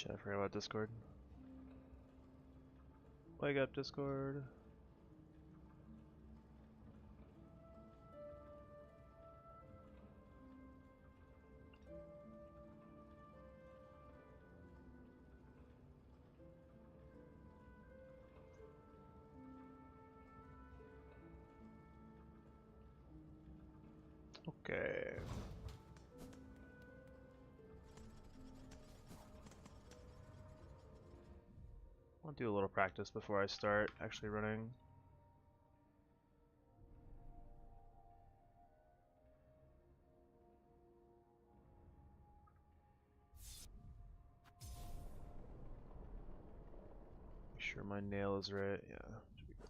Shit, I forgot about Discord. Wake up, Discord. Okay. I'll do a little practice before I start actually running. Make sure my nail is right. Yeah, should be good.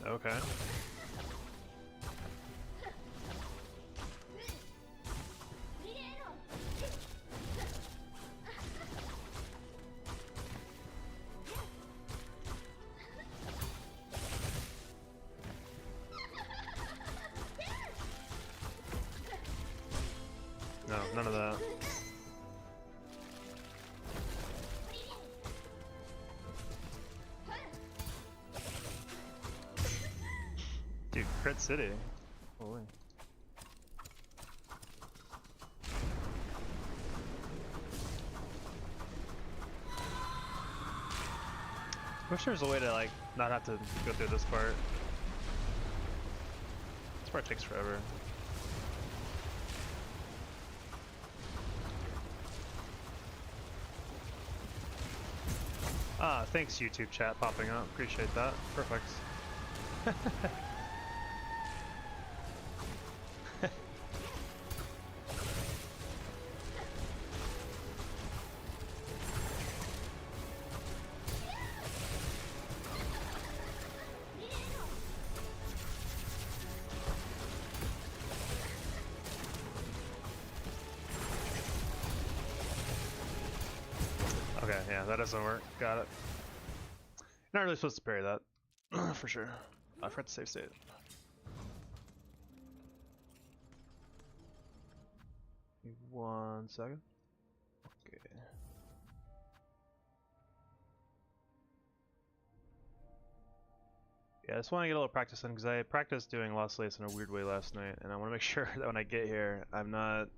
Okay. No, none of that. Dude, Crit City. Holy. Wish there was a way to like not have to go through this part. This part takes forever. Ah, thanks YouTube chat popping up. Appreciate that. Perfect. Okay, yeah, that doesn't work. Got it. Not really supposed to parry that. For sure. I forgot to save state. Give me 1 second. Okay. Yeah, I just want to get a little practice in because I practiced doing Lost Lace in a weird way last night, and I want to make sure that when I get here, I'm not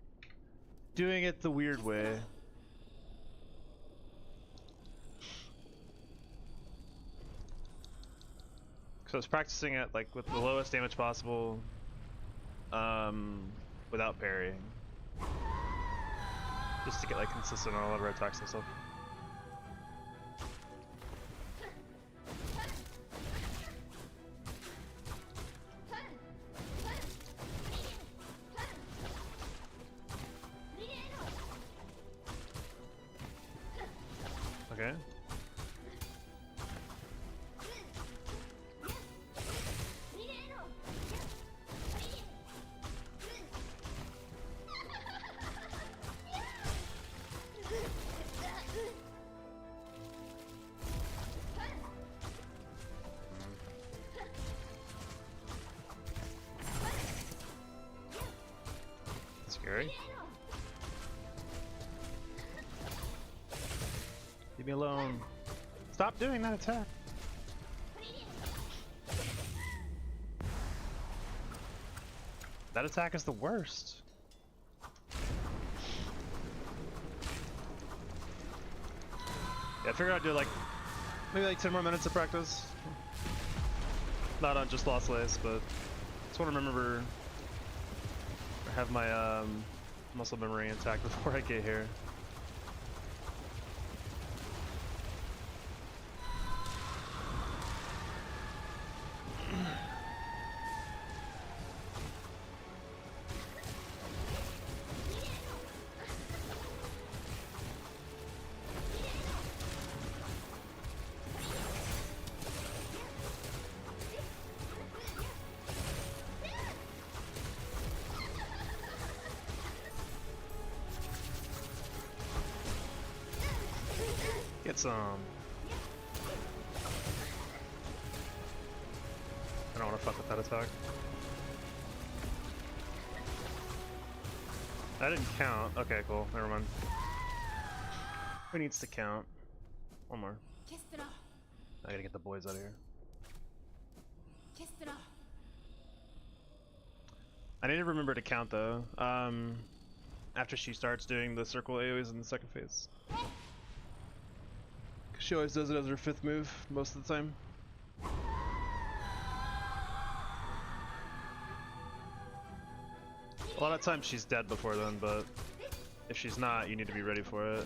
doing it the weird way. So I was practicing it like with the lowest damage possible, without parrying, just to get like consistent on all of our attacks and stuff. Okay. Scary. Leave me alone. Stop doing that attack. That attack is the worst. Yeah, I figured I'd do like maybe like 10 more minutes of practice. Not on just Lost Lace, but just want to remember or have my muscle memory intact before I get here. Get some. I don't want to fuck with that attack. That didn't count. Okay, cool. Never mind. Who needs to count? One more. I gotta get the boys out of here. I need to remember to count though. After she starts doing the circle AoEs in the second phase. She always does it as her 5th move most of the time. A lot of times she's dead before then, but if she's not, you need to be ready for it.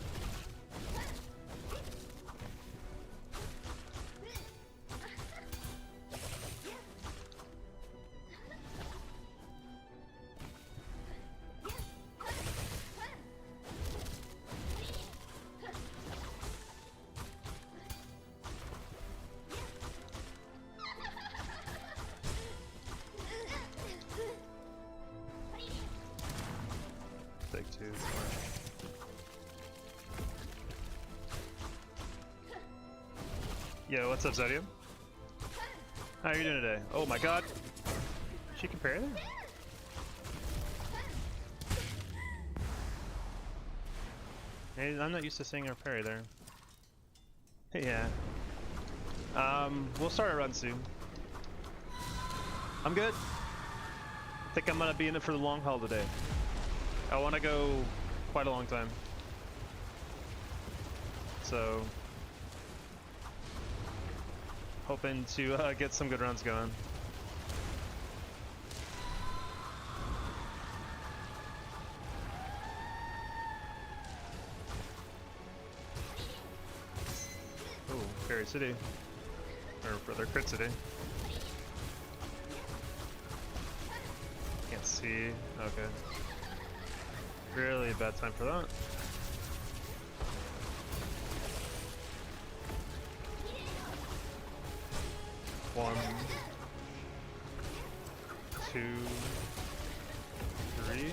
Take 2, it's fine. Yo, what's up, Zodium? How are you doing today? Oh my god! She can parry there? Hey, I'm not used to seeing her parry there. Yeah. We'll start a run soon. I'm good. I think I'm gonna be in it for the long haul today. I want to go quite a long time. So, hoping to get some good runs going. Oh, Fairy City. Or rather, Crit City. Can't see. Okay. Really bad time for that. One, 2, 3,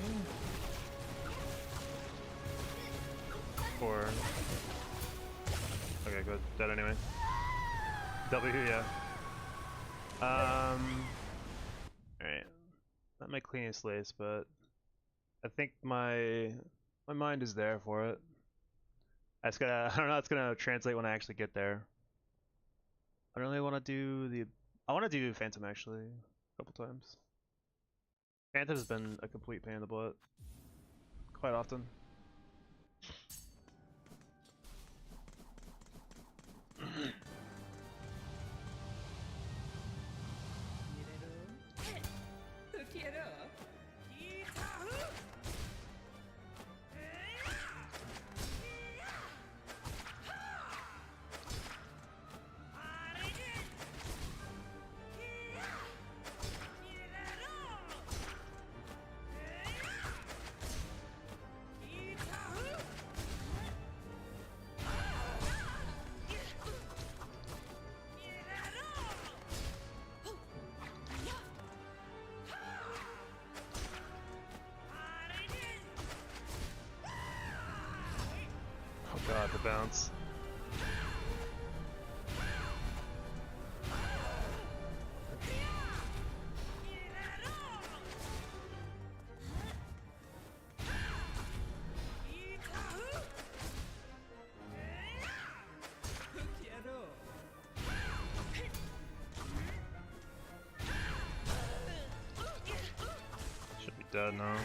4. Okay, good. Dead anyway. W, yeah. Alright. Not my cleanest lace, but I think my mind is there for it. I don't know how it's gonna translate when I actually get there. I don't really want to do I want to do Phantom actually a couple times. Phantom's been a complete pain in the butt quite often. Oh god, the bounce. Should be dead now.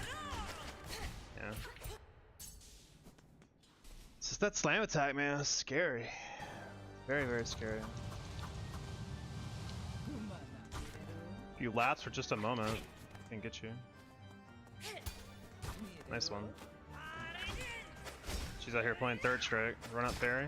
Yeah. It's just that slam attack, man. It's scary. Very, very scary. If you lapse for just a moment, it can get you. Nice one. She's out here playing third strike. Run up parry.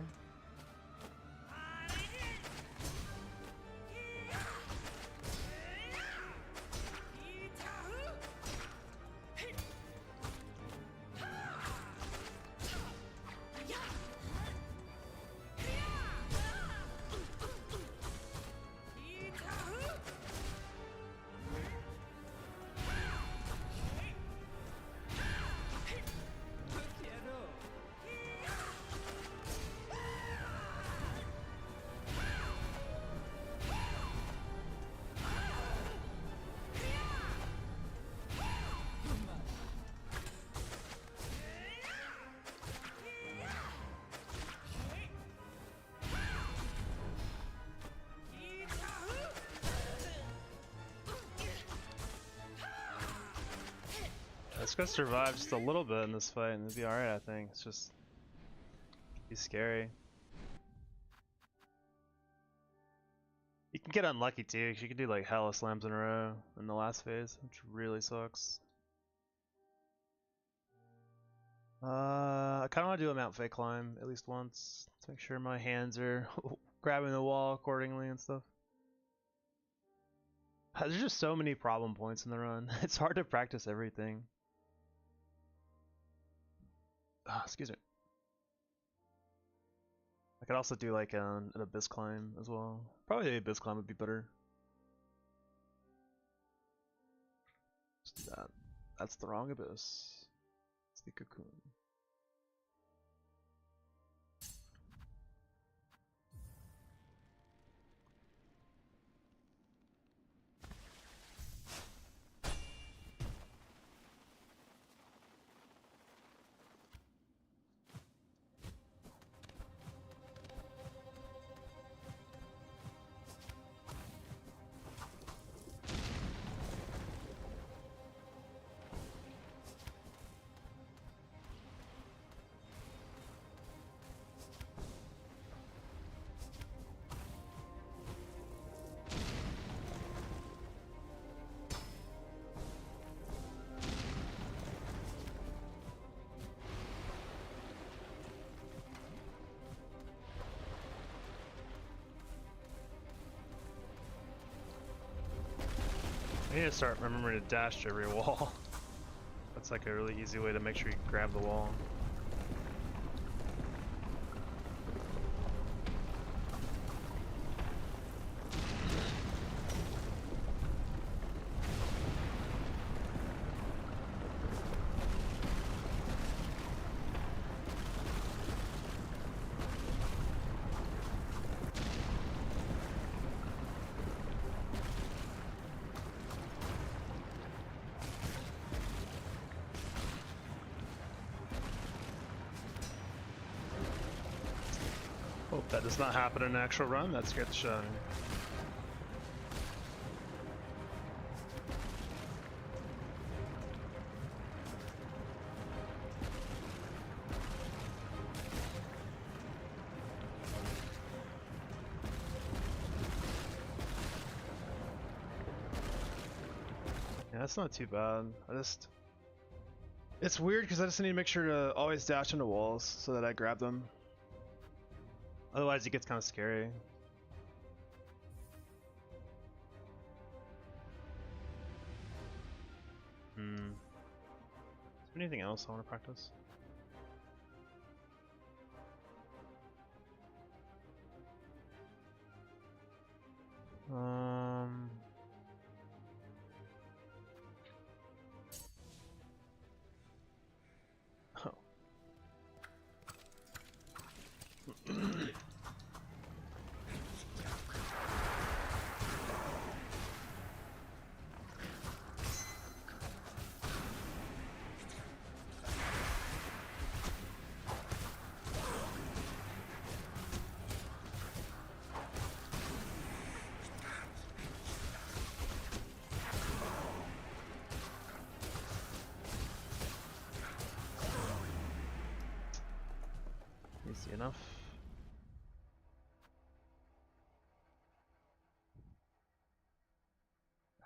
gotta survive just a little bit in this fight and it'll be alright, I think. It's just... He's scary. You can get unlucky too, because you can do like hella slams in a row in the last phase, which really sucks. I kind of want to do a Mount Fake climb at least once to make sure my hands are grabbing the wall accordingly and stuff. There's just so many problem points in the run. It's hard to practice everything. Excuse me. I could also do like an abyss climb as well. Probably the abyss climb would be better. Just do that. That's the wrong abyss. It's the cocoon. I need to start remembering to dash to every wall. That's like a really easy way to make sure you grab the wall. Hope that does not happen in an actual run. That scared the shit out of me. Yeah, that's not too bad. It's weird because I just need to make sure to always dash into walls so that I grab them. Otherwise it gets kind of scary. Is there anything else I want to practice? Oh. Easy enough.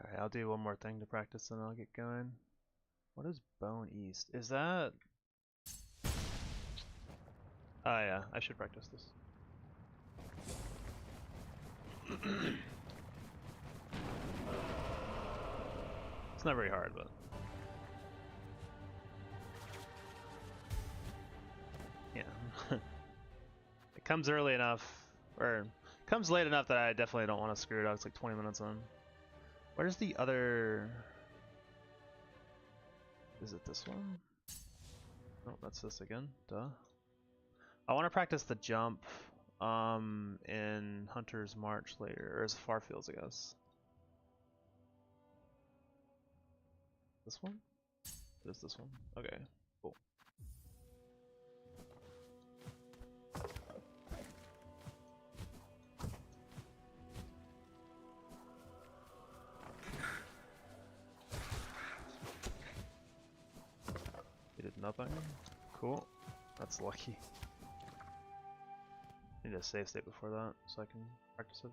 Alright, I'll do one more thing to practice and I'll get going. What is Bone East? Is that... Oh yeah, I should practice this. It's not very hard, but... Yeah. It comes early enough, or comes late enough that I definitely don't want to screw it up. It's like 20 minutes in. Where's the other... Is it this one? Oh, that's this again. Duh. I want to practice the jump in Hunter's March later, or as Farfields, I guess. This one? It is this one. Okay, cool. nothing. Cool. That's lucky. Need a save state before that so I can practice it.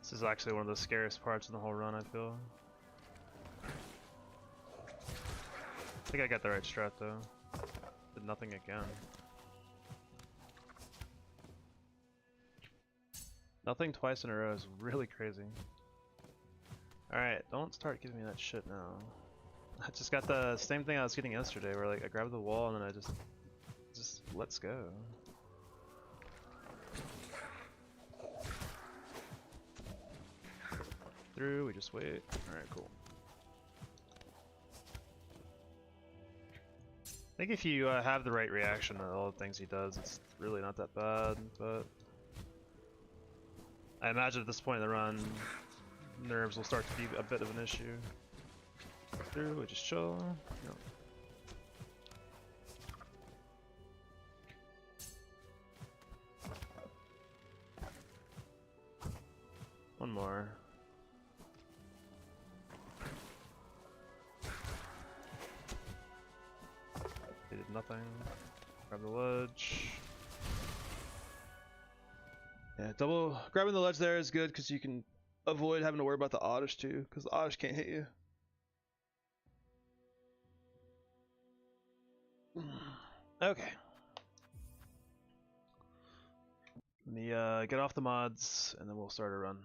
This is actually one of the scariest parts in the whole run, I feel. I think I got the right strat though. Did nothing again. Nothing twice in a row is really crazy. Alright, don't start giving me that shit now. I just got the same thing I was getting yesterday where like I grabbed the wall and then I just let's go. Through, we just wait. Alright, cool. I think if you have the right reaction to all the things he does, it's really not that bad, but I imagine at this point in the run, nerves will start to be a bit of an issue. Through, we just chill. Yep. One more. They did nothing. Grab the ledge. Yeah, grabbing the ledge there is good because you can avoid having to worry about the oddish too, because the oddish can't hit you. Okay. Let me get off the mods and then we'll start a run.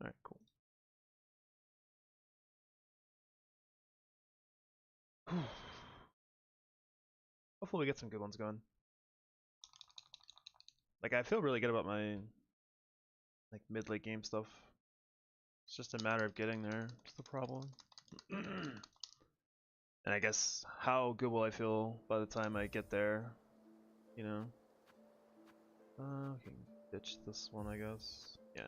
Alright, cool. Hopefully we get some good ones going. Like I feel really good about my like mid-late game stuff. It's just a matter of getting there. It's the problem. And I guess how good will I feel by the time I get there? You know? We can ditch this one, I guess. Yeah.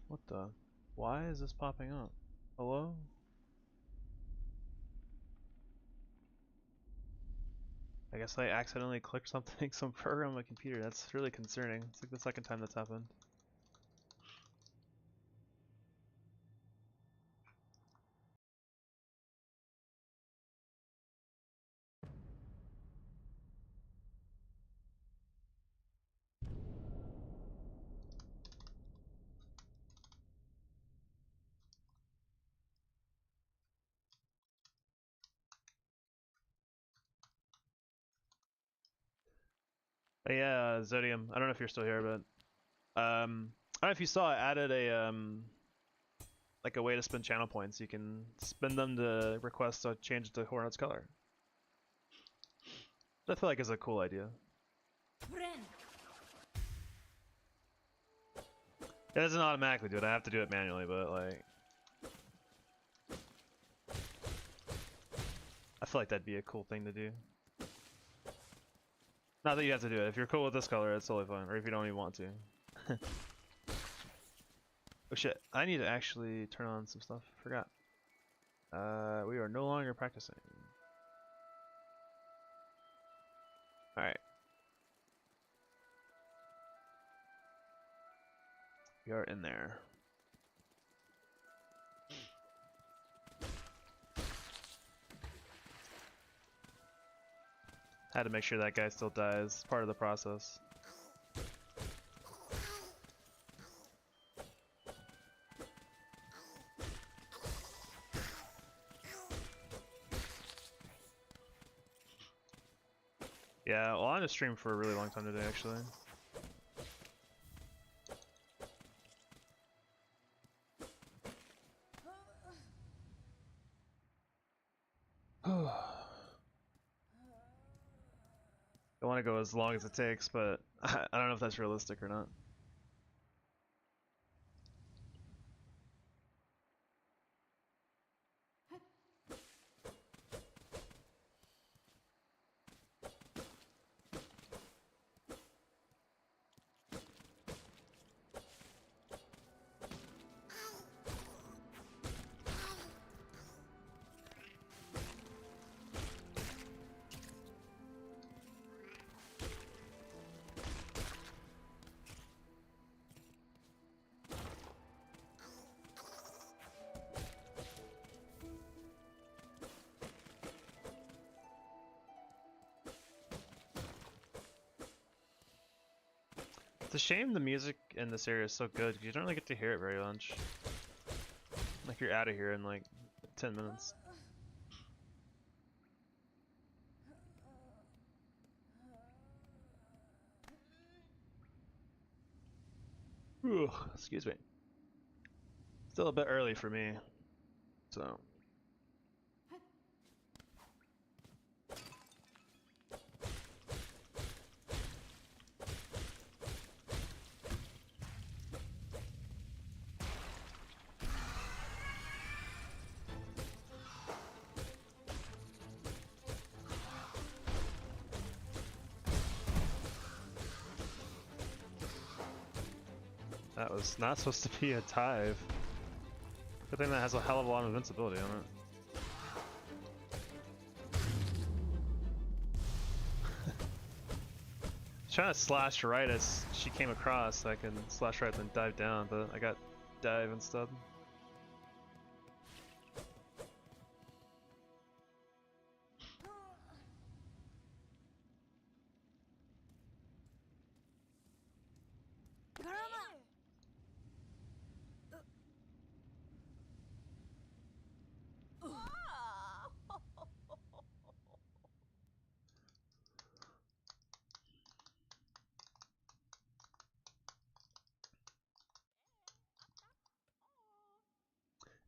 What the? Why is this popping up? Hello? I guess I accidentally clicked something, some program on my computer. That's really concerning. It's like the second time that's happened. But yeah, Zodium. I don't know if you're still here, but I don't know if you saw. I added a like a way to spend channel points. You can spend them to request a change to Hornet's color. I feel like is a cool idea. It doesn't automatically do it. I have to do it manually, but like, I feel like that'd be a cool thing to do. Not that you have to do it. If you're cool with this color, it's totally fine. Or if you don't even want to. Oh shit! I need to actually turn on some stuff. Forgot. We are no longer practicing. All right. We are in there. Had to make sure that guy still dies. Part of the process. Yeah, well, I'm gonna stream for a really long time today, actually. I want to go as long as it takes, but I don't know if that's realistic or not. It's a shame the music in this area is so good, 'cause you don't really get to hear it very much. Like, you're out of here in like 10 minutes. Ooh, excuse me. Still a bit early for me, so. That was not supposed to be a dive. Good thing that has a hell of a lot of invincibility on it. Trying to slash right as she came across so I can slash right then dive down, but I got dive instead.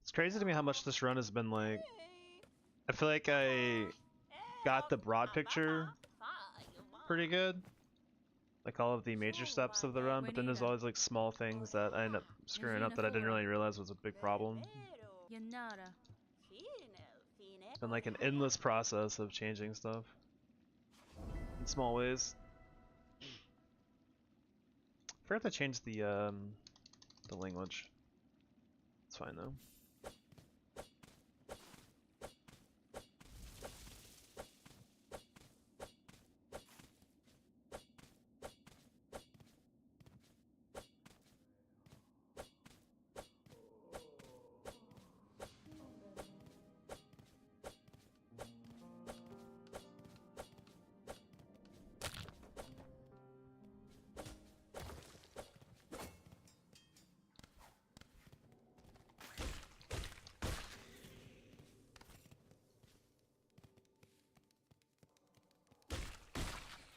It's crazy to me how much this run has been like. I feel like I got the broad picture pretty good, like all of the major steps of the run, but then there's always like small things that I end up screwing up that I didn't really realize was a big problem. It's been like an endless process of changing stuff in small ways. I forgot to change the language. It's fine though.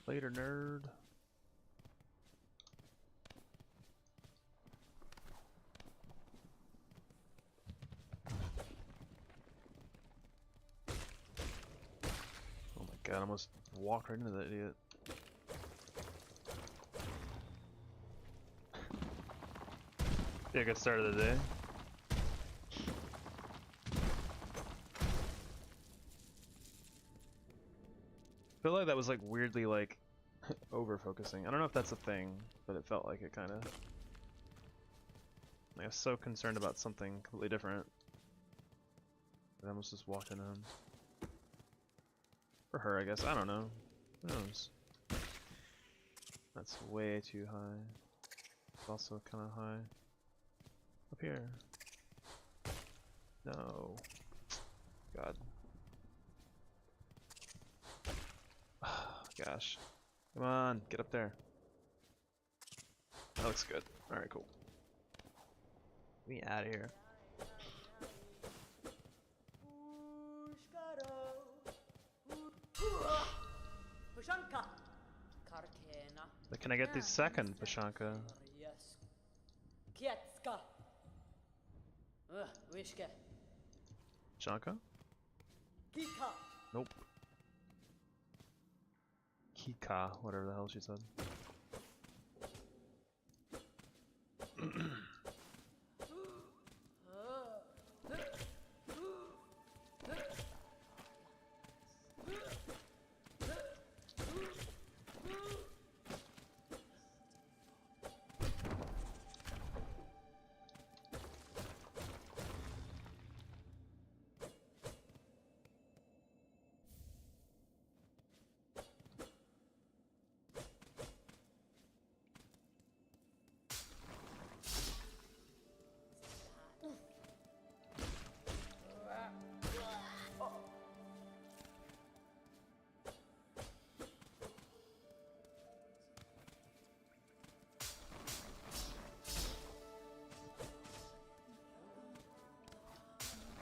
Later, nerd. Oh my god, I almost walked right into that idiot. Yeah, good start of the day. I feel like that was like weirdly like over focusing. I don't know if that's a thing, but it felt like it kind of. Like I was so concerned about something completely different. I almost just walked into him. For her, I guess. I don't know. Who knows? That's way too high. It's also kind of high. Up here. No. God. Gosh. Come on, get up there. That looks good. Alright, cool. Get me out of here. But can I get the second Pashanka? Pashanka? Nope. Hika, whatever the hell she said.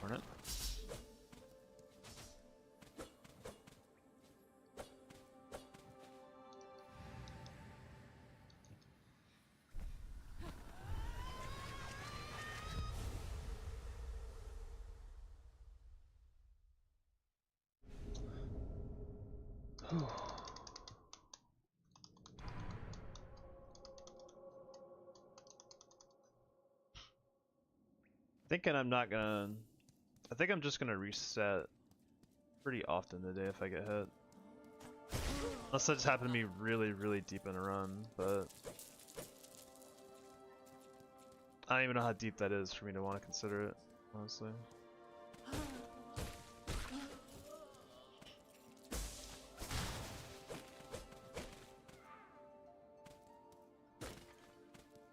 Darn it. Thinking I'm not gonna. I think I'm just gonna reset pretty often today if I get hit. Unless I just happen to be really, really deep in a run, but I don't even know how deep that is for me to want to consider it, honestly.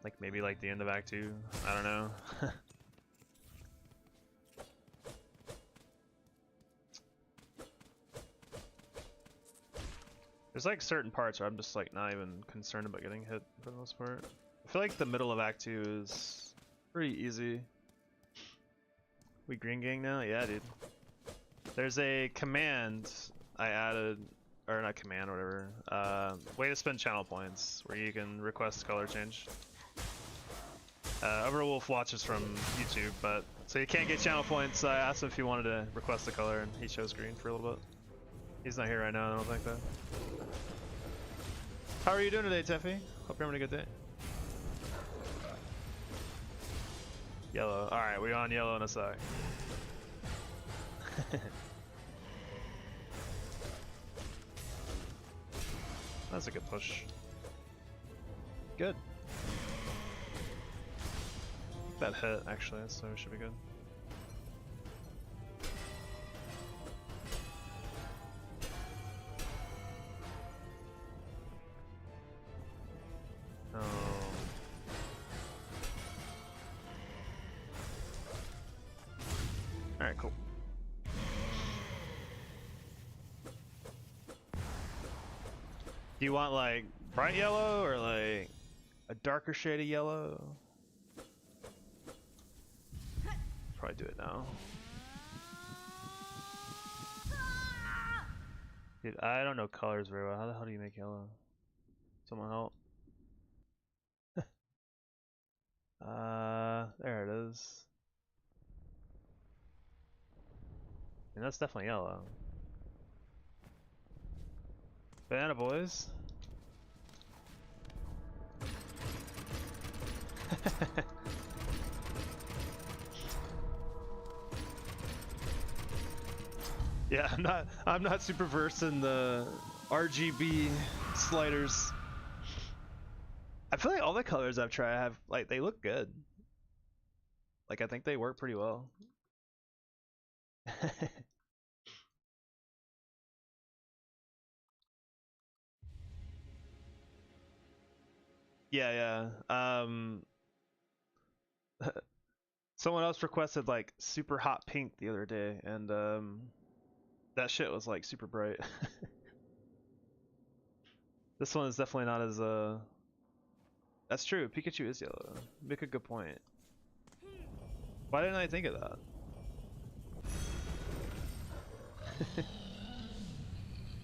Like maybe like the end of Act 2, I don't know. There's like certain parts where I'm just like not even concerned about getting hit for the most part. I feel like the middle of Act 2 is pretty easy. We green gang now? Yeah, dude. There's a command I added, or not command or whatever, way to spend channel points where you can request color change. Overwolf watches from YouTube, but so you can't get channel points. I asked him if he wanted to request the color and he chose green for a little bit. He's not here right now, I don't think though. How are you doing today, Teffy? Hope you're having a good day. Yellow. Alright, we're on yellow in a sec. That's a good push. Good. That hit, actually, so it should be good. Alright, cool. Do you want like bright yellow or like a darker shade of yellow? Probably do it now. Dude, I don't know colors very well. How the hell do you make yellow? Someone help. There it is. And that's definitely yellow. Banana boys. Yeah, I'm not super versed in the RGB sliders. I feel like all the colors I've tried have like they look good. Like I think they work pretty well. Yeah. Someone else requested like super hot pink the other day, and that shit was like super bright. This one is definitely not as That's true. Pikachu is yellow. Make a good point. Why didn't I think of that?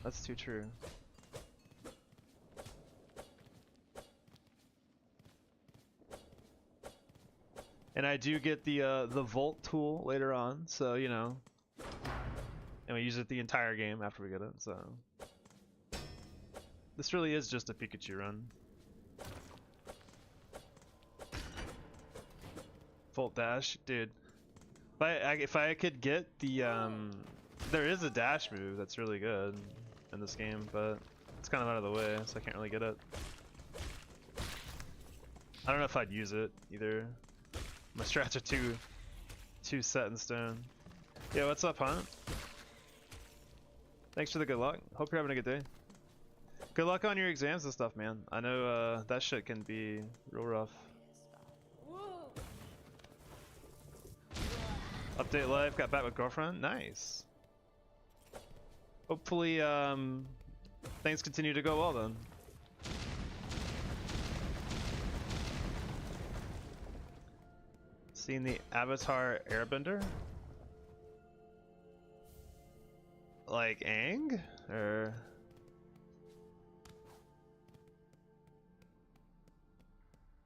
That's too true. And I do get the Volt tool later on, so you know, and we use it the entire game after we get it. So This really is just a Pikachu run. Volt dash, dude. If I could get the there is a dash move that's really good in this game, but it's kind of out of the way, so I can't really get it. I don't know if I'd use it either. My strats are too set in stone. Yeah, what's up, Hunt? Thanks for the good luck. Hope you're having a good day. Good luck on your exams and stuff, man. I know that shit can be real rough. Update life, got back with girlfriend. Nice. Hopefully, things continue to go well then. Seen the Avatar Airbender? Like Aang? Or...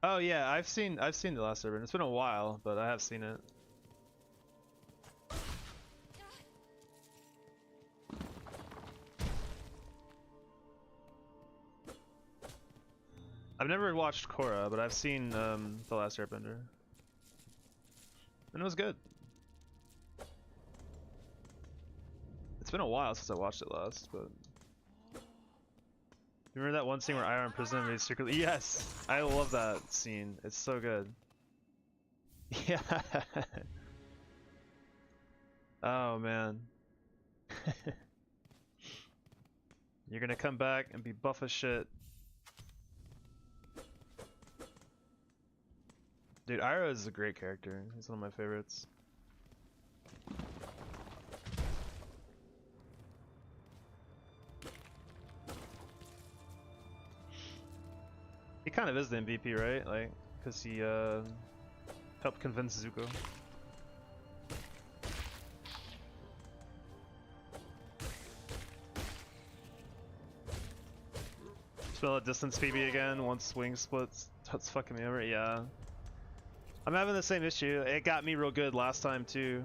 Oh yeah, I've seen the last Airbender. It's been a while, but I have seen it. I've never watched Korra, but I've seen the last Airbender. And it was good. It's been a while since I watched it last, but... You remember that one scene where Iroh in prison and he's secretly... Yes! I love that scene. It's so good. Yeah. Oh, man. You're gonna come back and be buff as shit. Dude, Iroh is a great character. He's one of my favorites. He kind of is the MVP, right? Like, because he helped convince Zuko. Spell at distance PB again, once wing splits. That's fucking me over, yeah. I'm having the same issue. It got me real good last time too.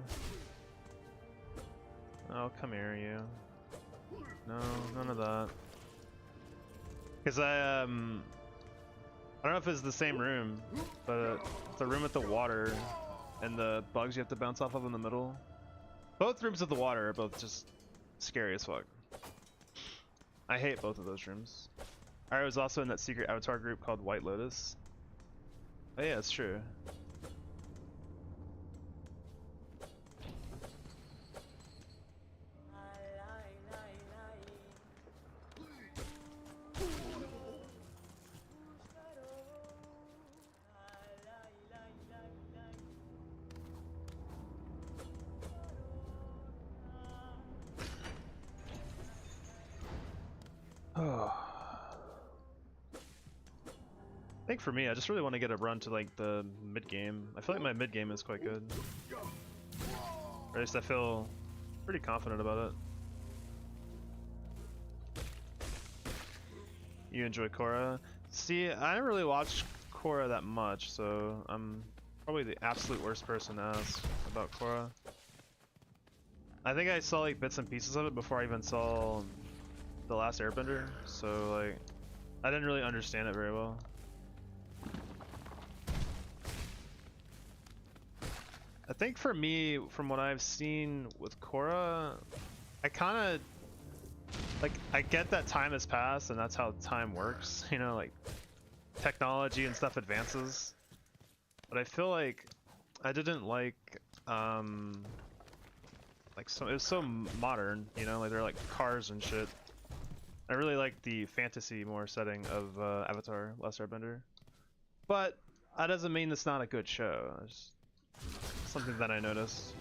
Oh, come here, you. No, none of that. Because I don't know if it's the same room, but the room with the water and the bugs you have to bounce off of in the middle. Both rooms with the water are both just scary as fuck. I hate both of those rooms. I was also in that secret avatar group called White Lotus. Oh yeah, it's true. I think for me, I just really want to get a run to like the mid game. I feel like my mid game is quite good. Or at least I feel pretty confident about it. You enjoy Korra? See, I didn't really watch Korra that much, so I'm probably the absolute worst person to ask about Korra. I think I saw like bits and pieces of it before I even saw the last Airbender, so like I didn't really understand it very well. I think for me, from what I've seen with Korra, I kind of like, I get that time has passed and that's how time works, you know, like technology and stuff advances, but I feel like I didn't like so it was so modern, you know, like they're like cars and shit. I really like the fantasy more setting of Avatar Last Airbender, but that doesn't mean it's not a good show. It's something that I noticed.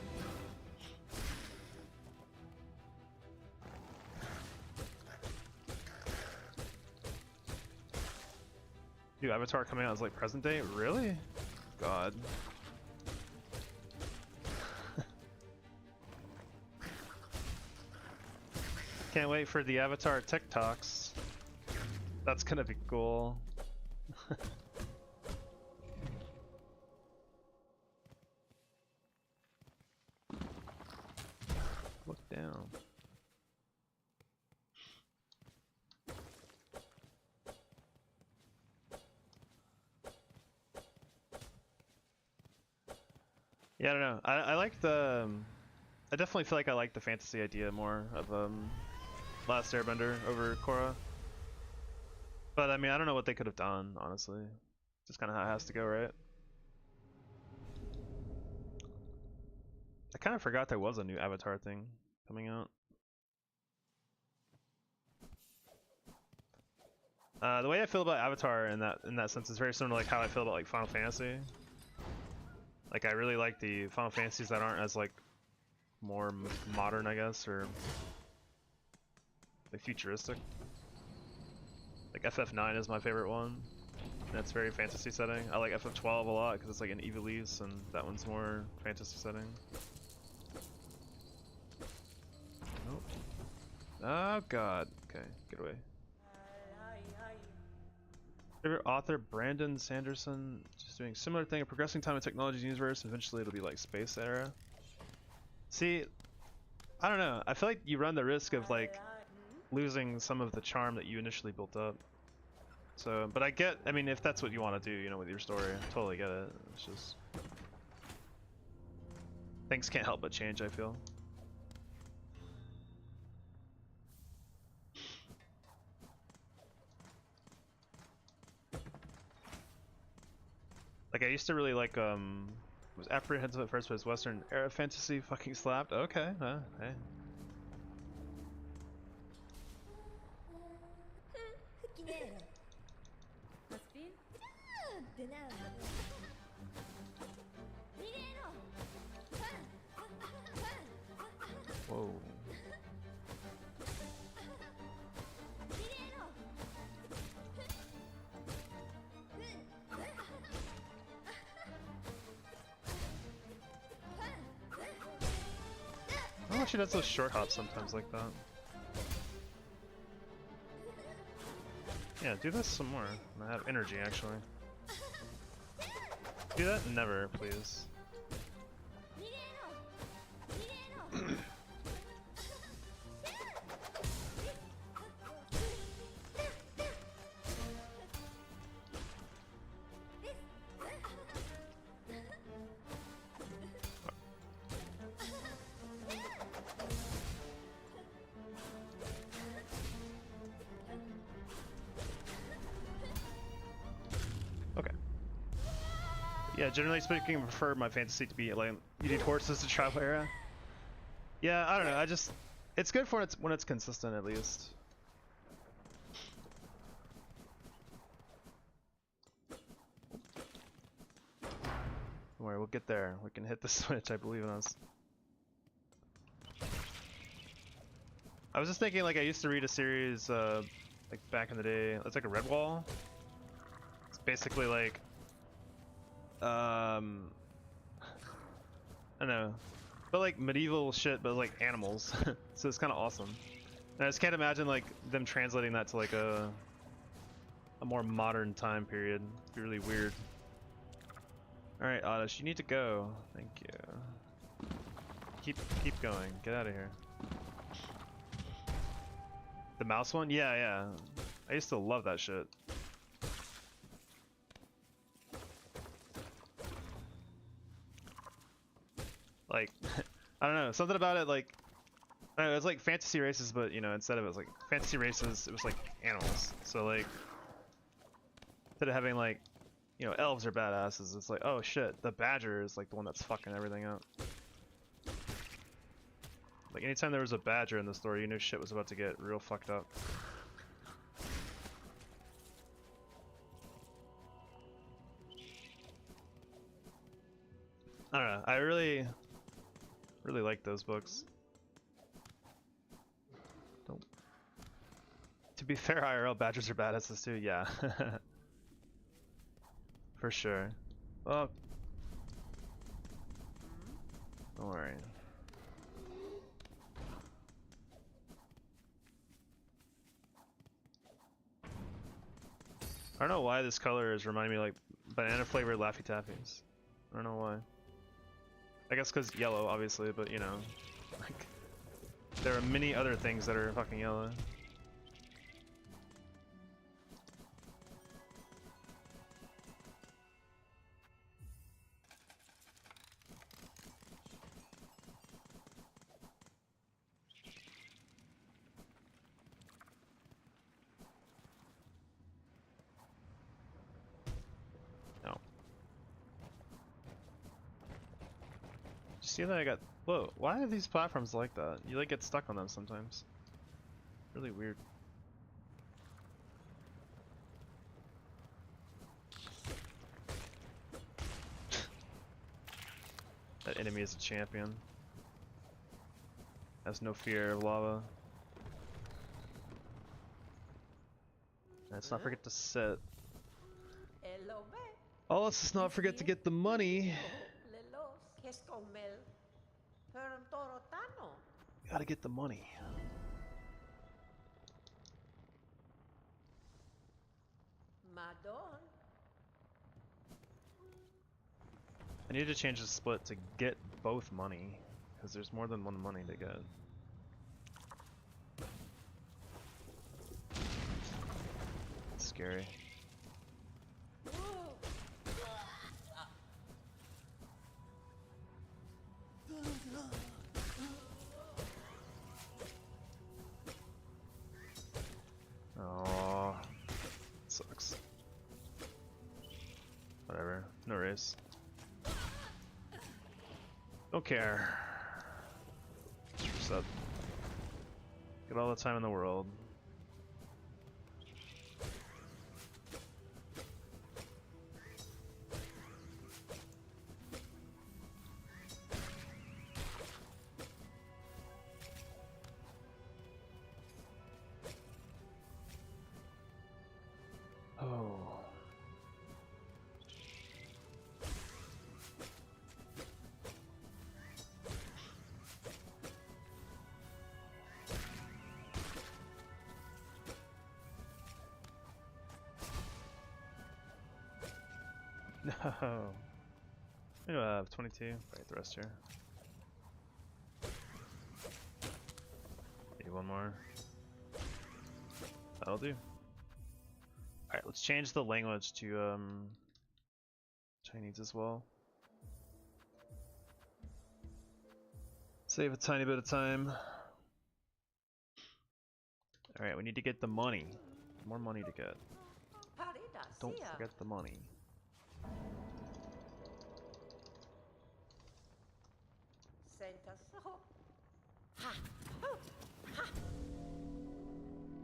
Dude, Avatar coming out is like present day? Really? God. Can't wait for the Avatar TikToks. That's gonna be cool. Look down. Yeah, I don't know. I like the. I definitely feel like I like the fantasy idea more of Last Airbender over Korra. But I mean, I don't know what they could have done, honestly. Just kind of how it has to go, right? I kind of forgot there was a new Avatar thing coming out. The way I feel about Avatar in that sense is very similar to like how I feel about like Final Fantasy. Like I really like the Final Fantasies that aren't as like more modern, I guess, or like futuristic. Like FF9 is my favorite one. That's very fantasy setting. I like FF12 a lot because it's like an Ivalice, and that one's more fantasy setting. Nope. Oh god. Okay, get away. Favorite author Brandon Sanderson, just doing similar thing, a progressing time in technology's universe. Eventually it'll be like space era. See, I don't know. I feel like you run the risk of like losing some of the charm that you initially built up. So, but I mean, if that's what you want to do, you know, with your story, I totally get it. It's just things can't help but change, I feel. Like I used to really like was apprehensive at first, but his Western era fantasy fucking slapped. Okay, hey. Whoa. Oh, she does those short hops sometimes like that. Yeah, do this some more. I have energy, actually. Do that? Never, please. Okay. Yeah, generally speaking, I prefer my fantasy to be like you need horses to travel era. Yeah, I don't know. It's good for when it's consistent at least. Don't worry, we'll get there. We can hit the switch. I believe in us. I was just thinking, like I used to read a series, like back in the day. It's like a Redwall. It's basically like, I don't know, but like medieval shit, but like animals. So it's kind of awesome. And I just can't imagine like them translating that to like a more modern time period. It'd be really weird. All right, Oddish, you need to go. Thank you. Keep going. Get out of here. The mouse one? Yeah, yeah. I used to love that shit. Like, I don't know, something about it, like, I don't know, it's like fantasy races, but, you know, instead of it was like fantasy races, it was like animals. So, like, instead of having, like, you know, elves are badasses, it's like, oh shit, the badger is like the one that's fucking everything up. Like, anytime there was a badger in the story, you knew shit was about to get real fucked up. I don't know, I really like those books. Don't. To be fair, IRL badgers are badasses too, yeah. For sure. Well, don't worry. I don't know why this color is reminding me like banana flavored Laffy Taffies. I don't know why. I guess because yellow, obviously, but you know, like there are many other things that are fucking yellow. see that I got... Whoa, why are these platforms like that? You like get stuck on them sometimes. Really weird. That enemy is a champion. Has no fear of lava. Let's not forget to sit. Oh, let's just not forget to get the money. Gotta get the money. I need to change the split to get both money, because there's more than one money to get. It's scary. Oh, sucks. Whatever, no race. Don't care. Just reset. Get all the time in the world. Oh. No. I do have 22. Right, the rest here. Maybe one more. That'll do. Alright, let's change the language to Chinese as well. Save a tiny bit of time. Alright, we need to get the money. More money to get. Don't forget the money.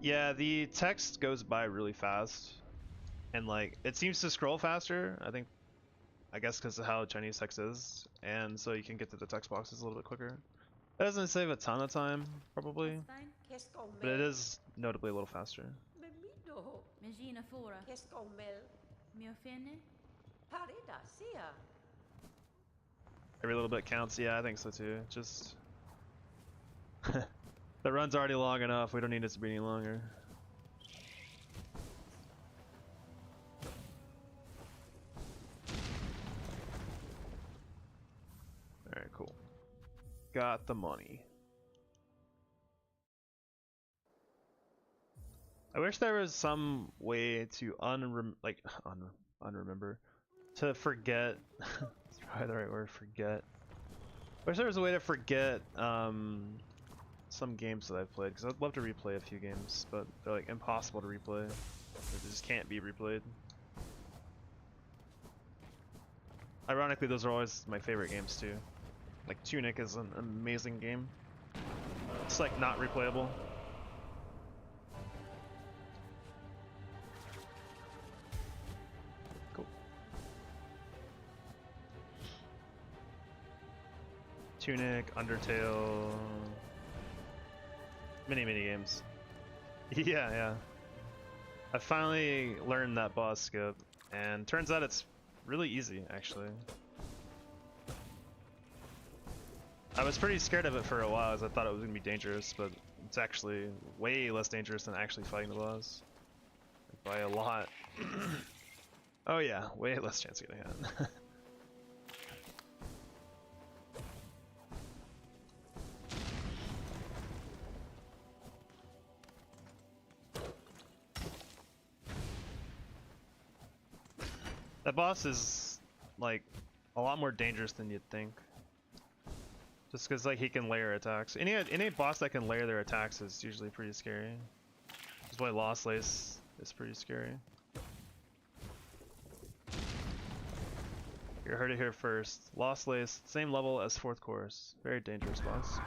Yeah, the text goes by really fast. And like, it seems to scroll faster, I guess because of how Chinese text is. And so you can get to the text boxes a little bit quicker. That doesn't save a ton of time, probably. But it is notably a little faster. Every little bit counts, yeah, I think so too. Just... the run's already long enough, we don't need it to be any longer. Alright, cool. Got the money. I wish there was some way to unremember, to forget. That's probably the right word, forget. I wish there was a way to forget some games that I've played, because I'd love to replay a few games, but they're like impossible to replay. They just can't be replayed. Ironically, those are always my favorite games too. Like Tunic is an amazing game. It's like not replayable. Cool. Tunic, Undertale, many games. Yeah. I finally learned that boss skip, and turns out it's really easy, actually. I was pretty scared of it for a while, as I thought it was going to be dangerous, but it's actually way less dangerous than actually fighting the boss. By a lot. Oh yeah, way less chance of getting hit. That boss is, like, a lot more dangerous than you'd think. Just because, like, he can layer attacks. Any boss that can layer their attacks is usually pretty scary. That's why Lost Lace is pretty scary. You heard it here first. Lost Lace, same level as 4th course. Very dangerous boss.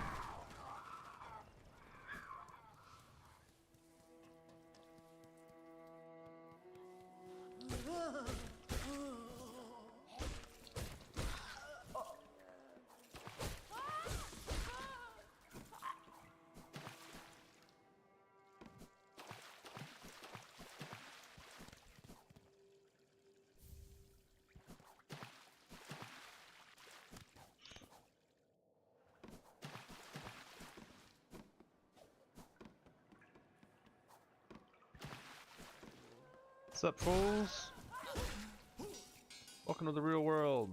What's up, fools? Welcome to the real world.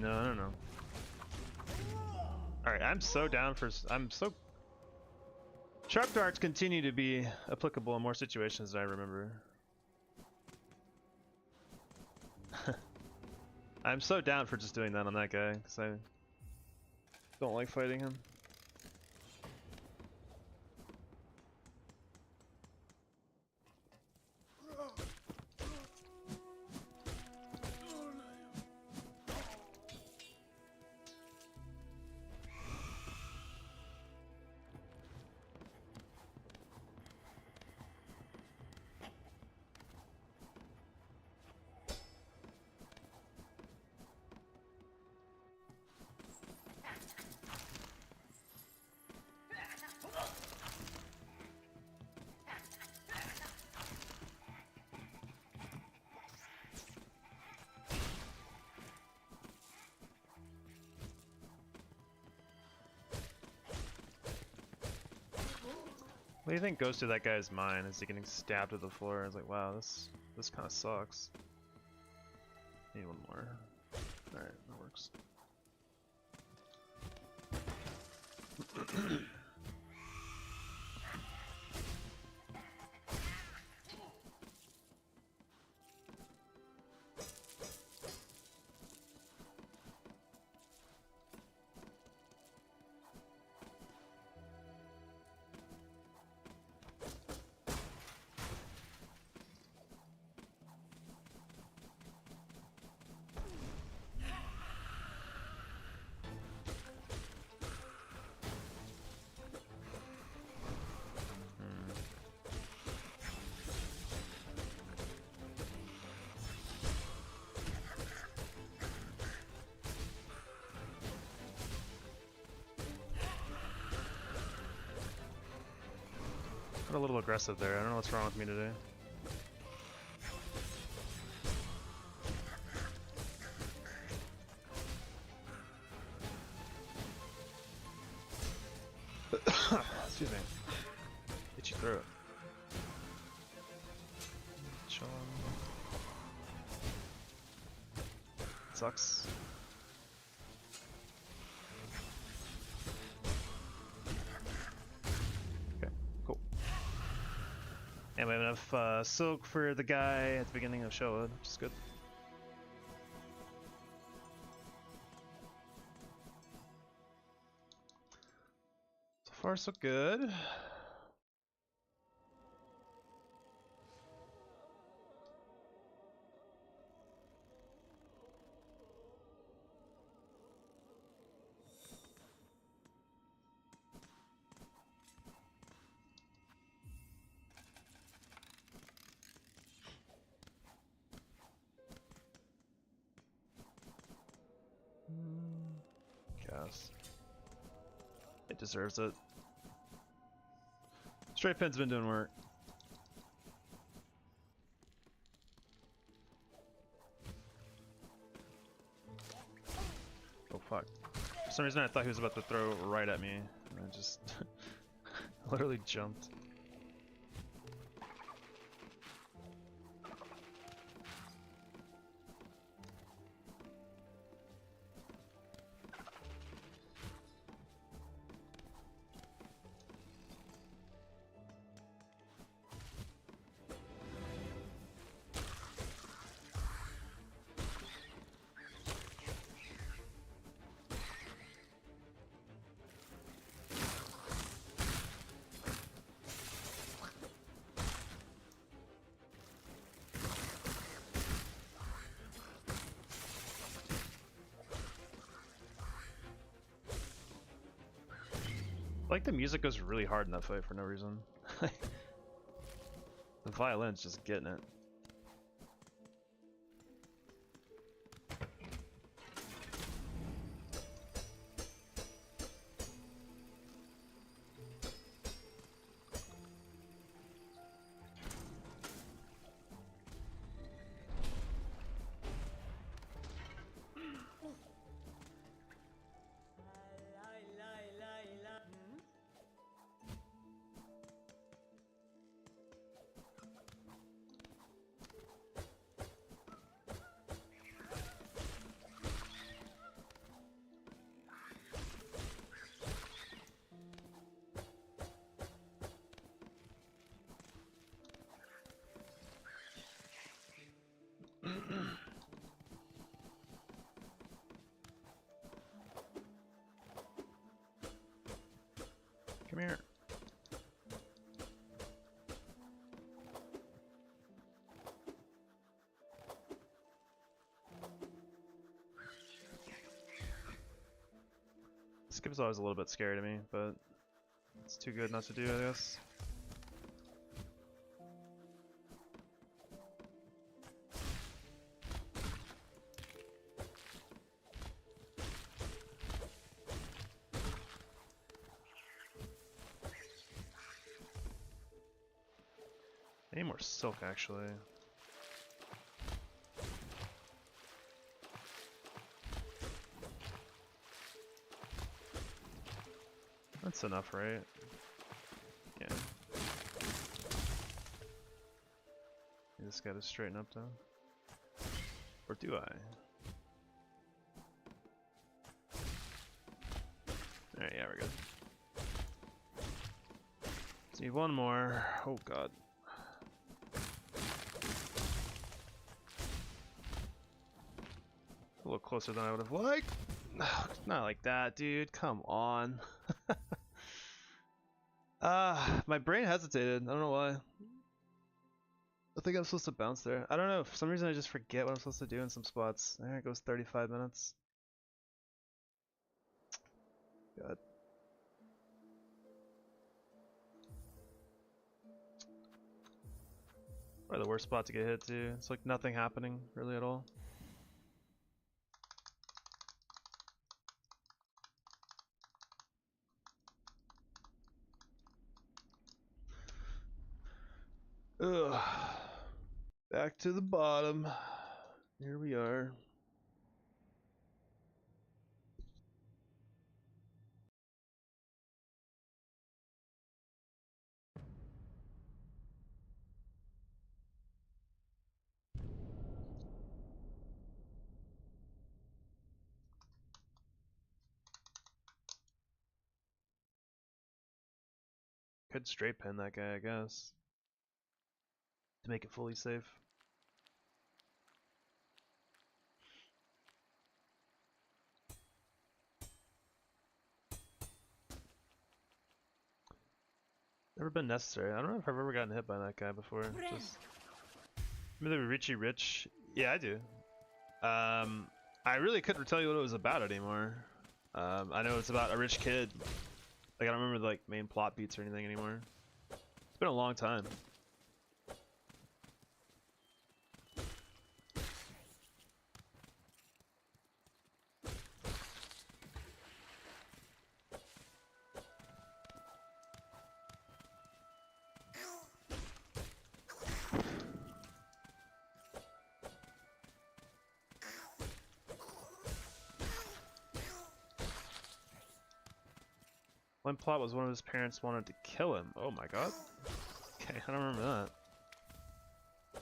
No. Alright, I'm so down for... Sharp darts continue to be applicable in more situations than I remember. I'm so down for just doing that on that guy, because I don't like fighting him. What do you think goes through that guy's mind? Is he getting stabbed to the floor? I was like, wow, this kind of sucks. Need one more. Alright, that works. Got a little aggressive there. I don't know what's wrong with me today. Excuse me. Itchy throat. Chilling. Sucks. Okay, cool. And we have enough silk for the guy at the beginning of Showa, which is good. So far, so good. Guess. It deserves it. Straight Pin's been doing work. Oh fuck. For some reason I thought he was about to throw right at me. And I just literally jumped. like the music goes really hard in that fight for no reason. The violin's just getting it. Come here. Skip is always a little bit scary to me, but it's too good not to do, I guess. I need more silk, actually. That's enough, right? Yeah. Need this guy to straighten up, though. Or do I? Alright, yeah, we're good. Just need one more. Oh, God. A little closer than I would have liked. Not like that, dude. Come on. My brain hesitated. I don't know why. I think I'm supposed to bounce there. I don't know. For some reason, I just forget what I'm supposed to do in some spots. There it goes, 35 minutes. God. Probably the worst spot to get hit, too. It's like nothing happening, really, at all. Ugh. Back to the bottom. Here we are. Could straight pin that guy, I guess, to make it fully safe. Never been necessary. I don't know if I've ever gotten hit by that guy before. Just remember the Richie Rich? Yeah, I do. I really couldn't tell you what it was about anymore. I know it's about a rich kid. Like I don't remember the like main plot beats or anything anymore. It's been a long time. One plot was one of his parents wanted to kill him. Oh my god. Okay, I don't remember that.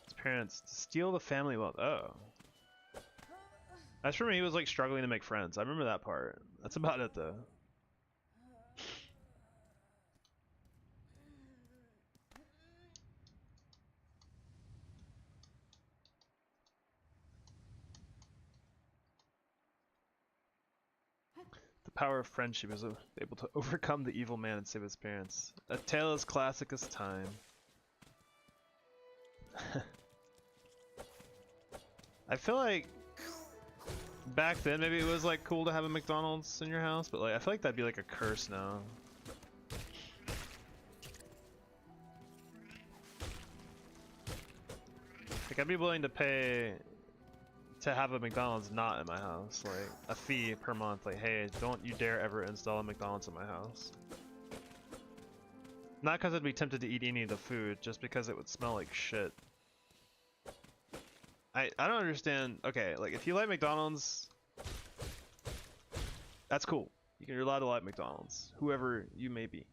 His parents to steal the family wealth. Oh. As for me, he was like struggling to make friends. I remember that part. That's about it though. The power of friendship is able to overcome the evil man and save his parents. A tale as classic as time. I feel like back then maybe it was like cool to have a McDonald's in your house, but like I feel like that'd be like a curse now. Like, I'd be willing to pay to have a McDonald's not in my house, like a fee per month. Like, hey, don't you dare ever install a McDonald's in my house. Not because I'd be tempted to eat any of the food, just because it would smell like shit. I don't understand. Okay, like if you like McDonald's, that's cool. You're allowed to like McDonald's, whoever you may be.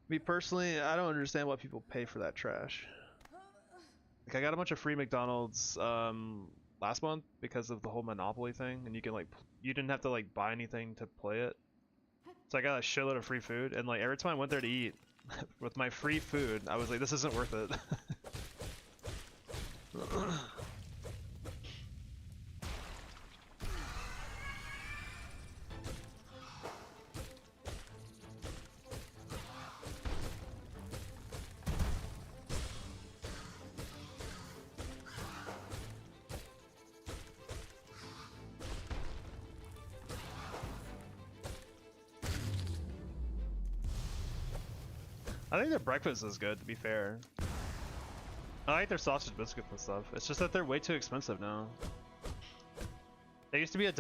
Me personally, I don't understand why people pay for that trash. Like, I got a bunch of free McDonald's last month because of the whole Monopoly thing, and you can like you didn't have to like buy anything to play it. So I got a shitload of free food, and like every time I went there to eat with my free food, I was like, this isn't worth it. I think their breakfast is good, to be fair. I like their sausage biscuits and stuff. It's just that they're way too expensive now. They used to be $1.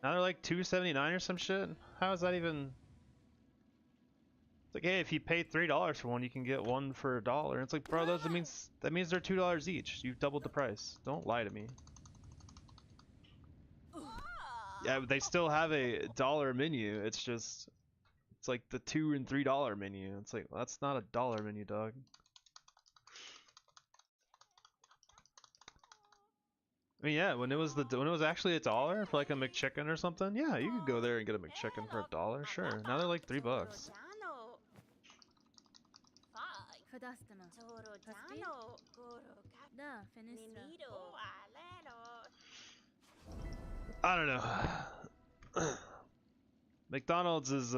Now they're like $2.79 or some shit. How is that even? It's like, hey, if you pay $3 for one, you can get one for $1. It's like, bro, that means they're $2 each. You've doubled the price. Don't lie to me. Yeah, but they still have a dollar menu. It's just, it's like the $2 and $3 menu. It's like, well, that's not a dollar menu, dog. I mean, yeah, when it was actually $1 for like a McChicken or something, yeah, you could go there and get a McChicken for $1, sure. Now they're like $3. I don't know. McDonald's is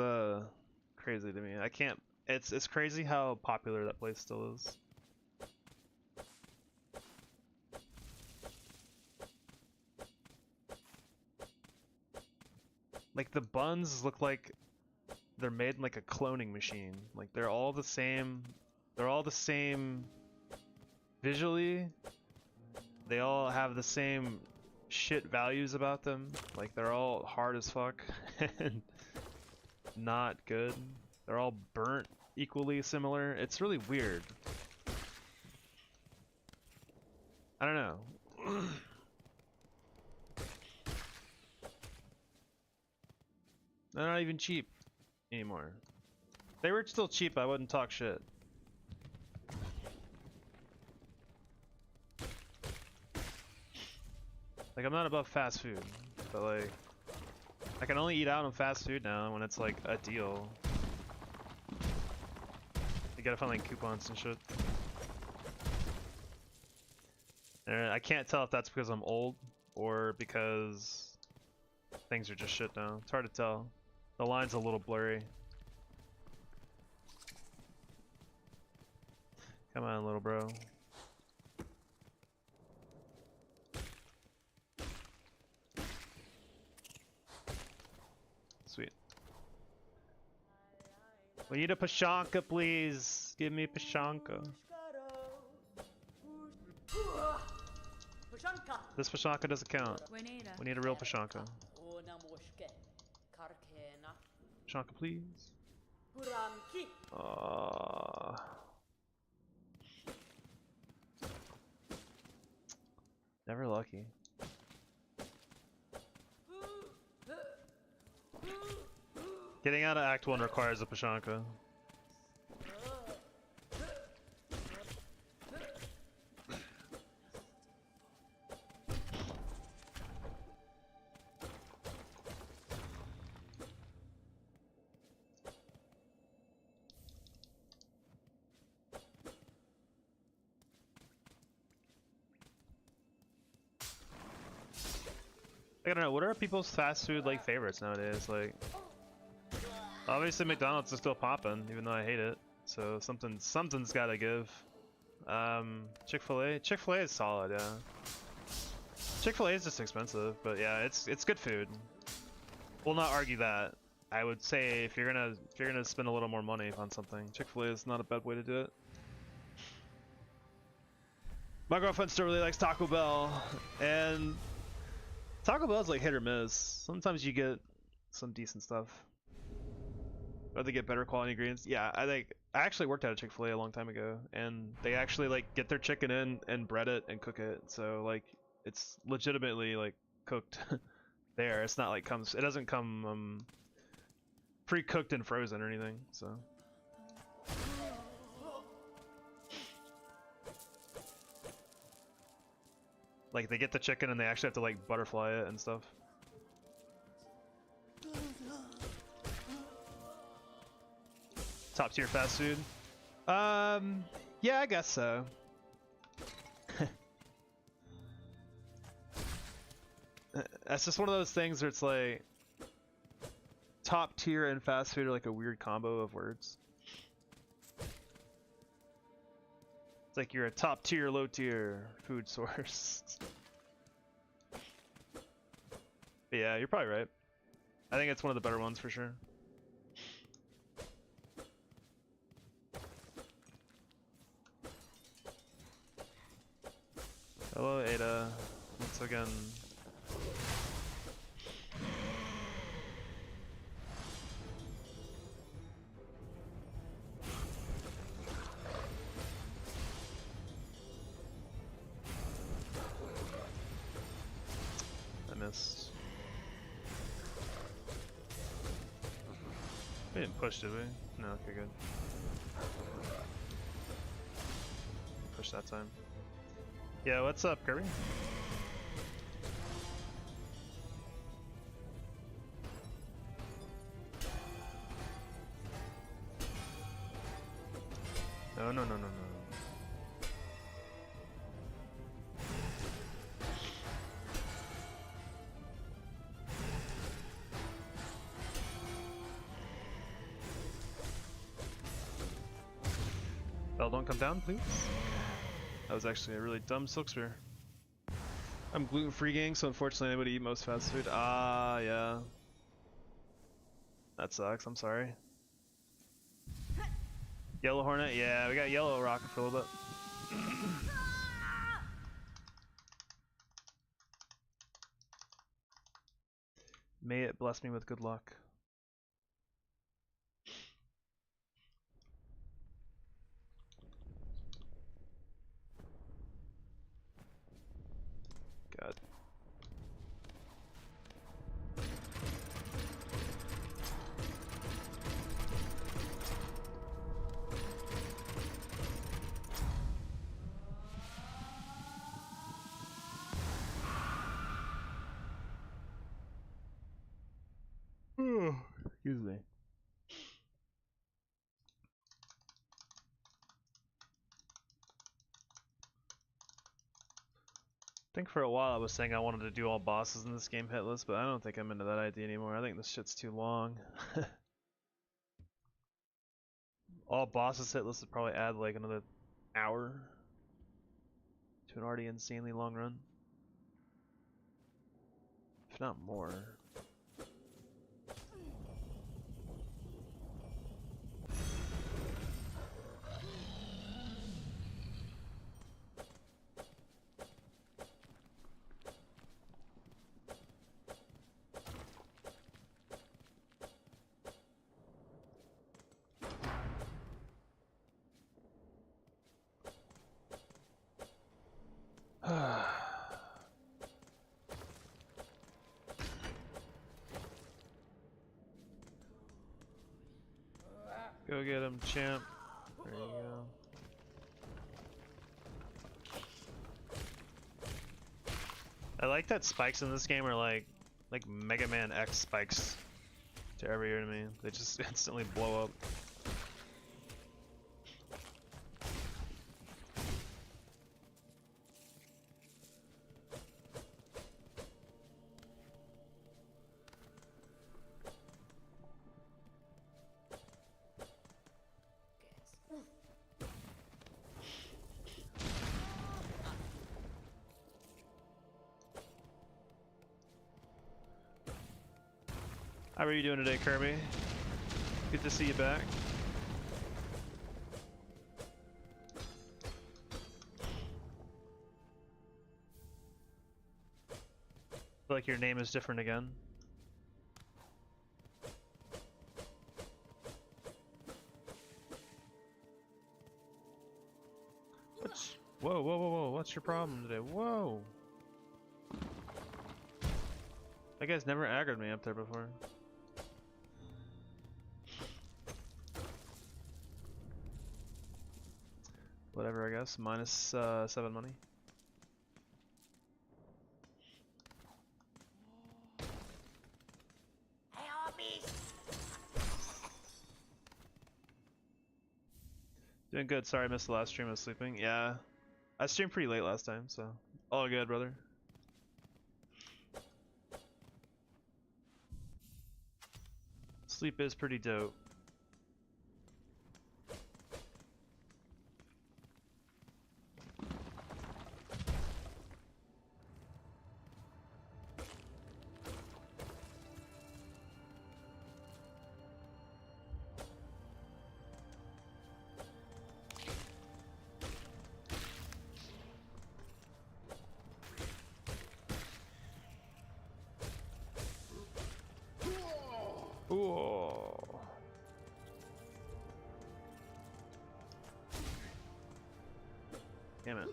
crazy to me. I can't. It's crazy how popular that place still is. Like the buns look like they're made in like a cloning machine. Like they're all the same. They're all the same visually. They all have the same shit values about them. Like they're all hard as fuck and not good. They're all burnt equally similar. It's really weird. I don't know. They're not even cheap anymore. If they were still cheap, I wouldn't talk shit. Like, I'm not above fast food, but like, I can only eat out on fast food now when it's like a deal. You gotta find like coupons and shit. And I can't tell if that's because I'm old or because things are just shit now. It's hard to tell. The line's a little blurry. Come on, little bro. Sweet. We need a Pashanka, please. Give me a Pashanka. This Pashanka doesn't count. We need a real Pashanka. Pashanka, please. Never lucky. Getting out of Act 1 requires a Pashanka. I don't know, what are people's fast food like favorites nowadays? Like, obviously McDonald's is still popping, even though I hate it. So something's gotta give. Chick-fil-A? Chick-fil-A is solid, yeah. Chick-fil-A is just expensive, but yeah, it's good food. We'll not argue that. I would say if you're gonna spend a little more money on something, Chick-fil-A is not a bad way to do it. My girlfriend still really likes Taco Bell, and Taco Bell's like hit or miss. Sometimes you get some decent stuff. Or they get better quality ingredients. Yeah, I actually worked at a Chick-fil-A a long time ago, and they actually like get their chicken in and bread it and cook it. So like it's legitimately like cooked there. It's not like it doesn't come pre-cooked and frozen or anything. So. Like they get the chicken and they actually have to like butterfly it and stuff. Top tier fast food? Yeah, I guess so. That's just one of those things where it's like top tier and fast food are like a weird combo of words. It's like you're a top tier, low tier food source. But yeah, you're probably right. I think it's one of the better ones for sure. Hello, Ada. Once again. I missed. We didn't push, did we? No, okay, good. Push that time. Yeah, what's up, Kirby? No, no, no, no, no. Bell, don't come down, please. That was actually a really dumb silk spear. I'm gluten-free, gang, so unfortunately I would eat most fast food. Ah, yeah. That sucks, I'm sorry. Yellow Hornet? Yeah, we got Yellow Rocket for a little bit. May it bless me with good luck. God. Excuse me. I think for a while I was saying I wanted to do all bosses in this game hitless, but I don't think I'm into that idea anymore. I think this shit's too long. All bosses hitless would probably add like another hour to an already insanely long run. If not more. Go get him, champ. There you go. I like that spikes in this game are like Mega Man X spikes to every enemy. They just instantly blow up. How are you doing today, Kirby? Good to see you back. feel like your name is different again. What's... Whoa, whoa, whoa, whoa, what's your problem today? Whoa! That guy's never aggroed me up there before. Whatever, I guess. Minus 7 money. Doing good. Sorry I missed the last stream. I was sleeping. Yeah. I streamed pretty late last time, so all good, brother. Sleep is pretty dope. Ooh. Damn it.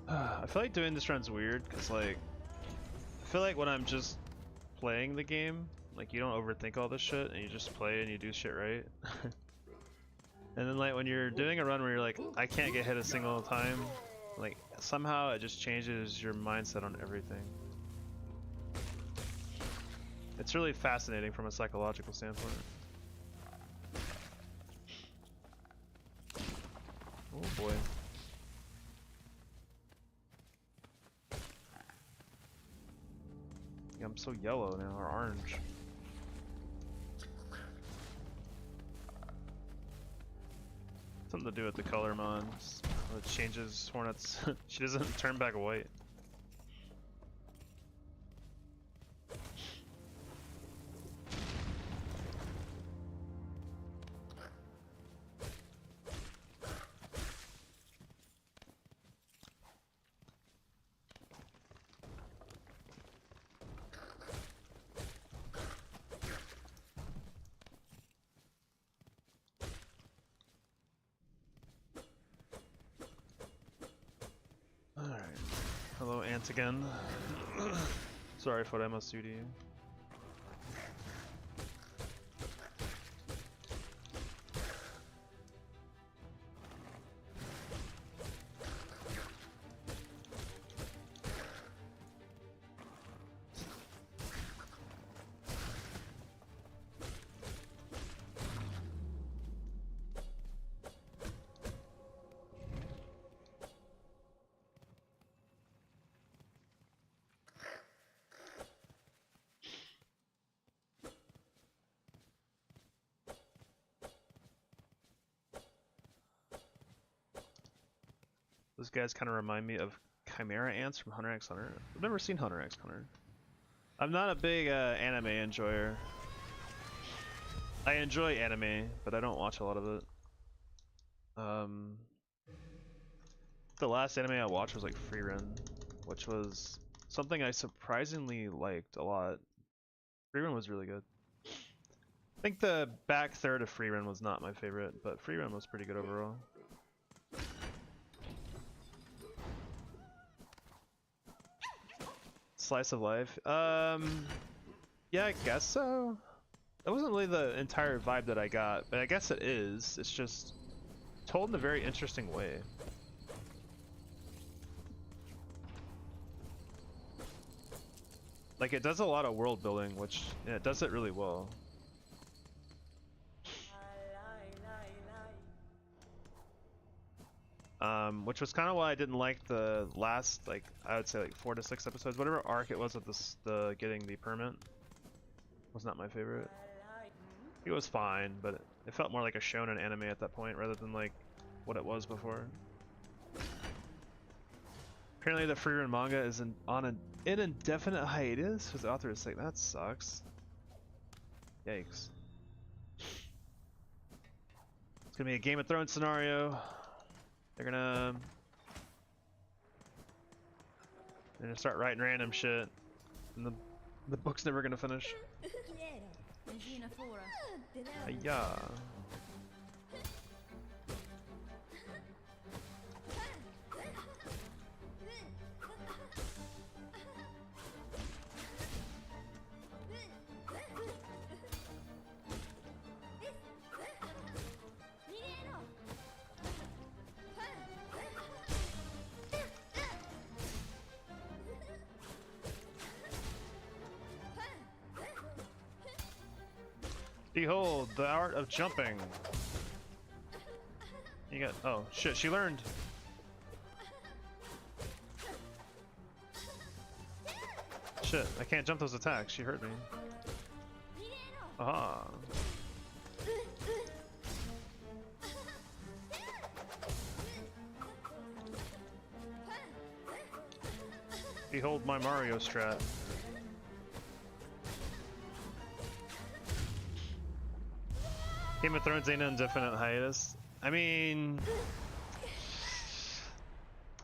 I feel like doing this run's weird because, like, I feel like when I'm just playing the game, like, you don't overthink all this shit and you just play and you do shit right. And then, like, when you're doing a run where you're like, I can't get hit a single time, like, somehow it just changes your mindset on everything. It's really fascinating from a psychological standpoint. Oh boy. I'm so yellow now, or orange. Something to do with the color mods. It changes Hornet's. She doesn't turn back white. Alright. Hello, ants again. Sorry for what I must do to you. Those guys kind of remind me of Chimera ants from Hunter x Hunter. I've never seen Hunter x Hunter. I'm not a big anime enjoyer. I enjoy anime, but I don't watch a lot of it. The last anime I watched was like Free Run, which was something I surprisingly liked a lot. Free Run was really good. I think the back third of Free Run was not my favorite, but Free Run was pretty good overall. Slice of life. Yeah, I guess so. That wasn't really the entire vibe that I got, but I guess it is. It's just told in a very interesting way. Like, it does a lot of world building, which, yeah, it does it really well. which was kind of why I didn't like the last, like, I would say like 4 to 6 episodes, whatever arc it was with this, the getting the permit was not my favorite. It was fine, but it felt more like a shonen anime at that point rather than like what it was before. Apparently the free run manga is on an indefinite hiatus because the author is sick. That sucks. Yikes. It's gonna be a Game of Thrones scenario. They're gonna start writing random shit, and the book's never gonna finish. Yeah. Behold, the art of jumping. You got, oh shit, she learned. Shit, I can't jump those attacks, she hurt me. Aha. Behold my Mario strat. Game of Thrones ain't an indefinite hiatus. I mean,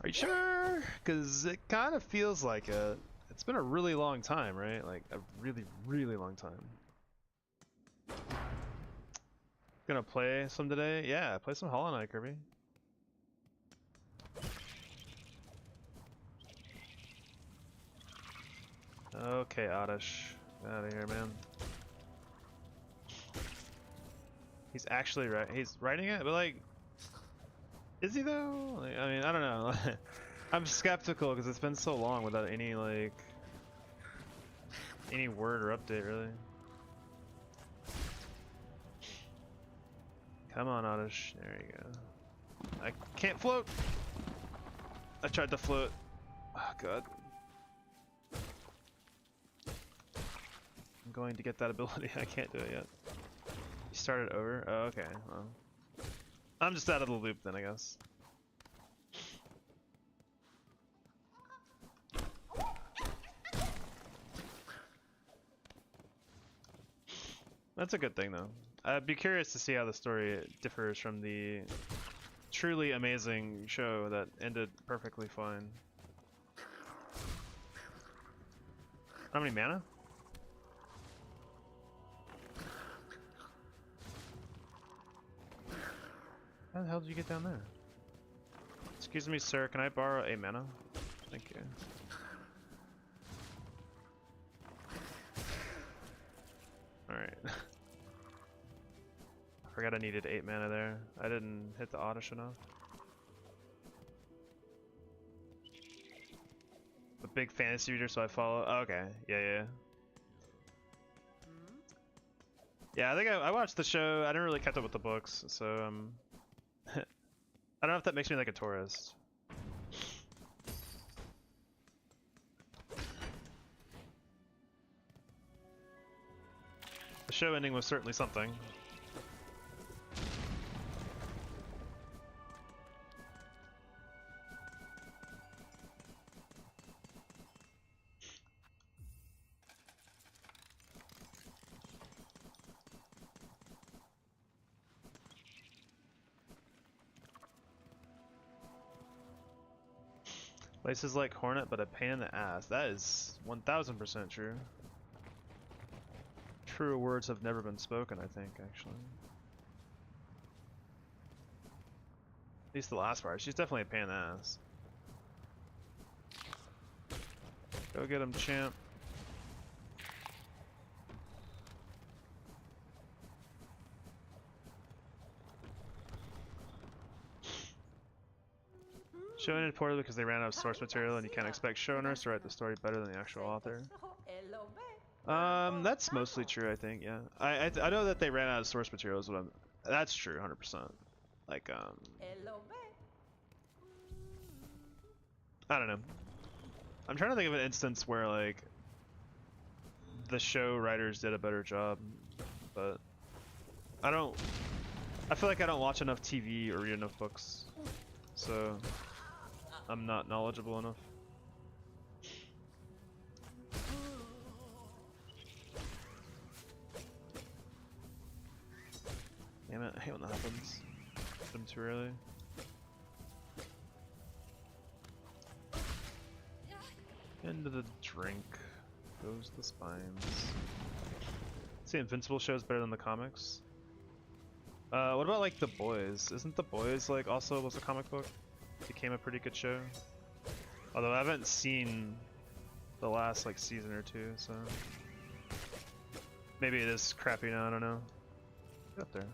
are you sure? Because it kind of feels like it. It's been a really long time, right? Like a really, really long time. Gonna play some today? Yeah, play some Hollow Knight, Kirby. Okay, Oddish. Get out of here, man. He's actually right. He's writing it, but like, is he though? Like, I mean, I don't know. I'm skeptical because it's been so long without any like any word or update, really. Come on, Oddish. There you go. I can't float. I tried to float. Oh god. I'm going to get that ability. I can't do it yet. You started over? Oh, okay. Well, I'm just out of the loop then, I guess. That's a good thing, though. I'd be curious to see how the story differs from the truly amazing show that ended perfectly fine. How many mana? How the hell did you get down there? Excuse me, sir, can I borrow a mana? Thank you. Alright. I forgot I needed 8 mana there. I didn't hit the Oddish enough. A big fantasy reader, so I follow. Oh, okay, yeah. Yeah, I think I watched the show. I didn't really catch up with the books, so I don't know if that makes me like a tourist. The show ending was certainly something. Places like Hornet, but a pain in the ass. That is 1000% true. Truer words have never been spoken, I think, actually. At least the last part. She's definitely a pain in the ass. Go get him, champ. Shonen it poorly because they ran out of source material, and you can't expect showrunners to write the story better than the actual author. That's mostly true, I think. Yeah, I know that they ran out of source material. That's true, 100%. Like I don't know. I'm trying to think of an instance where like the show writers did a better job, but I don't. I feel like I don't watch enough TV or read enough books, so I'm not knowledgeable enough. Damn it, I hate when that happens. Hit him too early. Into the drink goes the spines. See, Invincible show's better than the comics. What about like The Boys? Isn't The Boys like also was a comic book? Became a pretty good show. Although I haven't seen the last like season or two, so maybe it is crappy now. I don't know. Get up there.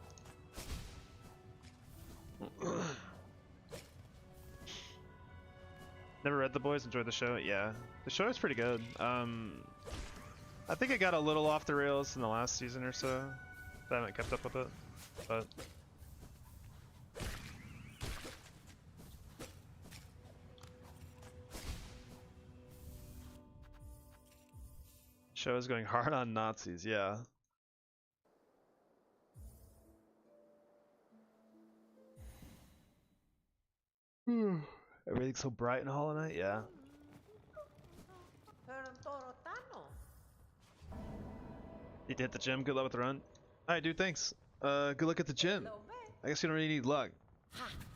Never read The Boys. Enjoyed the show. Yeah, the show is pretty good. I think it got a little off the rails in the last season or so. I haven't kept up with it, but show is going hard on Nazis. Yeah. Everything's so bright in Hollow Knight. Yeah. You did hit the gym. Good luck with the run. Alright, dude, thanks. Good luck at the gym. I guess you don't really need luck.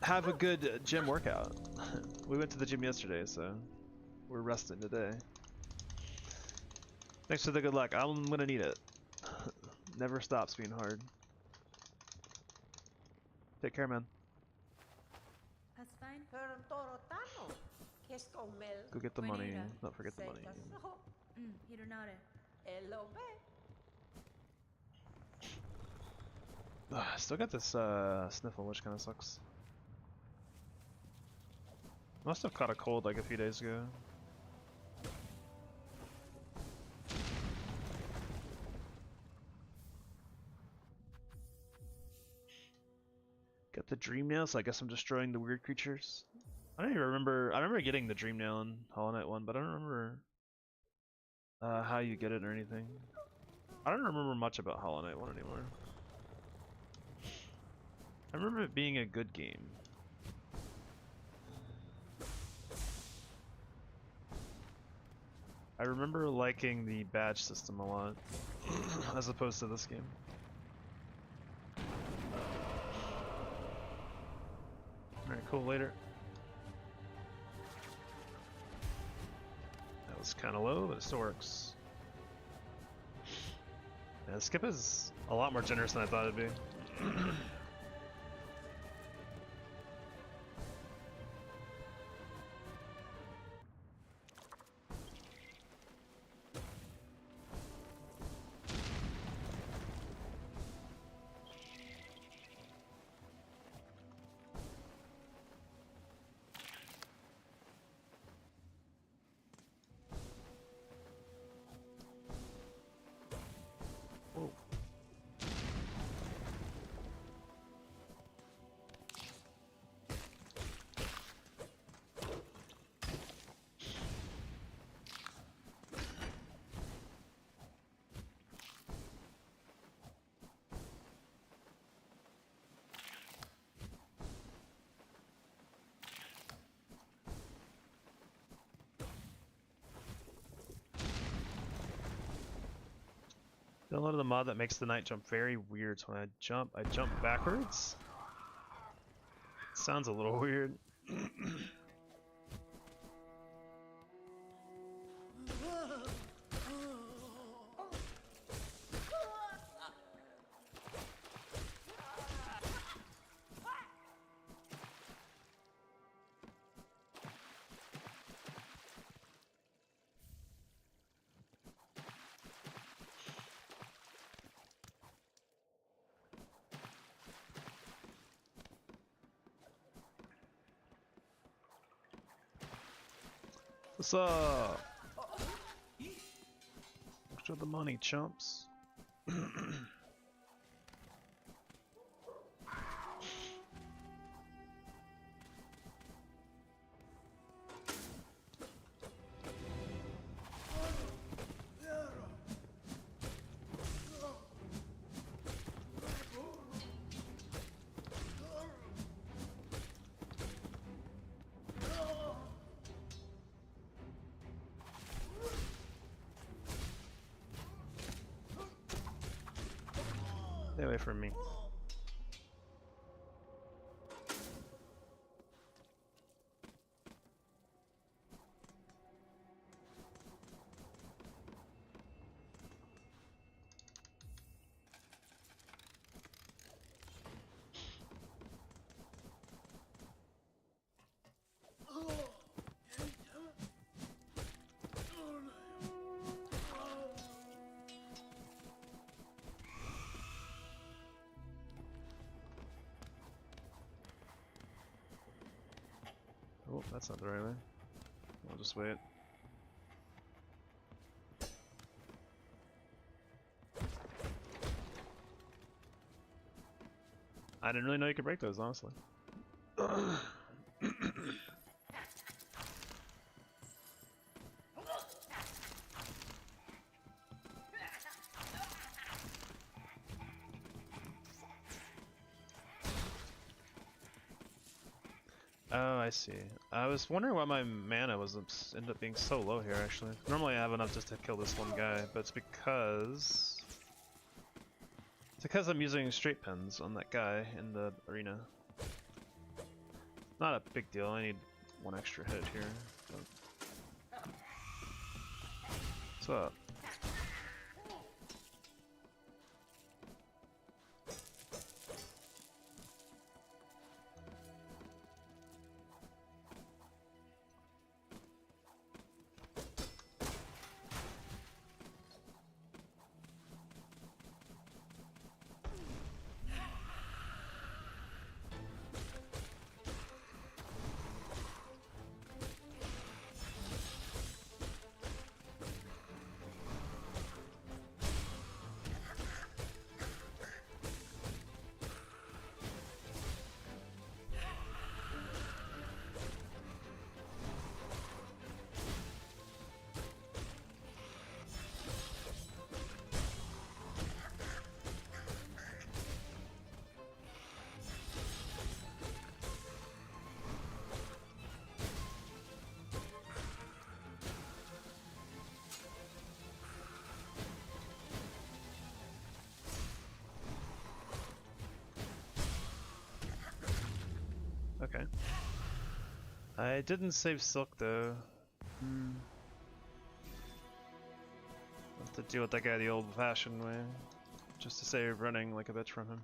Have a good gym workout. We went to the gym yesterday, so we're resting today. Thanks for the good luck. I'm gonna need it. Never stops being hard. Take care, man. That's fine. Go get the money. Don't forget the money. Still got this sniffle, which kind of sucks. Must have caught a cold like a few days ago. Got the dream nail, so I guess I'm destroying the weird creatures. I don't even remember. I remember getting the dream nail in Hollow Knight 1, but I don't remember how you get it or anything. I don't remember much about Hollow Knight 1 anymore. I remember it being a good game. I remember liking the badge system a lot, as opposed to this game. Alright, cool, later. That was kind of low, but it still works. Yeah, skip is a lot more generous than I thought it'd be. Downloaded the mod that makes the night jump very weird. So when I jump backwards. Sounds a little weird. What's up? Show the money, chumps. Stay away from me. Oh, that's not the right way. I'll just wait. I didn't really know you could break those, honestly. Oh, I see. I was wondering why my mana was ended up being so low here, actually. Normally I have enough just to kill this one guy, but it's because I'm using straight pins on that guy in the arena. Not a big deal, I need one extra hit here. But... What's up? Okay. I didn't save Silk though. Have to deal with that guy the old-fashioned way, just to save running like a bitch from him.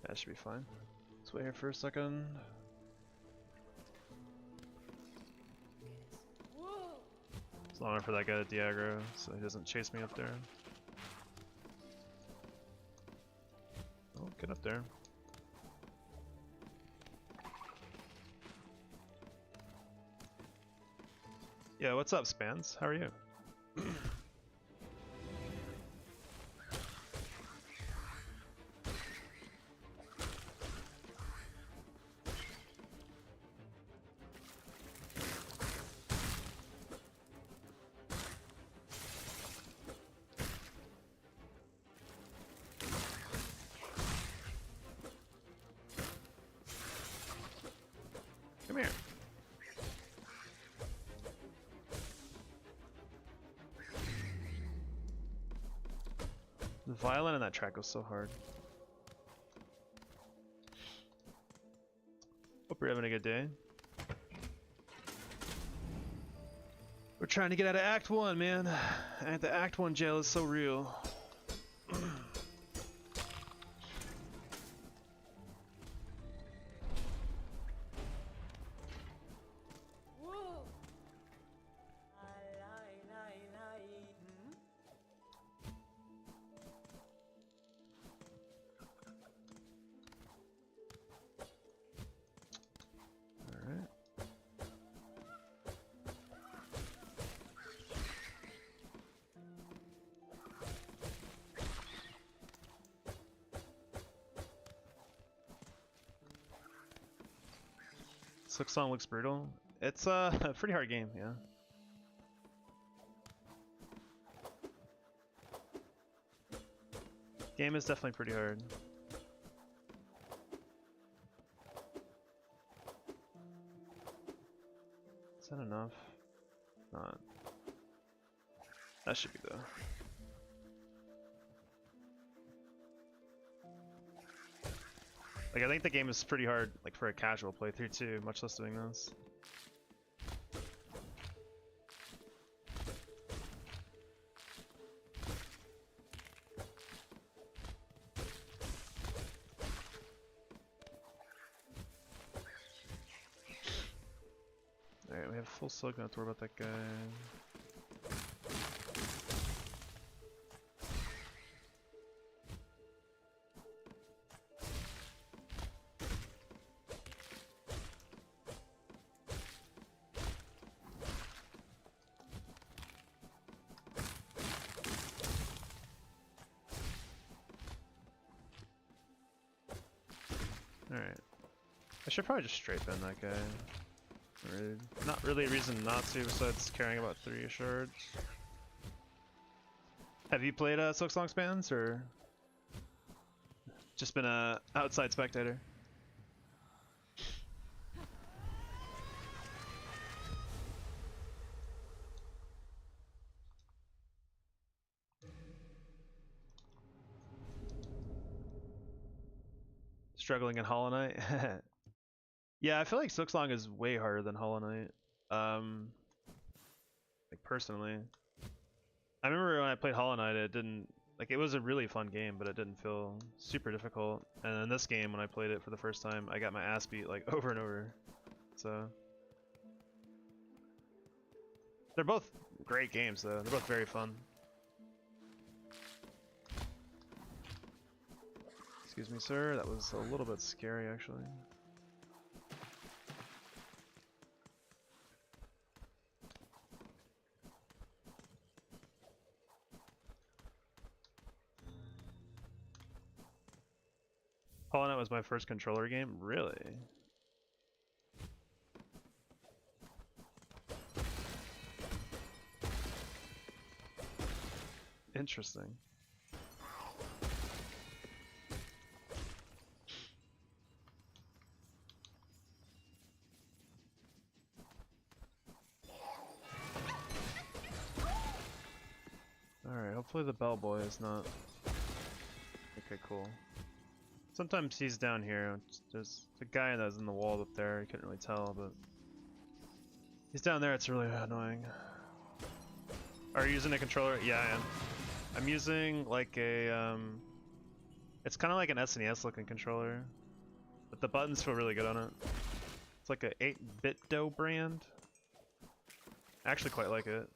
That should be fine. Let's wait here for a second. It's longer for that guy to de-aggro, so he doesn't chase me up there. Oh, get up there. Yeah, what's up, Spans? How are you? Come here. The violin in that track was so hard. Hope you're having a good day. We're trying to get out of Act 1, man. And the Act 1 jail is so real. Silksong looks brutal. It's a pretty hard game, yeah. Game is definitely pretty hard. Is that enough? Not. That should be though. Like I think the game is pretty hard, like for a casual playthrough too, much less doing this. Alright, we have full silk, don't have to worry about that guy. Alright. I should probably just straight bend that guy. Not really a reason not to, besides caring about 3 shards. Have you played Silksong spans, or just been a outside spectator? Struggling in Hollow Knight? Yeah, I feel like Silksong is way harder than Hollow Knight. Like personally. I remember when I played Hollow Knight, it didn't, like it was a really fun game, but it didn't feel super difficult. And in this game, when I played it for the first time, I got my ass beat like over and over. So they're both great games though. They're both very fun. Excuse me, sir. That was a little bit scary, actually. Hollow Knight was my first controller game? Really? Interesting. Alright, hopefully the bellboy is not... Okay, cool. Sometimes he's down here. There's a guy that's in the wall up there. You couldn't really tell, but... He's down there, it's really annoying. Are you using a controller? Yeah, I am. I'm using like a... It's kind of like an SNES looking controller. But the buttons feel really good on it. It's like a 8BitDo brand. I actually quite like it.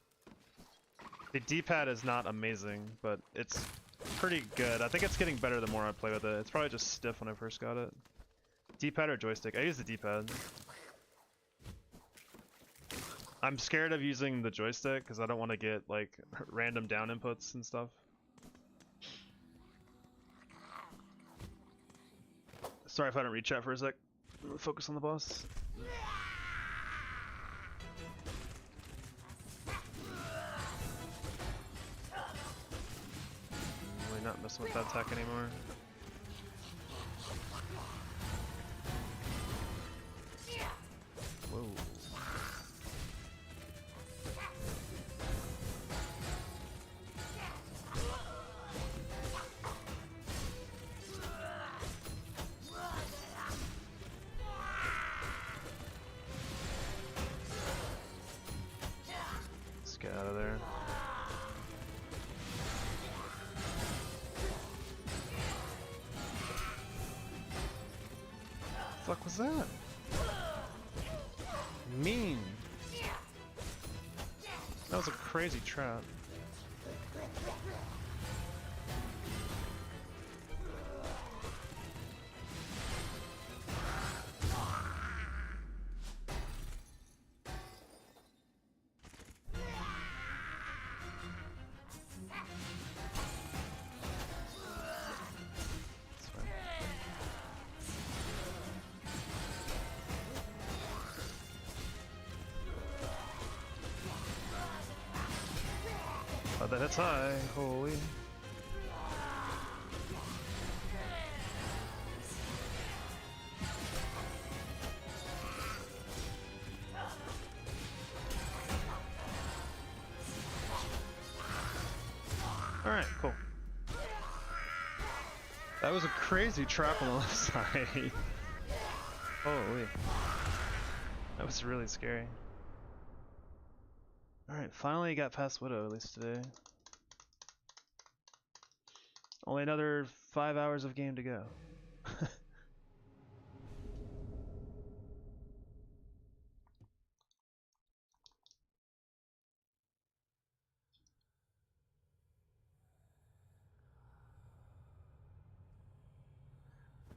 The D-pad is not amazing, but it's pretty good. I think it's getting better the more I play with it. It's probably just stiff when I first got it. D-pad or joystick? I use the D-pad. I'm scared of using the joystick because I don't want to get like random down inputs and stuff. Sorry if I don't read chat for a sec. Focus on the boss. Really not messing with that attack anymore. Whoa. Let's get out of there. The fuck was that? Mean. That was a crazy trap. That's fine. that hits high. Holy. Alright, cool. That was a crazy trap on the left side. Holy. That was really scary. Alright, finally got past Widow, at least today. Only another 5 hours of game to go.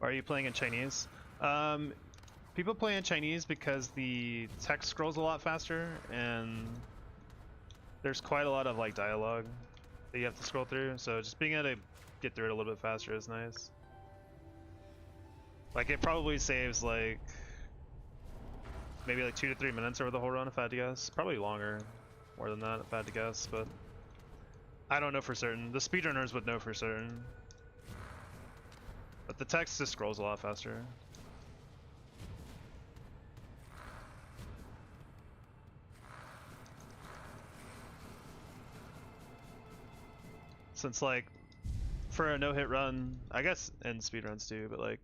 Are you playing in Chinese? People play in Chinese because the text scrolls a lot faster, and there's quite a lot of like dialogue that you have to scroll through. So just being able to get through it a little bit faster is nice. Like it probably saves like maybe like 2 to 3 minutes over the whole run if I had to guess. Probably longer, more than that if I had to guess, but I don't know for certain. The speedrunners would know for certain. But the text just scrolls a lot faster. Since like for a no-hit run, I guess in speedruns too, but like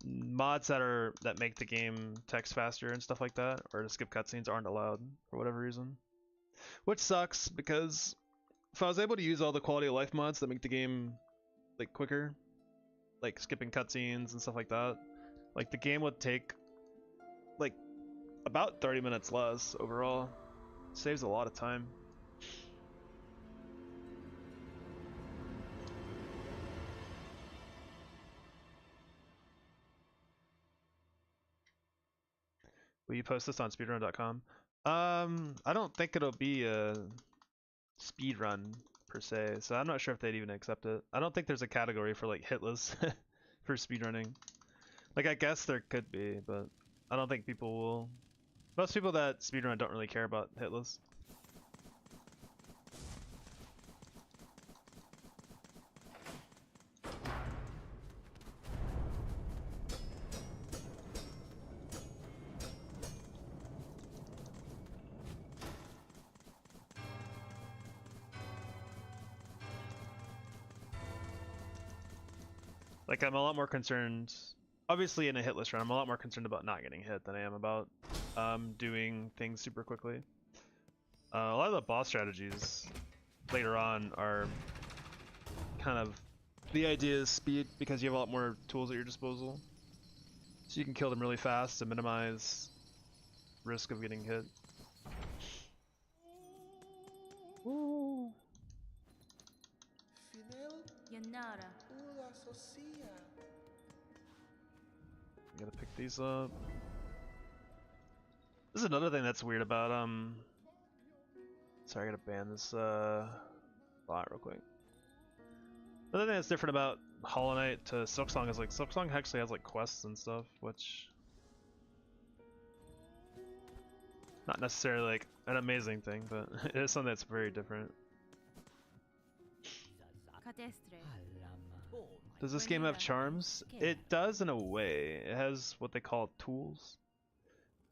mods that make the game text faster and stuff like that, or to skip cutscenes aren't allowed for whatever reason. Which sucks because if I was able to use all the quality of life mods that make the game like quicker, like skipping cutscenes and stuff like that, like the game would take like about 30 minutes less overall. Saves a lot of time. Will you post this on speedrun.com? I don't think it'll be a speedrun per se, so I'm not sure if they'd even accept it. I don't think there's a category for like hitless for speedrunning. Like I guess there could be, but I don't think people will. Most people that speedrun don't really care about hitless. Like I'm a lot more concerned, obviously in a hitless run, I'm a lot more concerned about not getting hit than I am about doing things super quickly. A lot of the boss strategies later on are kind of, the idea is speed because you have a lot more tools at your disposal. So you can kill them really fast to minimize risk of getting hit. Ooh. Yanara. I gotta pick these up. This is another thing that's weird about sorry, I gotta ban this bot real quick. Another thing that's different about Hollow Knight to Silksong is like Silksong actually has like quests and stuff, which not necessarily like an amazing thing, but it is something that's very different. Does this game have charms? It does in a way. It has what they call tools.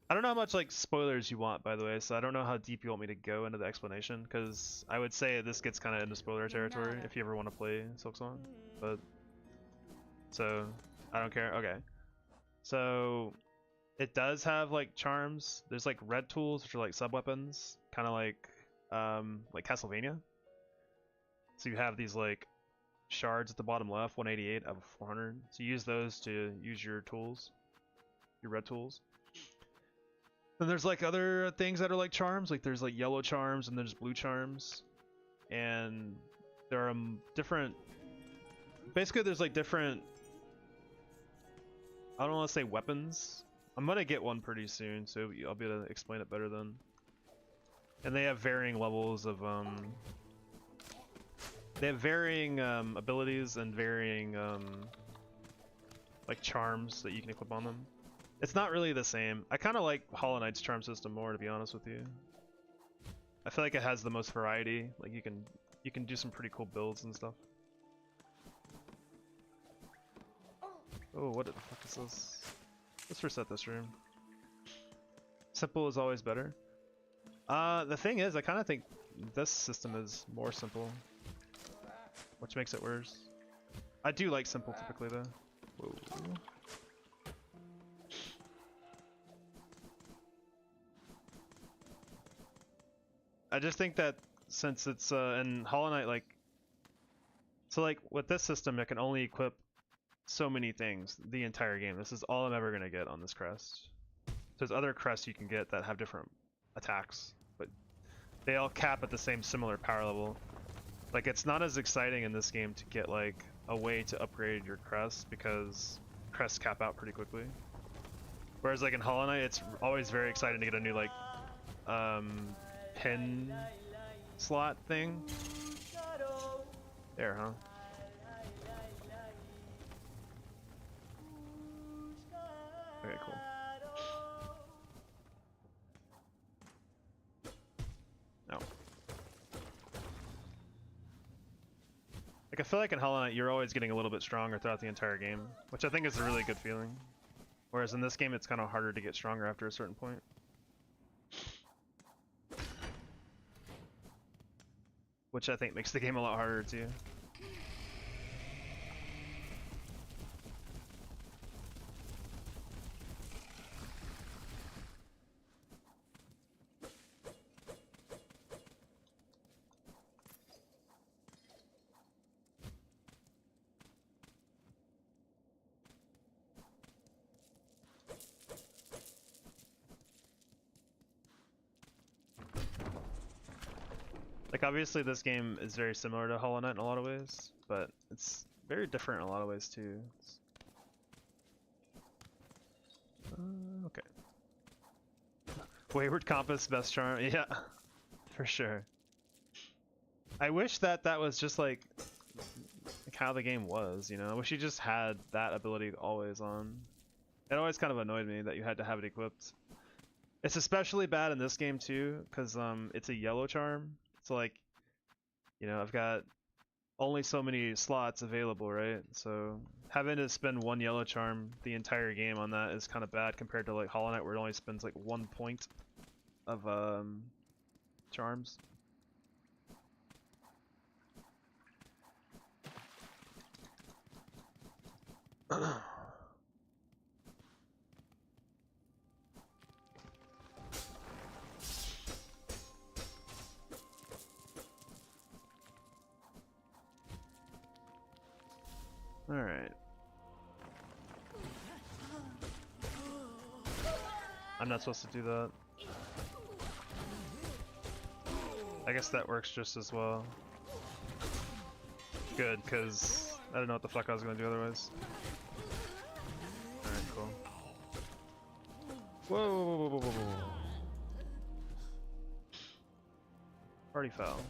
I don't know how much like spoilers you want, by the way, so I don't know how deep you want me to go into the explanation, because I would say this gets kind of into spoiler territory if you ever want to play Silksong, but so I don't care. Okay, so it does have like charms. There's like red tools, which are like sub weapons, kind of like Castlevania. So you have these like shards at the bottom left, 188 out of 400. So you use those to use your tools, your red tools. Then there's like other things that are like charms, like there's like yellow charms and there's blue charms, and there are different. Basically, there's like different. I don't want to say weapons. I'm gonna get one pretty soon, so I'll be able to explain it better then. And they have varying levels of They have varying abilities and varying like charms that you can equip on them. It's not really the same. I kind of like Hollow Knight's charm system more, to be honest with you. I feel like it has the most variety. Like you can do some pretty cool builds and stuff. Oh, what the fuck is this? Let's reset this room. Simple is always better. The thing is, I kind of think this system is more simple, which makes it worse. I do like simple typically though. Whoa. I just think that since it's in Hollow Knight, like, so like with this system, it can only equip so many things the entire game. This is all I'm ever gonna get on this crest. There's other crests you can get that have different attacks, but they all cap at the same similar power level. Like, it's not as exciting in this game to get like a way to upgrade your crest because crests cap out pretty quickly. Whereas like in Hollow Knight, it's always very exciting to get a new like pin slot thing. There, huh? Okay, cool. No. Like, I feel like in Hollow Knight, you're always getting a little bit stronger throughout the entire game, which I think is a really good feeling. Whereas in this game, it's kind of harder to get stronger after a certain point. Which I think makes the game a lot harder too. Like, obviously this game is very similar to Hollow Knight in a lot of ways, but it's very different in a lot of ways too. Okay. Wayward Compass, best charm, yeah, for sure. I wish that that was just like how the game was, you know? I wish you just had that ability always on. It always kind of annoyed me that you had to have it equipped. It's especially bad in this game too, because it's a yellow charm. So like, you know, I've got only so many slots available, right? So having to spend one yellow charm the entire game on that is kind of bad compared to like Hollow Knight, where it only spends like 1 point of charms. Alright. I'm not supposed to do that. I guess that works just as well. Good, because I don't know what the fuck I was going to do otherwise. Alright, cool. Whoa, whoa, whoa, whoa, whoa, whoa. Party foul.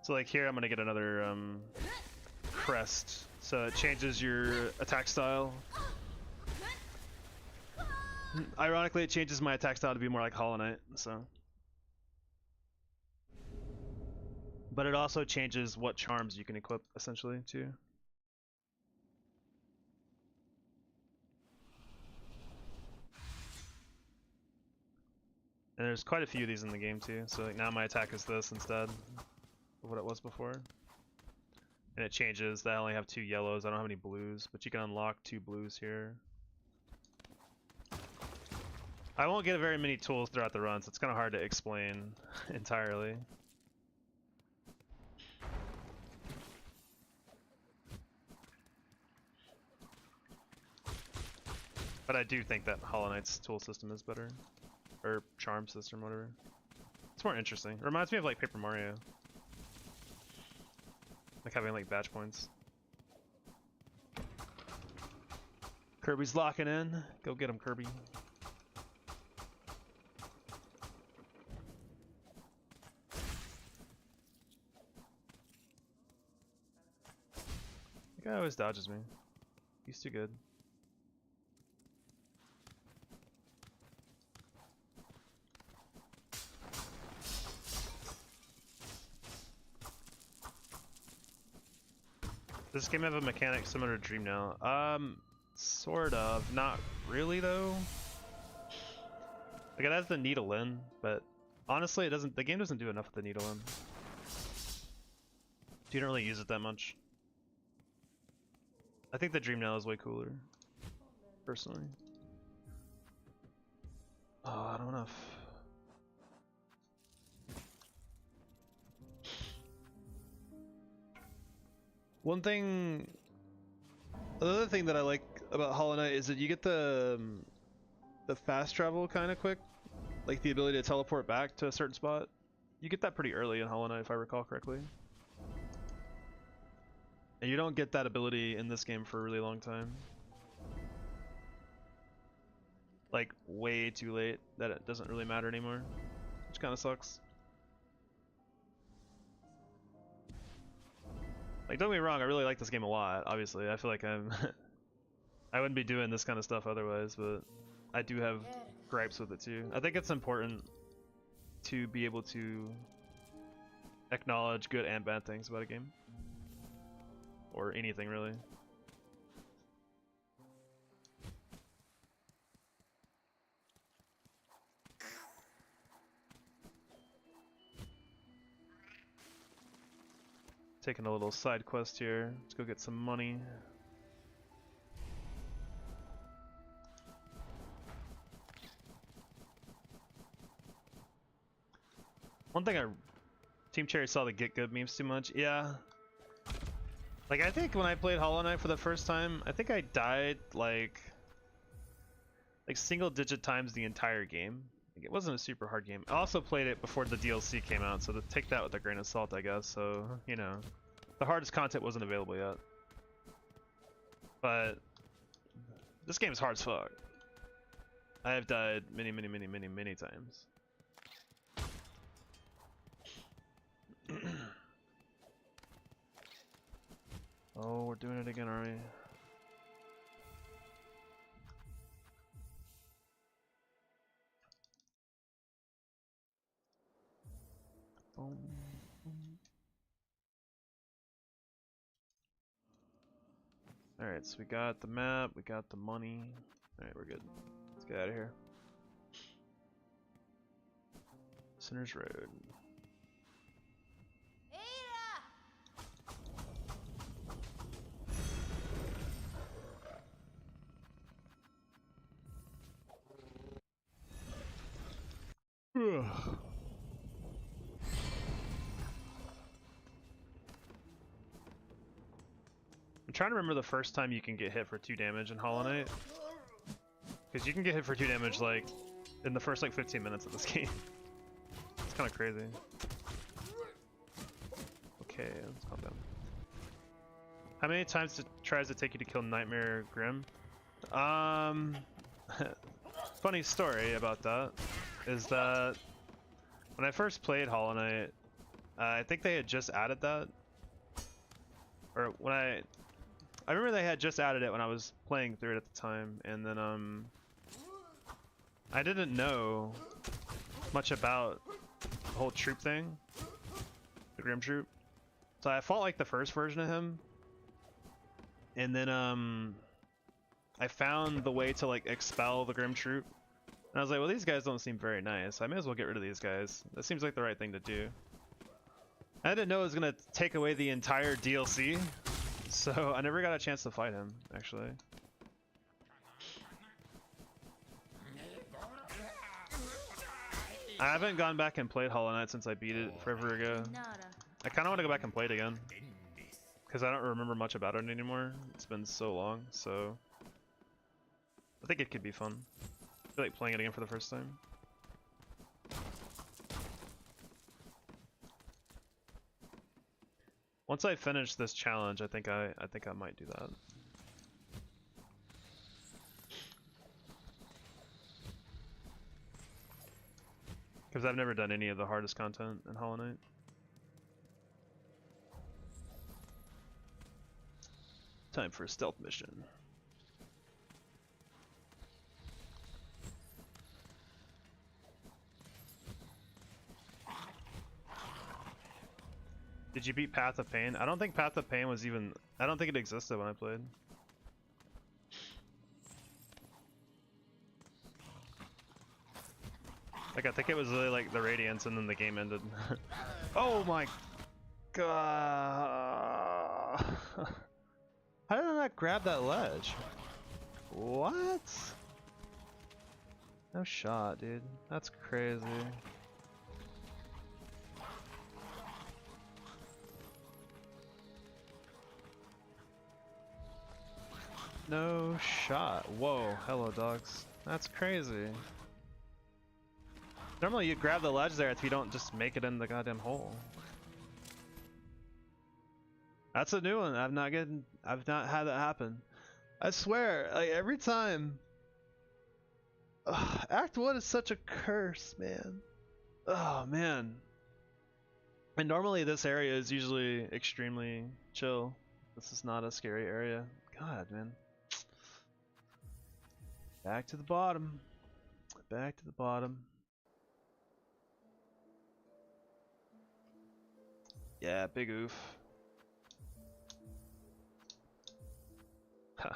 So like here I'm going to get another crest, so it changes your attack style. Ironically, it changes my attack style to be more like Hollow Knight, so. But it also changes what charms you can equip, essentially, too. And there's quite a few of these in the game, too, so like now my attack is this instead of what it was before. And it changes that I only have 2 yellows, I don't have any blues, but you can unlock 2 blues here. I won't get very many tools throughout the run, so it's kind of hard to explain entirely. But I do think that Hollow Knight's tool system is better. Or charm system, whatever. It's more interesting. It reminds me of like Paper Mario. Like having like badge points. Kirby's locking in. Go get him, Kirby. The guy always dodges me. He's too good. Does this game have a mechanic similar to Dream now? Sort of. Not really though. Like it has the needle in, but honestly, it doesn't. The game doesn't do enough with the needle in. You don't really use it that much. I think the Dream now is way cooler, personally. Oh, I don't know. One thing, another thing that I like about Hollow Knight is that you get the fast travel kind of quick, like the ability to teleport back to a certain spot. You get that pretty early in Hollow Knight, if I recall correctly. And you don't get that ability in this game for a really long time. Like way too late that it doesn't really matter anymore, which kind of sucks. Like, don't get me wrong, I really like this game a lot, obviously. I feel like I wouldn't be doing this kind of stuff otherwise, but I do have gripes with it too. I think it's important to be able to acknowledge good and bad things about a game. Or anything, really. Taking a little side quest here. Let's go get some money. One thing Team Cherry saw the get good memes too much. Yeah. Like I think when I played Hollow Knight for the first time, I think I died like single digit times the entire game. Like, it wasn't a super hard game. I also played it before the DLC came out, so to take that with a grain of salt, I guess. So, you know, the hardest content wasn't available yet. But this game is hard as fuck. I have died many times. Oh, we're doing it again, are we? Boom. Alright, so we got the map, we got the money. Alright, we're good. Let's get out of here. Sinner's Road. I'm trying to remember the first time you can get hit for 2 damage in Hollow Knight. Because you can get hit for 2 damage like in the first like 15 minutes of this game. It's kind of crazy. Okay, let's calm down. How many times tries it take you to kill Nightmare Grim? Funny story about that is that when I first played Hollow Knight, I think they had just added that. Or when I remember they had just added it when I was playing through it at the time, and then I didn't know much about the whole troop thing, the Grim Troop. So I fought like the first version of him, and then I found the way to like expel the Grim Troop, and I was like, well, these guys don't seem very nice. I may as well get rid of these guys. That seems like the right thing to do. I didn't know it was gonna take away the entire DLC. So I never got a chance to fight him, actually. I haven't gone back and played Hollow Knight since I beat it forever ago. I kind of want to go back and play it again, because I don't remember much about it anymore. It's been so long, so I think it could be fun. I feel like playing it again for the first time. Once I finish this challenge, I think I might do that. Because I've never done any of the hardest content in Hollow Knight. Time for a stealth mission. Did you beat Path of Pain? I don't think Path of Pain was even... I don't think it existed when I played. Like, I think it was really like the Radiance and then the game ended. Oh my god. How did I not grab that ledge? What? No shot, dude. That's crazy. No shot. Whoa, hello dogs. That's crazy. Normally you grab the ledge there if you don't just make it in the goddamn hole. That's a new one. I've not had that happen. I swear, like every time. Ugh, Act 1 is such a curse, man. Oh man. And normally this area is usually extremely chill. This is not a scary area. God, man. Back to the bottom. Back to the bottom. Yeah, big oof. Huh.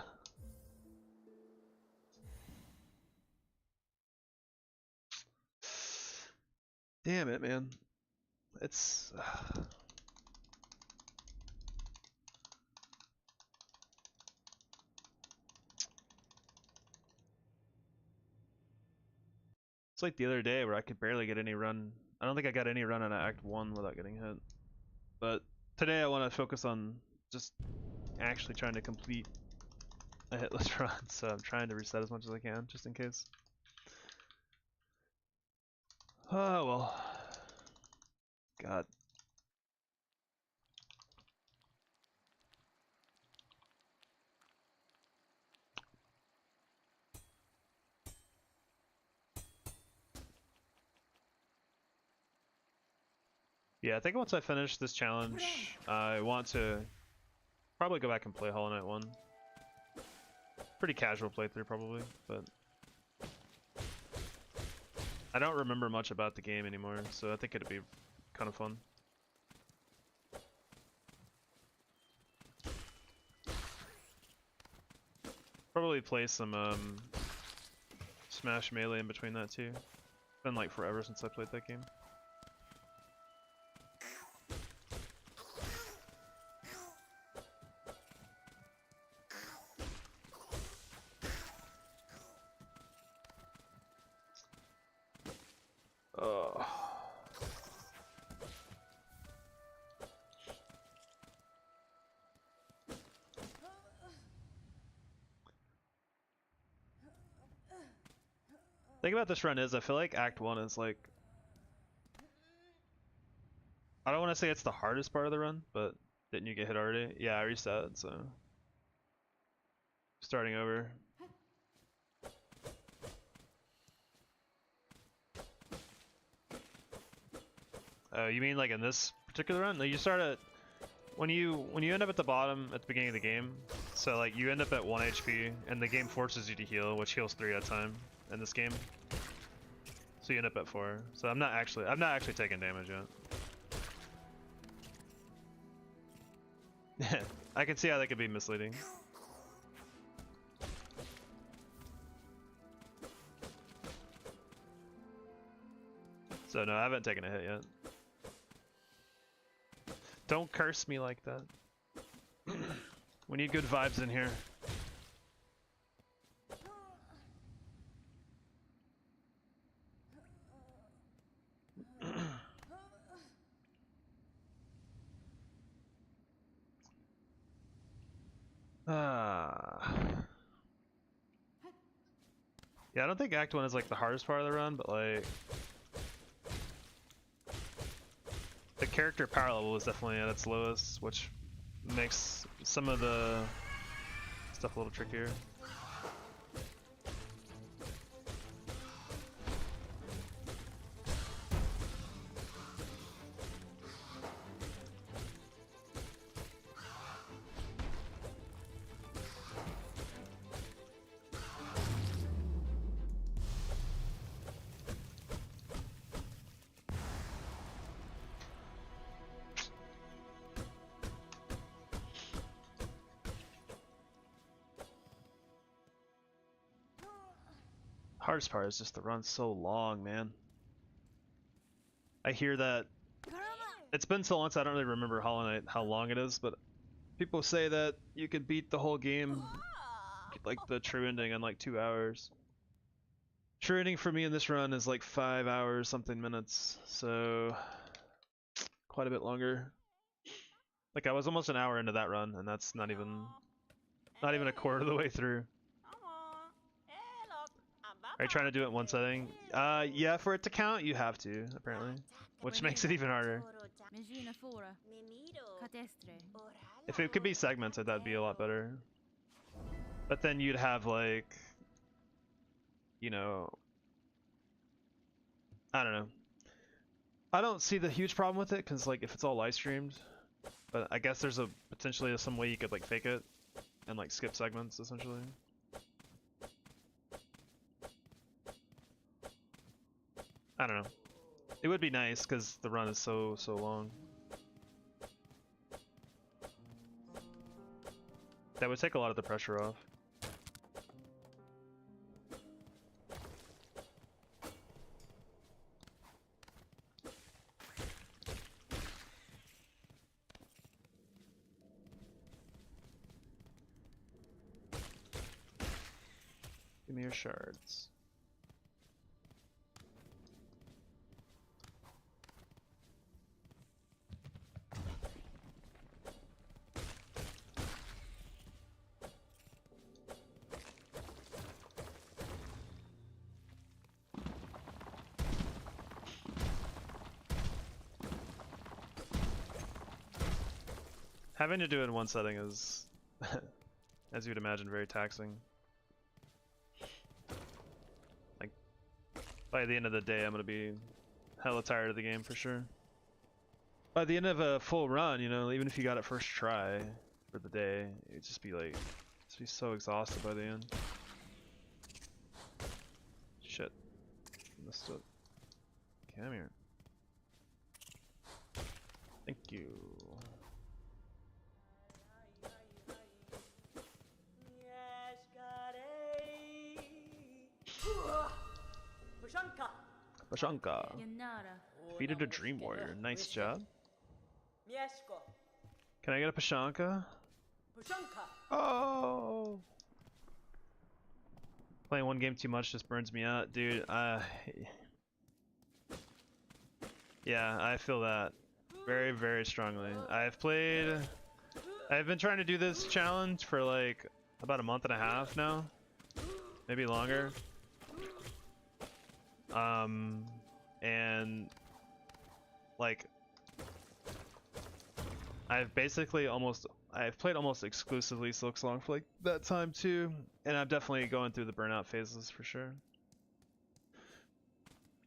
Damn it, man. It's... It's like the other day where I could barely get any run. I don't think I got any run on Act 1 without getting hit. But today I want to focus on just actually trying to complete a hitless run, so I'm trying to reset as much as I can, just in case. Oh well. God. Yeah, I think once I finish this challenge, I want to probably go back and play Hollow Knight 1. Pretty casual playthrough probably, but I don't remember much about the game anymore, so I think it'd be kind of fun. Probably play some Smash Melee in between that too. It's been like forever since I played that game. Thing about this run is I feel like Act 1 is like, I don't want to say it's the hardest part of the run, but didn't you get hit already? Yeah, I reset, so starting over. Oh, you mean like in this particular run? No, you start at when you end up at the bottom at the beginning of the game. So like you end up at 1 HP, and the game forces you to heal, which heals 3 at a time in this game. So you end up at 4. So I'm not actually taking damage yet. I can see how that could be misleading. So no, I haven't taken a hit yet. Don't curse me like that. We need good vibes in here. Yeah, I don't think Act 1 is like the hardest part of the run, but like the character power level is definitely at its lowest, which makes some of the stuff a little trickier. Hardest part is just the run's so long, man. I hear that it's been so long, so I don't really remember how long it is, but people say that you could beat the whole game, like the true ending, in like 2 hours. True ending for me in this run is like 5 hours something minutes, so quite a bit longer. Like I was almost an hour into that run, and that's not even a quarter of the way through. Are you trying to do it in one setting? Yeah, for it to count, you have to, apparently. Which makes it even harder. If it could be segmented, that'd be a lot better. But then you'd have like, you know, I don't know. I don't see the huge problem with it, because like if it's all live streamed, but I guess there's potentially some way you could like fake it and like skip segments essentially. I don't know. It would be nice because the run is so long. That would take a lot of the pressure off. Give me your shards. Having to do it in one setting is, as you'd imagine, very taxing. Like, by the end of the day, I'm gonna be hella tired of the game for sure. By the end of a full run, you know, even if you got it first try for the day, it'd just be like, just be so exhausted by the end. Shit. Missed it. Come here. Thank you. Pashanka. Defeated a Dream Warrior. Nice job. Can I get a Pashanka? Oh! Playing one game too much just burns me out, dude. Yeah, I feel that very, very strongly. I've been trying to do this challenge for like about a month and a half now, maybe longer. And like I've played almost exclusively Silksong for like that time too, and I'm definitely going through the burnout phases for sure.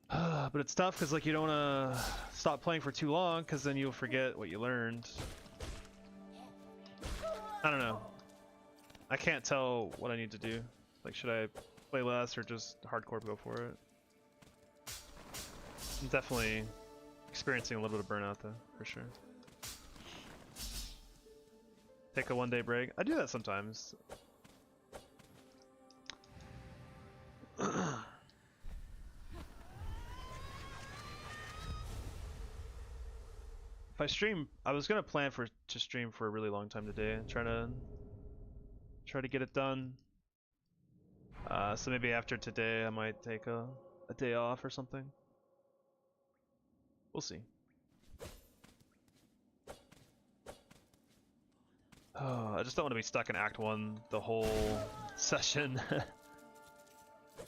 But it's tough because like you don't want to stop playing for too long, because then you'll forget what you learned. I don't know. I can't tell what I need to do. Like, should I play less or just hardcore go for it? I'm definitely experiencing a little bit of burnout though, for sure. Take a one-day break. I do that sometimes. If I stream, I was gonna plan to stream for a really long time today, try to get it done. So maybe after today, I might take a day off or something. We'll see. Oh, I just don't want to be stuck in Act 1 the whole session.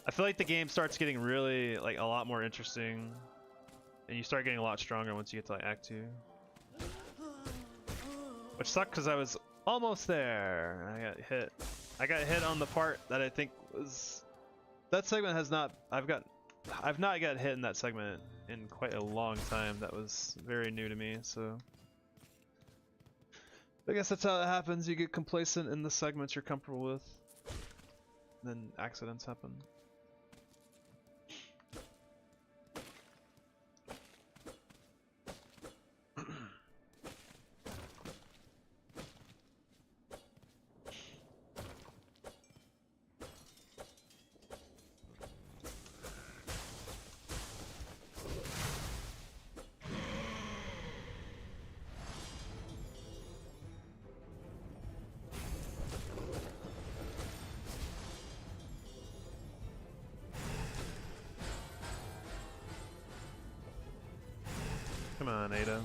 I feel like the game starts getting really, like, a lot more interesting, and you start getting a lot stronger once you get to like Act 2. Which sucked because I was almost there. I got hit. I got hit on the part that I think was... That segment has not... I've not got hit in that segment in quite a long time. That was very new to me, so... I guess that's how it happens. You get complacent in the segments you're comfortable with. And then accidents happen. on, Ada.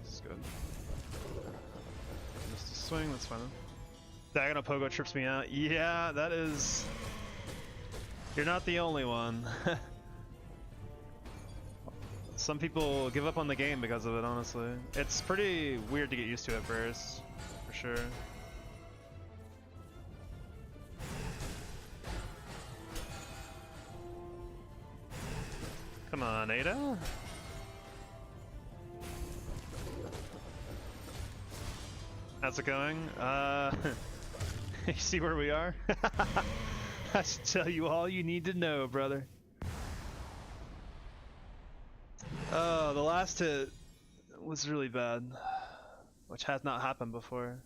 This is good. Missed a swing, that's fine. Diagonal pogo trips me out. Yeah, that is... You're not the only one. Some people give up on the game because of it, honestly. It's pretty weird to get used to at first, for sure. Come on, Ada. How's it going? You see where we are? I should tell you all you need to know, brother. Oh, the last hit was really bad, which has not happened before.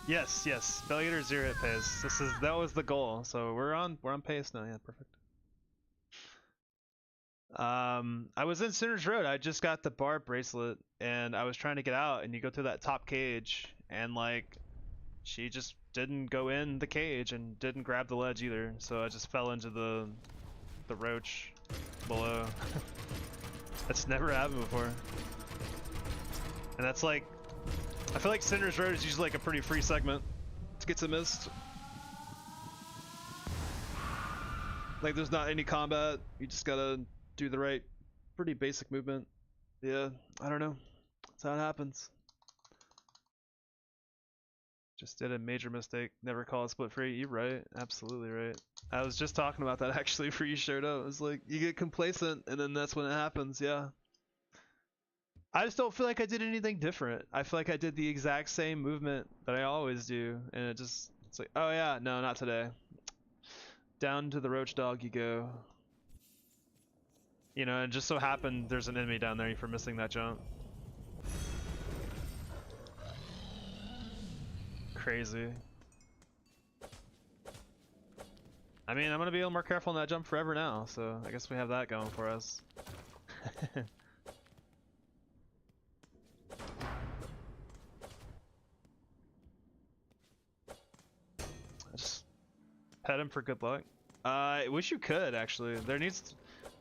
Yes, yes, failure to 0 hit pace. That was the goal, so we're on pace now. Yeah, perfect. I was in Sinner's Road. I just got the bar bracelet, and I was trying to get out, and you go through that top cage, and like, she just didn't go in the cage and didn't grab the ledge either. So I just fell into the roach below. That's never happened before, and that's like, I feel like Sinner's Road is usually like a pretty free segment to get some mist. Like, there's not any combat. You just gotta do the right, pretty basic movement. Yeah, I don't know. That's how it happens. Just did a major mistake. Never call a split free. You're right. Absolutely right. I was just talking about that actually before you showed up. It was like, you get complacent and then that's when it happens. Yeah. I just don't feel like I did anything different. I feel like I did the exact same movement that I always do. And it's like, oh yeah, no, not today. Down to the roach dog you go. You know, and just so happened there's an enemy down there for missing that jump. Crazy. I mean, I'm gonna be a little more careful on that jump forever now, so I guess we have that going for us. Just pet him for good luck. I wish you could actually. I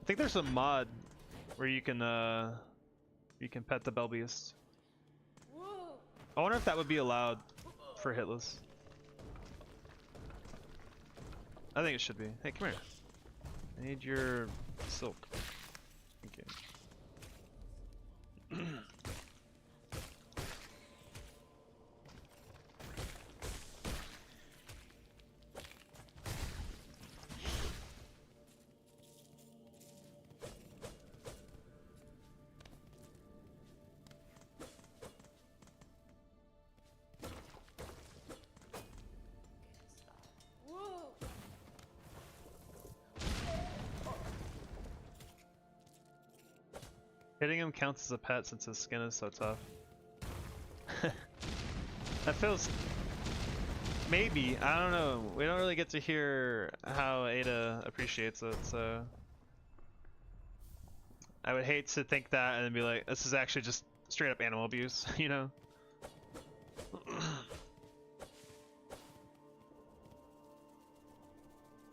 think there's a mod where you can pet the Bell Beast. I wonder if that would be allowed for Hitless. I think it should be. Hey, come here. I need your silk. Okay. Hitting him counts as a pet since his skin is so tough. That feels... Maybe, I don't know. We don't really get to hear how Ada appreciates it, so... I would hate to think that and then be like, this is actually just straight up animal abuse, you know?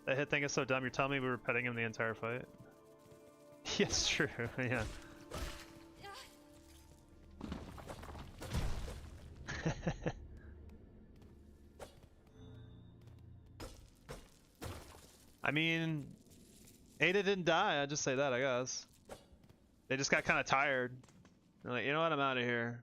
That hit thing is so dumb, you're telling me we were petting him the entire fight? Yes, true, yeah. I mean, Ada didn't die, I'd just say that, I guess. They just got kind of tired. They're like, you know what, I'm out of here.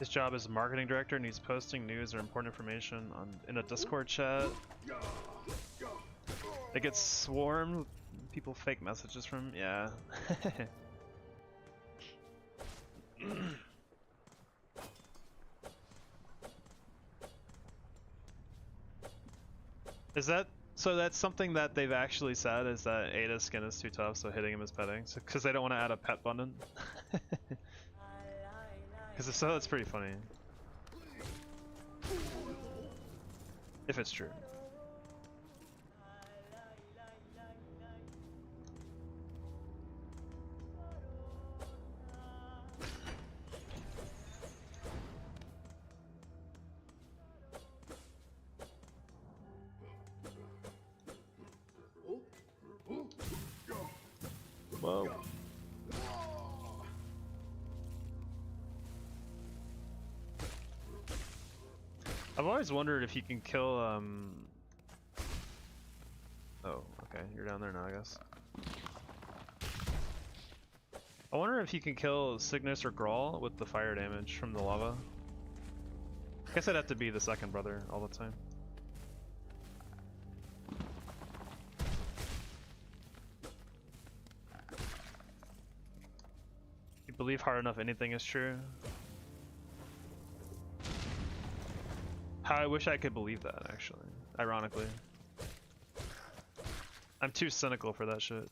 His job is marketing director and he's posting news or important information in a Discord chat. It gets swarmed with people fake messages from, yeah. Is that so? That's something that they've actually said, is that Ada's skin is too tough, so hitting him is petting, because they don't want to add a pet button. Because if so, it's pretty funny. If it's true. Whoa. I've always wondered if you can kill, Oh, okay, you're down there now, I guess. I wonder if you can kill Cygnus or Grawl with the fire damage from the lava. I guess I'd have to be the second brother all the time. You believe hard enough anything is true? How I wish I could believe that, actually. Ironically. I'm too cynical for that shit.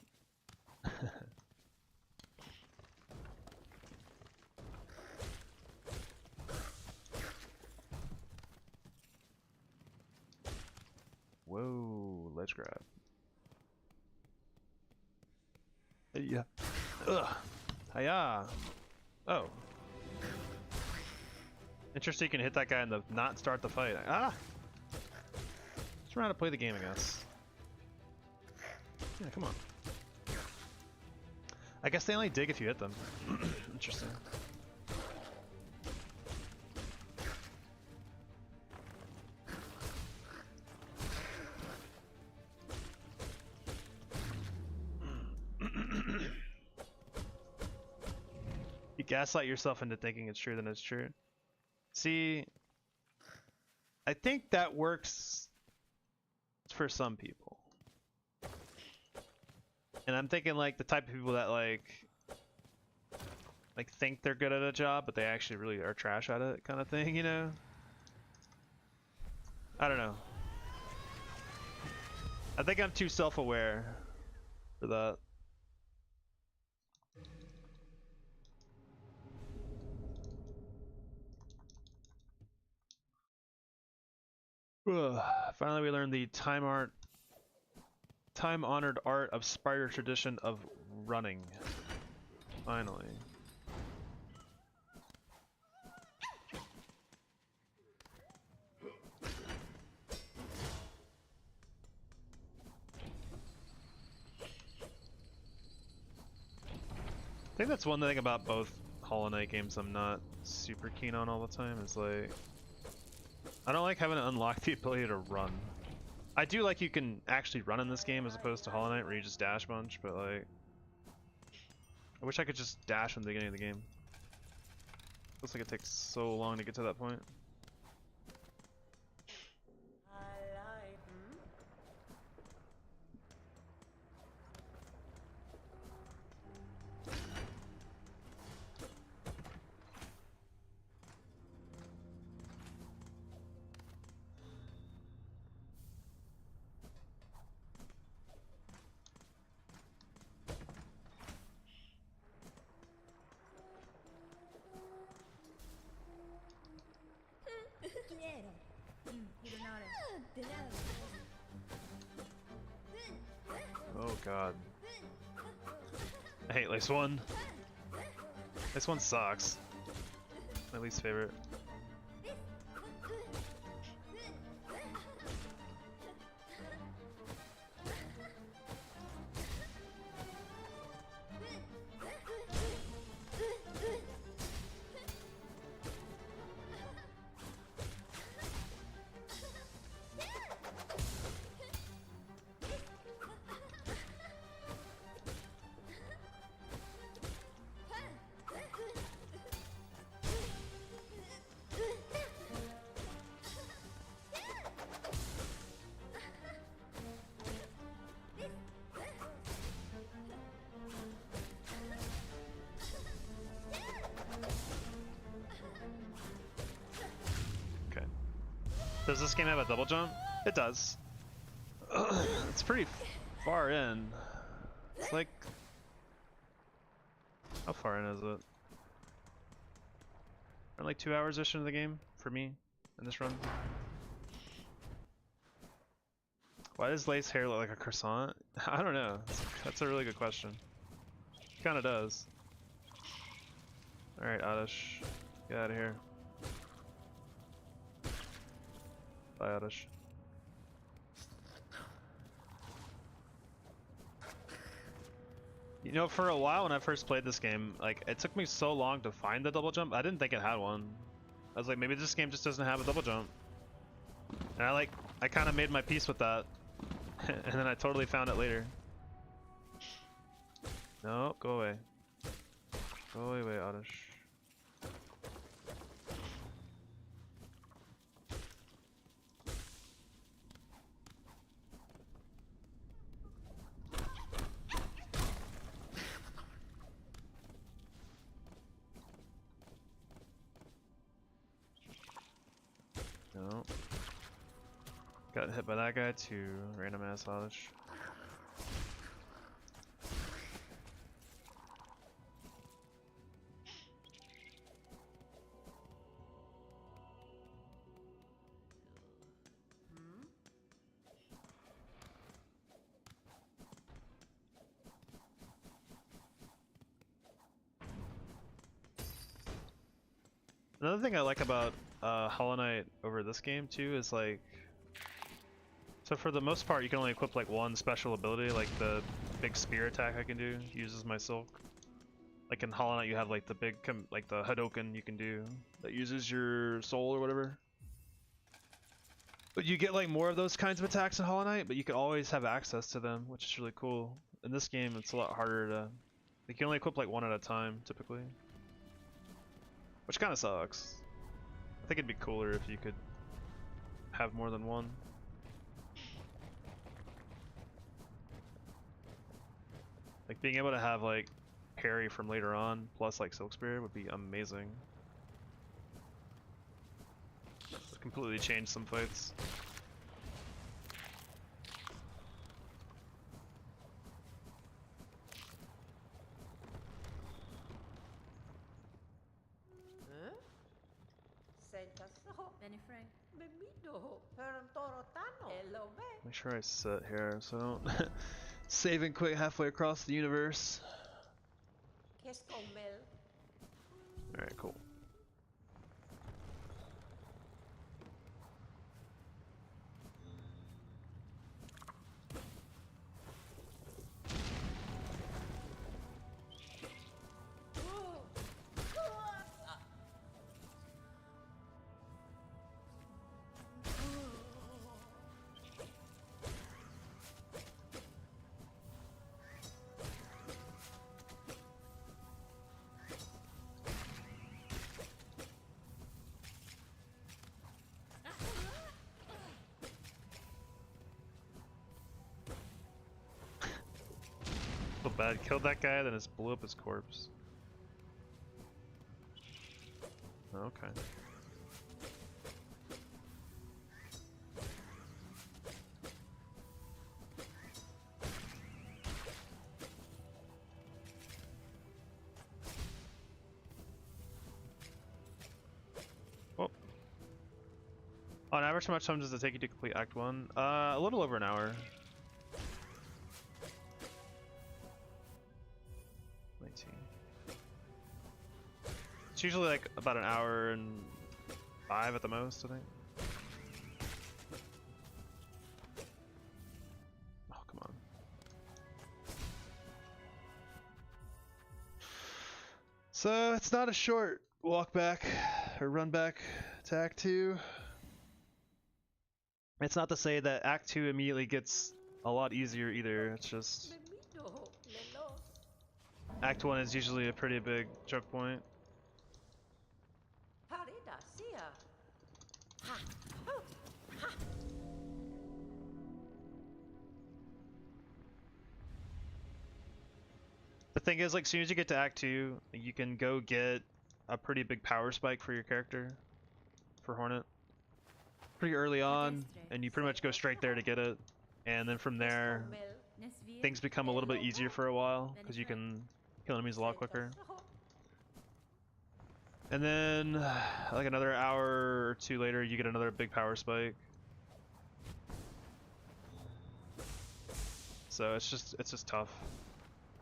Whoa, ledge grab. Yeah. Ugh. Hiya. Oh. Interesting, you can hit that guy and not start the fight. Ah! Just learn how to play the game, I guess. Yeah, come on. I guess they only dig if you hit them. Interesting. You gaslight yourself into thinking it's true, then it's true. See, I think that works for some people. And I'm thinking like the type of people that like think they're good at a job, but they actually really are trash at it, kind of thing, you know? I don't know. I think I'm too self-aware for that. Ugh. Finally, we learned the time-honored art of Spider tradition of running. Finally. I think that's one thing about both Hollow Knight games I'm not super keen on all the time, is like, I don't like having to unlock the ability to run. I do like you can actually run in this game as opposed to Hollow Knight where you just dash a bunch, but like, I wish I could just dash from the beginning of the game. Looks like it takes so long to get to that point. Oh god. I hate this one. This one sucks. My least favorite. Does this game have a double jump? It does. It's pretty far in. It's like... How far in is it? Around like 2 hours-ish into the game for me in this run. Why does Lace hair look like a croissant? I don't know. That's a really good question. It kinda does. Alright, Oddish. Get out of here. Bye, Oddish. You know, for a while when I first played this game, like, it took me so long to find the double jump, I didn't think it had one. I was like, maybe this game just doesn't have a double jump. And I kind of made my peace with that. And then I totally found it later. No, go away. Go away, Oddish. No. Got hit by that guy too. Random ass Oddish. Another thing I like about Hollow Knight over this game too is like, so for the most part you can only equip like one special ability, like the big spear attack I can do uses my Silk. Like in Hollow Knight you have like the big, like the Hadouken you can do that uses your soul or whatever. But you get like more of those kinds of attacks in Hollow Knight, but you can always have access to them, which is really cool. In this game it's a lot harder to, you can only equip like one at a time typically. Which kind of sucks. I think it'd be cooler if you could have more than one. Like being able to have like parry from later on plus like Silk Spear would be amazing. Would completely change some fights. Benny Make sure I sit here so I don't save and quit halfway across the universe. Alright, cool. So bad. Killed that guy, then just blew up his corpse. Okay. Well, on average, how much time does it take you to complete Act 1? A little over an hour. 19. It's usually like about an hour and 5 at the most, I think. Oh, come on. So it's not a short walk back or run back to Act 2. It's not to say that Act 2 immediately gets a lot easier either, it's just Act 1 is usually a pretty big choke point. The thing is, like, as soon as you get to Act 2, you can go get a pretty big power spike for your character, for Hornet. pretty early on, and you pretty much go straight there to get it. And then from there, things become a little bit easier for a while, because you can kill enemies a lot quicker. And then, like another hour or two later, you get another big power spike. So it's just tough.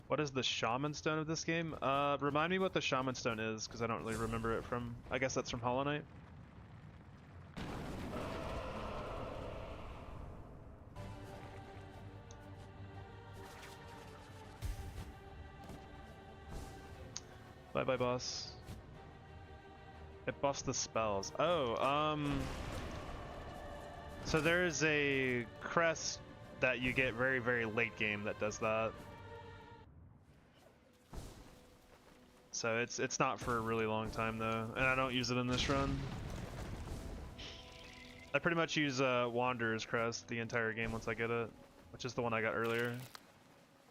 What is the Shaman Stone of this game? Remind me what the Shaman Stone is, because I don't really remember it from... I guess that's from Hollow Knight. Bye bye, boss. It buffs the spells. Oh, so there's a crest that you get very, very late game that does that. So it's not for a really long time though, and I don't use it in this run. I pretty much use Wanderer's Crest the entire game once I get it, which is the one I got earlier,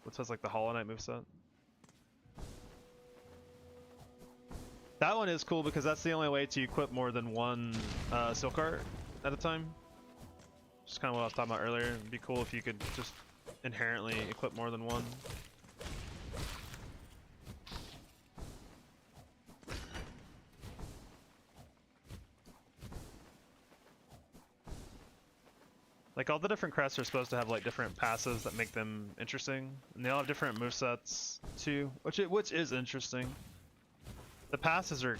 which has like the Hollow Knight moveset. That one is cool because that's the only way to equip more than one Silk Art at a time. Just kind of what I was talking about earlier. It'd be cool if you could just inherently equip more than one. Like all the different crests are supposed to have like different passes that make them interesting, and they all have different movesets too, which is interesting. The passes are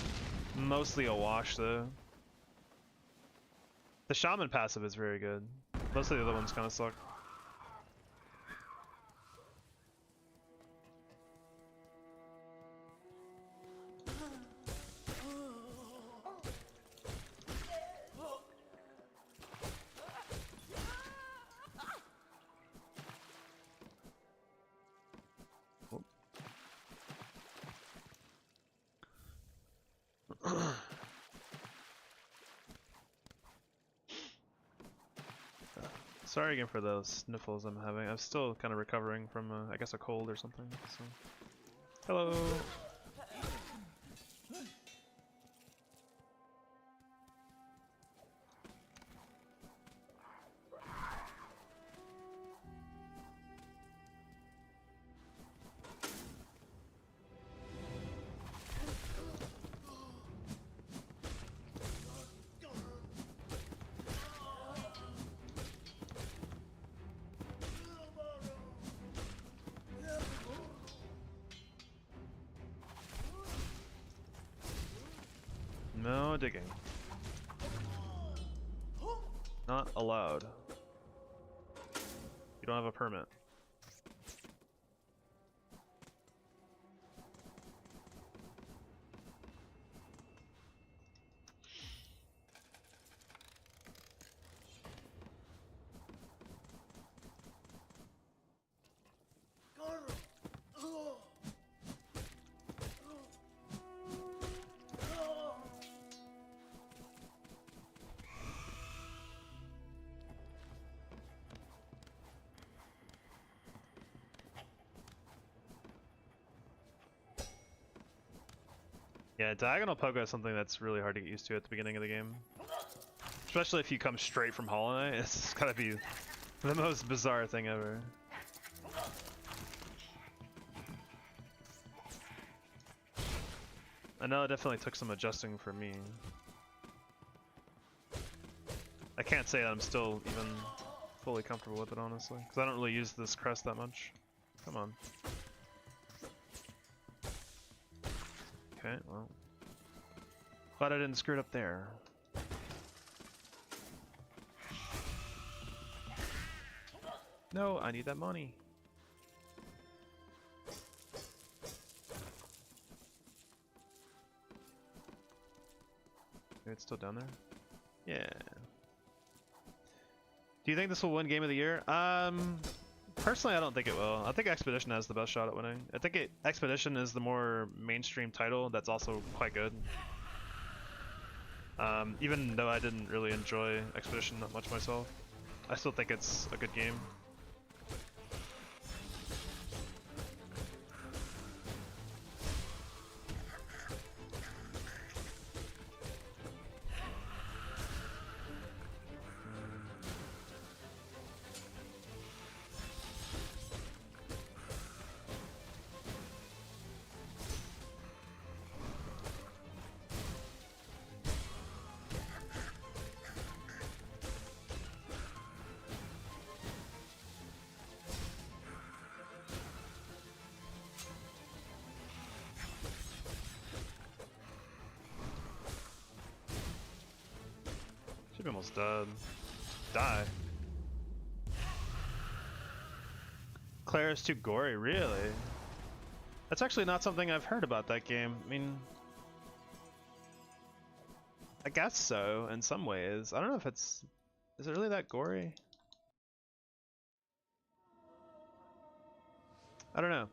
mostly a wash though. The Shaman passive is very good. Most of the other ones kind of suck. Sorry again for those sniffles I'm having. I'm still kind of recovering from, I guess, a cold or something. So. Hello. No digging. Not allowed. You don't have a permit. Yeah, diagonal pogo is something that's really hard to get used to at the beginning of the game. Especially if you come straight from Hollow Knight, it's gotta be the most bizarre thing ever. I know it definitely took some adjusting for me. I can't say that I'm still even fully comfortable with it, honestly, because I don't really use this crest that much. Come on. Okay, well. Glad I didn't screw it up there. No, I need that money. Maybe it's still down there? Yeah. Do you think this will win Game of the Year? Personally, I don't think it will. I think Expedition has the best shot at winning. I think Expedition is the more mainstream title that's also quite good. Even though I didn't really enjoy Expedition that much myself, I still think it's a good game. We almost dead. Die. Claire is too gory, really? That's actually not something I've heard about that game. I mean, I guess so in some ways. I don't know if it's... Is it really that gory? I don't know.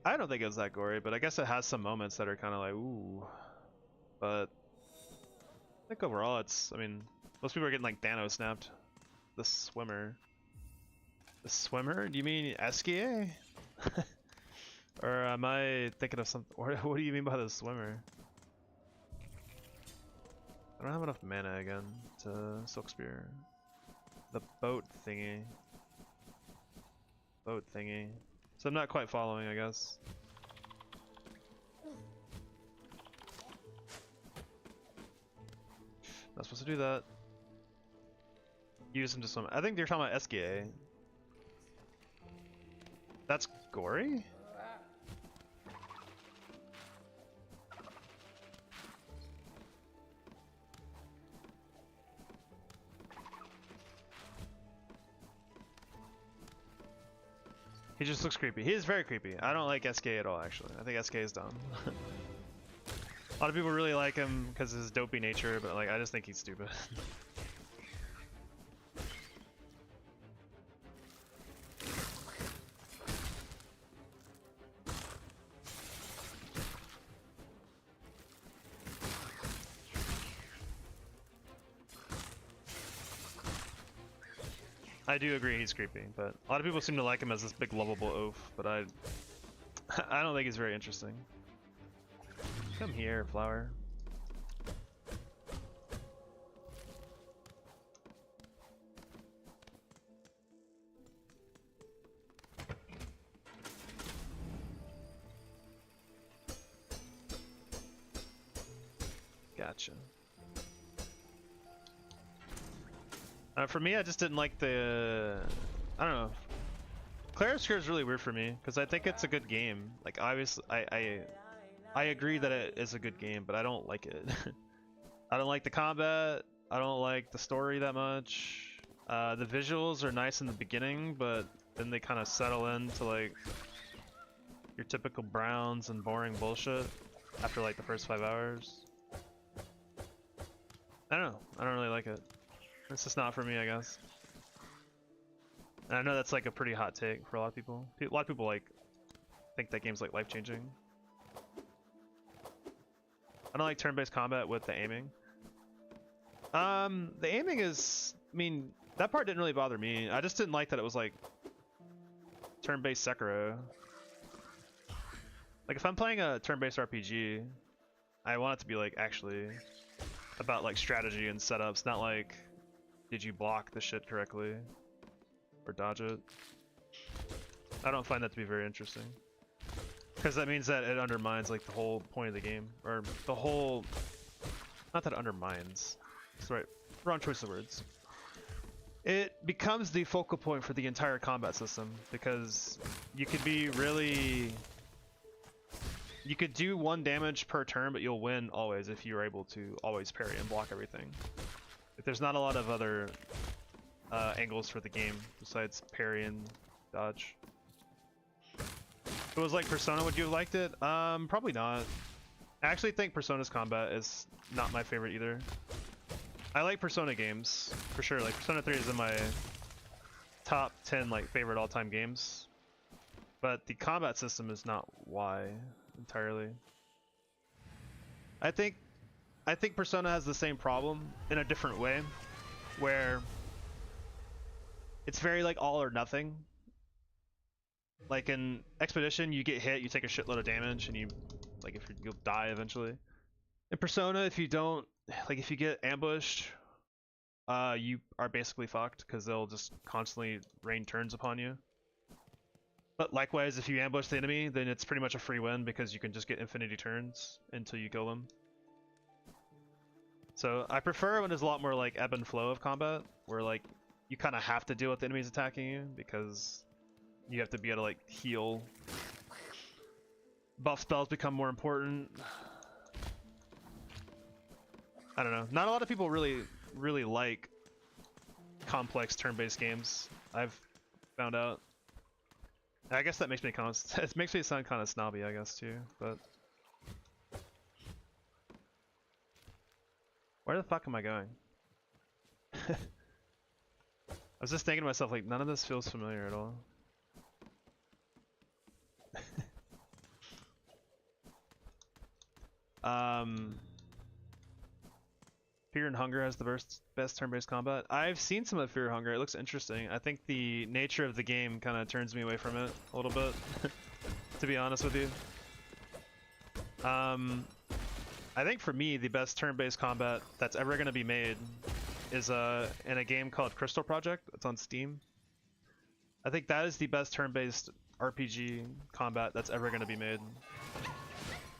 I don't think it's that gory, but I guess it has some moments that are kind of like, ooh. But I think overall it's, I mean, most people are getting like Dano snapped. The swimmer. The swimmer? Do you mean Eskie? Or am I thinking of something? What do you mean by the swimmer? I don't have enough mana again to Silk Spear. The boat thingy. Boat thingy. So I'm not quite following, I guess. Not supposed to do that. Use him to swim. I think you're talking about SKA. That's gory? He just looks creepy. He is very creepy. I don't like SK at all, actually. I think SK is dumb. A lot of people really like him because of his dopey nature, but like I just think he's stupid. I do agree he's creepy, but a lot of people seem to like him as this big lovable oaf, but I don't think he's very interesting. Come here, flower. Gotcha. For me, I just didn't like the... I don't know. Claire Scare is really weird for me, because I think it's a good game. Like, obviously, I agree that it is a good game, but I don't like it. I don't like the combat, I don't like the story that much. The visuals are nice in the beginning, but then they kind of settle into, like, your typical browns and boring bullshit after, like, the first 5 hours. I don't know. I don't really like it. It's just not for me, I guess. And I know that's like a pretty hot take for a lot of people. A lot of people like think that game's like life-changing. I don't like turn-based combat with the aiming. The aiming is, I mean, that part didn't really bother me. I just didn't like that it was like turn-based Sekiro. Like if I'm playing a turn-based RPG, I want it to be like actually about like strategy and setups, not like did you block the shit correctly or dodge it. I don't find that to be very interesting, because that means that it undermines like the whole point of the game, or the whole, not that it undermines, it's right, wrong choice of words. It becomes the focal point for the entire combat system, because you could be really, you could do 1 damage per turn, but you'll win always if you're able to always parry and block everything. Like, there's not a lot of other angles for the game besides parry and dodge. If it was like Persona, would you have liked it? Probably not. I actually think Persona's combat is not my favorite either. I like Persona games, for sure. Like, Persona 3 is in my top 10 like favorite all-time games. But the combat system is not why entirely. I think Persona has the same problem in a different way, where it's very like all or nothing. Like in Expedition, you get hit, you take a shitload of damage, and you'll die eventually. In Persona, if you don't, like if you get ambushed, you are basically fucked, because they'll just constantly rain turns upon you. But likewise, if you ambush the enemy, then it's pretty much a free win, because you can just get infinity turns until you kill them. So I prefer when there's a lot more like ebb and flow of combat, where like you kind of have to deal with the enemies attacking you, because you have to be able to like heal. Buff spells become more important. I don't know. Not a lot of people really like complex turn-based games. I've found out. I guess that makes me kind of it makes me sound kind of snobby, I guess too. But where the fuck am I going? I was just thinking to myself, like, none of this feels familiar at all. Fear and Hunger has the best turn-based combat. I've seen some of Fear and Hunger. It looks interesting. I think the nature of the game kind of turns me away from it a little bit, to be honest with you. I think for me, the best turn-based combat that's ever going to be made is in a game called Crystal Project. It's on Steam. I think that is the best turn-based RPG combat that's ever going to be made.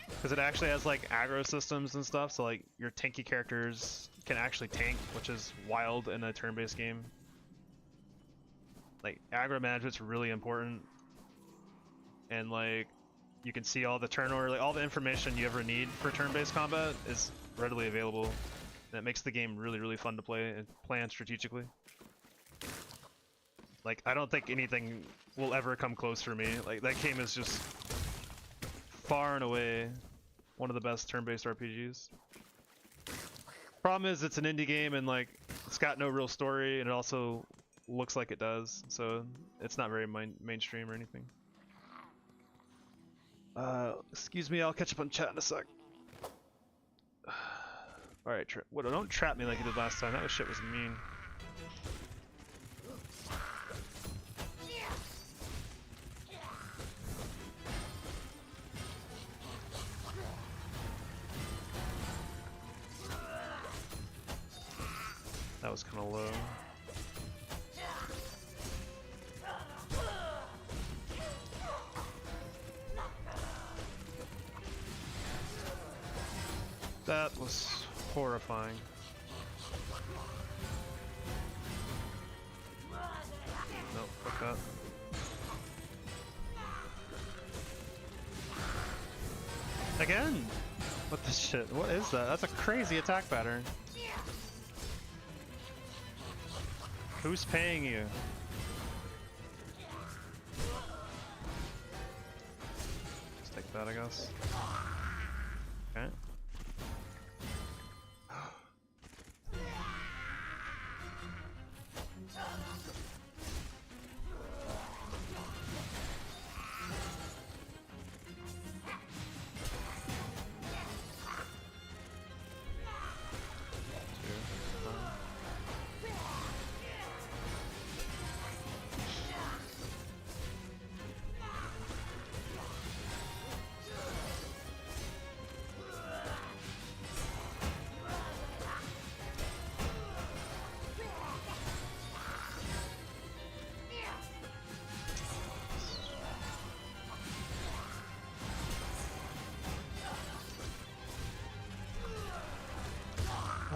Because it actually has like aggro systems and stuff, so like your tanky characters can actually tank, which is wild in a turn-based game. Like aggro management's really important, and like you can see all the turn order, like all the information you ever need for turn-based combat is readily available, and it makes the game really fun to play and plan strategically. Like I don't think anything will ever come close for me. Like that game is just far and away one of the best turn-based RPGs. Problem is it's an indie game and like it's got no real story, and it also looks like it does, so it's not very mainstream or anything. Excuse me, I'll catch up on chat in a sec. Alright, don't trap me like you did last time. That shit was mean. That was kind of low. That was horrifying. Nope, fuck that. Again! What the shit? What is that? That's a crazy attack pattern. Who's paying you? Just take that, I guess. Okay.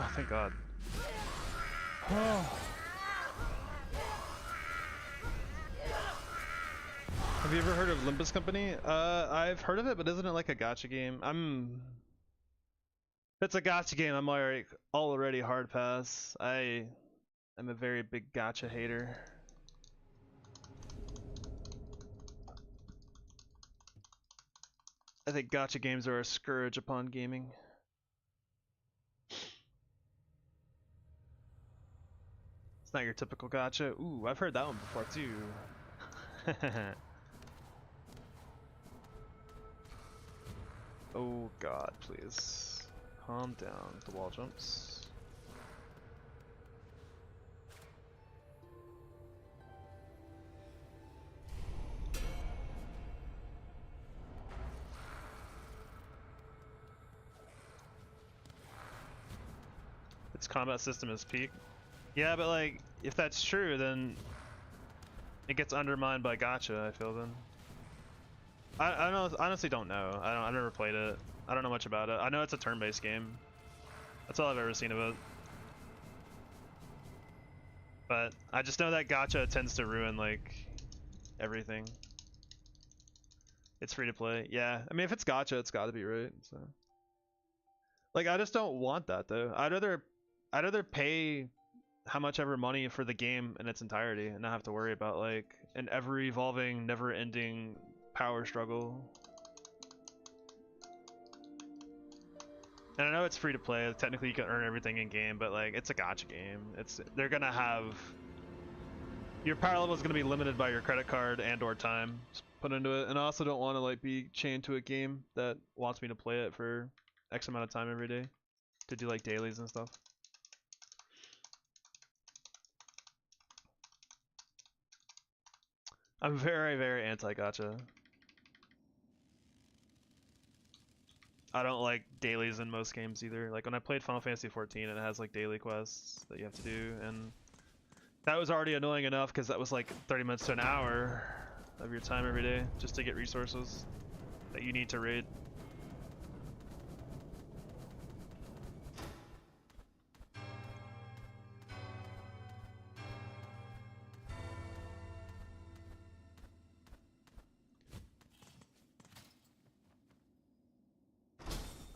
Oh, thank God. Oh. Have you ever heard of Limbus Company? I've heard of it, but isn't it like a gacha game? If it's a gacha game, I'm already hard pass. I am a very big gacha hater. I think gacha games are a scourge upon gaming. It's not your typical gacha. Ooh, I've heard that one before too. Oh God, please. Calm down with the wall jumps. Its combat system is peak. Yeah, but like, if that's true, then it gets undermined by gacha, I feel then. I honestly don't know. I've never played it. I don't know much about it. I know it's a turn-based game. That's all I've ever seen of it. But I just know that gacha tends to ruin like everything. It's free to play. Yeah, I mean if it's gacha, it's got to be right. So Like I just don't want that though. I'd rather pay how much ever money for the game in its entirety and not have to worry about like an ever evolving, never ending power struggle. And I know it's free to play. Technically, you can earn everything in game, but like it's a gacha game. They're gonna have your power level is gonna be limited by your credit card and/or time put into it. And I also don't want to like be chained to a game that wants me to play it for X amount of time every day to do like dailies and stuff. I'm very, very anti-gacha. I don't like dailies in most games either. Like when I played Final Fantasy 14, it has like daily quests that you have to do, and that was already annoying enough because that was like 30 minutes to an hour of your time every day just to get resources that you need to raid.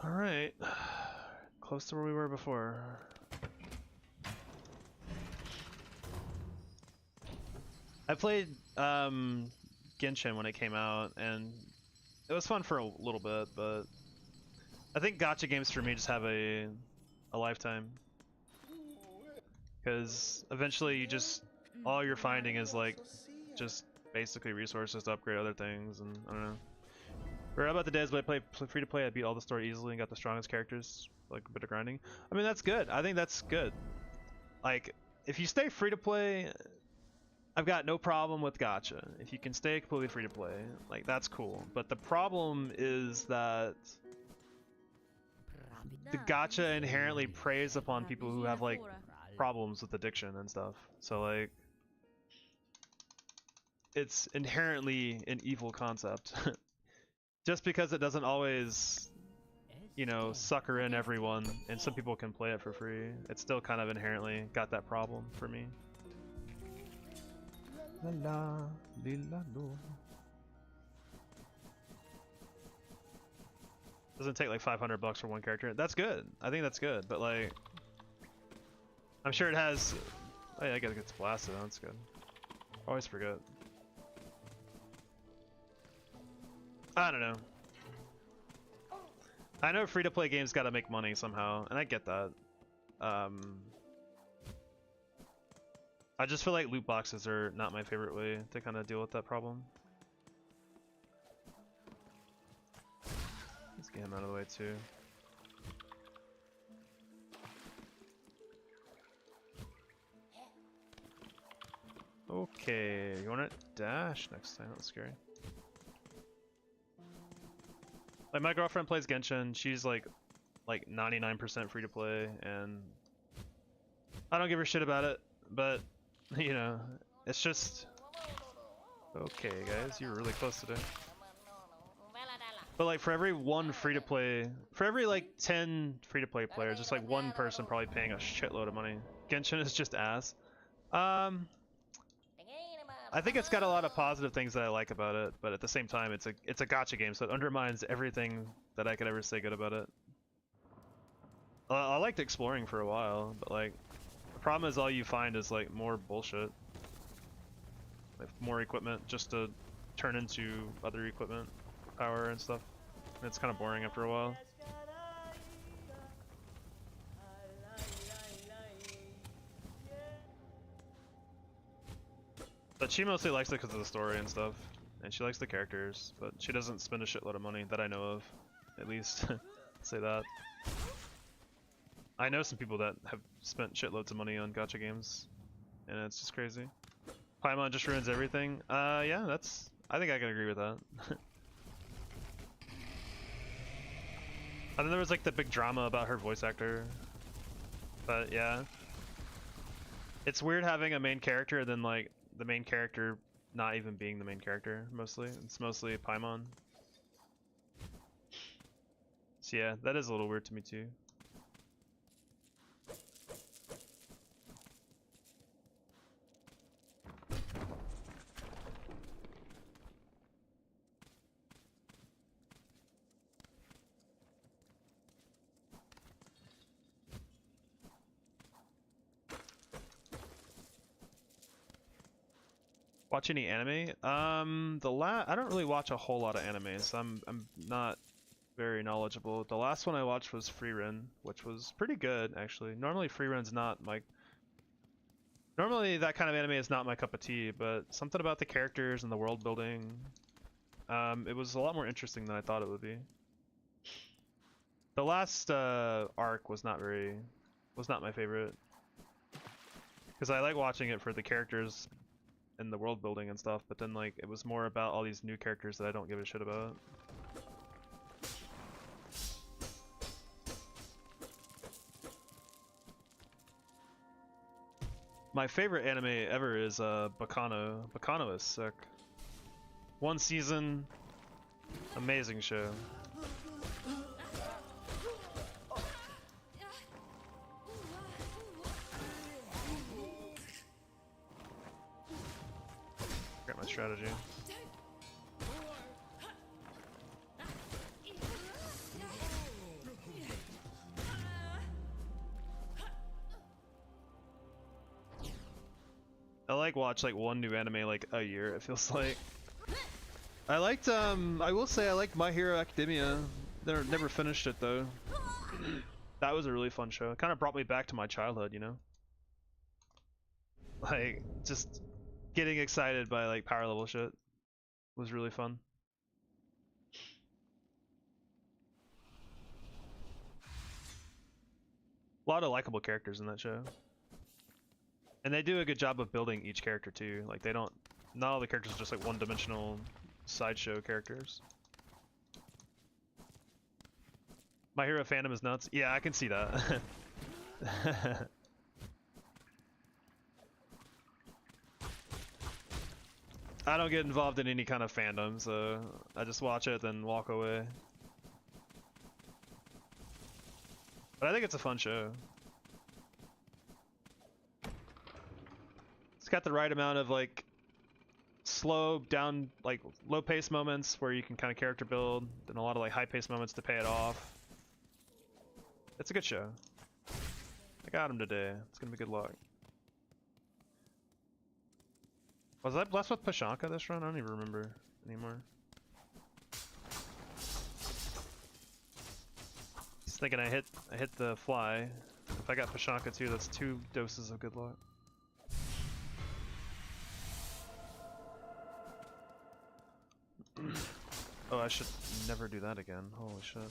Alright, close to where we were before. I played Genshin when it came out, and it was fun for a little bit, but I think gacha games for me just have a lifetime. Because eventually you just, all you're finding is like, just basically resources to upgrade other things, and I don't know. We're about the days when I play free to play, I beat all the story easily and got the strongest characters, like a bit of grinding. I mean, that's good. I think that's good. Like, if you stay free to play, I've got no problem with gacha. If you can stay completely free to play, like that's cool. But the problem is that the gacha inherently preys upon people who have like problems with addiction and stuff. So like, it's inherently an evil concept. Just because it doesn't always, you know, sucker in everyone, and some people can play it for free, it's still kind of inherently got that problem for me. La la, lila lo. Doesn't take like 500 bucks for one character. That's good. I think that's good, but like, I'm sure it has. Oh yeah, I guess it gets blasted. That's good. Always forget. I don't know. I know free-to-play games gotta make money somehow, and I get that. I just feel like loot boxes are not my favorite way to kind of deal with that problem. Let's get him out of the way too. Okay, you want to dash next time? That's scary. Like my girlfriend plays Genshin. She's like 99% free to play, and I don't give her shit about it. But you know, it's just okay, guys. You're really close today. But like for every one free to play, for every like 10 free to play players, just like one person probably paying a shitload of money. Genshin is just ass. I think it's got a lot of positive things that I like about it, but at the same time, it's a gacha game, so it undermines everything that I could ever say good about it. I liked exploring for a while, but like, the problem is all you find is like more bullshit. Like more equipment just to turn into other equipment, power and stuff. And it's kind of boring after a while. But she mostly likes it because of the story and stuff, and she likes the characters, but she doesn't spend a shitload of money that I know of, at least. Say that. I know some people that have spent shitloads of money on gacha games, and it's just crazy. Paimon just ruins everything. Yeah, I think I can agree with that. And then there was like the big drama about her voice actor, but yeah. It's weird having a main character and then like the main character not even being the main character, mostly. It's mostly Paimon. So yeah, that is a little weird to me too. Watch any anime? I don't really watch a whole lot of anime, so I'm not very knowledgeable. The last one I watched was Free Run, which was pretty good actually. Normally Free Run's not my normally that kind of anime is not my cup of tea, but something about the characters and the world building, it was a lot more interesting than I thought it would be. The last arc was not my favorite because I like watching it for the characters and the world building and stuff, but then like it was more about all these new characters that I don't give a shit about. My favorite anime ever is Bacano. Bacano is sick. One season, amazing show. Got my strategy. I like watch like one new anime like a year, it feels like. I liked I will say I liked My Hero Academia. Never finished it though. That was a really fun show. It kind of brought me back to my childhood, you know? Like just getting excited by like power level shit was really fun. A lot of likable characters in that show. And they do a good job of building each character too. Like they don't, not all the characters are just like one-dimensional sideshow characters. My Hero fandom is nuts. Yeah, I can see that. I don't get involved in any kind of fandom, so I just watch it then walk away. But I think it's a fun show. It's got the right amount of like slow down, like low pace moments where you can kind of character build, and a lot of like high pace moments to pay it off. It's a good show. I got him today. It's gonna be good luck. Was I blessed with Pashanka this run? I don't even remember anymore. Just thinking I hit the fly. If I got Pashanka too, that's 2 doses of good luck. Oh, I should never do that again. Holy shit.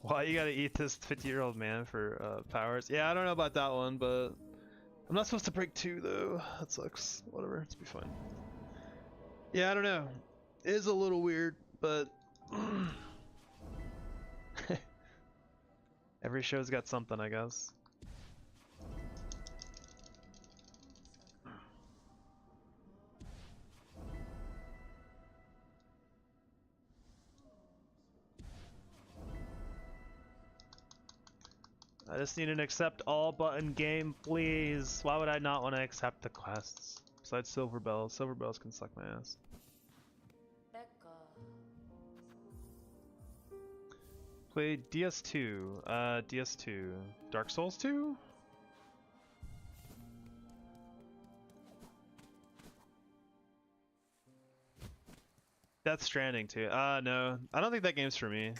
Why you gotta eat this 50-year-old man for powers? Yeah, I don't know about that one, but I'm not supposed to break 2 though. That sucks. Whatever, it's be fine. Yeah, I don't know. It is a little weird, but every show's got something, I guess. I just need an accept all button game, please. Why would I not want to accept the quests? Besides Silver Bells. Silver Bells can suck my ass. Play DS2. DS2. Dark Souls 2? Death Stranding 2. No. I don't think that game's for me.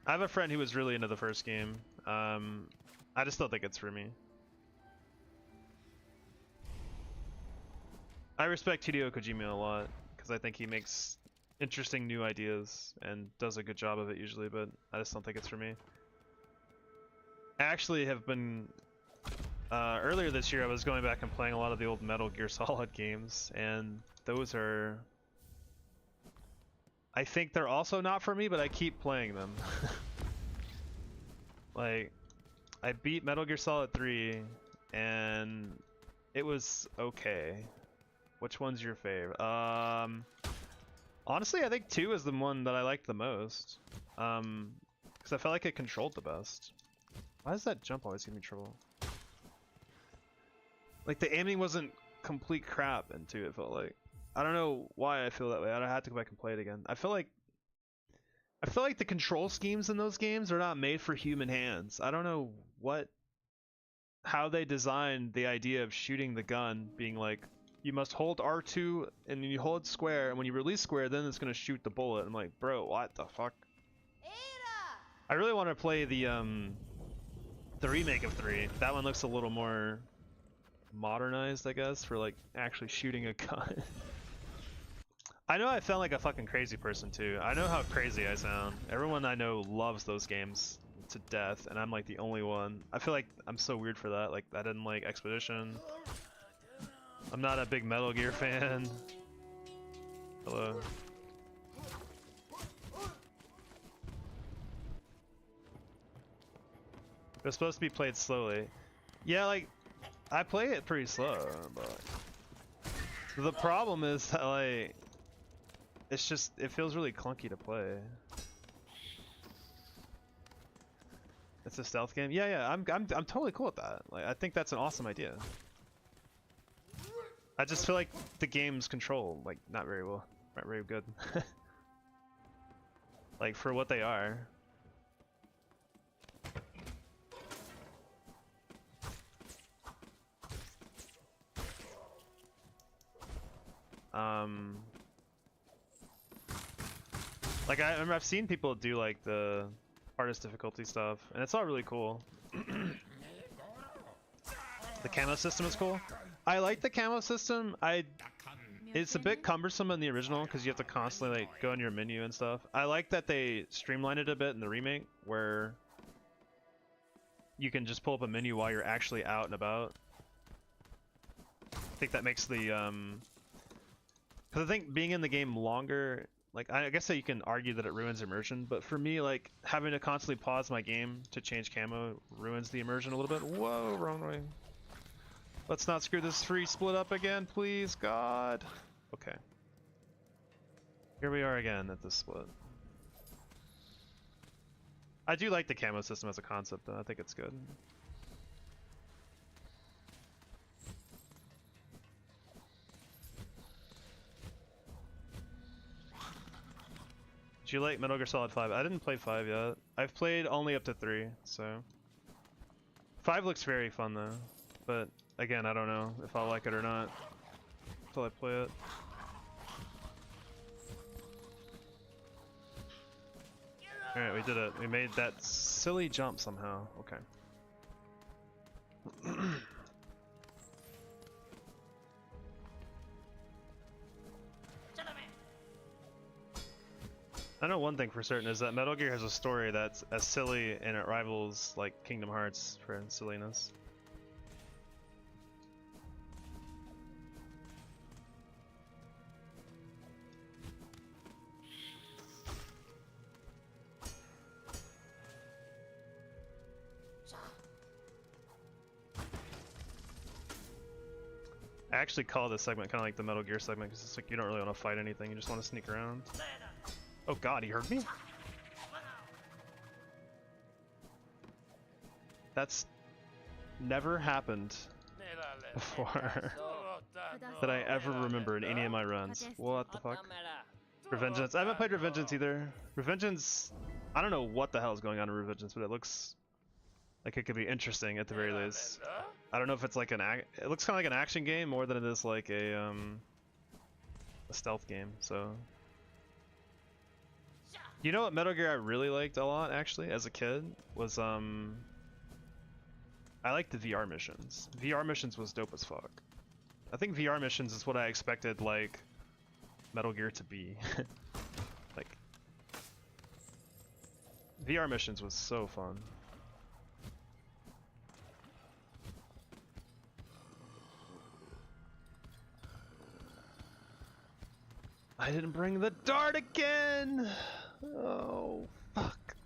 I have a friend who was really into the first game. I just don't think it's for me. I respect Hideo Kojima a lot, because I think he makes interesting new ideas and does a good job of it usually, but I just don't think it's for me. I actually have been... earlier this year I was going back and playing a lot of the old Metal Gear Solid games, and those are... I think they're also not for me, but I keep playing them. Like, I beat Metal Gear Solid 3, and it was okay. Which one's your favorite? Honestly, I think 2 is the one that I liked the most. Because I felt like it controlled the best. Why does that jump always give me trouble? Like, the aiming wasn't complete crap in 2, it felt like. I don't know why I feel that way. I had to go back and play it again. I feel like I feel like the control schemes in those games are not made for human hands. I don't know how they designed the idea of shooting the gun being like, you must hold R2 and you hold square, and when you release square, then it's gonna shoot the bullet. I'm like, bro, what the fuck? I really want to play the remake of 3. That one looks a little more modernized, I guess, for like actually shooting a gun. I know I sound like a fucking crazy person too. I know how crazy I sound. Everyone I know loves those games to death, and I'm like the only one. I feel like I'm so weird for that. Like, I didn't like Expedition. I'm not a big Metal Gear fan. Hello. They're supposed to be played slowly. Yeah, like, I play it pretty slow, but the problem is that, like, it's just, it feels really clunky to play. It's a stealth game? Yeah, I'm totally cool with that. Like, I think that's an awesome idea. I just feel like the game's control, like, not very well. Not very good. Like, for what they are. Like, I remember I've seen people do, like, the hardest difficulty stuff, and it's all really cool. The camo system is cool. I like the camo system. It's a bit cumbersome in the original because you have to constantly like go in your menu and stuff. I like that they streamlined it a bit in the remake where you can just pull up a menu while you're actually out and about. I think that makes the because I think being in the game longer, like, I guess that you can argue that it ruins immersion, but for me, like, having to constantly pause my game to change camo ruins the immersion a little bit. Whoa, wrong way. Let's not screw this free split up again, please, God. Okay. Here we are again at this split. I do like the camo system as a concept, though. I think it's good. Do you like Metal Gear Solid 5? I didn't play 5 yet. I've played only up to 3, so... 5 looks very fun, though. But, again, I don't know if I'll like it or not until I play it. Alright, we did it. We made that silly jump somehow. Okay. I know one thing for certain is that Metal Gear has a story that's as silly and it rivals like Kingdom Hearts for silliness. I actually call this segment kind of like the Metal Gear segment because it's like you don't really want to fight anything, you just want to sneak around. Oh god, he heard me? That's never happened before that I ever remember in any of my runs. What the fuck? Revengeance. I haven't played Revengeance either. Revengeance, I don't know what the hell is going on in Revengeance, but it looks like it could be interesting at the very least. I don't know if it's like it looks kind of like an action game more than it is like a stealth game, so. You know what Metal Gear I really liked a lot, actually, as a kid, was, I liked the VR missions. VR missions was dope as fuck. I think VR missions is what I expected, like, Metal Gear to be. Like, VR missions was so fun. I didn't bring the dart again! Oh, fuck.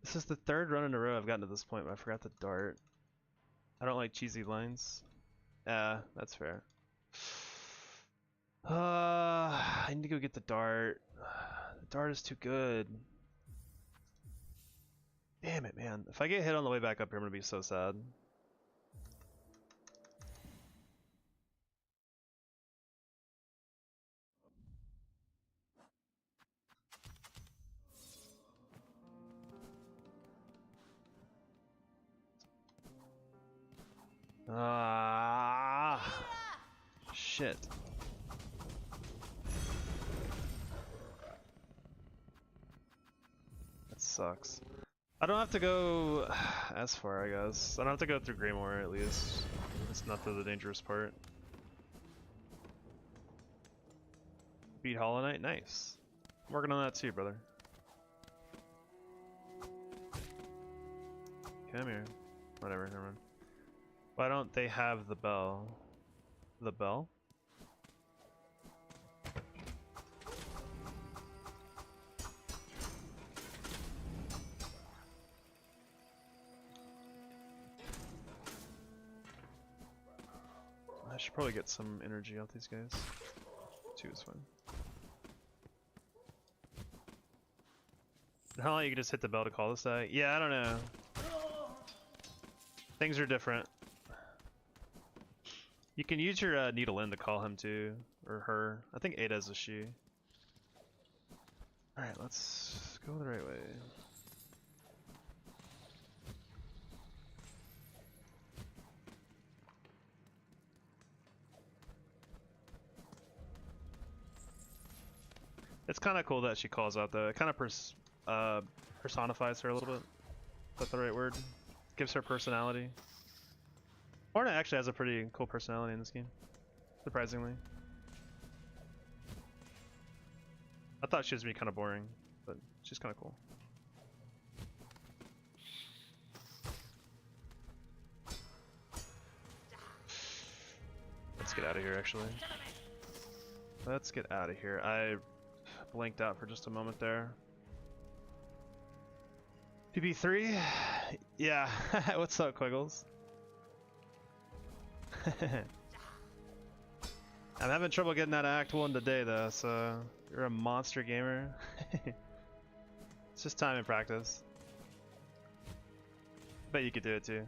This is the third run in a row I've gotten to this point, but I forgot the dart. I don't like cheesy lines. That's fair. I need to go get the dart. The dart is too good. Damn it, man. If I get hit on the way back up here, I'm gonna be so sad. Ah, shit. That sucks. I don't have to go as far, I guess. I don't have to go through Greymoor at least. It's not the dangerous part. Beat Hollow Knight, nice. I'm working on that too, brother. Come here. Whatever, never mind. Why don't they have the bell? The bell? I should probably get some energy out these guys. 2 is fine. How long you can just hit the bell to call this guy? Yeah, I don't know. Things are different. You can use your needle in to call him too, or her. I think Ada's a she. Alright, let's go the right way. It's kind of cool that she calls out though. It kind of personifies her a little bit. Is that the right word? Gives her personality. Lorna actually has a pretty cool personality in this game, surprisingly. I thought she was gonna be kind of boring, but she's kind of cool. Let's get out of here, actually. Let's get out of here. I blanked out for just a moment there. PB3? Yeah. What's up, Quiggles? I'm having trouble getting out of Act 1 today, though, so you're a monster gamer. It's just time and practice. Bet you could do it, too.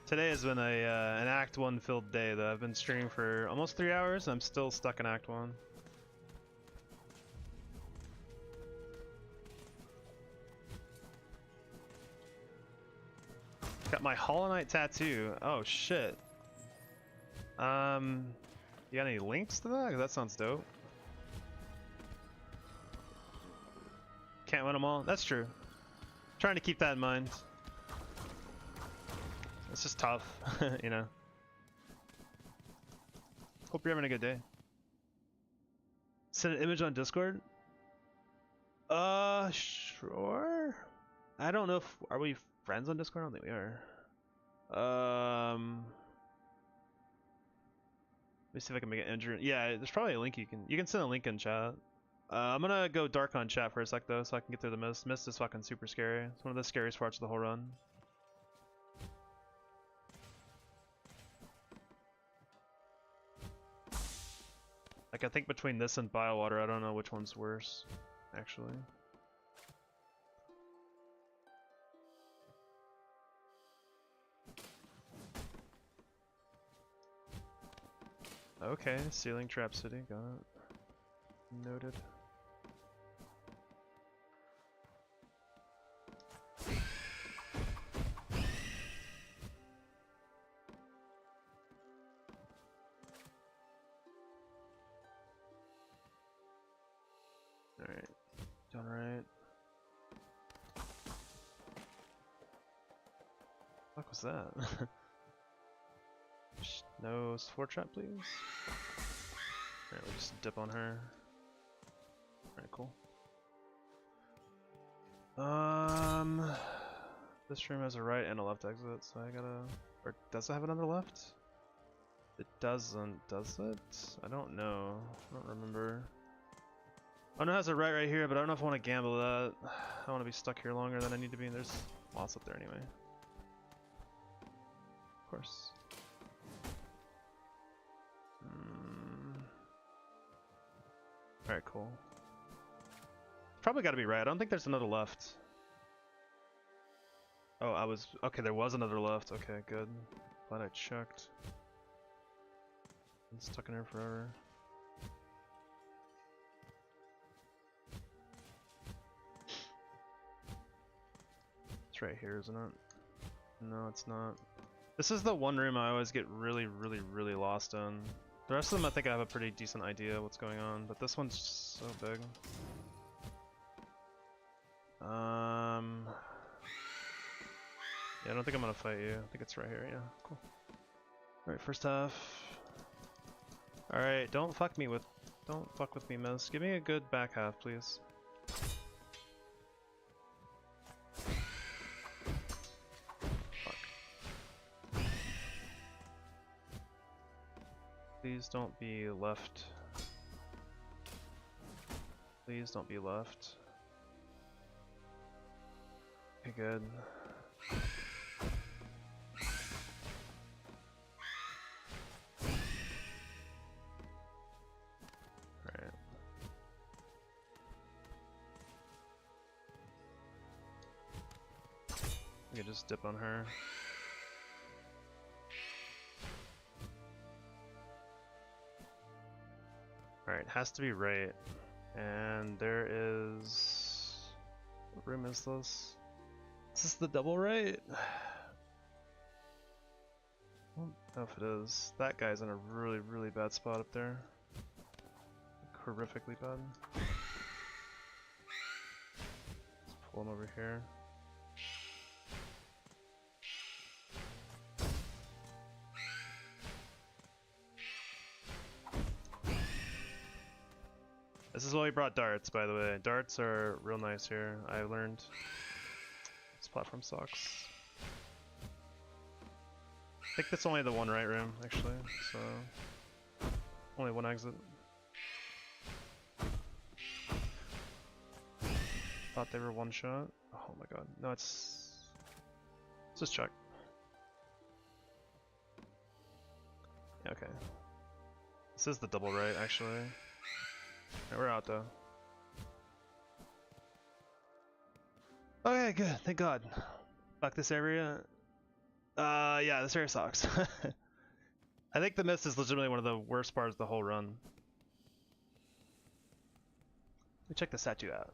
Today has been an Act 1 filled day, though. I've been streaming for almost 3 hours, and I'm still stuck in Act 1. Got my Hollow Knight tattoo. Oh shit. You got any links to that? 'Cause that sounds dope. Can't win them all. That's true. Trying to keep that in mind. It's just tough, you know. Hope you're having a good day. Send an image on Discord? Sure. I don't know if are we friends on Discord? I don't think we are. Let me see if I can make it enter. Yeah, there's probably a link you can send a link in chat. I'm gonna go dark on chat for a sec though, so I can get through the mist. Mist is fucking super scary. It's one of the scariest parts of the whole run. Like I think between this and Biowater, I don't know which one's worse, actually. Okay, Ceiling Trap City, got it. Noted. Alright, done right. What was that? No support trap, please. Alright, we'll just dip on her. Alright, cool. This room has a right and a left exit, so I gotta... Or does it have another left? It doesn't, does it? I don't know. I don't remember. Oh no, it has a right here, but I don't know if I want to gamble that. I don't want to be stuck here longer than I need to be. There's lots up there anyway. Of course. Alright, cool. Probably gotta be right. I don't think there's another left. Oh, okay, there was another left. Okay, good. Glad I checked. Been stuck in here forever. right here, isn't it? No, it's not. This is the one room I always get really lost in. The rest of them I think I have a pretty decent idea what's going on, but this one's so big. Yeah, I don't think I'm gonna fight you. I think it's right here, yeah, cool. Alright, first half. Alright, don't fuck with me, miss. Give me a good back half, please. Fuck. Please don't be left. Please don't be left. Okay, good. Alright. I could just dip on her. Alright, has to be right. And there is... What room is this? Is this the double right? I don't know if it is. That guy's in a really bad spot up there. Like, horrifically bad. Let's pull him over here. This is why we brought darts, by the way. Darts are real nice here, I learned. This platform sucks. I think that's only the one right room, actually, so... Only one exit. Thought they were one shot. Oh my god. No, it's... Let's just check. Yeah, okay. This is the double right, actually. Alright, we're out though. Okay, good. Thank God. Fuck this area. Yeah, this area sucks. I think the mist is legitimately one of the worst parts of the whole run. Let me check the statue out.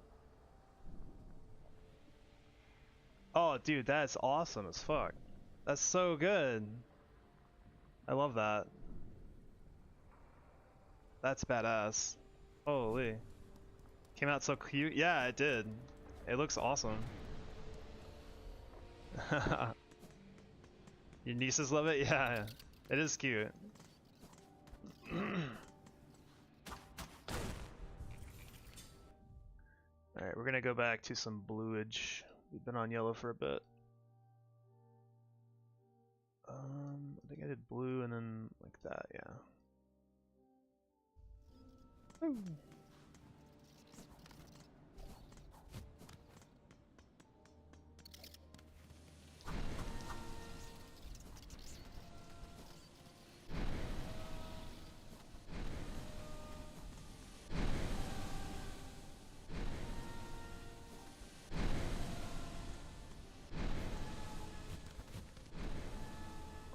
Oh, dude, that's awesome as fuck. That's so good. I love that. That's badass. Holy. Came out so cute. Yeah, it did. It looks awesome. Your nieces love it? Yeah, it is cute. Alright, we're gonna go back to some bluage. We've been on yellow for a bit. I think I did blue and then like that, yeah. Woo.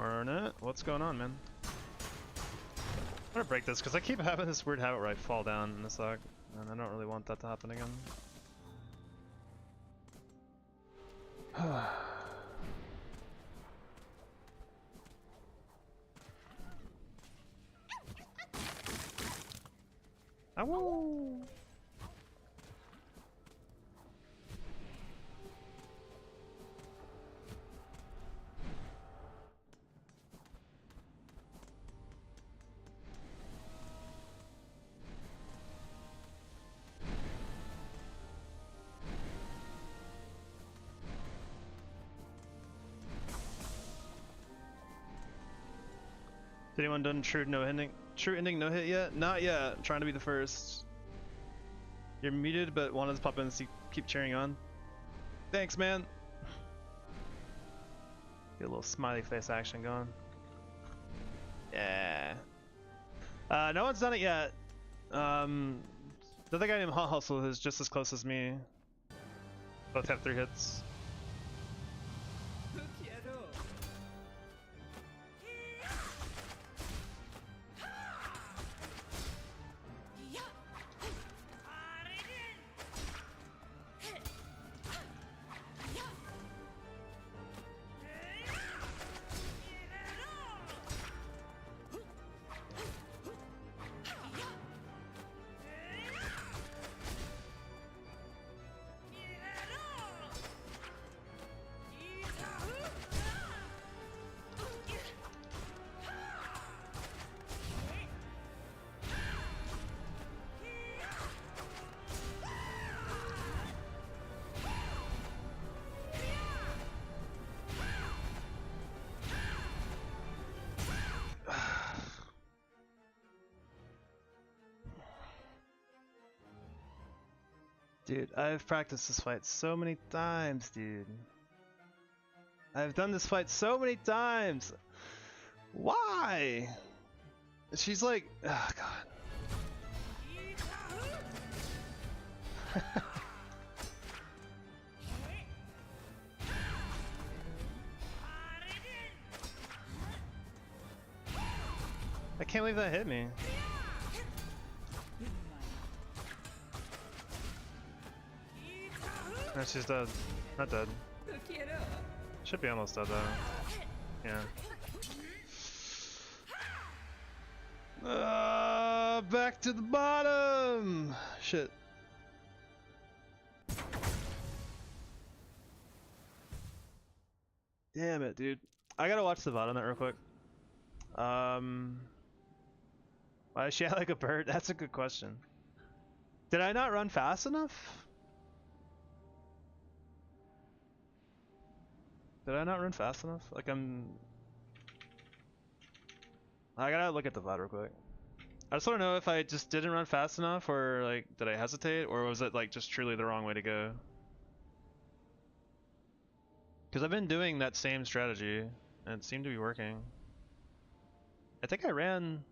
Arnett, what's going on, man? I'm gonna break this because I keep having this weird habit where I fall down in the suck, and I don't really want that to happen again. Ow! Has anyone done true ending no hit yet? Not yet. I'm trying to be the first. You're muted, but wanted to pop in and keep cheering on. Thanks, man. Get a little smiley face action going. Yeah. No one's done it yet. The other guy named Hot Hustle is just as close as me. Both have 3 hits. Dude, I've practiced this fight so many times, dude. I've done this fight so many times. Why? She's like, oh god. I can't believe that hit me. No, she's dead. Not dead. Should be almost dead though. Yeah. Back to the bottom! Shit. Damn it, dude. I gotta watch the VOD on that real quick. Why is she like a bird? That's a good question. Did I not run fast enough? Did I not run fast enough? Like I gotta look at the VOD real quick. I just wanna know if I just didn't run fast enough, or like, did I hesitate, or was it like just truly the wrong way to go? Because I've been doing that same strategy, and it seemed to be working. I think I ran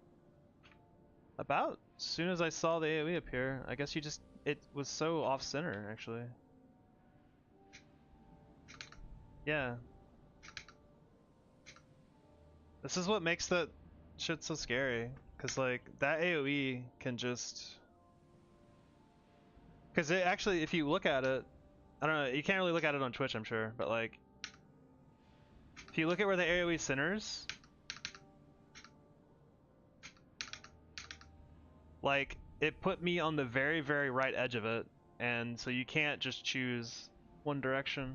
about as soon as I saw the AoE appear. I guess it was so off-center, actually. Yeah. This is what makes that shit so scary. Because, like, that AoE can just... Because it actually, if you look at it, I don't know, you can't really look at it on Twitch, I'm sure, but, like, if you look at where the AoE centers, like, it put me on the very, very right edge of it, and so you can't just choose one direction.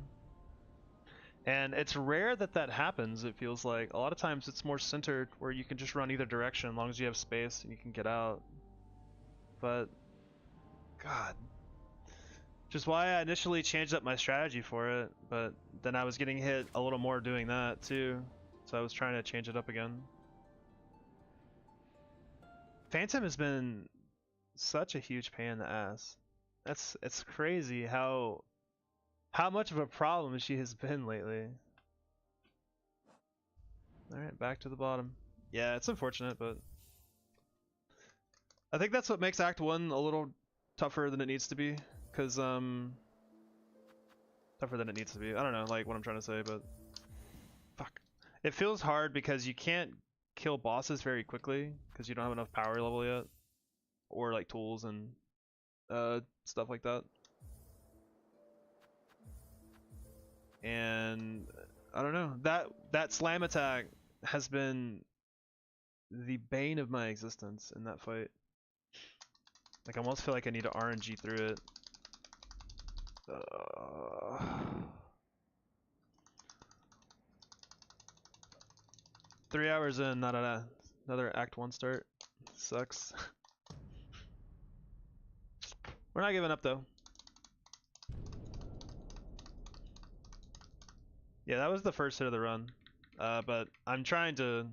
And it's rare that that happens, it feels like. A lot of times it's more centered where you can just run either direction as long as you have space and you can get out. But, God. Which is why I initially changed up my strategy for it, but then I was getting hit a little more doing that too. So I was trying to change it up again. Phantom has been such a huge pain in the ass. It's crazy how much of a problem she has been lately. Alright, back to the bottom. Yeah, it's unfortunate, but I think that's what makes Act 1 a little tougher than it needs to be. Because, tougher than it needs to be. I don't know, like, what I'm trying to say, but... Fuck. It feels hard because you can't kill bosses very quickly, because you don't have enough power level yet. Or, like, tools and stuff like that. And I don't know, that slam attack has been the bane of my existence in that fight. Like, I almost feel like I need to RNG through it. 3 hours in, not another Act 1 start. Sucks. We're not giving up though. Yeah, that was the first hit of the run. But I'm trying to...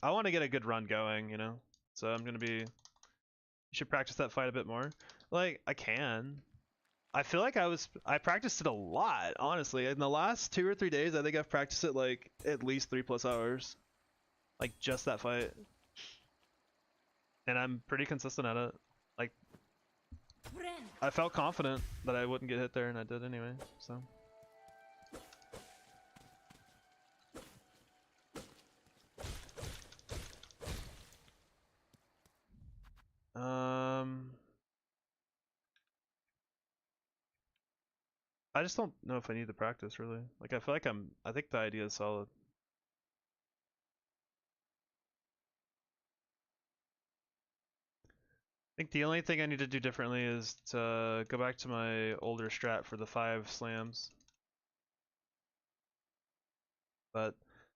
I want to get a good run going, you know? So I'm gonna be... You should practice that fight a bit more. Like, I can. I feel like I practiced it a lot, honestly. In the last 2 or 3 days, I think I've practiced it like at least 3+ hours. Like, just that fight. And I'm pretty consistent at it. Like, I felt confident that I wouldn't get hit there, and I did anyway, so... I just don't know if I need the practice, really. Like, I feel like I think the idea is solid. I think the only thing I need to do differently is to go back to my older strat for the 5 slams. But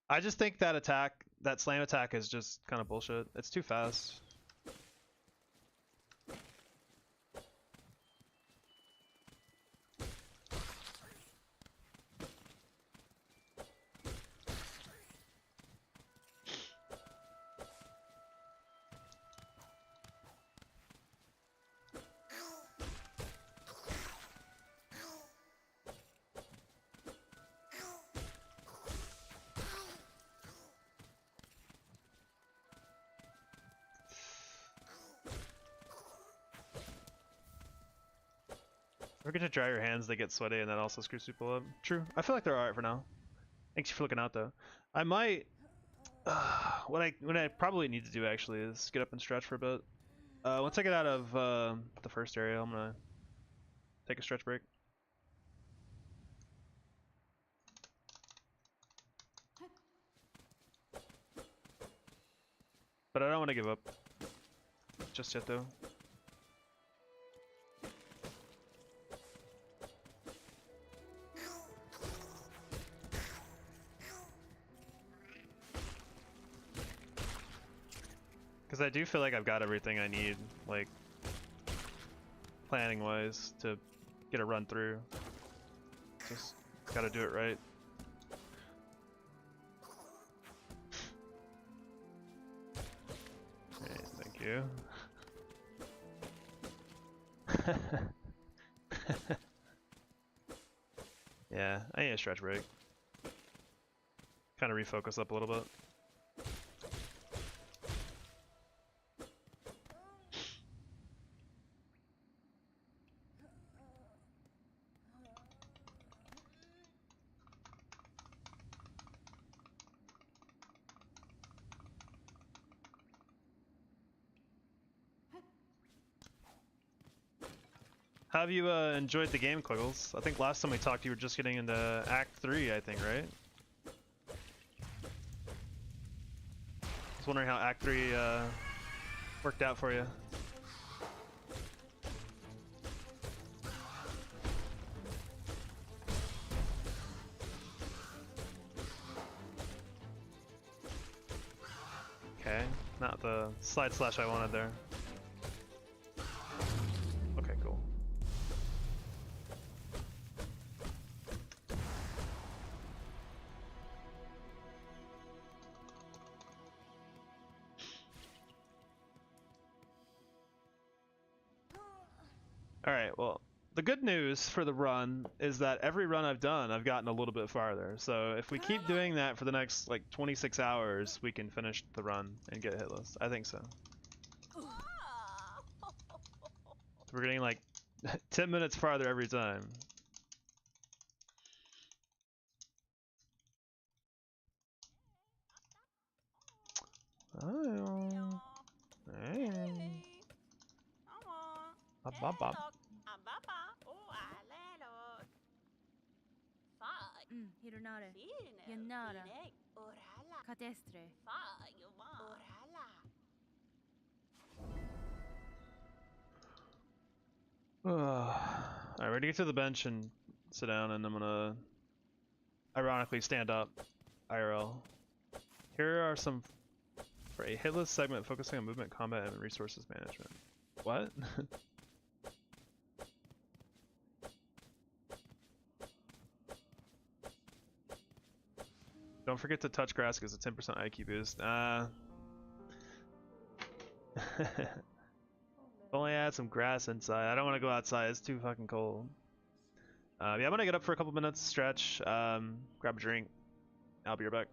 I just think that attack, that slam attack is just kind of bullshit. It's too fast. Forget to dry your hands, they get sweaty and that also screws people up. True. I feel like they're alright for now. Thanks for looking out though. I might what I probably need to do actually is get up and stretch for a bit. Once I get out of the first area, I'm gonna take a stretch break. But I don't want to give up just yet though. Because I do feel like I've got everything I need, like, planning-wise, to get a run through. Just gotta do it right. Okay, thank you. Yeah, I need a stretch break. Kind of refocus up a little bit. How have you enjoyed the game, Quiggles? I think last time we talked you were just getting into Act 3, I think, right? I was wondering how Act 3 worked out for you. Okay, not the slide slash I wanted there. Okay, cool. Alright, well, the good news for the run is that every run I've done, I've gotten a little bit farther. So if we keep doing that for the next, like, 26 hours, we can finish the run and get Hitless. I think so. We're getting, like, 10 minutes farther every time. Oh. Hey. Bop, bop, bop. Hironare. Yanara. Catestre. Alright, ready to get to the bench and sit down, and I'm gonna ironically stand up IRL. Here are some for a hitless segment focusing on movement, combat, and resources management. What? Don't forget to touch grass because a 10% IQ boost. Only add some grass inside. I don't want to go outside. It's too fucking cold. Yeah, I'm gonna get up for a couple minutes, stretch, grab a drink. I'll be right back.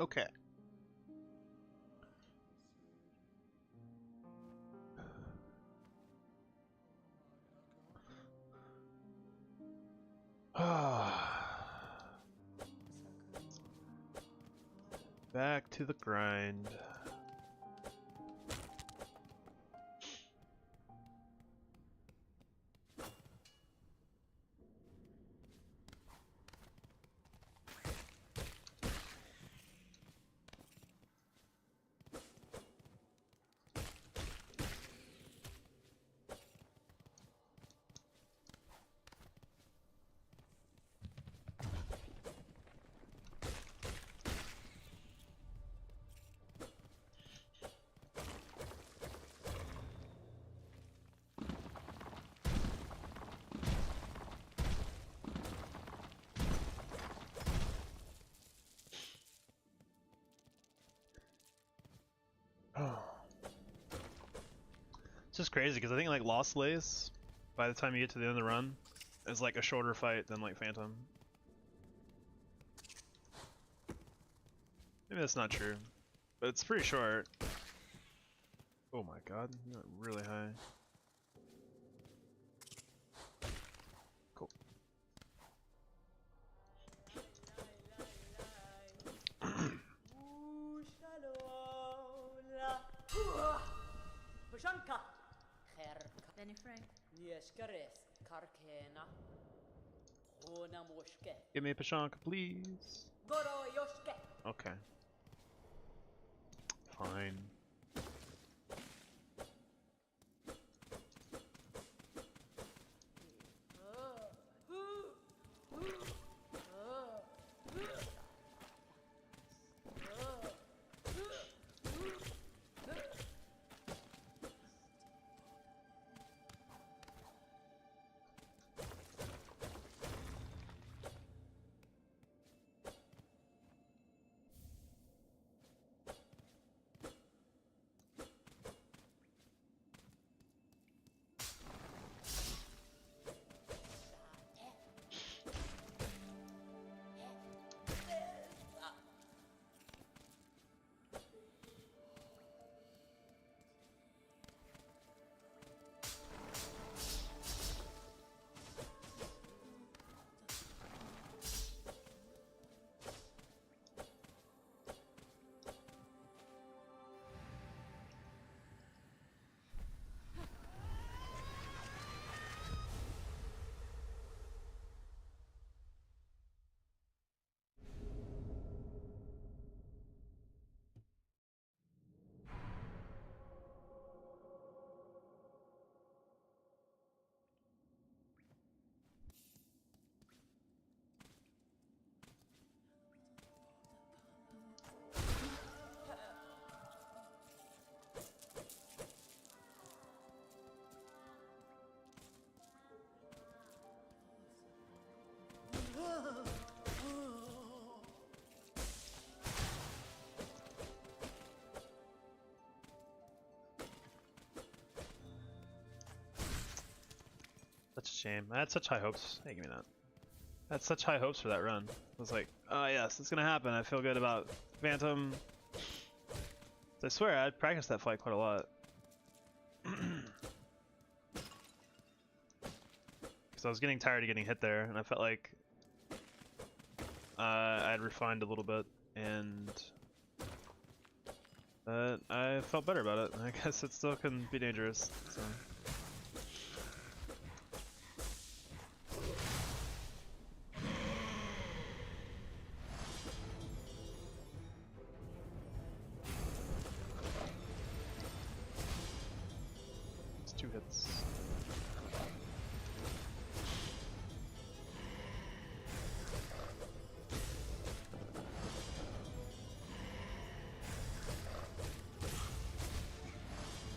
Okay. Back to the grind. It's just crazy because I think like Lost Lace, by the time you get to the end of the run, is like a shorter fight than like Phantom. Maybe that's not true, but it's pretty short. Oh my god, you went really high. Cool. Benny Frank. Give me a Pashanka, please. Okay. Fine. Such a shame. I had such high hopes. Hey, give me that. I had such high hopes for that run. I was like, oh yes, it's gonna happen. I feel good about Phantom. I swear, I'd practiced that fight quite a lot. Because I was getting tired of getting hit there, and I felt like I'd refined a little bit, and I felt better about it. I guess it still can be dangerous. So. It's 2 hits.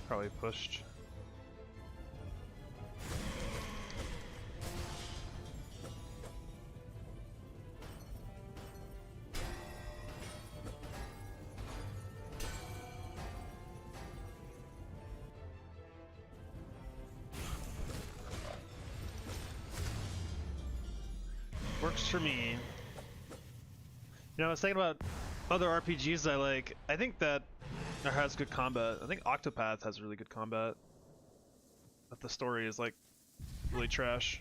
Probably pushed. Works for me. You know, I was thinking about Other RPGs I like, I think that has good combat. I think Octopath has really good combat, but the story is like really trash.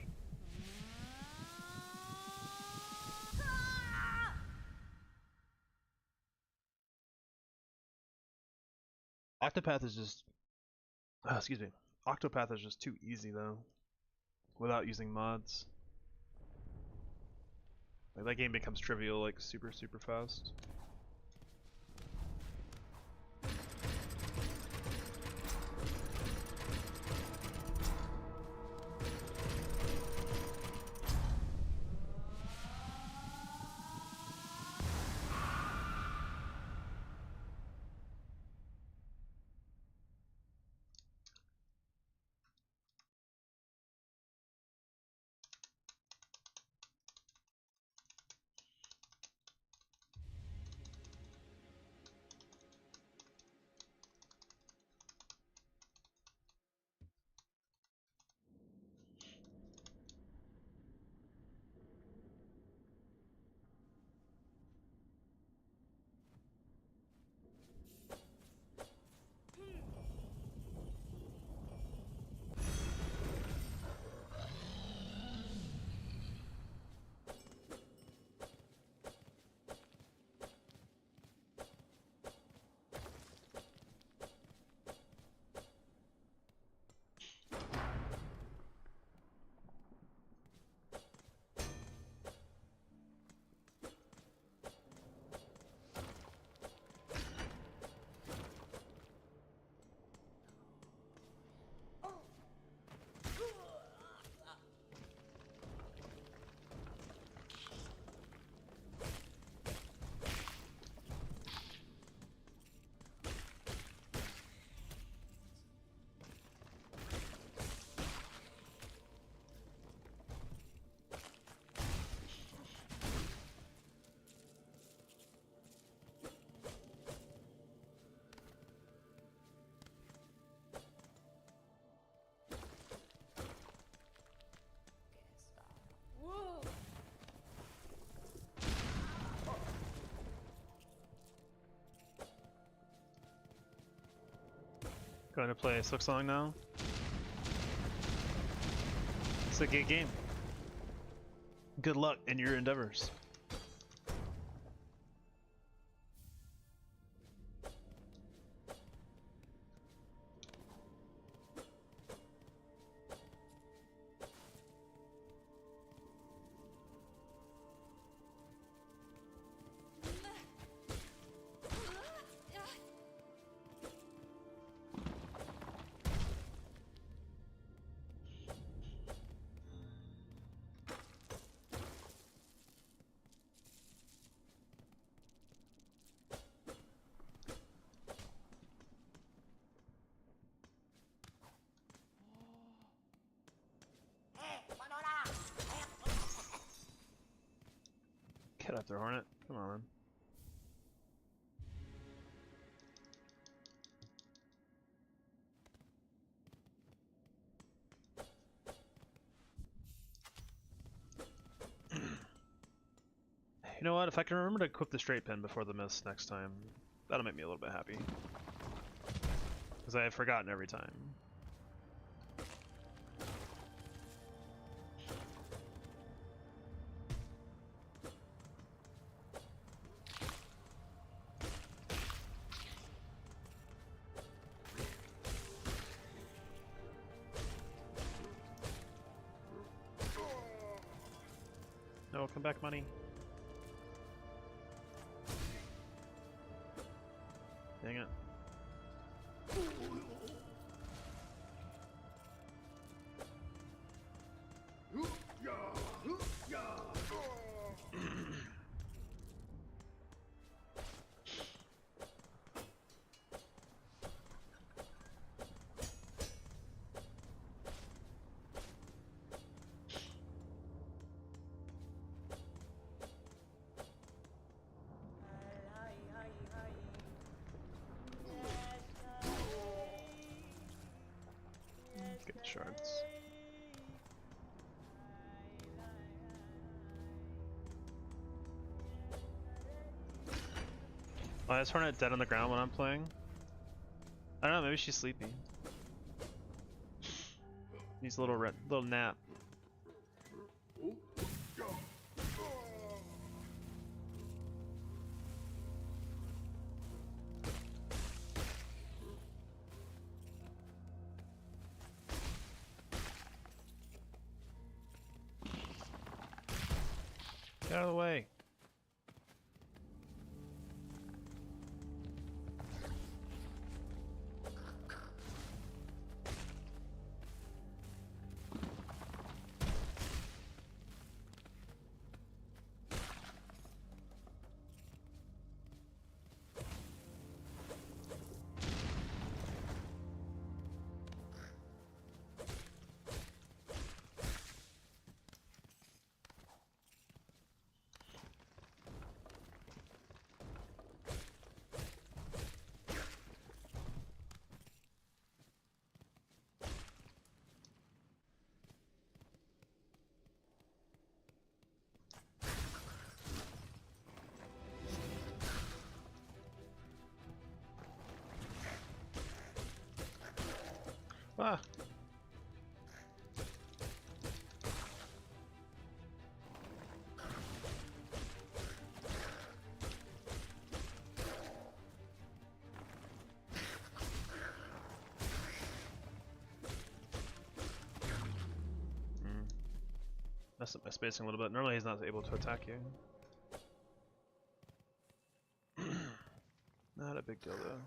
Octopath is just, excuse me, Octopath is just too easy though, without using mods. Like that game becomes trivial like super fast. Going to play Silksong now. It's a good game. Good luck in your endeavors. Get up there, Hornet. Come on. You know what? If I can remember to equip the straight pin before the miss next time, that'll make me a little bit happy. Because I have forgotten every time. No, come back, money. Dang it. Get the shards. Why is Hornet dead on the ground when I'm playing? I don't know, maybe she's sleepy. Needs a little nap. Get out of the way. Ah. Messed up my spacing a little bit. Normally he's not able to attack you. Not a big deal though.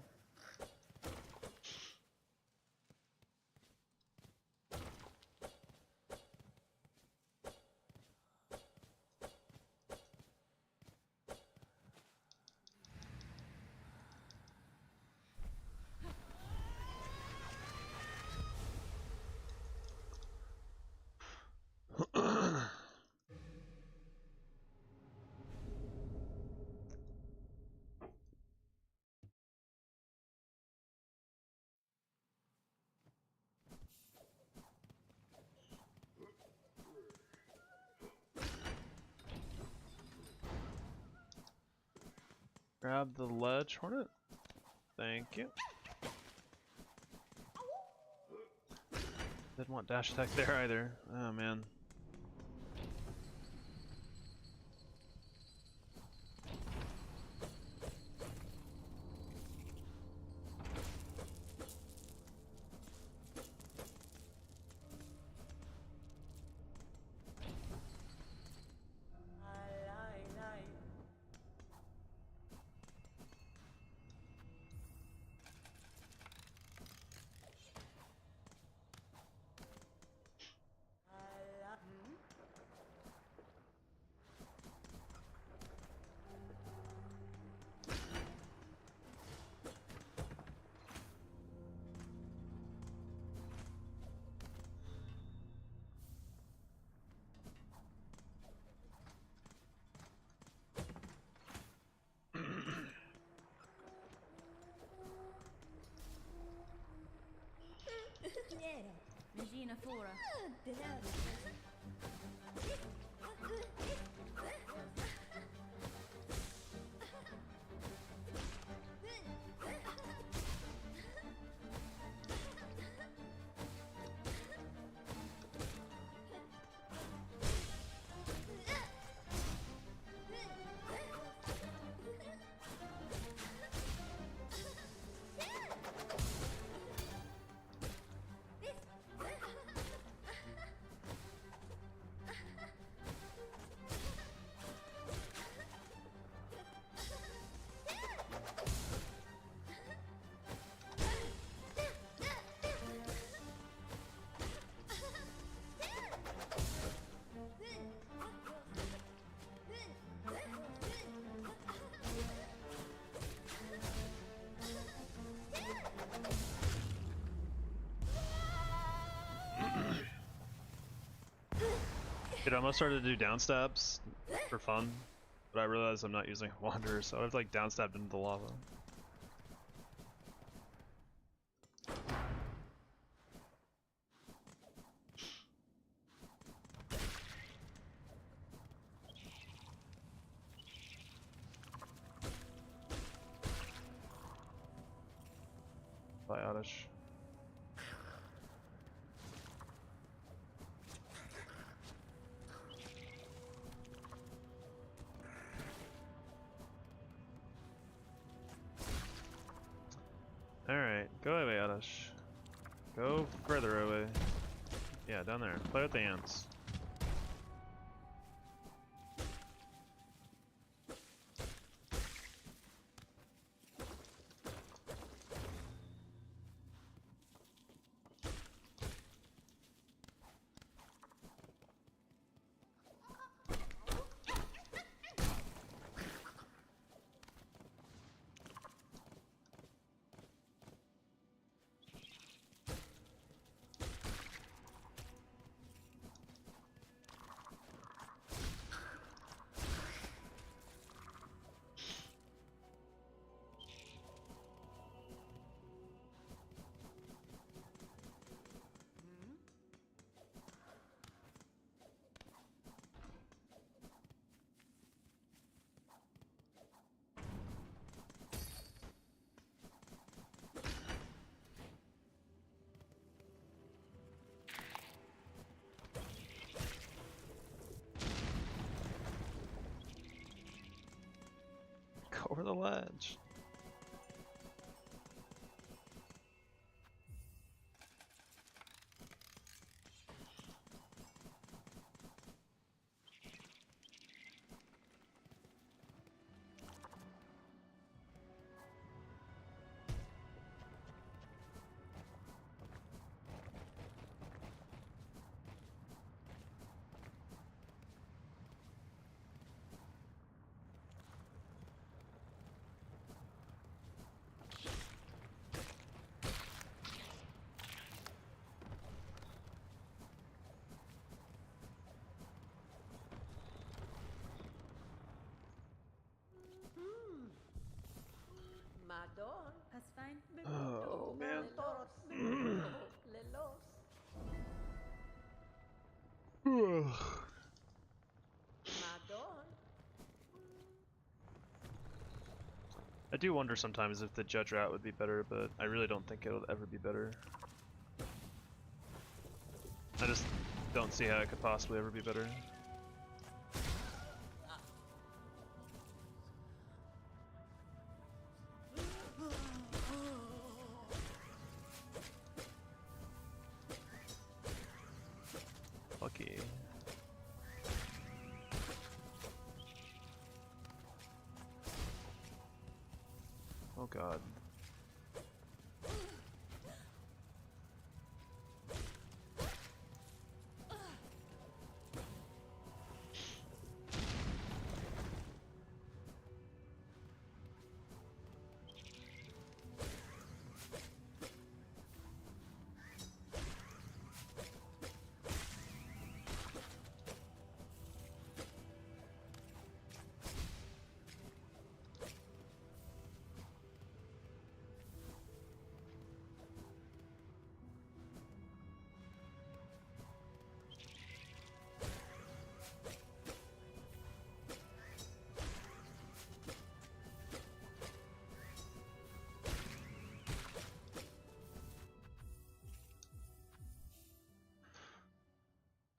Grab the ledge, Hornet. Thank you. Didn't want dash attack there either. Oh man. Regina Fora. Dude, I almost started to do downstabs for fun, but I realized I'm not using Wanderer, so I've like downstabbed into the lava. Bye, Oddish. Alright, go away, Oddish. Go further away. Yeah, down there. Play with the ants. Go over the ledge. Madon. That's fine. Oh, man. Lelos. Madon. I do wonder sometimes if the judge route would be better, but I really don't think it'll ever be better. I just don't see how it could possibly ever be better. Lucky. Oh god.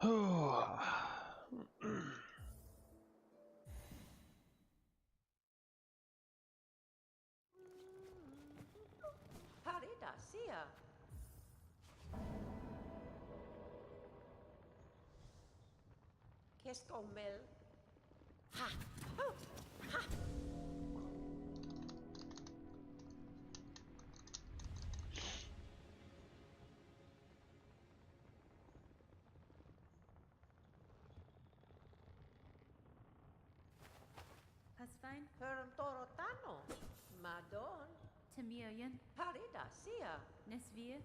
Oh. Harida, sia. Keskomel. Ha. Oh. Ha. That's fine. Herm torotano. Madon. Tamiyan. Harida, sia. Nesvia.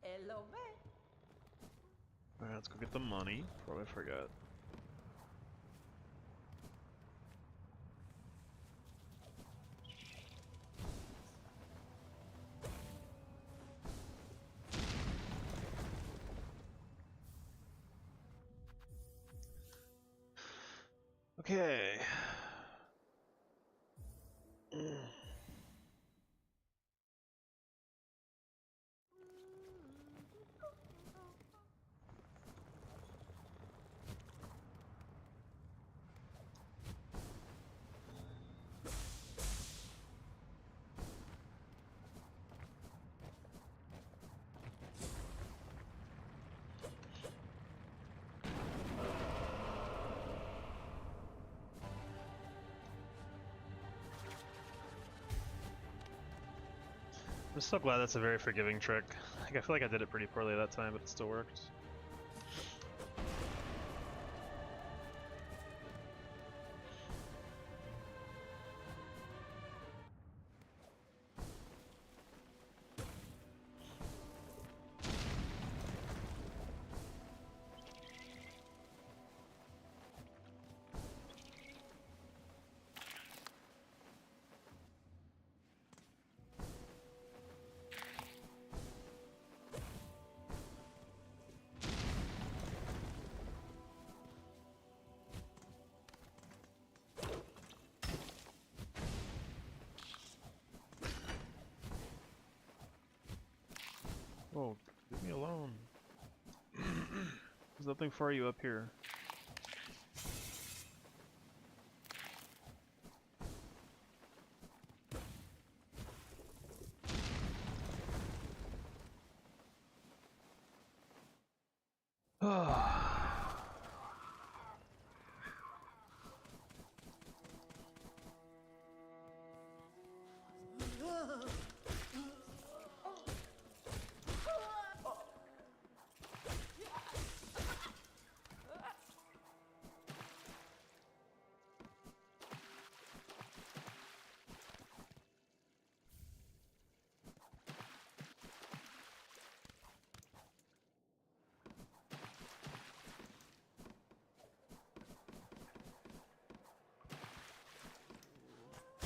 Elove. Alright, let's go get the money before I forget. Okay. I'm so glad that's a very forgiving trick. Like, I feel like I did it pretty poorly that time, but it still worked. Whoa, leave me alone. There's nothing for you up here.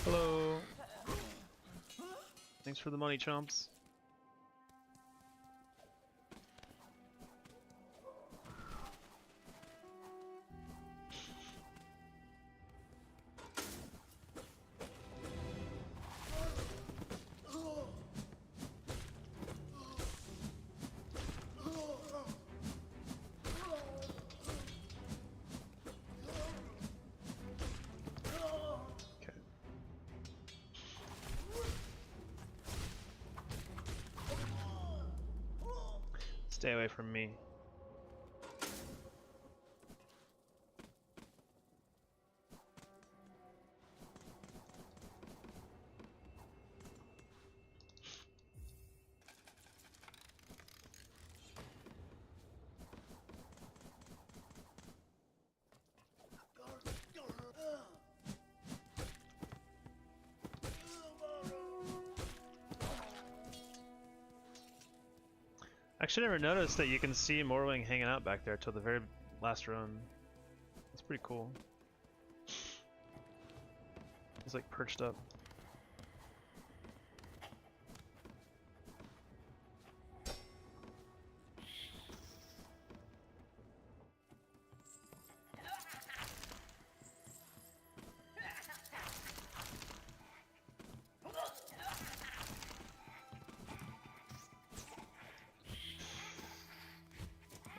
Hello. Thanks for the money, chumps. Stay away from me. Actually, never noticed that you can see Morwing hanging out back there till the very last run. That's pretty cool. He's like perched up.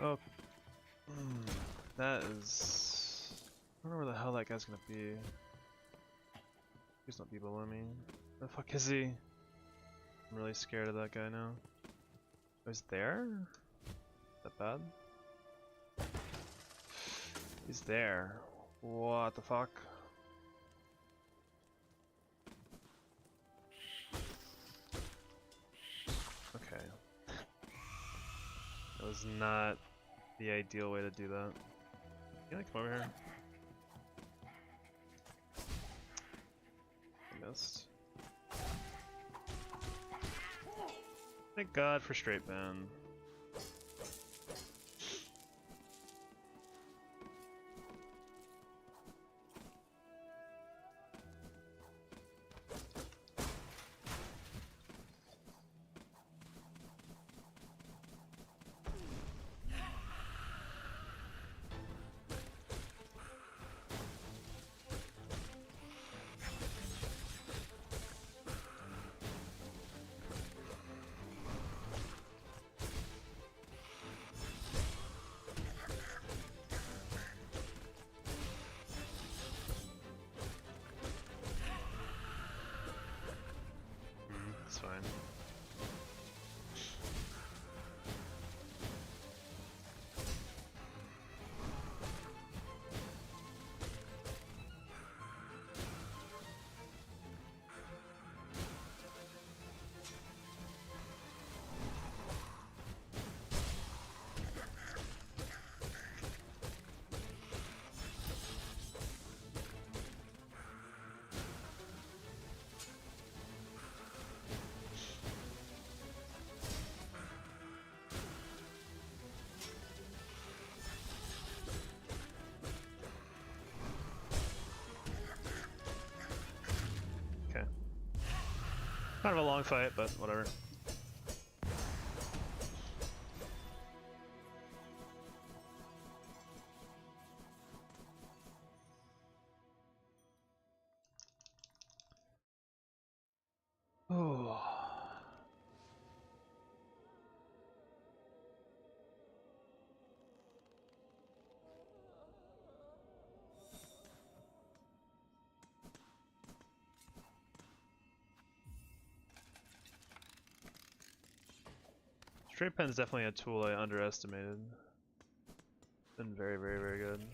Oh, that is. I don't know where the hell that guy's gonna be. Please don't be below me. Where the fuck is he? I'm really scared of that guy now. Oh, he's there? That bad? He's there. What the fuck? Okay. That was not the ideal way to do that. Can I come over here? I missed. Thank God for straight ban. Kind of a long fight, but whatever. Oh. Straight pen's definitely a tool I underestimated. Been very, very, very good.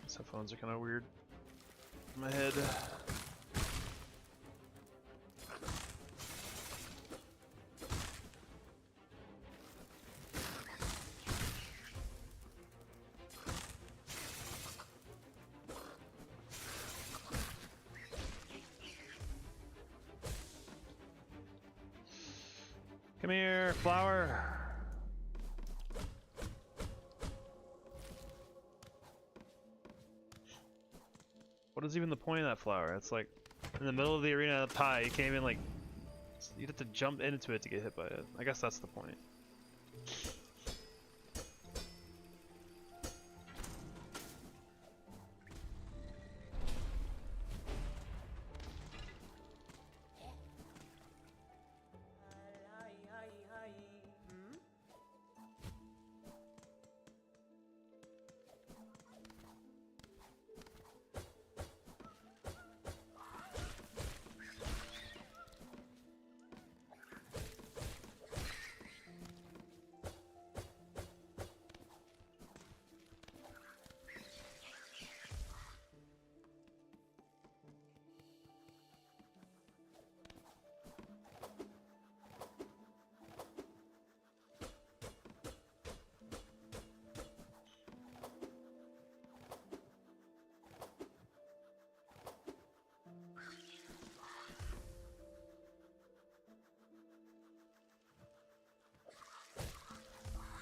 These headphones are kind of weird in my head. Come here, flower. What is even the point of that flower? It's like in the middle of the arena of the pie. You can't even like. You'd have to jump into it to get hit by it. I guess that's the point.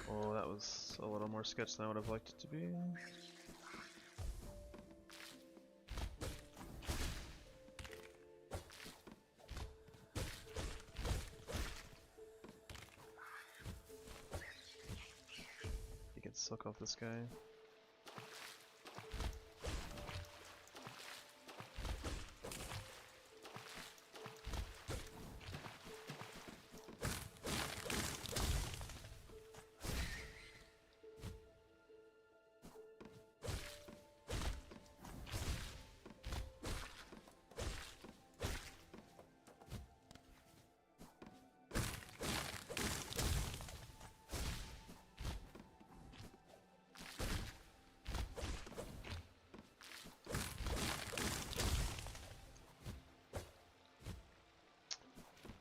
Oh, that was a little more sketch than I would have liked it to be. You can suck off this guy.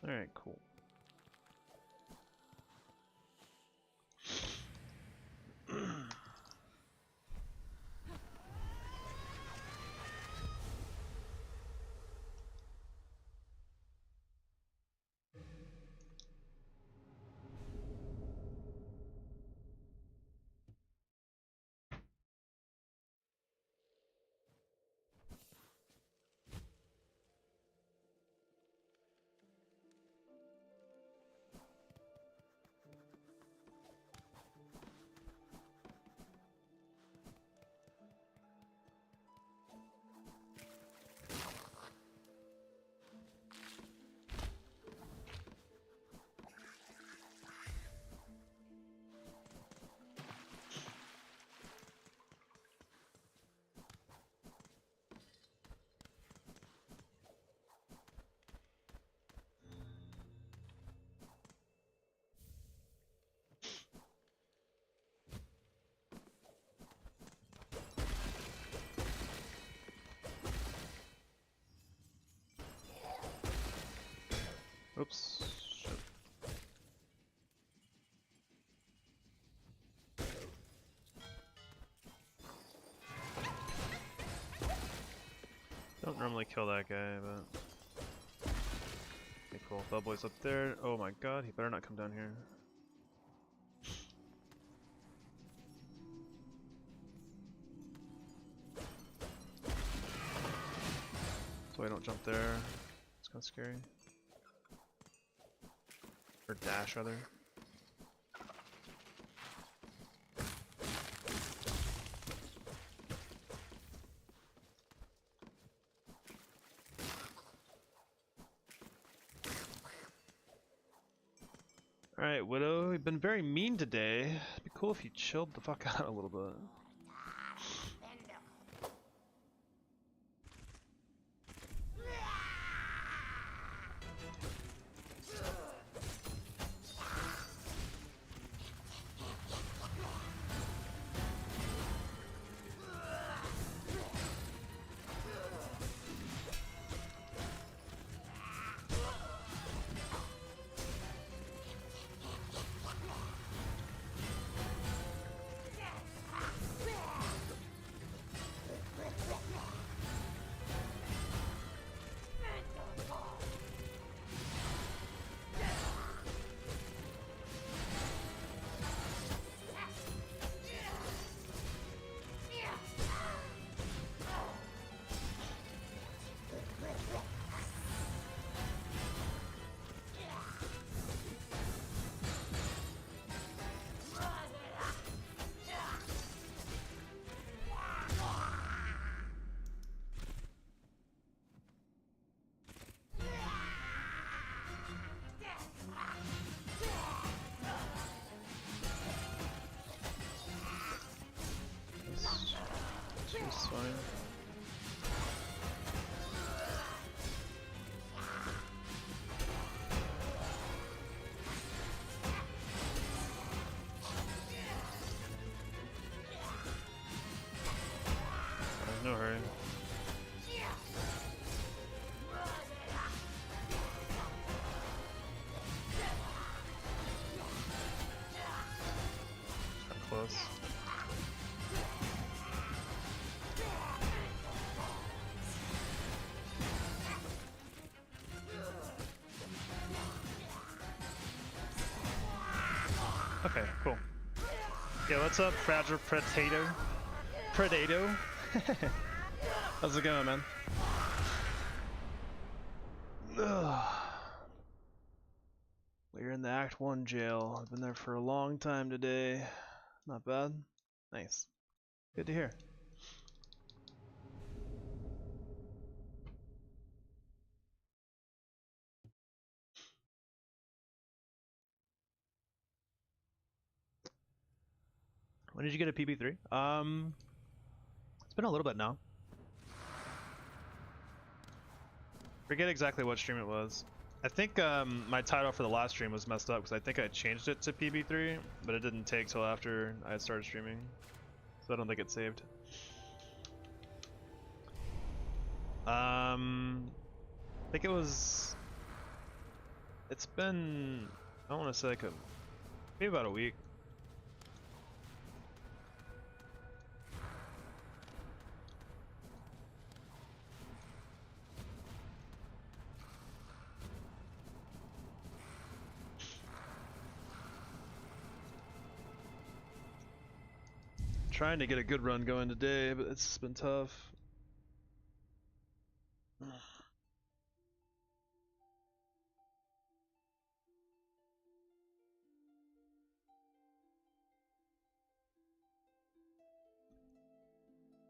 Alright, cool. Oops. Shit. Don't normally kill that guy, but okay, cool. Bellboy's up there. Oh my god, he better not come down here. So I don't jump there. It's kind of scary. Or dash, rather. Alright, Widow, you've been very mean today. It'd be cool if you chilled the fuck out a little bit. It's fine. There's no hurry. Kinda close. Okay, cool. Yeah, what's up, Fragile Predator? Predator? How's it going, man? Ugh. We're in the Act 1 jail. I've been there for a long time today. Not bad. Nice. Good to hear. When did you get a PB3? It's been a little bit now. Forget exactly what stream it was. I think my title for the last stream was messed up because I think I changed it to PB3, but it didn't take till after I had started streaming, so I don't think it's saved. I think it was. It's been. I don't want to say like maybe about a week. Trying to get a good run going today, but it's been tough.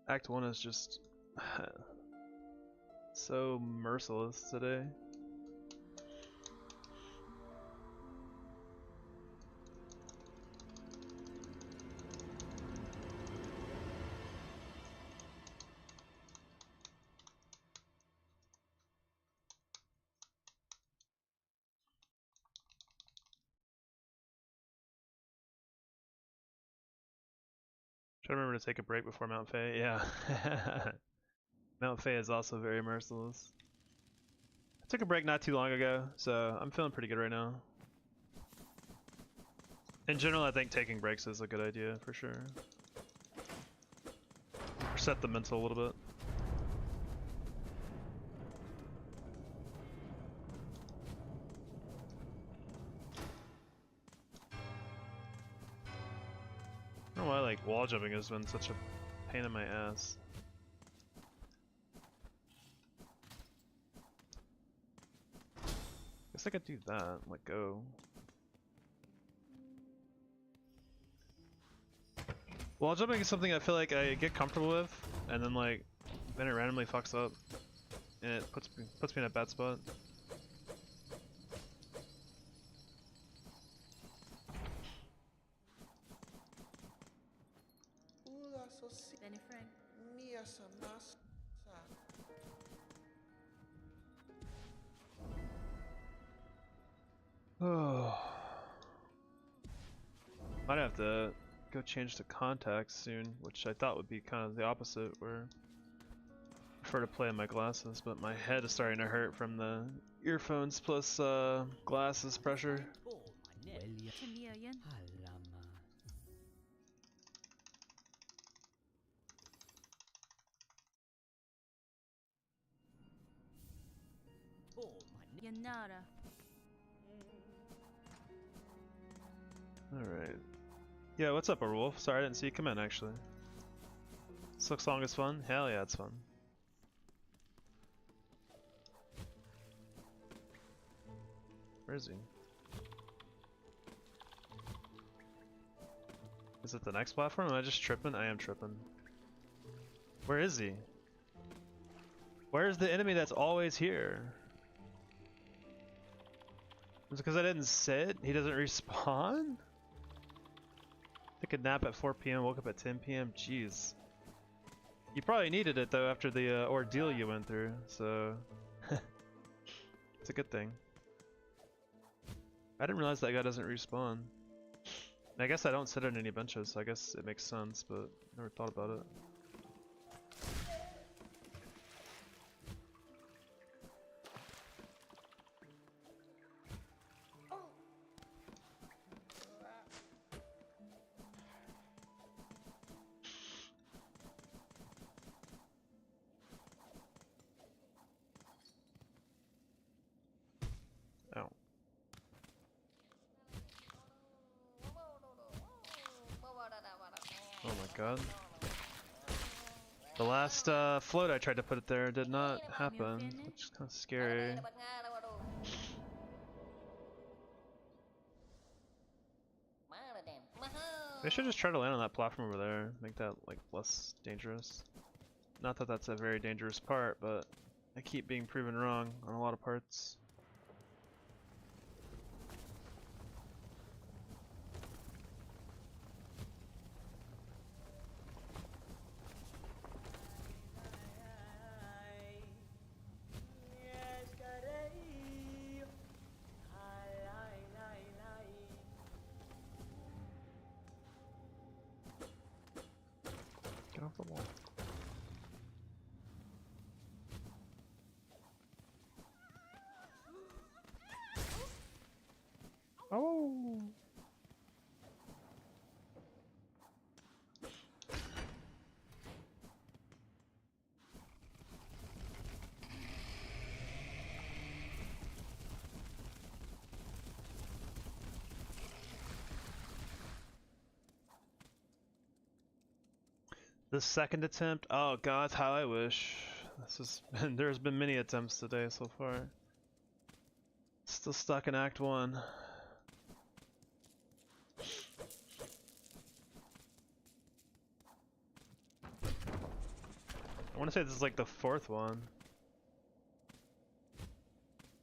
Act 1 is just so merciless today. Try to remember to take a break before Mount Faye. Yeah. Mount Faye is also very merciless. Took a break not too long ago, so I'm feeling pretty good right now. In general, I think taking breaks is a good idea for sure. Reset the mental a little bit. I don't know why like wall jumping has been such a pain in my ass. Guess I could do that, let go. Wall jumping is something I feel like I get comfortable with, and then like, then it randomly fucks up, and it puts me in a bad spot. Benny Frank. Oh. Might have to go change the contacts soon, which I thought would be kind of the opposite, where I prefer to play on my glasses, but my head is starting to hurt from the earphones plus glasses pressure. Chameleon. Yanara. Alright. Yeah, what's up, Wolf? Sorry I didn't see you come in, actually. Silksong is fun? Hell yeah, it's fun. Where is he? Is it the next platform? Am I just tripping? I am tripping. Where is he? Where's the enemy that's always here? Is it because I didn't sit? He doesn't respawn? Took a nap at 4 PM, woke up at 10 PM. Jeez. You probably needed it though after the ordeal you went through, so it's a good thing. I didn't realize that guy doesn't respawn. And I guess I don't sit on any benches, so I guess it makes sense, but never thought about it. Oh. Oh my god. The last float I tried to put it there did not happen, which is kind of scary. They should just try to land on that platform over there, make that like less dangerous. Not that that's a very dangerous part, but I keep being proven wrong on a lot of parts. Get off the wall. Oh! The second attempt? Oh god, how I wish. There's been many attempts today so far. Still stuck in Act 1. I want to say this is like the fourth one.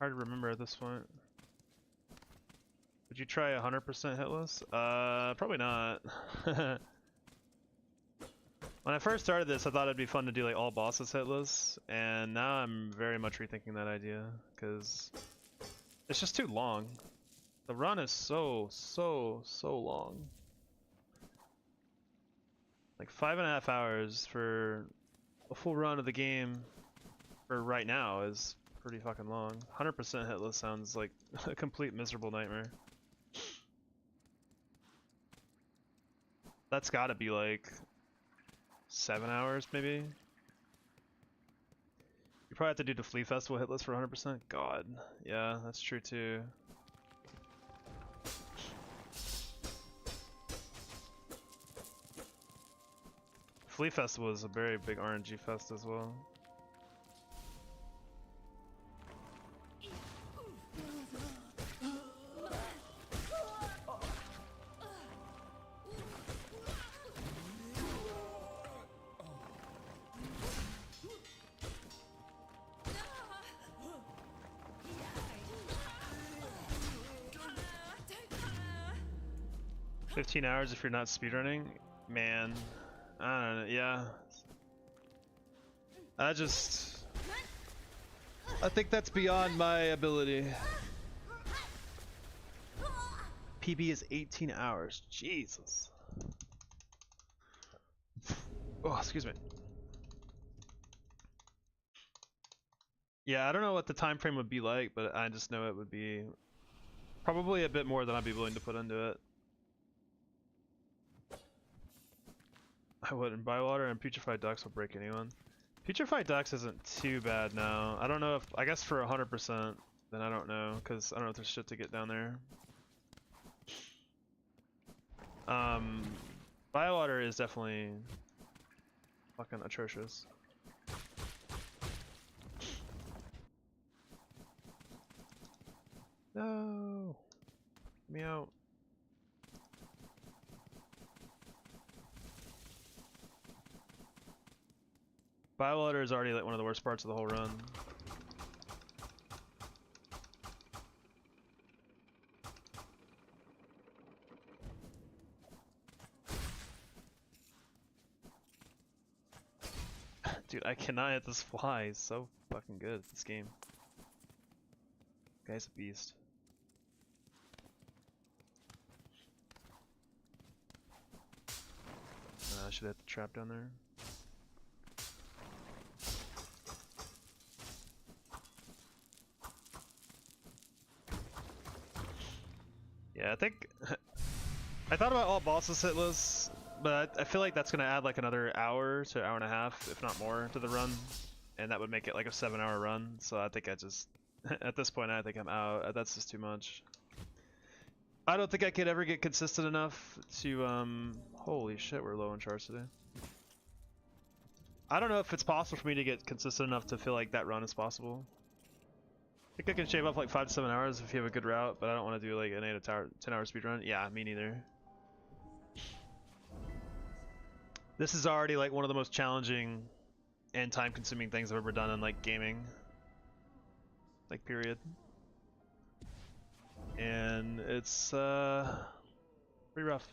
Hard to remember at this point. Would you try 100% hitless? Probably not. When I first started this, I thought it'd be fun to do like all bosses hitless, and now I'm very much rethinking that idea, because it's just too long. The run is so long. Like 5.5 hours for a full run of the game for right now is pretty fucking long. 100% hitless sounds like a complete miserable nightmare. That's gotta be like 7 hours, maybe? You probably have to do the Flea Festival hitless for 100%? God, yeah, that's true too. Flea Festival is a very big RNG fest as well. $15 hours if you're not speedrunning? Man, I don't know, yeah. I think that's beyond my ability. PB is 18 hours, Jesus. Oh, excuse me. Yeah, I don't know what the time frame would be like, but I just know it would be probably a bit more than I'd be willing to put into it. I wouldn't. Bywater and Putrefied Ducks will break anyone. Putrefied Ducks isn't too bad now. I don't know if, I guess for 100%, then I don't know, because I don't know if there's shit to get down there. Bywater is definitely fucking atrocious. No! Get me out. Bywater is already like one of the worst parts of the whole run. Dude, I cannot hit this fly. He's so fucking good at this game. Guy's a beast. I should hit the trap down there. Yeah, I think I thought about all bosses hitless, but I feel like that's gonna add like another hour to hour and a half, if not more, to the run, and that would make it like a 7-hour run. So I think I just, at this point, I think I'm out. That's just too much. I don't think I could ever get consistent enough to holy shit, we're low on charge today. I don't know if it's possible for me to get consistent enough to feel like that run is possible. I think I can shave off like 5 to 7 hours if you have a good route, but I don't want to do like an 8 to 10 hour speed run. Yeah, me neither. This is already like one of the most challenging and time consuming things I've ever done in like gaming. Like period. And it's pretty rough.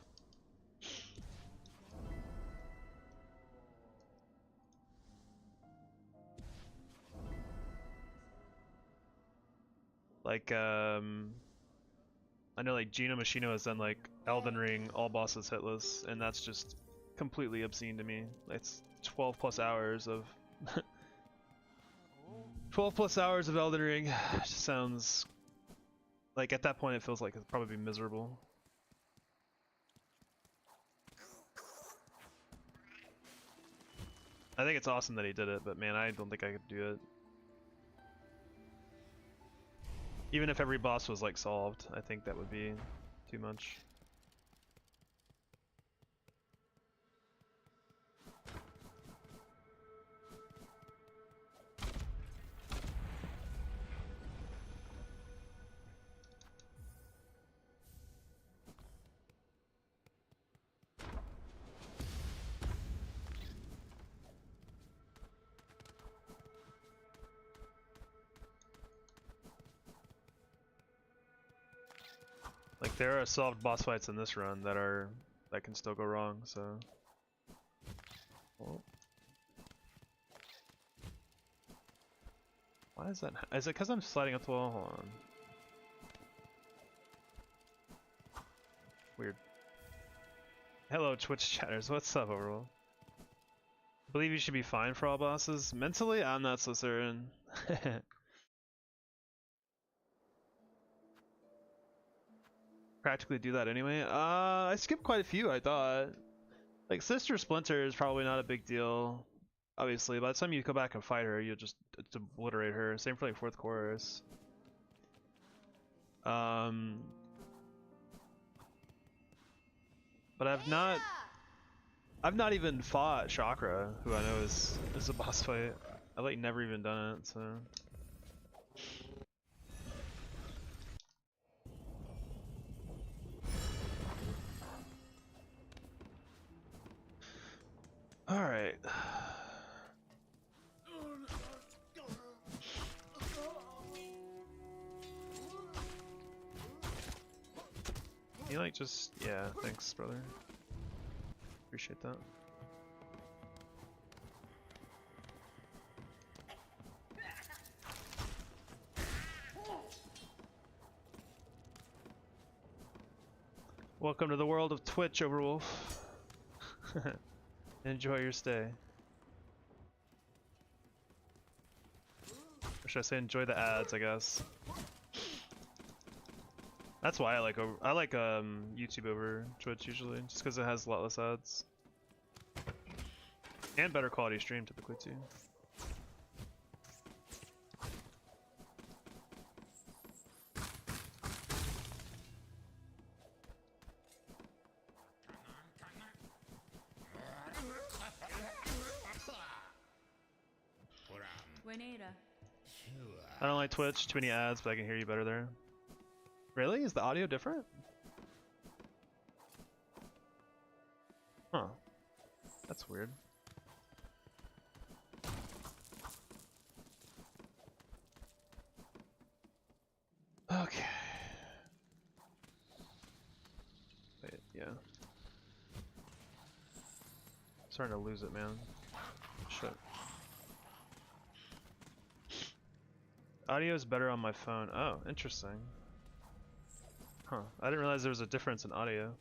Like I know like Gino Machino has done like Elden Ring all bosses hitless, and that's just completely obscene to me. It's 12 plus hours of 12 plus hours of Elden Ring. It just sounds like at that point it feels like it'd probably be miserable. I think it's awesome that he did it, but man, I don't think I could do it. Even if every boss was like solved, I think that would be too much. Like there are solved boss fights in this run that can still go wrong, so. Oh. Why is that? Is it because I'm sliding up the wall? Hold on. Weird. Hello Twitch chatters, what's up overall? I believe you should be fine for all bosses. Mentally, I'm not so certain. practically do that anyway. I skipped quite a few, I thought. Like, Sister Splinter is probably not a big deal. Obviously, by the time you go back and fight her, you'll just obliterate her. Same for like fourth chorus. But I've not even fought Chakra, who I know is a boss fight. I've like never even done it, so. All right. You like just, yeah, thanks, brother. Appreciate that. Welcome to the world of Twitch, Overwolf. Enjoy your stay. Or should I say enjoy the ads, I guess. That's why I like YouTube over Twitch usually, just because it has a lot less ads. And better quality stream typically too. Buenera. I don't like Twitch, too many ads, but I can hear you better there. Really? Is the audio different? Huh. That's weird. Okay. Wait, yeah. Starting to lose it, man. Shit. Audio is better on my phone. Oh, interesting. Huh. I didn't realize there was a difference in audio.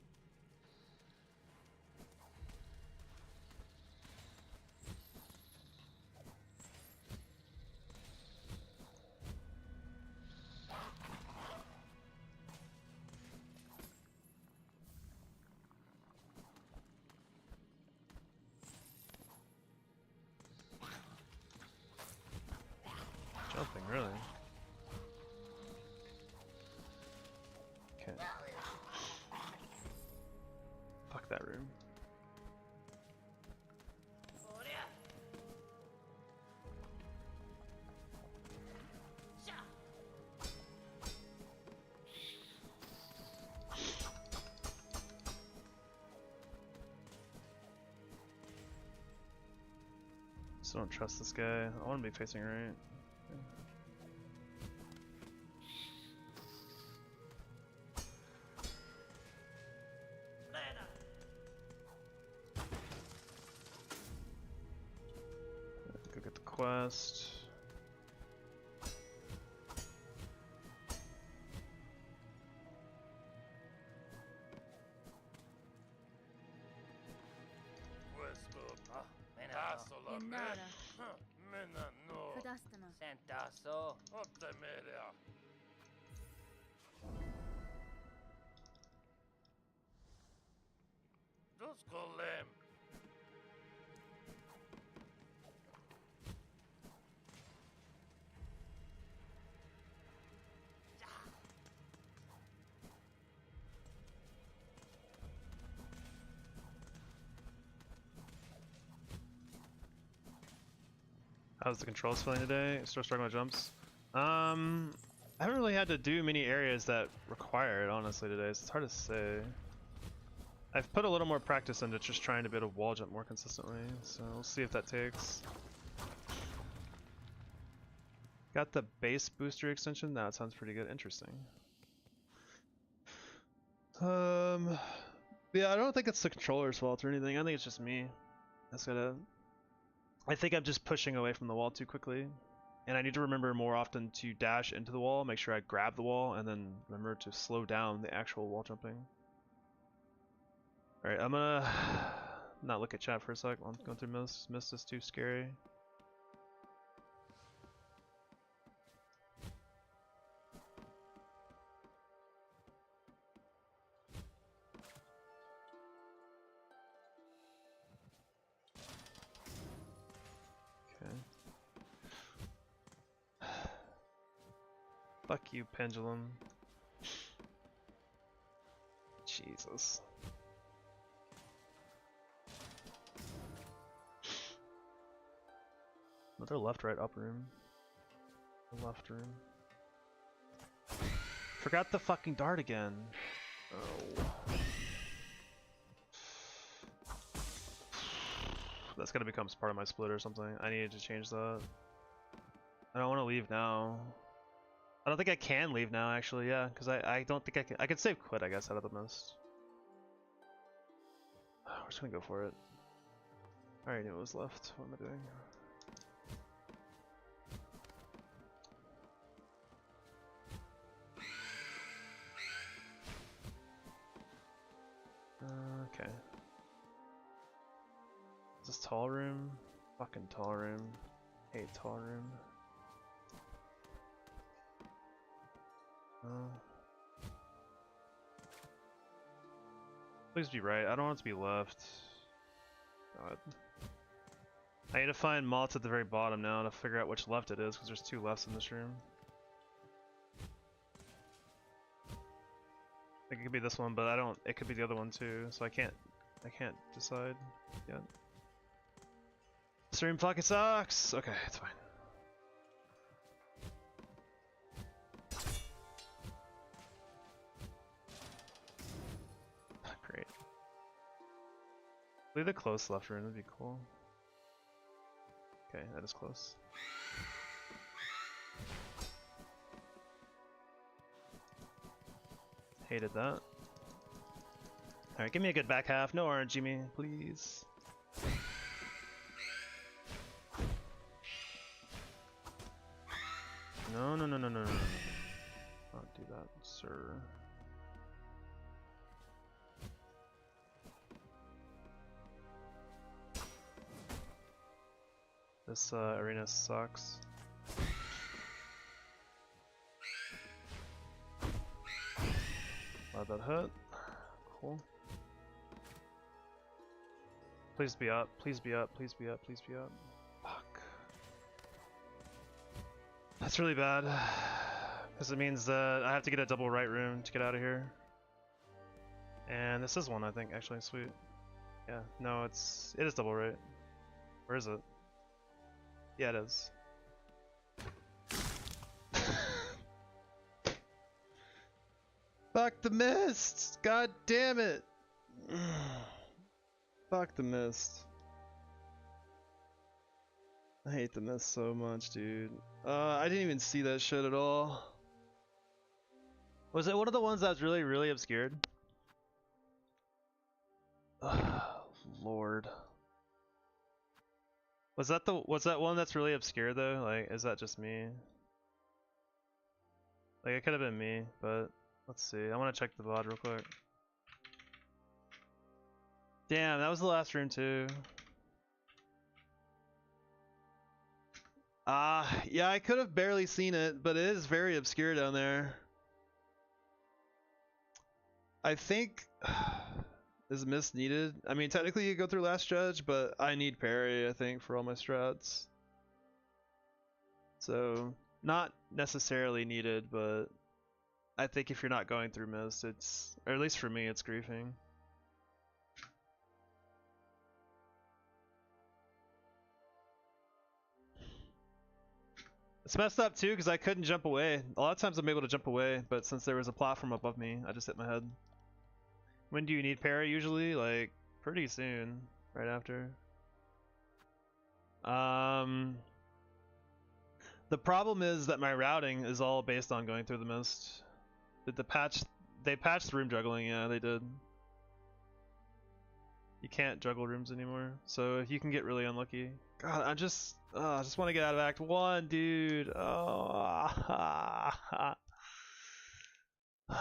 Jumping, really? Okay. Fuck that room. Still don't trust this guy. I want to be facing right. Go get the quest. Yenara. Kadastana. Sentaso. How's the controls feeling today? Still struggling with jumps? I haven't really had to do many areas that require it, honestly, today, so it's hard to say. I've put a little more practice into just trying to be able to wall jump more consistently, so we'll see if that takes. Got the base booster extension? That sounds pretty good. Interesting. Yeah, I don't think it's the controller's fault or anything. I think it's just me. I think I'm just pushing away from the wall too quickly. And I need to remember more often to dash into the wall, make sure I grab the wall, and then remember to slow down the actual wall jumping. Alright, I'm gonna not look at chat for a sec. I'm going through Mist. Mist is too scary. Fuck you, pendulum. Jesus. Another left, right, up room. Left room. Forgot the fucking dart again. Oh. That's gonna become part of my split or something. I needed to change that. I don't want to leave now. I don't think I can leave now, actually, yeah, because I don't think I can. I could save quit, I guess, out of the mist. We're just gonna go for it. I already knew it was left. What am I doing? Okay. Is this tall room? Fucking tall room. Hate tall room. Please be right. I don't want it to be left. God. I need to find moths at the very bottom now to figure out which left it is, because there's two lefts in this room. I think it could be this one, but I don't. It could be the other one too, so I can't decide yet. Stream fucking sucks. Okay, it's fine. Great. Leave the close left room. That'd be cool. Okay, that is close. Hated that. Alright, give me a good back half. No RNG me, please. No, no, no, no, no, no, no. Don't do that, sir. This arena sucks. Let that hit. Cool. Please be up, please be up, please be up, please be up. Fuck. That's really bad. Because it means that I have to get a double right room to get out of here. And this is one, I think, actually. Sweet. Yeah, no, it is double right. Where is it? Yeah, it is. Fuck the mist! God damn it! Fuck the mist. I hate the mist so much, dude. I didn't even see that shit at all. Was it one of the ones that was really, really obscured? Lord. Was that one that's really obscure though? Like, is that just me? Like, it could have been me, but let's see. I want to check the VOD real quick. Damn, that was the last room too. Yeah, I could have barely seen it, but it is very obscure down there. I think is mist needed? I mean, technically you go through last judge, but I need parry, I think, for all my strats. So, not necessarily needed, but I think if you're not going through mist, it's, or at least for me, it's griefing. It's messed up too because I couldn't jump away. A lot of times I'm able to jump away, but since there was a platform above me, I just hit my head. When do you need parry usually? Like, pretty soon, right after. The problem is that my routing is all based on going through the mist. Did they patched room juggling? Yeah, they did. You can't juggle rooms anymore, so you can get really unlucky. God, I just want to get out of Act 1, dude. Oh,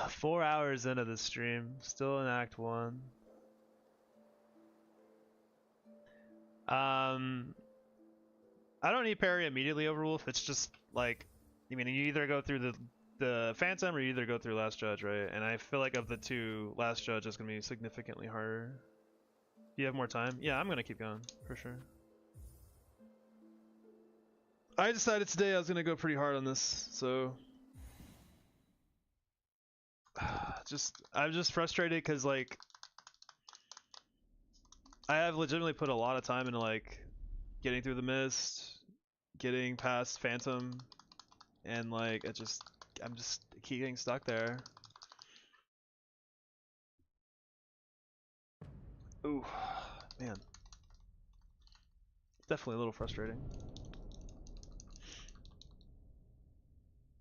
4 hours into the stream, still in Act 1. I don't need parry immediately over Wolf. It's just like, I mean, you either go through the Phantom or you either go through Last Judge, right? And I feel like of the two, Last Judge is gonna be significantly harder. Do you have more time? Yeah, I'm gonna keep going for sure. I decided today I was gonna go pretty hard on this, so I'm just frustrated because like I have legitimately put a lot of time into like getting through the mist, getting past Phantom, and like I'm just keep getting stuck there. Ooh, man, definitely a little frustrating.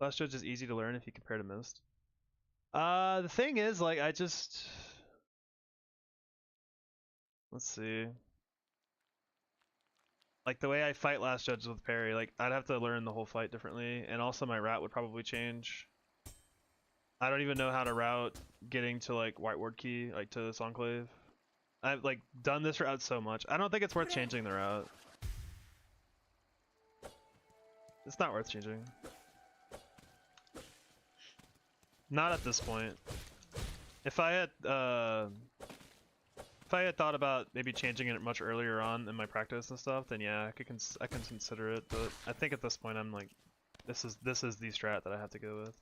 Last Judge is easy to learn if you compare to Mist. The thing is, like, let's see. Like the way I fight Last Judge with parry, like I'd have to learn the whole fight differently, and also my route would probably change. I don't even know how to route getting to like White Ward Key, like to this Enclave. I've like done this route so much. I don't think it's worth changing the route. It's not worth changing. Not at this point. If I had thought about maybe changing it much earlier on in my practice and stuff, then yeah, I can consider it. But I think at this point I'm like, this is the strat that I have to go with.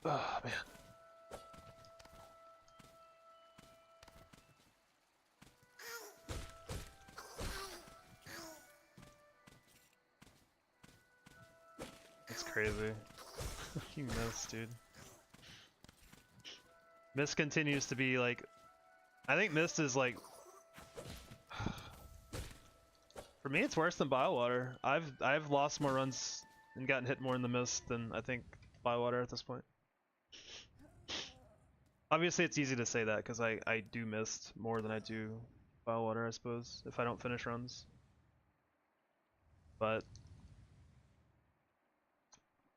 Oh man. That's crazy. You missed, dude. Mist continues to be like, I think Mist is like, for me it's worse than Biowater. I've lost more runs and gotten hit more in the Mist than I think Biowater at this point. Obviously it's easy to say that because I do Mist more than I do Biowater, I suppose, if I don't finish runs. But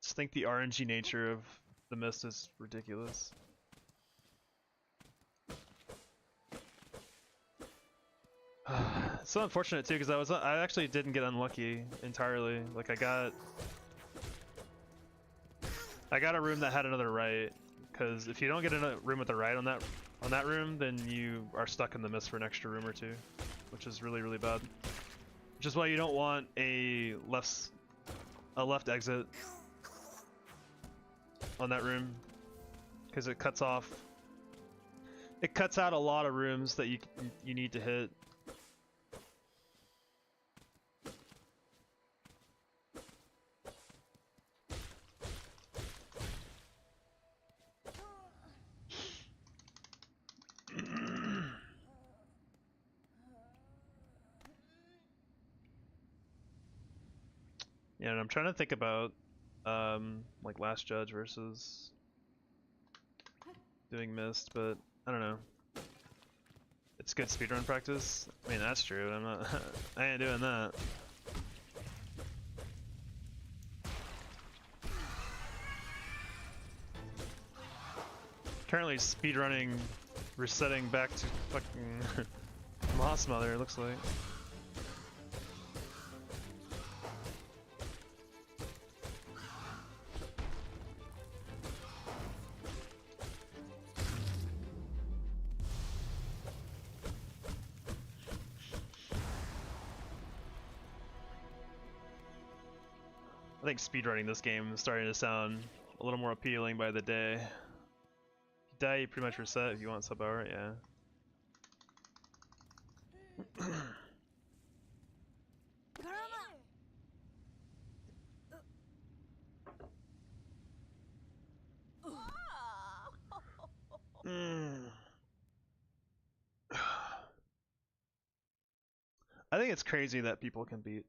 I just think the RNG nature of the Mist is ridiculous. It's so unfortunate too because I actually didn't get unlucky entirely. Like I got a room that had another right, because if you don't get a room with a right on that room, then you are stuck in the mist for an extra room or two, which is really really bad. Which is why you don't want a left exit on that room, because it cuts out a lot of rooms that you need to hit. Yeah, and I'm trying to think about like Last Judge versus doing Mist, but I don't know. It's good speedrun practice. I mean, that's true. I'm not. I ain't doing that. Currently speedrunning, resetting back to fucking Moss Mother. It looks like. I think speedrunning this game is starting to sound a little more appealing by the day. If you die, you pretty much reset if you want sub hour, yeah. I think it's crazy that people can beat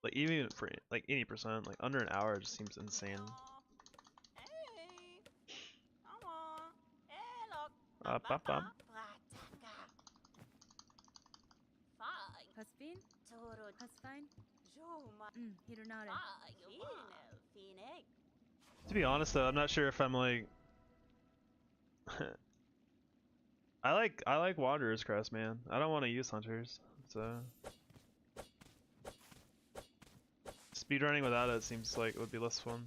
like even for like 80%, like under an hour just seems insane. Up. Husbin? Husbine? Hironara. To be honest though, I'm not sure if I'm like I like Wanderer's Crest, man. I don't want to use Hunters, so speedrunning without it seems like it would be less fun.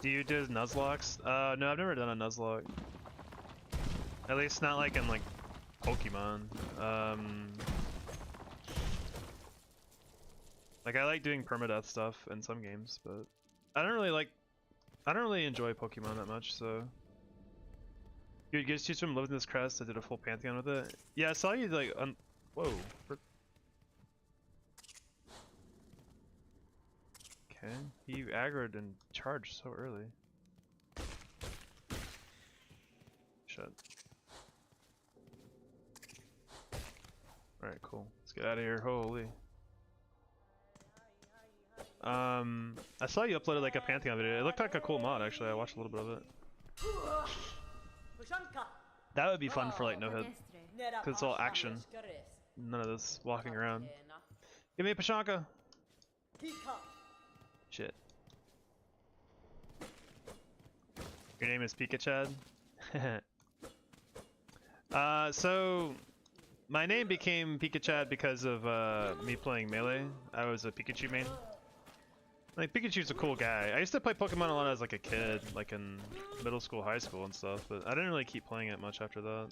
Do you do Nuzlocks? No, I've never done a Nuzlocke. At least not like in like Pokemon. Like I like doing permadeath stuff in some games, but I don't really enjoy Pokemon that much, so. You guys choose from living this crest, I did a full pantheon with it. Yeah, I saw you like whoa. Okay, you aggroed and charged so early. Shit. Alright, cool. Let's get out of here. Holy. I saw you uploaded like a Pantheon video. It looked like a cool mod actually. I watched a little bit of it. That would be fun for like no hit. Cause it's all action. None of this walking around. Give me a Pashanka! Shit. Your name is Pikachu? So my name became Pikachu because of me playing Melee. I was a Pikachu main. Like, Pikachu's a cool guy. I used to play Pokemon a lot as like a kid, like in middle school, high school and stuff, but I didn't really keep playing it much after that.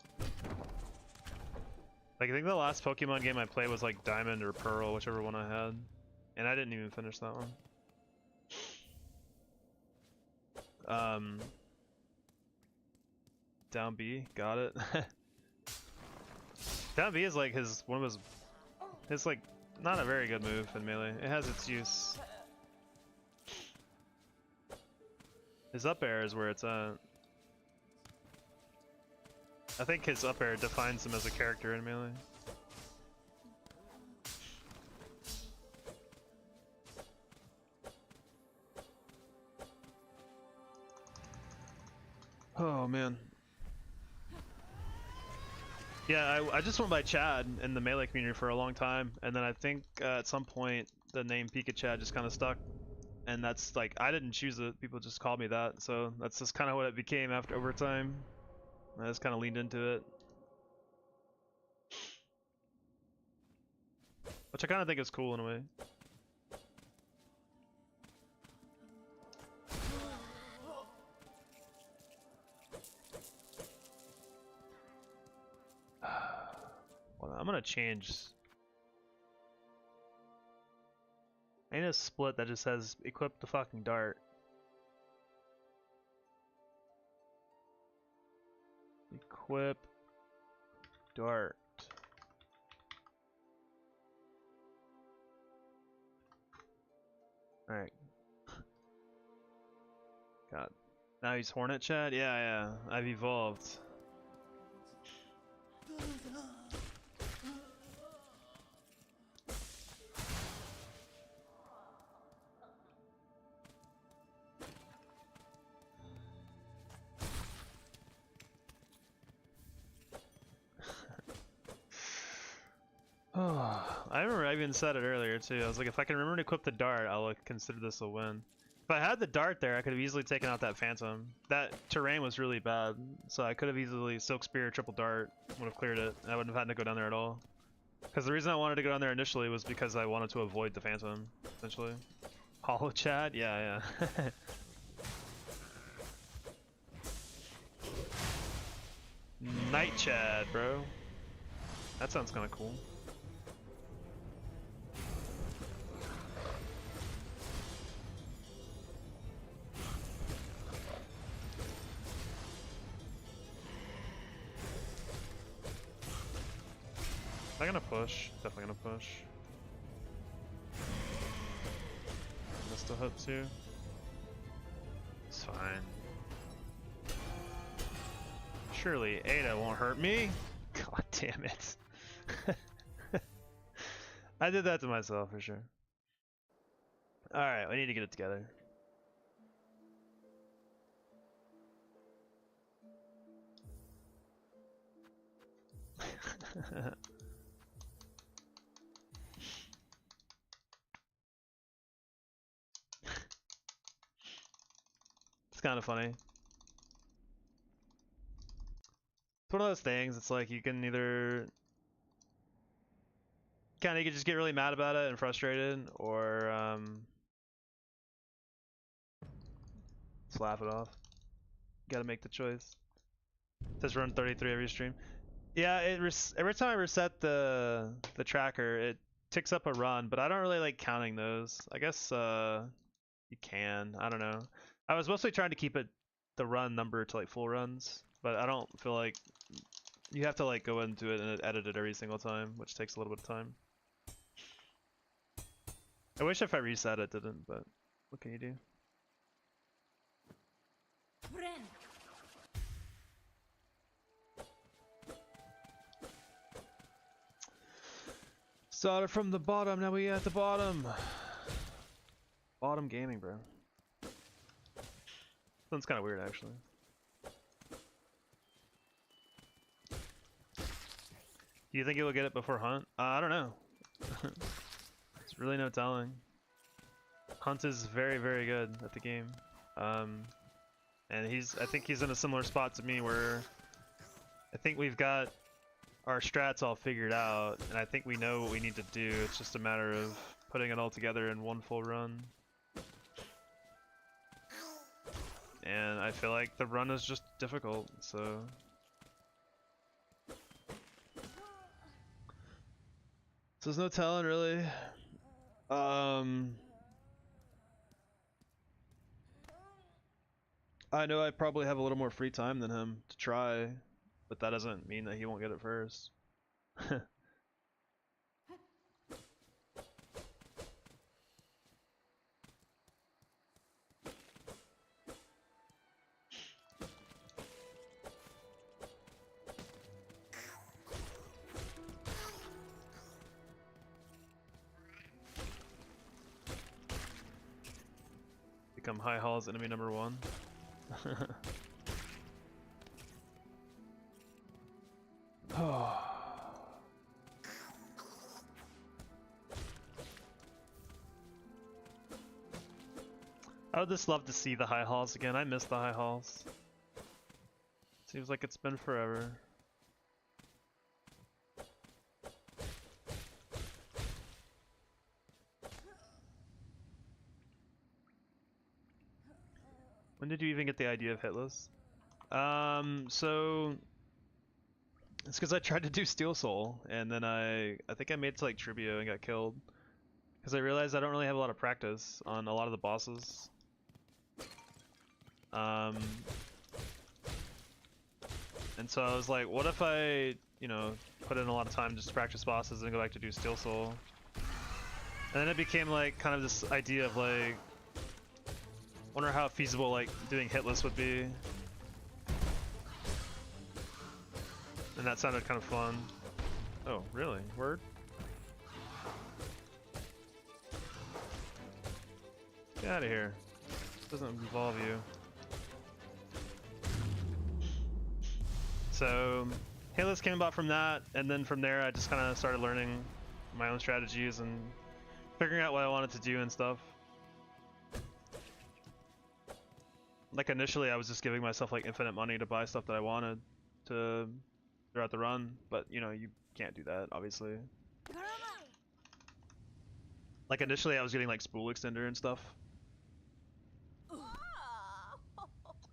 Like, I think the last Pokemon game I played was like Diamond or Pearl, whichever one I had. And I didn't even finish that one. Down B, got it. Down B is like one of his like, not a very good move in Melee. It has its use. His up air is where it's at. I think his up air defines him as a character in Melee. Oh man. Yeah, I just went by Chad in the Melee community for a long time, and then I think at some point the name Pikachu just kind of stuck. And that's like, I didn't choose it, people just called me that, so that's just kind of what it became after over time. I just kind of leaned into it. Which I kind of think is cool in a way. Well, I'm gonna change. I need a split that just says equip the fucking dart. Equip dart. Alright. God. Now he's Hornet Chad? Yeah, I've evolved. I remember I even said it earlier too. I was like, if I can remember to equip the dart, I'll like, consider this a win. If I had the dart there, I could have easily taken out that phantom. That terrain was really bad, so I could have easily Silk Spear, triple dart, would have cleared it. I wouldn't have had to go down there at all. Because the reason I wanted to go down there initially was because I wanted to avoid the phantom, essentially. Hollow Chad? Yeah. Night Chad, bro. That sounds kind of cool. I'm gonna push. Definitely gonna push. Missed a hit too. It's fine. Surely Ada won't hurt me. God damn it. I did that to myself for sure. Alright, we need to get it together. It's kind of funny. It's one of those things, it's like you can either kind of just get really mad about it and frustrated, or Just laugh it off. Gotta make the choice. It says run 33 every stream. Yeah, every time I reset the tracker, it ticks up a run, but I don't really like counting those. I guess you can. I don't know. I was mostly trying to keep it the run number to like full runs, but I don't feel like you have to like go into it and edit it every single time, which takes a little bit of time. I wish if I reset it didn't, but what can you do? Friend. Started from the bottom, now we at the bottom. Bottom gaming, bro. That's kind of weird, actually. Do you think you'll get it before Hunt? I don't know. There's really no telling. Hunt is very, very good at the game. And I think he's in a similar spot to me where I think we've got our strats all figured out, and I think we know what we need to do. It's just a matter of putting it all together in one full run. And I feel like the run is just difficult, so... So there's no telling, really. I know I probably have a little more free time than him to try, but that doesn't mean that he won't get it first. Become High Hall's enemy number 1. Oh. I would just love to see the High Halls again. I miss the High Halls. Seems like it's been forever. When did you even get the idea of Hitless? So it's because I tried to do Steel Soul, and then I think I made it to like Tribio and got killed. Because I realized I don't really have a lot of practice on a lot of the bosses. And so I was like, what if I, you know, put in a lot of time just to practice bosses and go back to do Steel Soul? And then it became like kind of this idea of like, wonder how feasible like doing Hitless would be. And that sounded kind of fun. Oh, really? Word? Get out of here. Doesn't involve you. So, Hitless came about from that, and then from there I just kind of started learning my own strategies and figuring out what I wanted to do and stuff. Like initially I was just giving myself like infinite money to buy stuff that I wanted to throughout the run, but you know, you can't do that, obviously. Like initially I was getting like spool extender and stuff.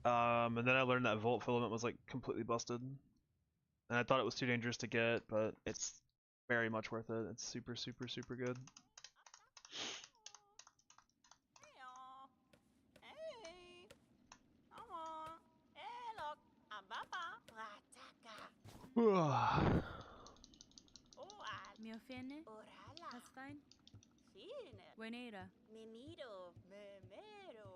And then I learned that Volt Filament was like completely busted. And I thought it was too dangerous to get, but it's very much worth it. It's super, super, super good. Mio fene? That's fine. Buenera. Memiro. Memero.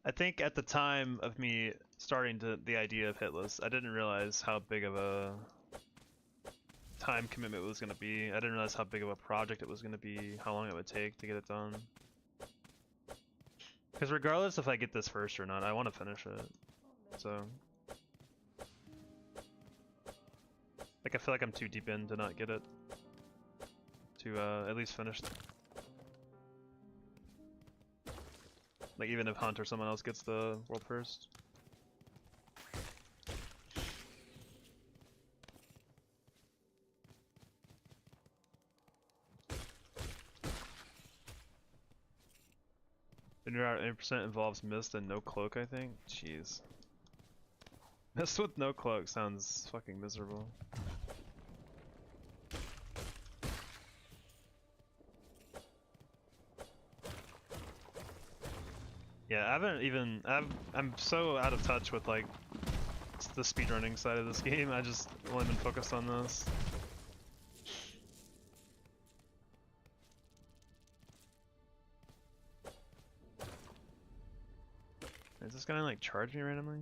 I think at the time of me starting the idea of Hitless, I didn't realize how big of a time commitment it was going to be. I didn't realize how big of a project it was going to be, how long it would take to get it done. Because regardless if I get this first or not, I want to finish it. So, like I feel like I'm too deep in to not get it. To at least finish. Like even if Hunt or someone else gets the world first. Spinner out 80% involves mist and no cloak, I think? Jeez. Mist with no cloak sounds fucking miserable. Yeah, I haven't even. I'm so out of touch with like the speedrunning side of this game. I just only been focused on this. Is this gonna like charge me randomly?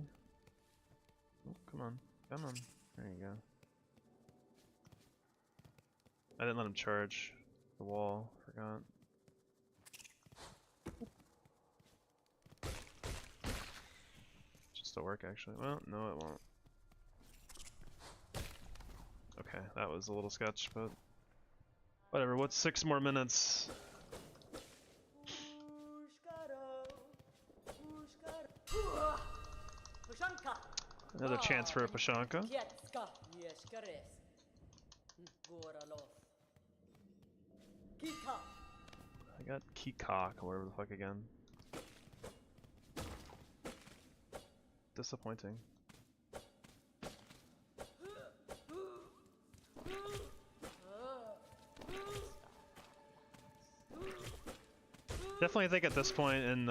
Oh, come on, come on. There you go. I didn't let him charge the wall. Forgot. Should still work actually. Well, no, it won't. Okay, that was a little sketch, but whatever. What's 6 more minutes? Another chance for a Pashanka. I got Keycock or whatever the fuck again. Disappointing. Definitely think at this point in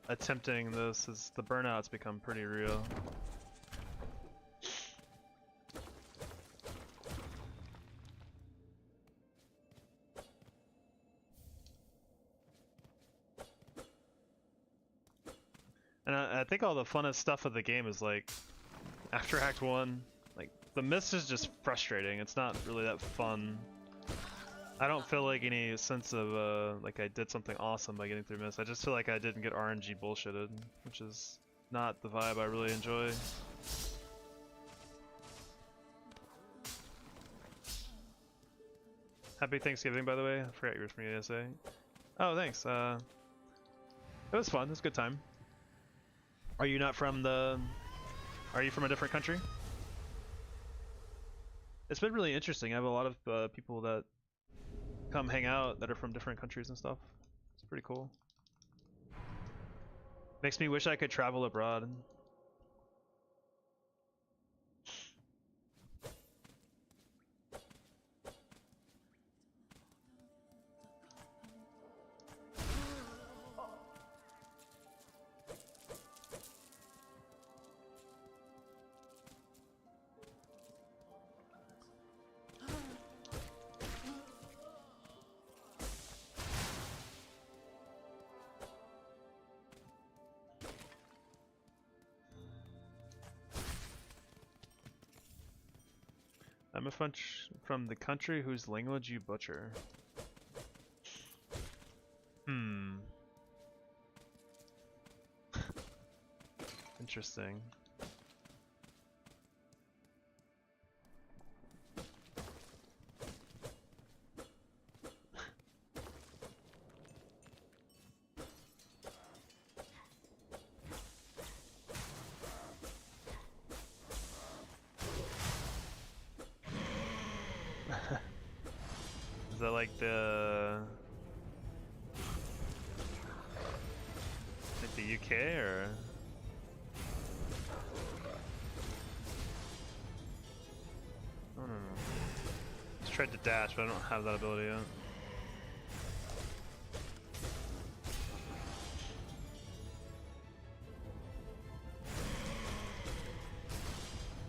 attempting this, is the burnout's become pretty real. And I think all the funnest stuff of the game is like, after Act 1, like, the mist is just frustrating. It's not really that fun. I don't feel like any sense of, like I did something awesome by getting through mist. I just feel like I didn't get RNG bullshitted, which is not the vibe I really enjoy. Happy Thanksgiving, by the way. I forgot you were from ESA. Oh, thanks. It was fun. It was a good time. Are you not from the... Are you from a different country? It's been really interesting. I have a lot of people that come hang out that are from different countries and stuff. It's pretty cool. Makes me wish I could travel abroad. I'm a from the country whose language you butcher. Interesting. Is that like the UK or? I don't know. Just tried to dash, but I don't have that ability yet.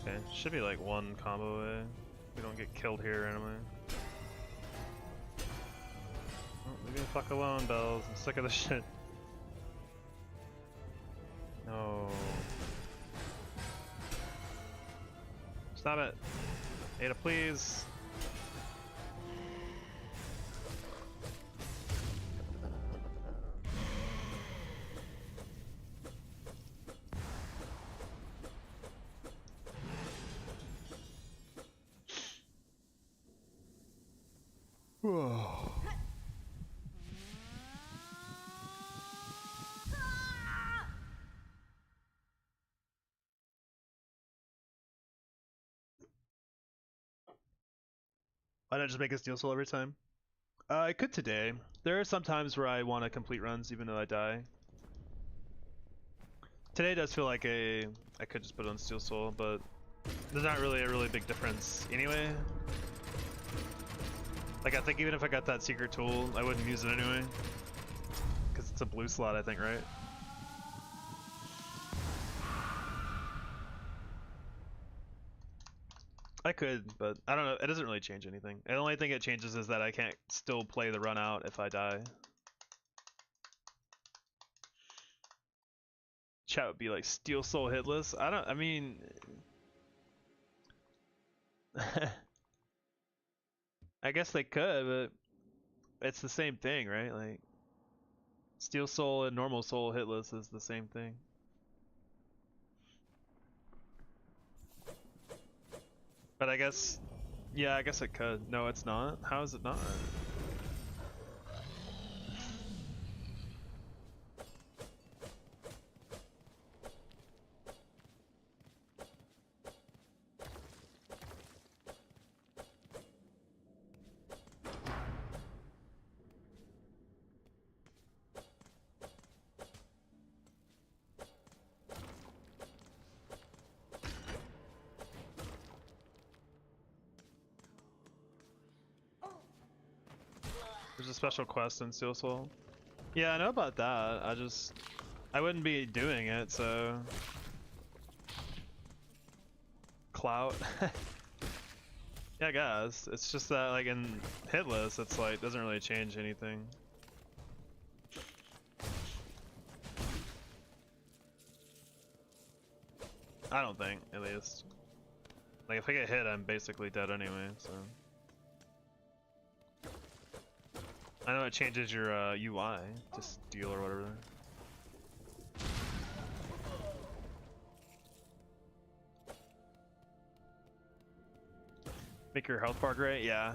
Okay, should be like one combo away. We don't get killed here randomly. Oh, leave me the fuck alone, Bells. I'm sick of this shit. No. Stop it. Ada, please. Whoa. Why not just make us deal soul every time? I could today. There are some times where I want to complete runs even though I die. Today does feel like I could just put it on Steel Soul, but there's not really a really big difference anyway. Like, I think even if I got that secret tool, I wouldn't use it anyway. Because it's a blue slot, I think, right? I could, but I don't know. It doesn't really change anything. The only thing it changes is that I can't still play the run out if I die. Chat would be like, Steel Soul Hitless? I mean... I guess they could, but it's the same thing, right? Like, Steel Soul and Normal Soul Hitless is the same thing. But I guess, yeah, I guess it could. No, it's not. How is it not? There's a special quest in Steel Soul. Yeah, I know about that. I wouldn't be doing it, so... Clout. Yeah, guys. It's just that, like, in Hitless, it's like, doesn't really change anything. I don't think, at least. Like, if I get hit, I'm basically dead anyway, so... I know it changes your UI to steel or whatever. Make your health bar great? Yeah.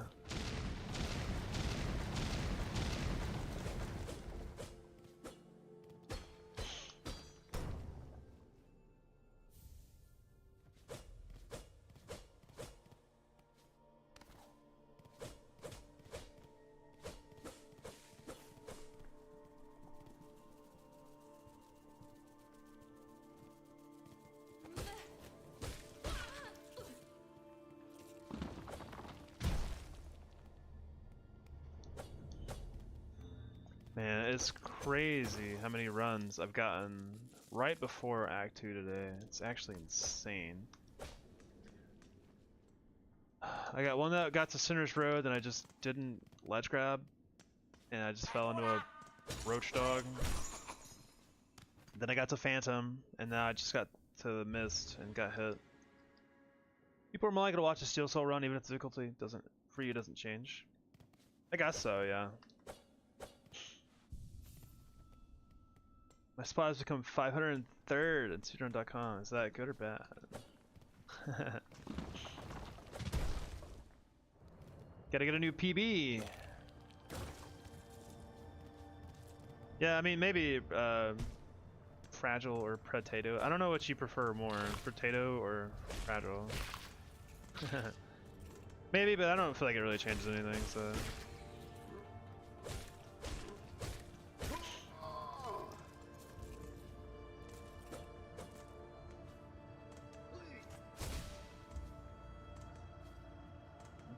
Man, it's crazy how many runs I've gotten right before Act 2 today. It's actually insane. I got one that got to Sinner's Road and I just didn't ledge grab. And I just fell into a roach dog. Then I got to Phantom and now I just got to the Mist and got hit. People are more likely to watch a Steel Soul run even if the difficulty for you doesn't change. I guess so, yeah. My spot has become 503rd at speedrun.com. Is that good or bad? Gotta get a new PB. Yeah, I mean, maybe Fragile or Potato. I don't know what you prefer more, Potato or Fragile. Maybe, but I don't feel like it really changes anything, so...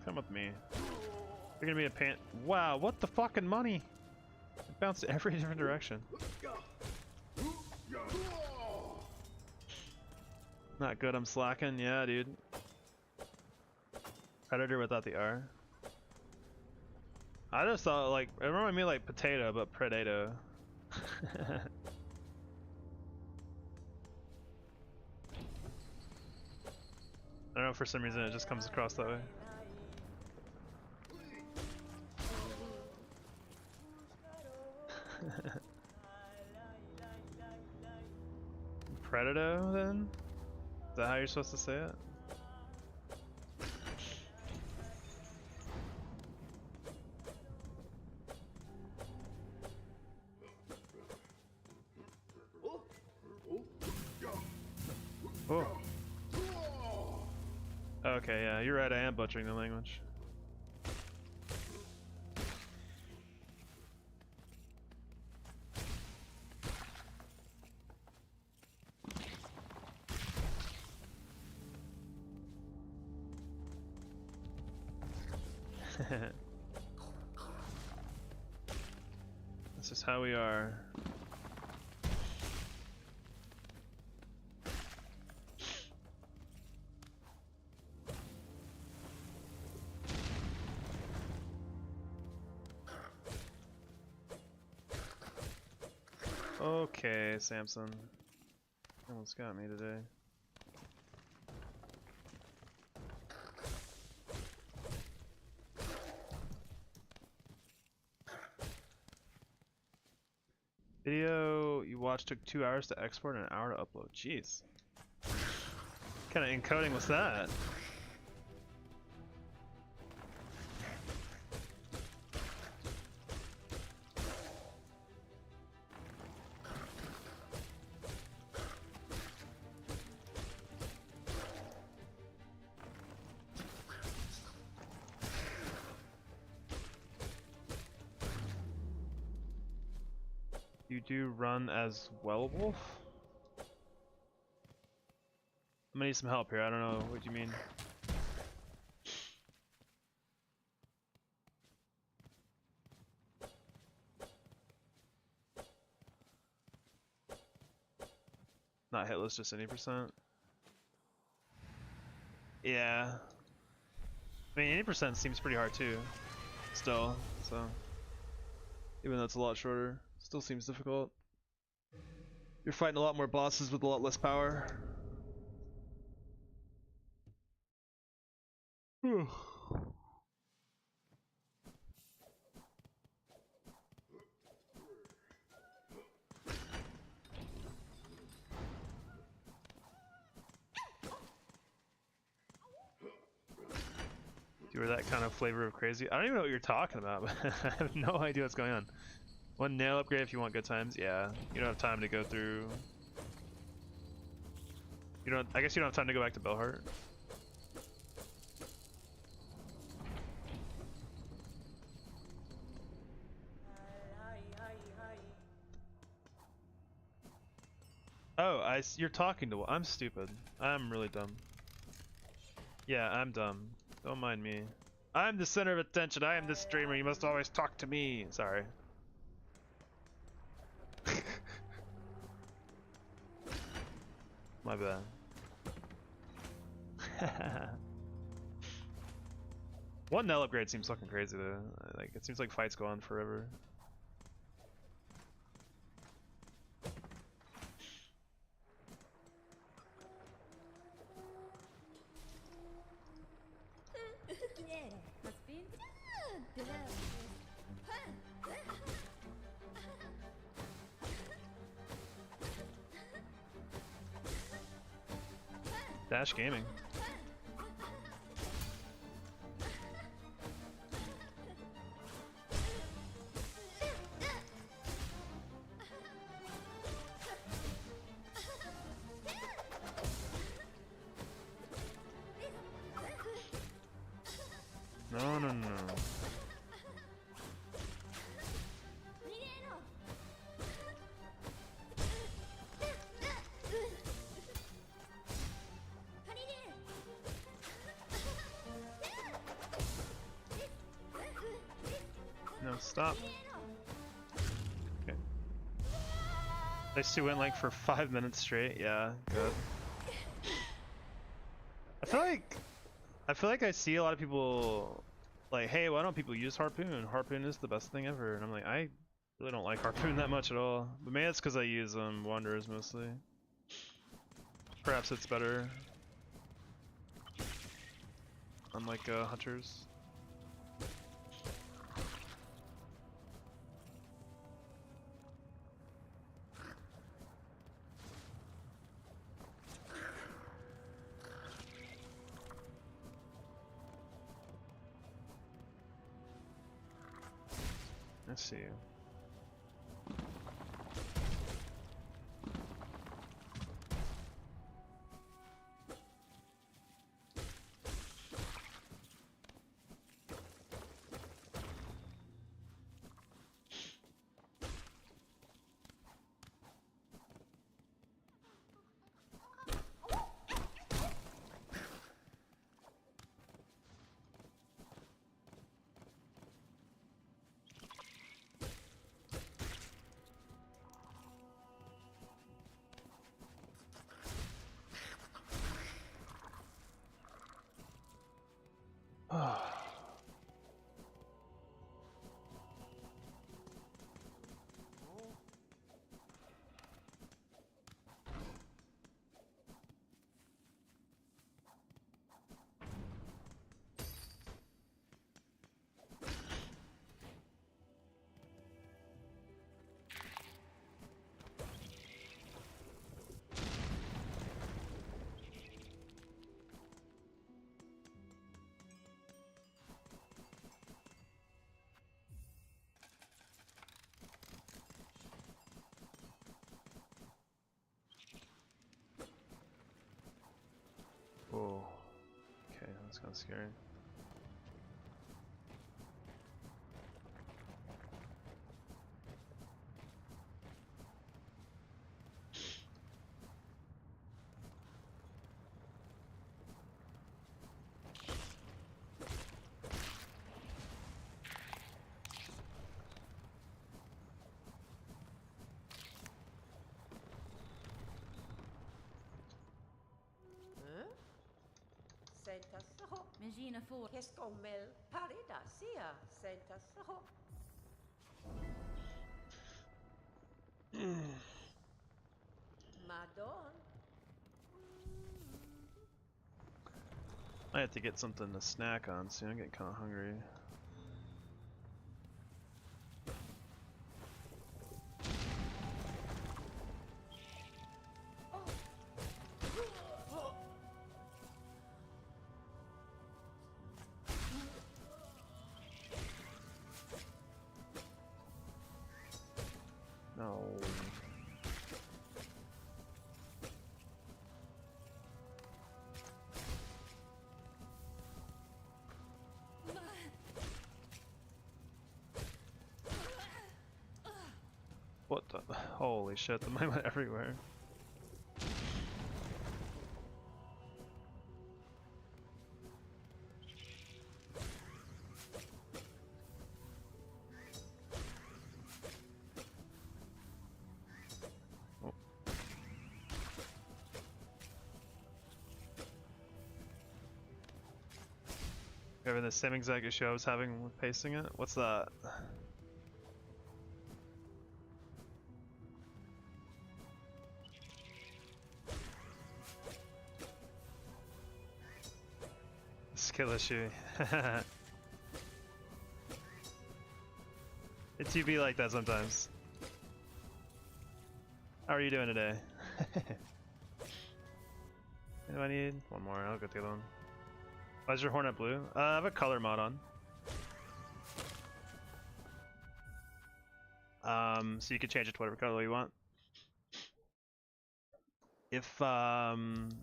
Come with me. You're gonna be a pan. Wow, what the fucking money? It bounced every different direction. Not good, I'm slacking. Yeah, dude. Predator without the R. I just thought, like, it reminded me like Potato, but Predato. I don't know, for some reason it just comes across that way. Predator, then? Is that how you're supposed to say it? Oh. Okay, yeah, you're right, I am butchering the language. This is how we are. Okay, Samson. Almost got me today. Video you watched took 2 hours to export and an hour to upload. Jeez. What kind of encoding was that? You do run as Wellwolf? I'm gonna need some help here. I don't know what you mean. Not hitless, just any percent. Yeah. I mean, 80% seems pretty hard too. Still, so. Even though it's a lot shorter, still seems difficult. You're fighting a lot more bosses with a lot less power. Whew. You were that kind of flavor of crazy. I don't even know what you're talking about, but I have no idea what's going on. One nail upgrade if you want good times. Yeah, you don't have time to go through. You don't. I guess you don't have time to go back to Belhart. Oh, you're talking to. I'm stupid. I'm really dumb. Yeah, I'm dumb. Don't mind me. I'm the center of attention. I am the streamer. You must always talk to me. Sorry. My bad. One Nell upgrade seems fucking crazy though. Like it seems like fights go on forever. Dash Gaming. No, no, no. No, stop. Okay. Those two went like for 5 minutes straight. Yeah, good. I feel like I see a lot of people like, hey, why don't people use Harpoon? Harpoon is the best thing ever. And I'm like, I really don't like Harpoon that much at all. But maybe it's because I use Wanderers mostly. Perhaps it's better. Unlike Hunters. Let's see. It's kind of scary. Sentasaho. Magina 4. Keskomel paridasia. Sentasaho. Madon. I have to get something to snack on soon. I'm getting kind of hungry. No. What the? Holy shit, the mine went everywhere. Oh. Having the same exact issue I was having with pasting it? What's that? Skill issue. It's UB like that sometimes. How are you doing today? What do I need? One more, I'll get the other one. Why is your Hornet blue? I have a color mod on. So you can change it to whatever color you want. If let's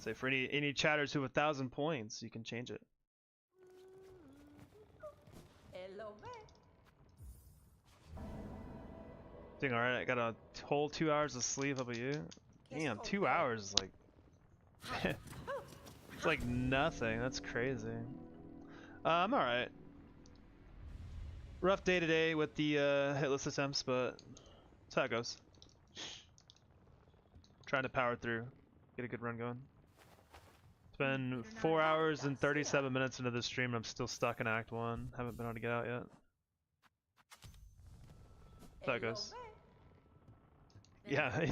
say for any chatters who have 1,000 points, you can change it. Doing alright, I got a whole 2 hours of sleep. How about you? Damn, 2 hours is like it's like nothing. That's crazy. I'm alright. Rough day today with the hitless attempts, but that's how it goes. Trying to power through, get a good run going. It's been 4 hours and 37 minutes into the stream. I'm still stuck in Act 1. Haven't been able to get out yet. That's how it goes. Yeah,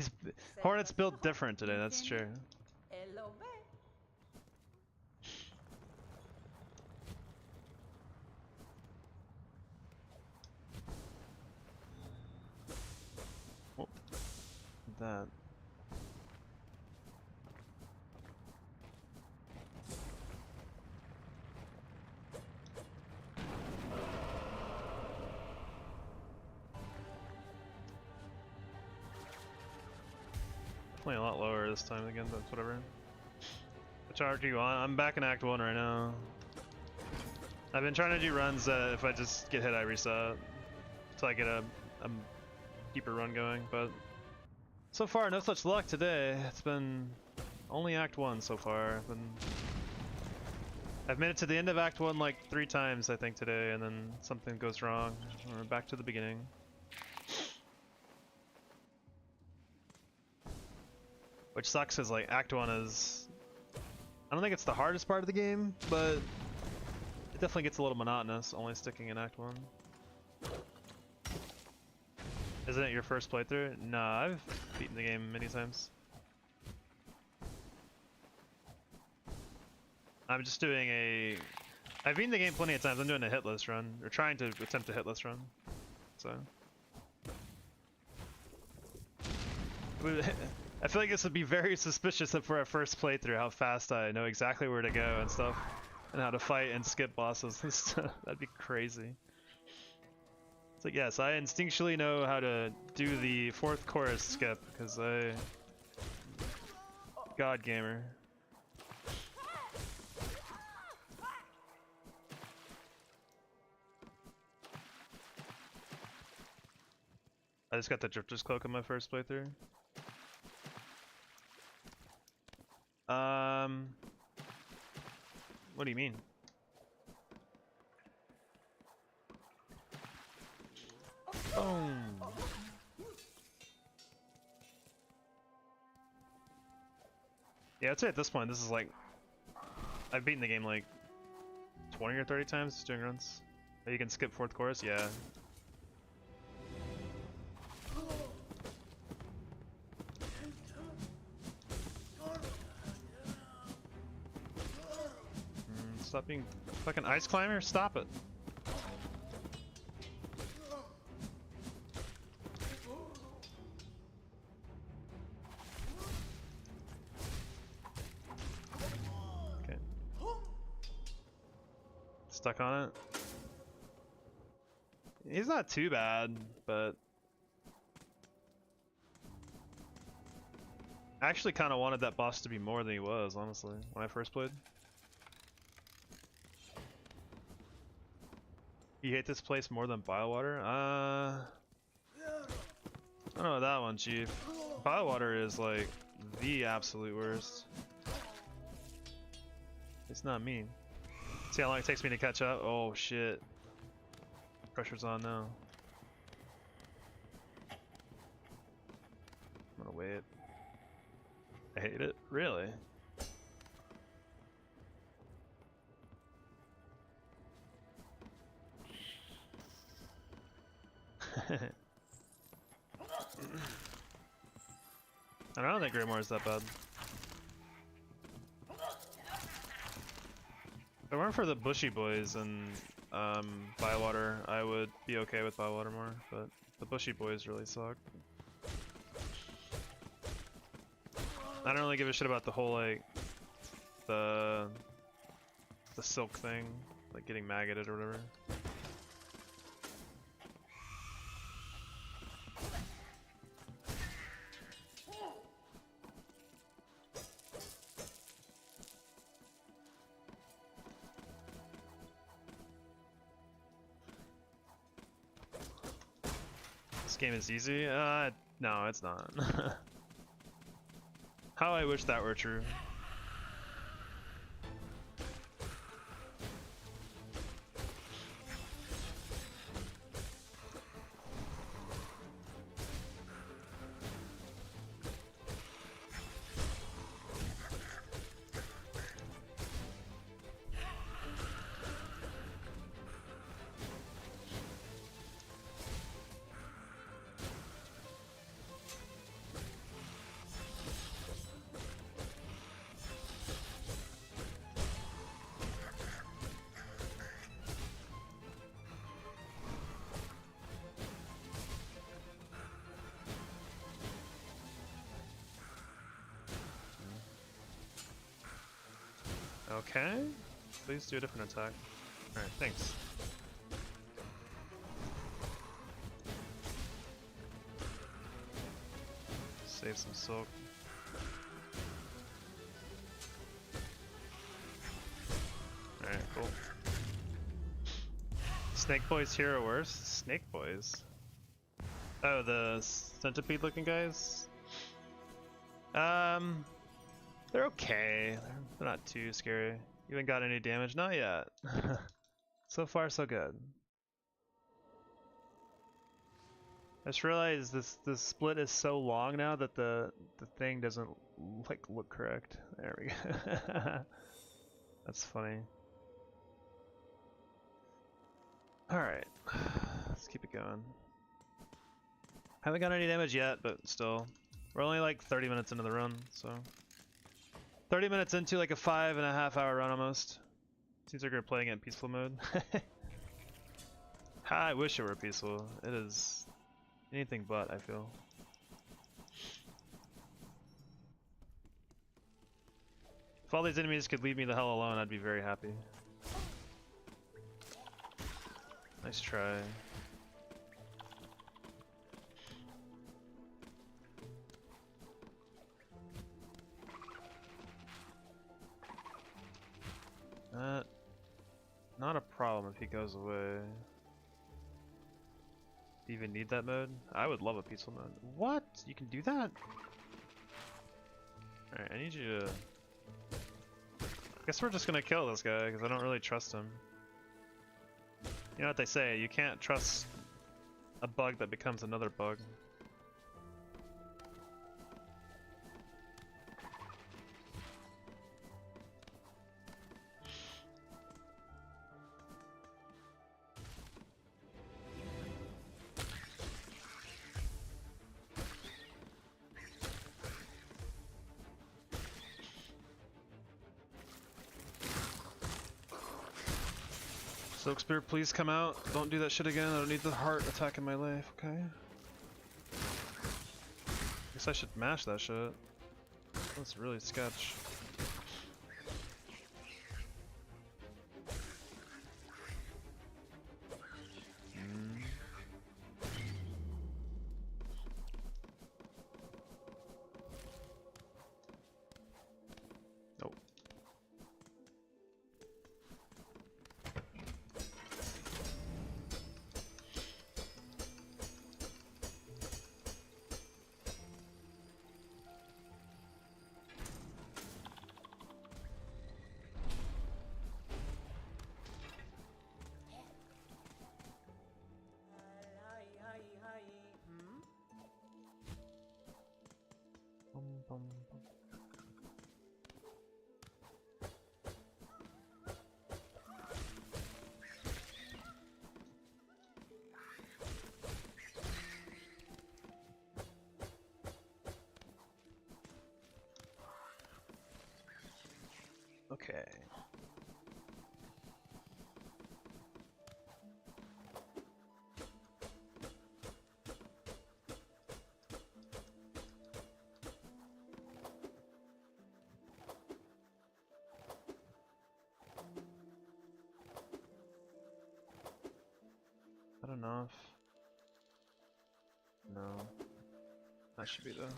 Hornet's built different today, that's true. Oh, that. Definitely a lot lower this time again, but whatever. Which arc are you on? I'm back in Act 1 right now. I've been trying to do runs that if I just get hit I reset. Until I get a deeper run going, but so far no such luck today. It's been only Act 1 so far. I've made it to the end of Act 1 like 3 times I think today, and then something goes wrong. We're back to the beginning. Which sucks is like Act 1 is, I don't think it's the hardest part of the game, but it definitely gets a little monotonous only sticking in Act 1. Isn't it your first playthrough? Nah, I've beaten the game many times. I'm just doing I've beaten the game plenty of times. I'm doing a hitless run, or trying to attempt a hitless run. So. I feel like this would be very suspicious for our first playthrough, how fast I know exactly where to go and stuff, and how to fight and skip bosses. That'd be crazy. It's like, yes, I instinctually know how to do the 4th chorus skip, because God gamer. I just got the Drifter's Cloak in my first playthrough. What do you mean? Boom. Yeah, I'd say at this point, this is like, I've beaten the game like 20 or 30 times doing runs. You can skip fourth course, yeah. Stop being fucking ice climber, stop it. Okay. Stuck on it. He's not too bad, but I actually kind of wanted that boss to be more than he was, honestly, when I first played. You hate this place more than Bilewater? I don't know about that one, Chief. Bilewater is like the absolute worst. It's not mean. See how long it takes me to catch up? Oh shit. Pressure's on now. I'm gonna wait. I hate it? Really? I don't think Grimoire is that bad. If it weren't for the bushy boys and Bywater, I would be okay with Bywater more, but the bushy boys really suck. I don't really give a shit about the whole like the silk thing, like getting maggoted or whatever. This game is easy? No, it's not. How I wish that were true. Okay, please do a different attack. Alright, thanks. Save some silk. Alright, cool. Snake Boys here or worse? Snake Boys? Oh, the centipede looking guys? They're okay. They're not too scary. You haven't got any damage? Not yet. So far, so good. I just realized this split is so long now that the thing doesn't like look correct. There we go. That's funny. Alright. Let's keep it going. Haven't got any damage yet, but still. We're only like 30 minutes into the run, so 30 minutes into like a 5.5 hour run almost. Seems like we're playing it in peaceful mode. I wish it were peaceful. It is anything but, I feel. If all these enemies could leave me the hell alone, I'd be very happy. Nice try. Not a problem if he goes away. you even need that mode? I would love a peaceful mode. What? You can do that? Alright, I need you to... I guess we're just gonna kill this guy, because I don't really trust him. You know what they say, you can't trust a bug that becomes another bug. Silksong, please come out. Don't do that shit again. I don't need the heart attack in my life, okay? Guess I should mash that shit. That's really sketch. Nope. Bum, bum. Okay. Not enough. No. That should be the...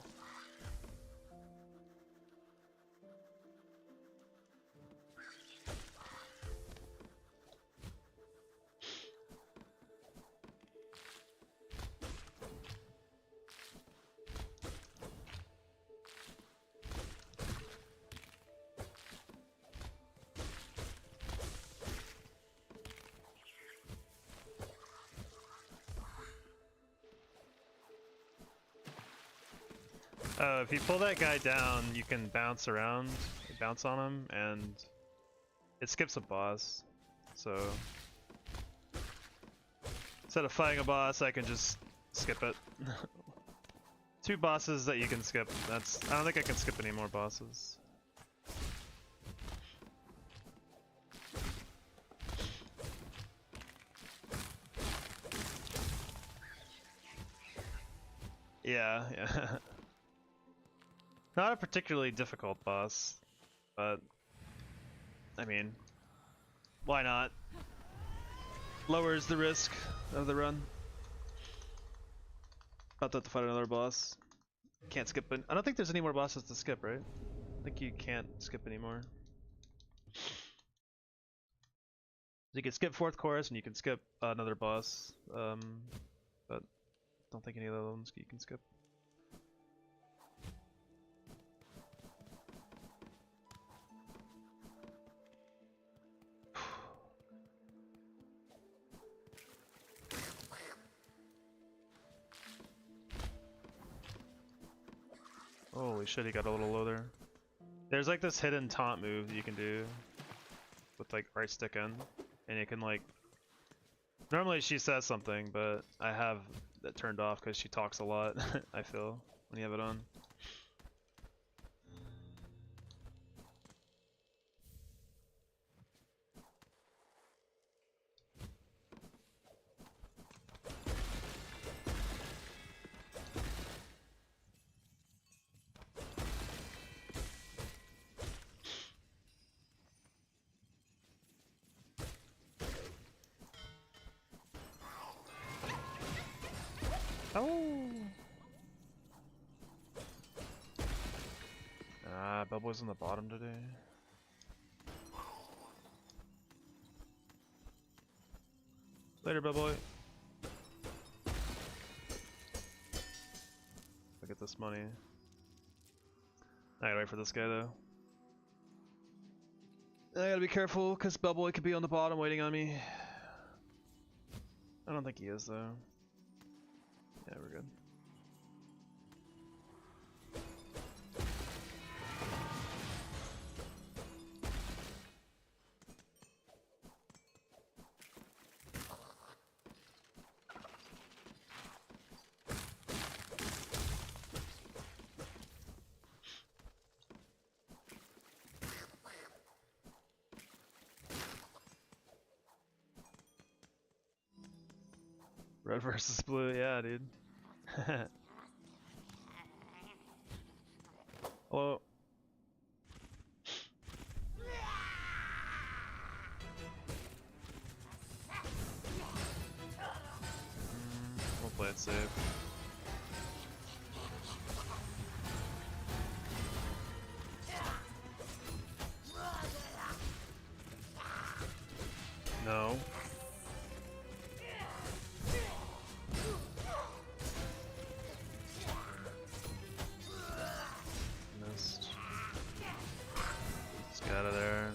if you pull that guy down, you can bounce around, bounce on him, and it skips a boss. So instead of fighting a boss, I can just skip it. 2 bosses that you can skip. I don't think I can skip any more bosses. Yeah, yeah. Not a particularly difficult boss, but I mean, why not? Lowers the risk of the run. About to have to fight another boss. Can't skip it. I don't think there's any more bosses to skip, right? I think you can't skip anymore. You can skip 4th chorus and you can skip another boss, but I don't think any of those ones you can skip. Holy shit, he got a little low there. There's like this hidden taunt move that you can do with like right stick in, and you can like... Normally she says something, but I have that turned off because she talks a lot, I feel, when you have it on. Oh! Ah, Bellboy's on the bottom today. Later, Bellboy. this money. I gotta wait for this guy though. I gotta be careful because Bellboy could be on the bottom waiting on me. I don't think he is though. Yeah, we're good. Red versus blue, yeah, dude. Hello. We'll play it safe. No. Missed. Let's get out of there.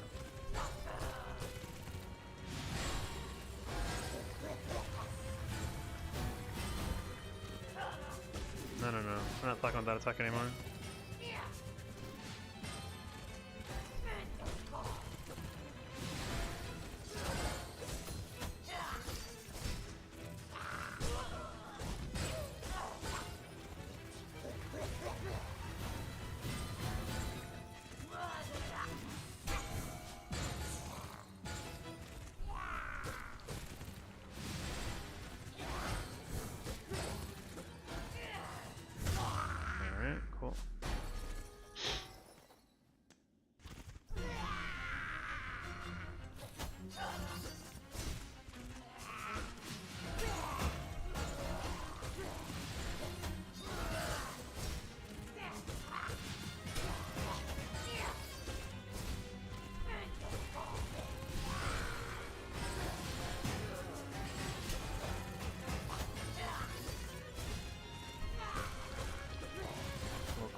No, no, no. We're not talking about that attack anymore. Alright, cool.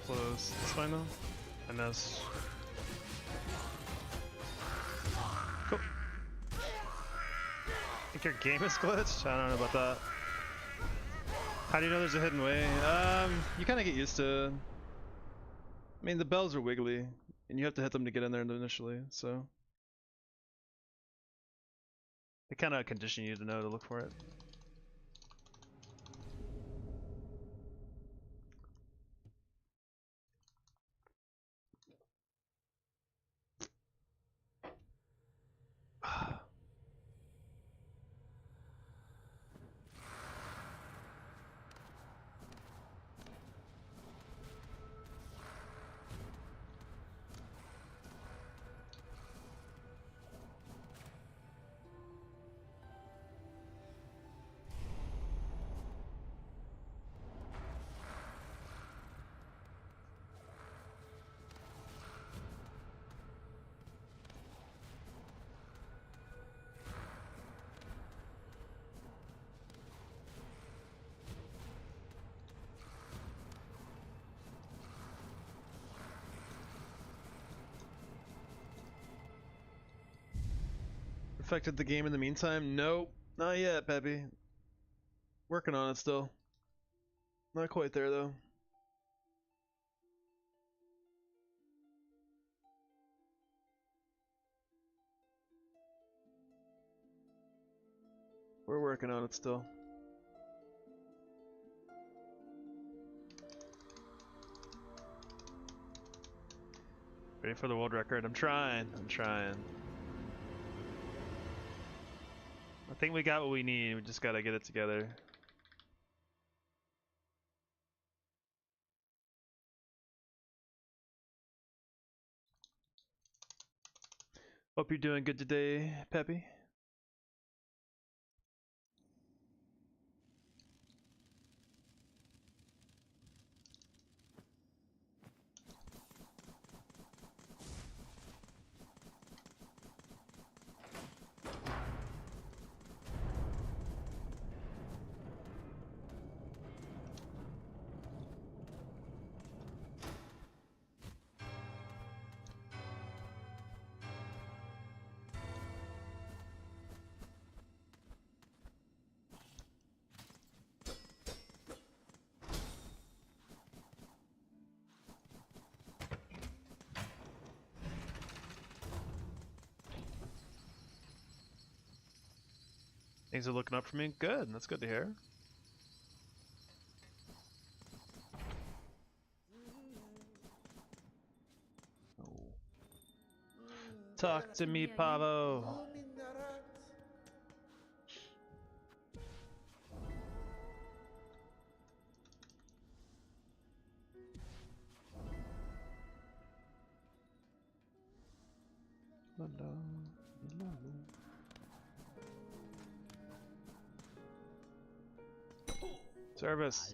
Close. It's fine though. I missed. Cool. Think your game is glitched? I don't know about that. How do you know there's a hidden way? You kind of get used to. I mean, the bells are wiggly, and you have to hit them to get in there initially, so they kind of condition you to know to look for it. Affected the game in the meantime? Nope, not yet, Peppy. Working on it still. Not quite there though. We're working on it still. Ready for the world record? I'm trying. I think we got what we need. We just gotta get it together. Hope you're doing good today, Peppy. Things are looking up for me. Good. That's good to hear. Oh. Talk to me, Pavo. Service.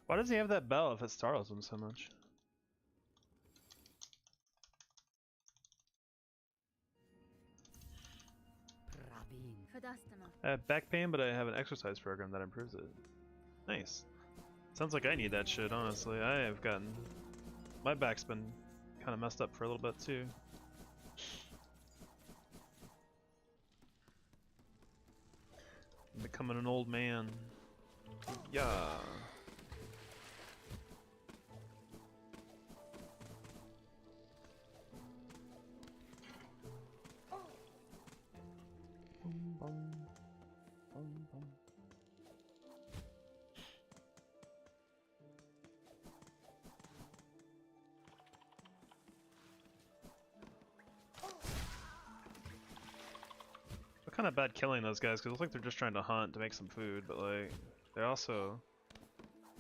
Why does he have that bell if it startles him so much? I have back pain, but I have an exercise program that improves it. Nice. Sounds like I need that shit, honestly. I have gotten... My back's been kind of messed up for a little bit, too. I'm becoming an old man. Yeah. Kind of bad killing those guys because it looks like they're just trying to hunt to make some food, but like they also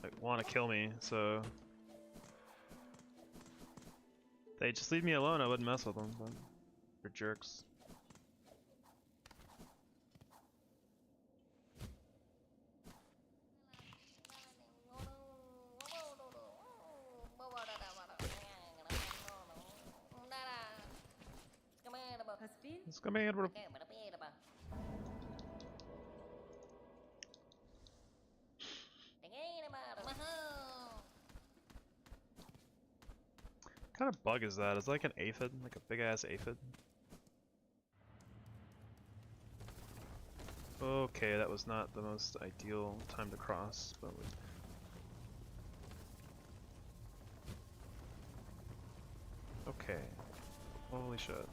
like want to kill me, so they just leave me alone. I wouldn't mess with them, but they're jerks. Let's go, man. What kind of bug is that? Is it like an aphid? Like a big ass aphid? Okay, that was not the most ideal time to cross, but we... Okay. Holy shit.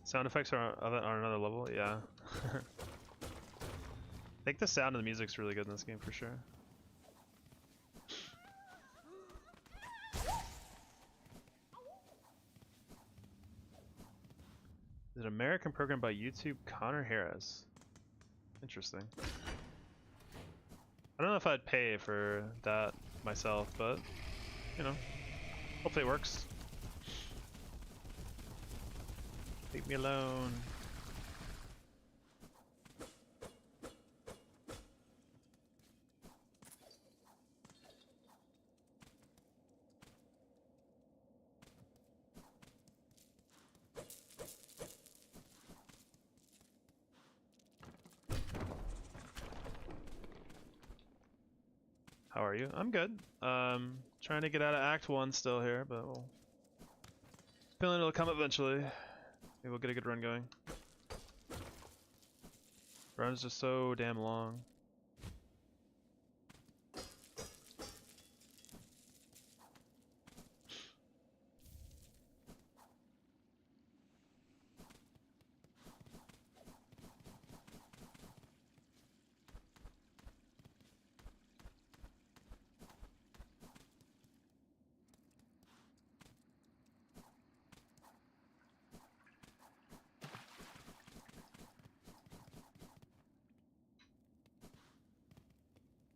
Sound effects are on another level, yeah. I think the sound of the music's really good in this game for sure. Is it an American program by YouTube Connor Harris? Interesting. I don't know if I'd pay for that myself, but you know, hopefully it works. Leave me alone. How are you? I'm good. Trying to get out of Act 1 still here, but we'll... feeling it'll come eventually. Maybe we'll get a good run going. Run's just so damn long.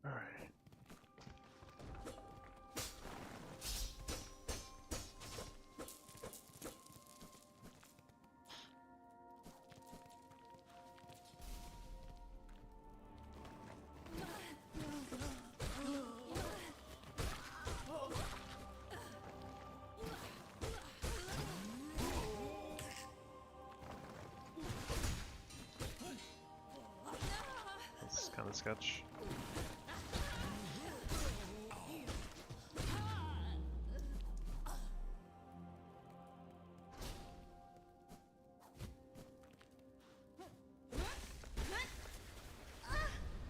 Alright. That's kind of sketch.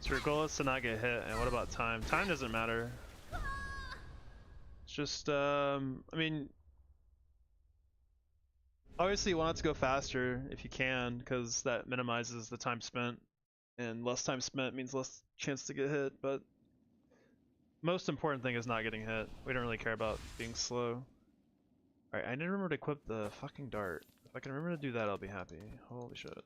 So your goal is to not get hit, and what about time? Time doesn't matter. It's just, I mean, obviously you want it to go faster if you can, because that minimizes the time spent, and less time spent means less chance to get hit, but most important thing is not getting hit. We don't really care about being slow. Alright, I need to remember to equip the fucking dart. If I can remember to do that, I'll be happy. Holy shit.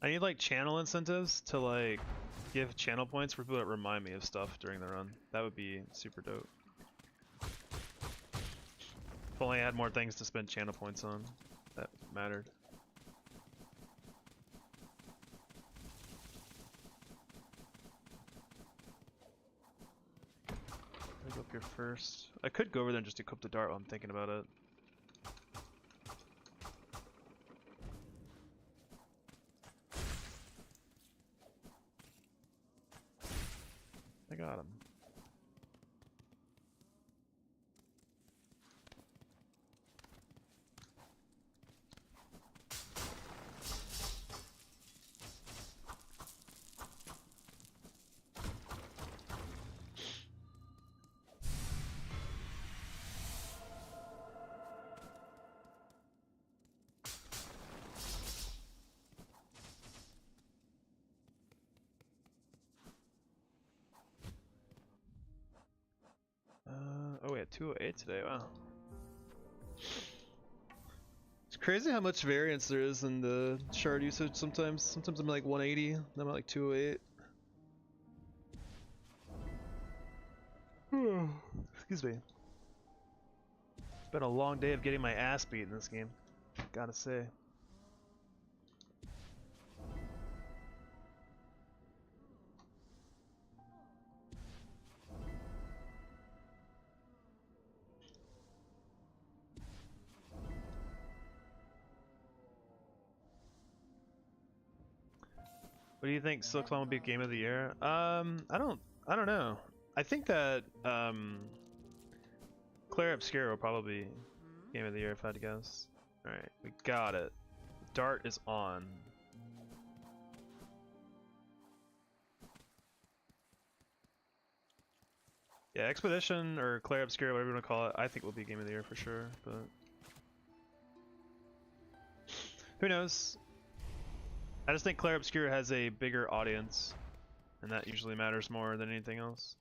I need like channel incentives to like give channel points for people that remind me of stuff during the run. That would be super dope. If only I had more things to spend channel points on, that mattered. Go up here first. I could go over there and just equip the dart while I'm thinking about it. I got him. Oh, we had 208 today, wow. It's crazy how much variance there is in the shard usage sometimes. Sometimes I'm like 180, then I'm at like 208. Excuse me. It's been a long day of getting my ass beat in this game, gotta say. What do you think Silksong will be game of the year? I don't know. I think that Claire Obscure will probably be game of the year if I had to guess. Alright, we got it. Dart is on. Yeah, Expedition or Claire Obscure, whatever you want to call it, I think will be game of the year for sure, but who knows? I just think Claire Obscure has a bigger audience, and that usually matters more than anything else.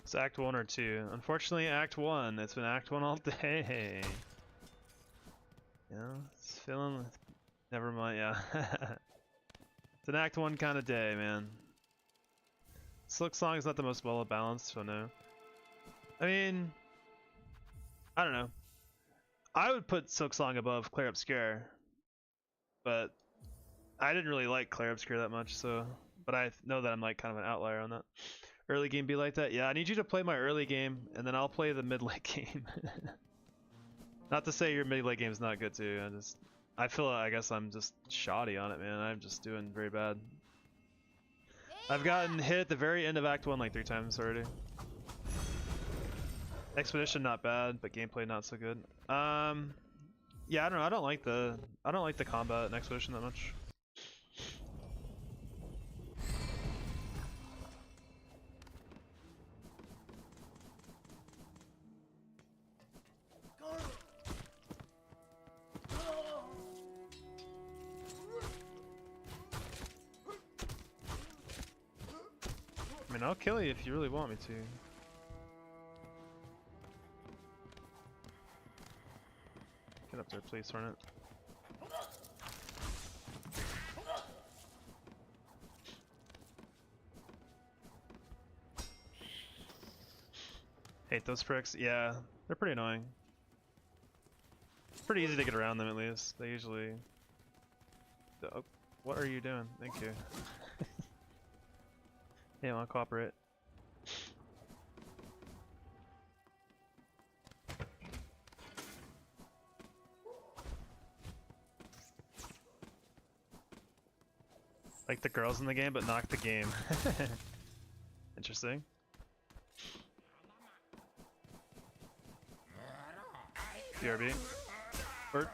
It's Act 1 or 2. Unfortunately, Act 1. It's been Act 1 all day. Yeah, it's feeling... Never mind, yeah. It's an Act 1 kind of day, man. Silksong is not the most well balanced, so no. I mean... I don't know. I would put Silksong above Claire Obscure. But... I didn't really like Claire Obscure that much, so... But I know that I'm like kind of an outlier on that. Early game be like that? Yeah, I need you to play my early game, and then I'll play the mid-late game. Not to say your mid-late game is not good too. I feel like, I guess I'm just shoddy on it, man. I'm just doing very bad. I've gotten hit at the very end of Act 1 like 3 times already. Expedition not bad, but gameplay not so good. Yeah, I don't know. I don't like the combat in Expedition that much. I mean, I'll kill you if you really want me to. Get up there, please, Hornet. Hate those pricks. Yeah, they're pretty annoying. It's pretty easy to get around them, at least. They usually... Oh, what are you doing? Thank you. Yeah, I want to cooperate. Like the girls in the game, but not the game. Interesting. BRB. Bird.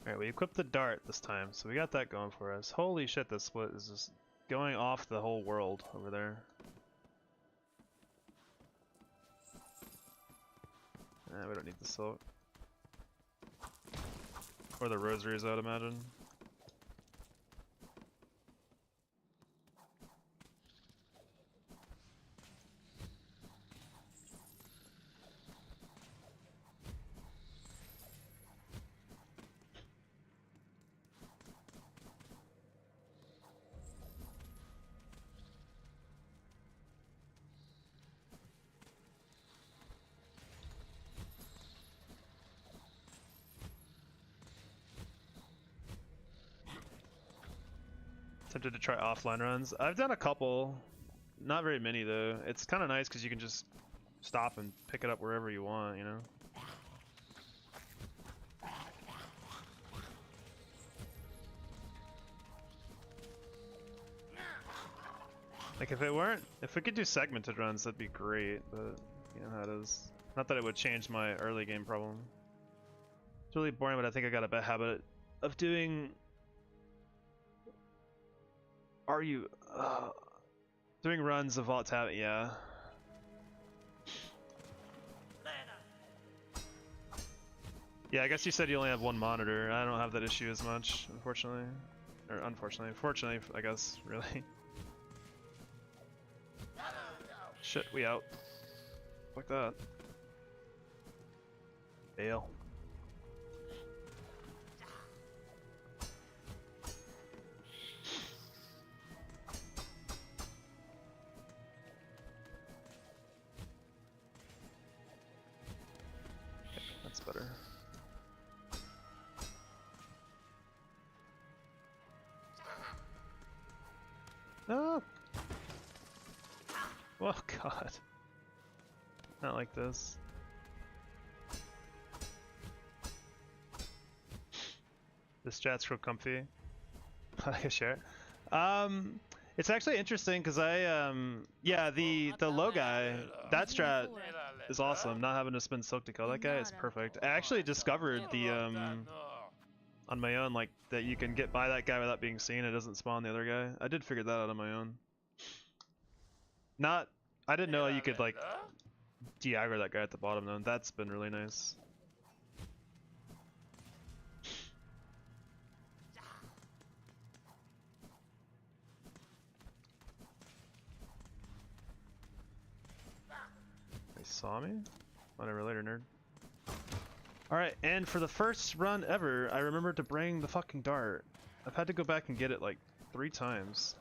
Alright, we equipped the dart this time, so we got that going for us. Holy shit, this split is just going off the whole world over there. We don't need the silk. Or the rosaries, I would imagine. Tempted to try offline runs. I've done a couple, not very many though. It's kind of nice because you can just stop and pick it up wherever you want, you know? Like if we could do segmented runs, that'd be great, but you know how it is. Not that it would change my early game problem. It's really boring, but I think I got a bad habit of doing doing runs of Vault Tab, yeah. Yeah, I guess you said you only have one monitor. I don't have that issue as much, unfortunately. Or unfortunately. Fortunately, I guess, really. Shit, we out. Fuck that. Fail. That's better. No! Oh god. Not like this. This chat's real comfy. I can share. It's actually interesting because yeah, the low guy, that strat is awesome. Not having to spend silk to kill that guy is perfect. I actually discovered the on my own, like, that you can get by that guy without being seen. It doesn't spawn the other guy. I did figure that out on my own. I didn't know you could like de-aggro that guy at the bottom though. That's been really nice. They saw me? Whatever, later, nerd. Alright, and for the first run ever, I remembered to bring the fucking dart. I've had to go back and get it like 3 times.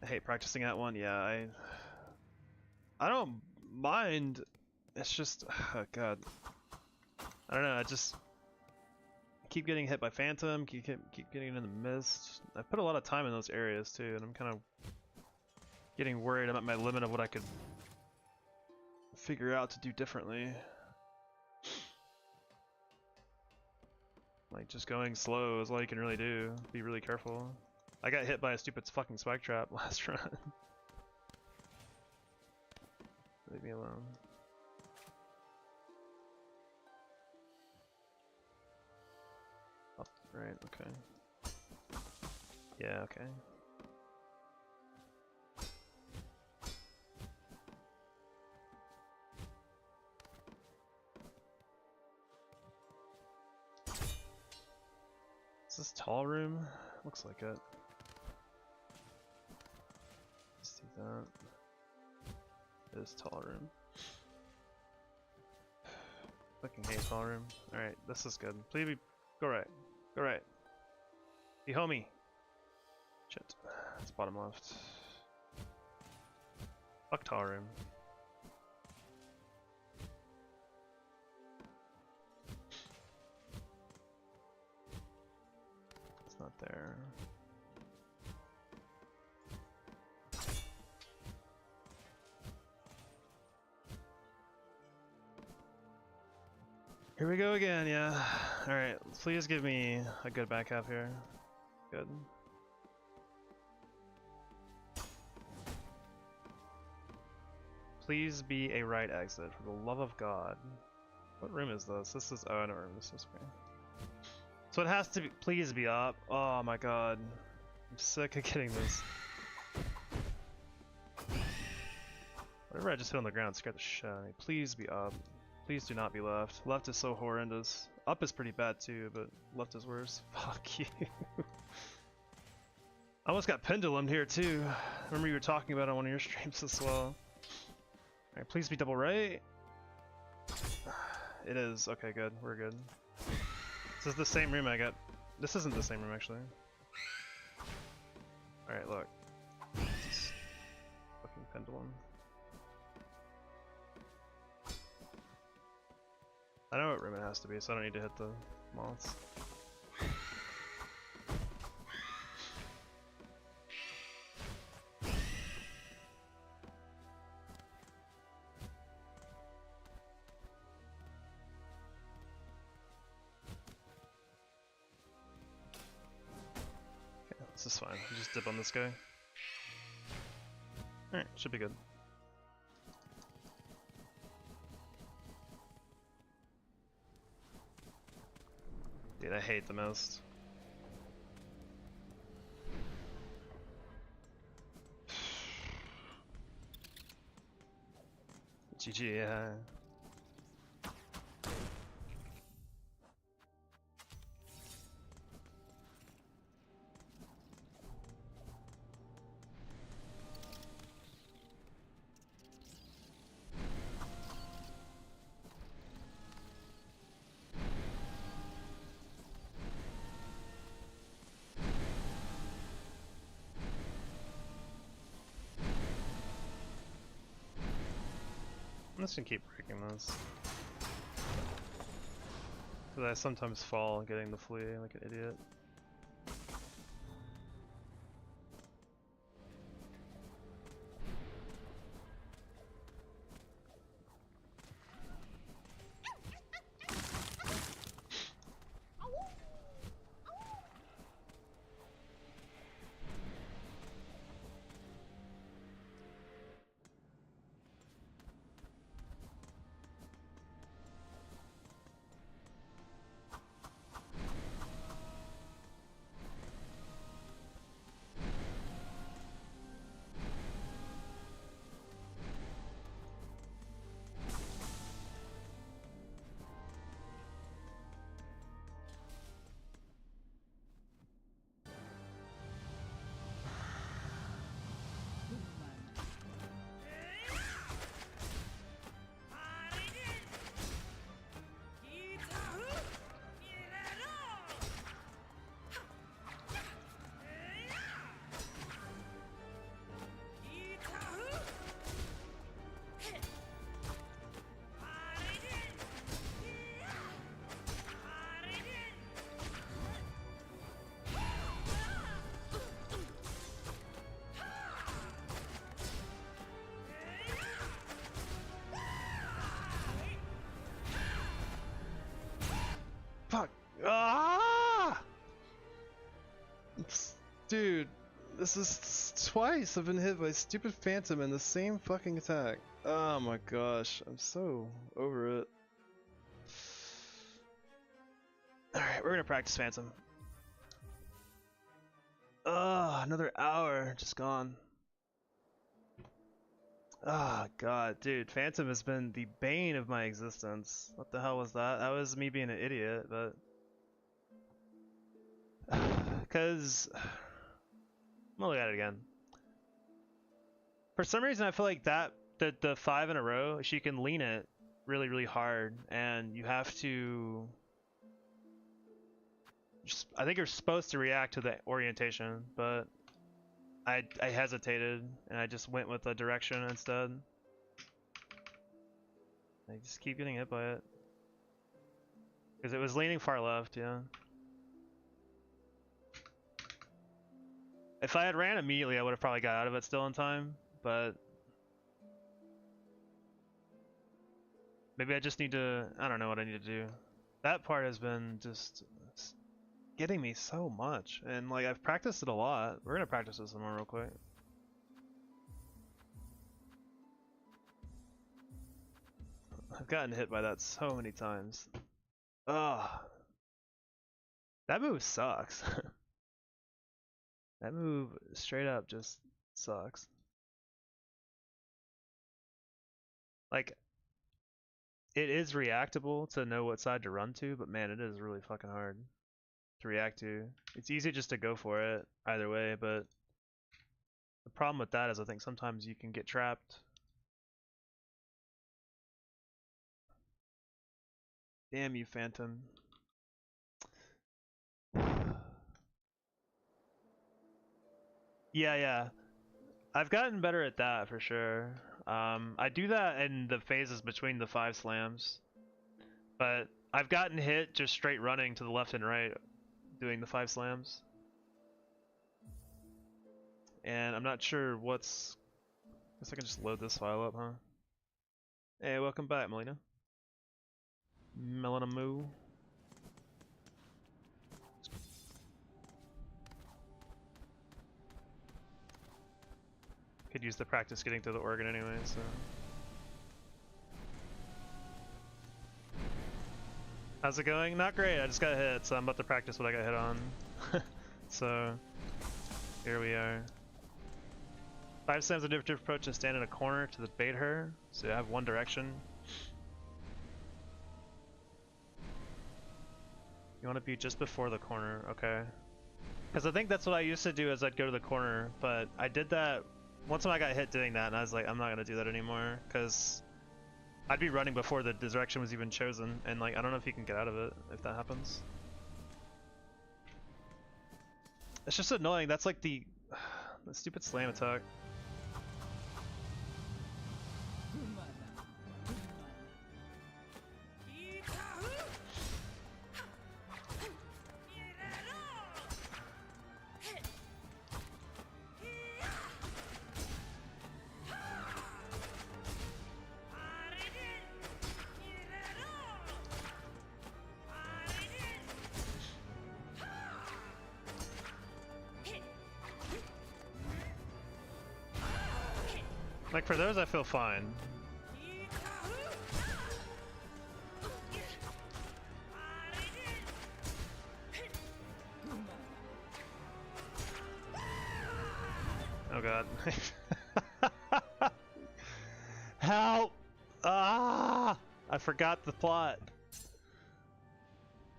I hate practicing at one. Yeah, I don't mind. It's just, oh god. I don't know, I just keep getting hit by Phantom, keep getting in the mist. I put a lot of time in those areas too, and I'm kind of getting worried about my limit of what I could figure out to do differently. Like, just going slow is all you can really do. Be really careful. I got hit by a stupid fucking spike trap last run. Leave me alone. Up, right, okay. Yeah, okay. Is this tall room? Looks like it. Let's do that. It is tall room. Fucking hate tall room. Alright, this is good. Please be. Go right. Go right. Be homie. Shit. It's bottom left. Fuck tall room. It's not there. Here we go again, yeah. Alright, please give me a good back half here. Good. Please be a right exit, for the love of God. What room is this? This is, oh, I know what room this is. Okay. So it has to be, please be up. Oh my god. I'm sick of getting this. Whatever I just hit on the ground scared the shit out of me. Please be up. Please do not be left. Left is so horrendous. Up is pretty bad too, but left is worse. Fuck you. I almost got pendulumed here too. I remember you were talking about it on one of your streams as well. Alright, please be double right. It is. Okay, good. We're good. This is the same room I got. This isn't the same room actually. Alright, look. Just fucking pendulum. I know what room it has to be, so I don't need to hit the moths. Okay, this is fine. You just dip on this guy. Alright, should be good. Dude, I hate the most. GG, yeah. I'm just gonna keep breaking this. Because I sometimes fall getting the flea like an idiot. Fuck! Ah! Dude, this is twice I've been hit by stupid Phantom in the same fucking attack. Oh my gosh, I'm so over it. Alright, we're gonna practice Phantom. Ugh, another hour just gone. Oh god, dude, Phantom has been the bane of my existence. What the hell was that? That was me being an idiot, but... Because... I'm gonna look at it again. For some reason I feel like that, the 5 in a row, she can lean it really, really hard, and you have to... I think you're supposed to react to the orientation, but... I hesitated and I just went with a direction instead. I just keep getting hit by it. Because it was leaning far left, yeah. If I had ran immediately, I would have probably got out of it still in time, but maybe I just need to, I don't know what I need to do. That part has been just getting me so much, and like I've practiced it a lot. We're gonna practice this some more real quick. I've gotten hit by that so many times. Ugh. That move sucks. That move straight up just sucks. Like, it is reactable to know what side to run to, but man, it is really fucking hard to react to. It's easy just to go for it either way, but the problem with that is I think sometimes you can get trapped. Damn you, Phantom. Yeah. I've gotten better at that for sure. I do that in the phases between the 5 slams, but I've gotten hit just straight running to the left and right doing the 5 slams. And I'm not sure what's... Guess I can just load this file up, huh? Hey, welcome back, Melina. Melina Moo. Could use the practice getting to the organ anyway, so... How's it going? Not great, I just got hit, so I'm about to practice what I got hit on. So, here we are. 5 slams a different approach and stand in a corner to bait her, so you have one direction. You want to be just before the corner, okay. Because I think that's what I used to do is I'd go to the corner, but I did that once when I got hit doing that, and I was like, I'm not going to do that anymore, because I'd be running before the direction was even chosen, and like, I don't know if you can get out of it if that happens. It's just annoying, that's like the stupid slam attack. Like for those I feel fine. Oh god. Help! Ah! I forgot the plot.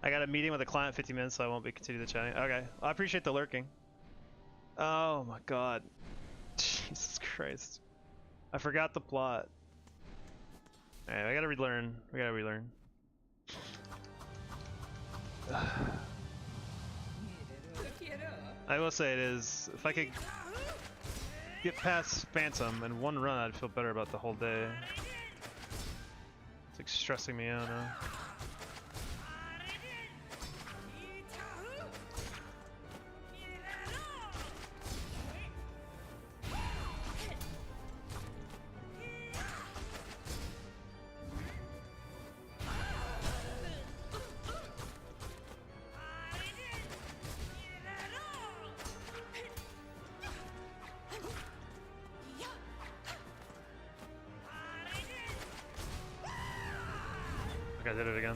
I got a meeting with a client in 50 minutes, so I won't be continue the chatting. Okay, I appreciate the lurking. Oh my god. Jesus Christ. I forgot the plot. Alright, I gotta relearn. We gotta relearn. I will say it is, if I could get past Phantom in one run, I'd feel better about the whole day. It's like stressing me out now. I did it again.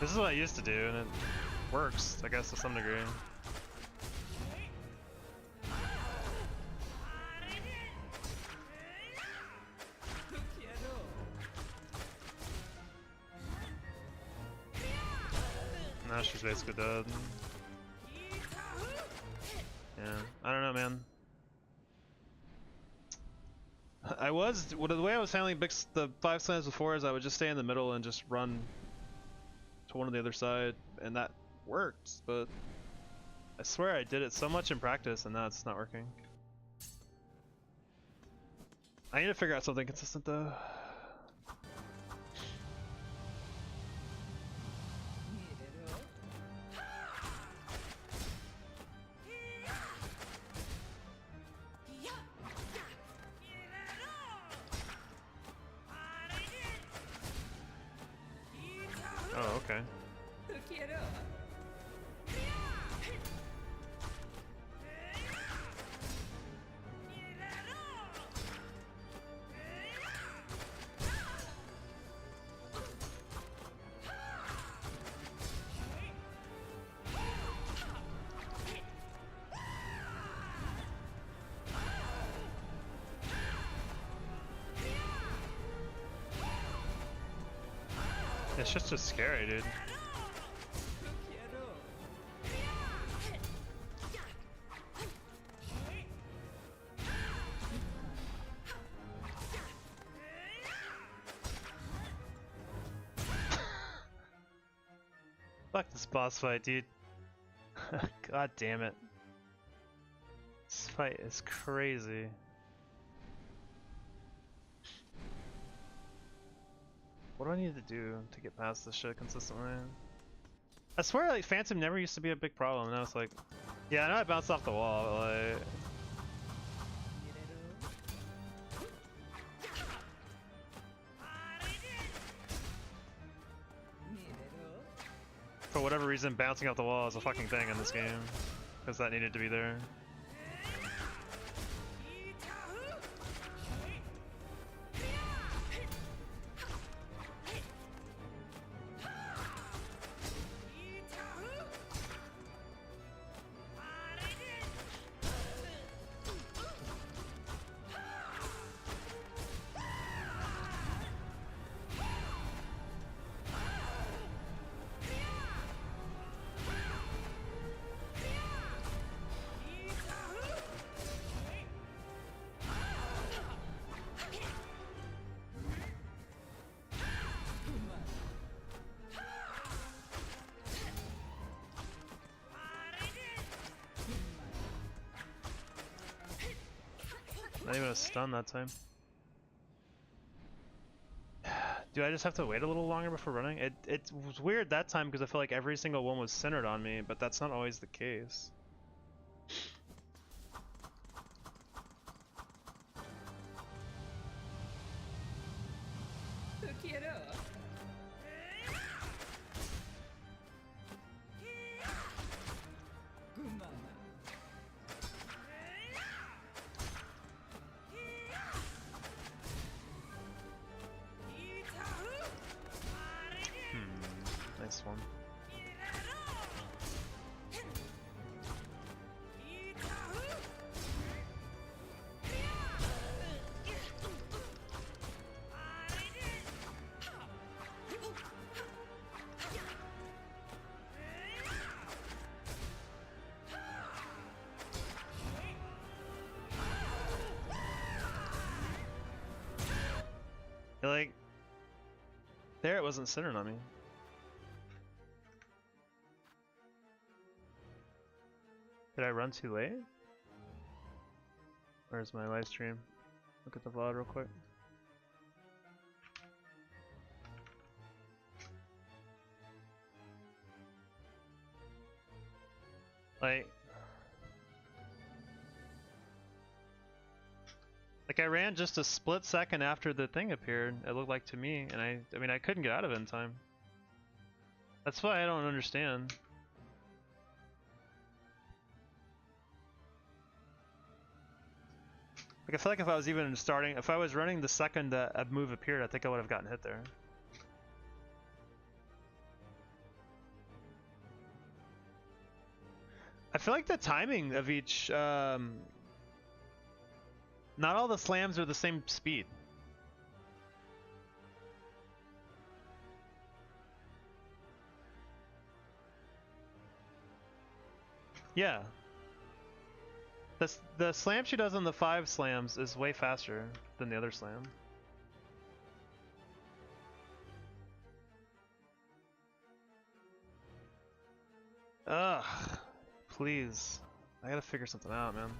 This is what I used to do, and it works, I guess, to some degree. Now she's basically dead. Yeah, I don't know, man. The way I was handling the 5 slams before is I would just stay in the middle and just run to one on the other side, and that worked, but I swear I did it so much in practice and now it's not working. I need to figure out something consistent though. Oh, okay. It's just scary, dude. Fuck this boss fight, dude. God damn it. This fight is crazy. What do I need to do to get past this shit consistently? I swear, like, Phantom never used to be a big problem. Now it's like, yeah, I know I bounced off the wall, but like, for whatever reason, bouncing off the wall is a fucking thing in this game, because that needed to be there. Not even a stun that time. Do I just have to wait a little longer before running? It was weird that time because I feel like every single one was centered on me, but that's not always the case. Nice one. Like, there it wasn't centered on me. Did I run too late? Where's my live stream? Look at the VOD real quick. Like I ran just a split second after the thing appeared, it looked like to me, and I mean I couldn't get out of it in time. That's why I don't understand. Like I feel like if I was even starting, if I was running the second that a move appeared, I think I would have gotten hit there. I feel like the timing of each, not all the slams are the same speed. Yeah. The slam she does on the 5 slams is way faster than the other slam. Ugh. Please. I gotta figure something out, man.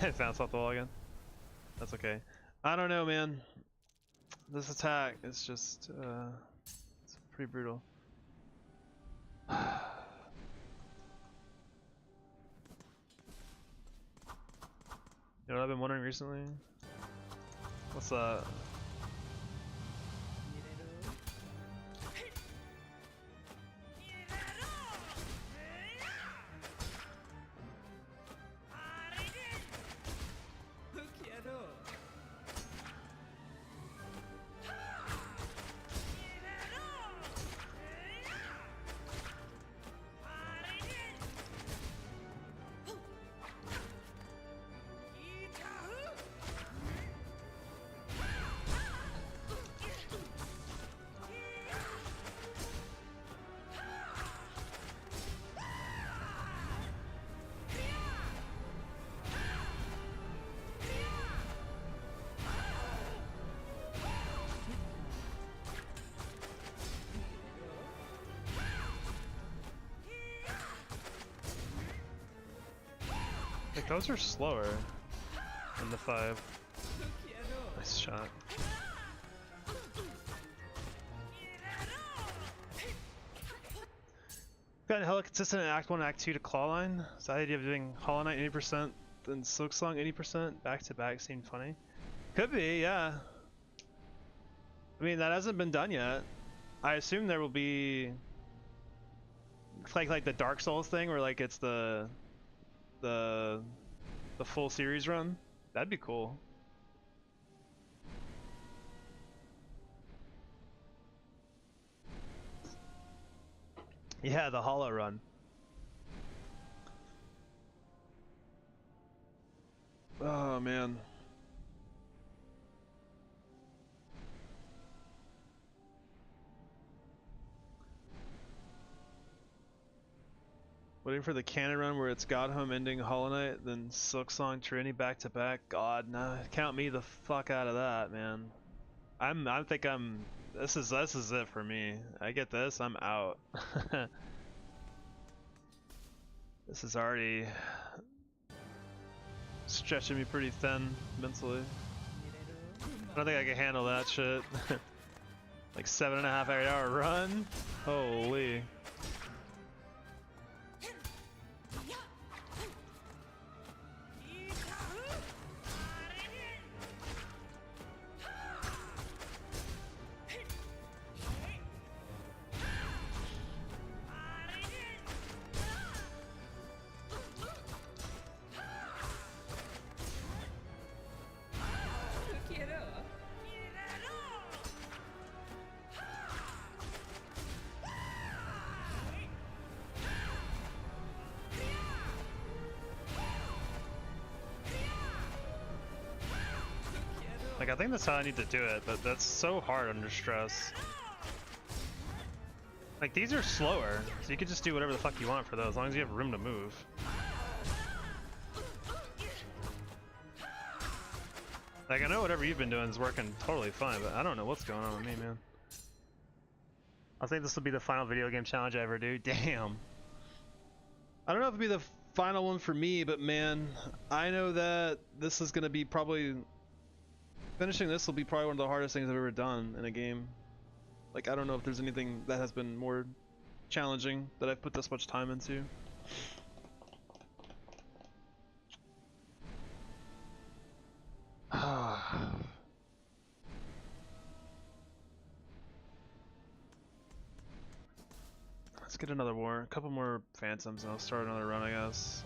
It bounced off the wall again. That's okay. I don't know, man. This attack is just, it's pretty brutal. You know what I've been wondering recently? What's that? Like, those are slower than the 5. Nice shot. Gotten hella consistent in Act 1 and Act 2 to Clawline. So the idea of doing Hollow Knight 80% and Silksong 80% back to back seemed funny. Could be, yeah. I mean, that hasn't been done yet. I assume there will be like the Dark Souls thing, where like it's the full series run. That'd be cool. Yeah, the Hollow run. Oh man. Waiting for the canon run where it's God Home ending Hollow Knight, then Silksong Trinity back to back. God, no, count me the fuck out of that, man. This is it for me. I get this, I'm out. This is already stretching me pretty thin mentally. I don't think I can handle that shit. Like 7.5 hour run? Holy. Like, I think that's how I need to do it, but that's so hard under stress. Like, these are slower, so you can just do whatever the fuck you want for those, as long as you have room to move. Like, I know whatever you've been doing is working totally fine, but I don't know what's going on with me, man. I think this will be the final video game challenge I ever do. Damn. I don't know if it'll be the final one for me, but man, I know that this is gonna be probably... Finishing this will be probably one of the hardest things I've ever done in a game. Like, I don't know if there's anything that has been more challenging that I've put this much time into. Let's get another war, a couple more phantoms, and I'll start another run, I guess.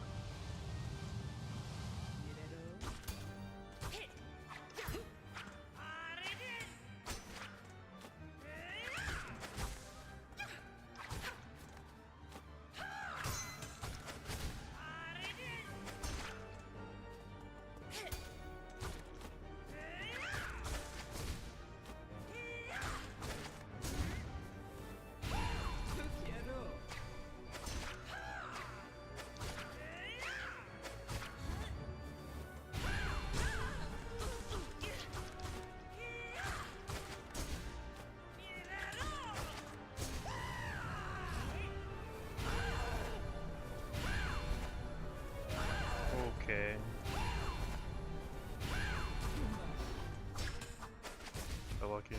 Okay. So lucky.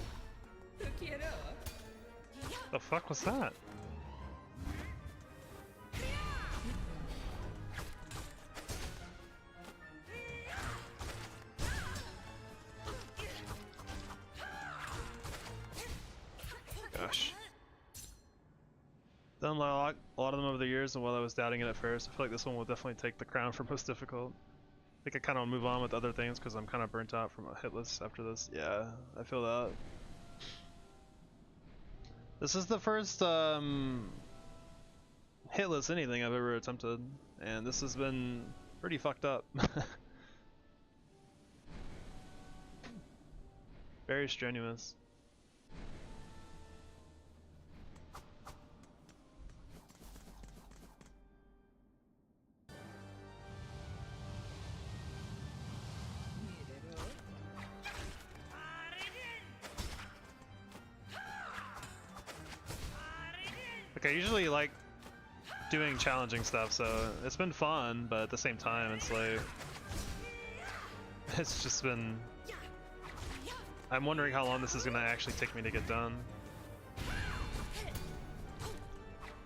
The fuck was that? Gosh. Done a lot of them over the years, and while I was doubting it at first, I feel like this one will definitely take the crown for most difficult. I think I kind of want to move on with other things because I'm kind of burnt out from a Hitless after this. Yeah, I feel that. This is the first Hitless anything I've ever attempted, and this has been pretty fucked up. Very strenuous. Like, I usually like doing challenging stuff, so it's been fun, but at the same time, it's like, it's just been, I'm wondering how long this is gonna actually take me to get done.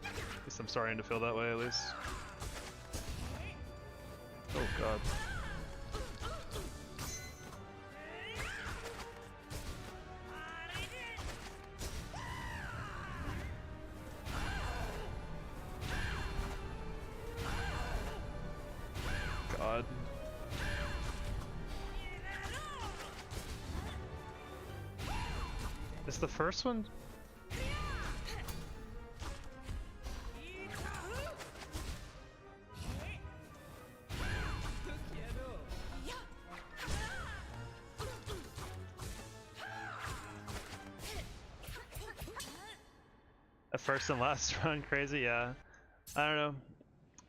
At least I'm starting to feel that way, at least. Oh god. God. Is the first one? The first and last run crazy, yeah. I don't know.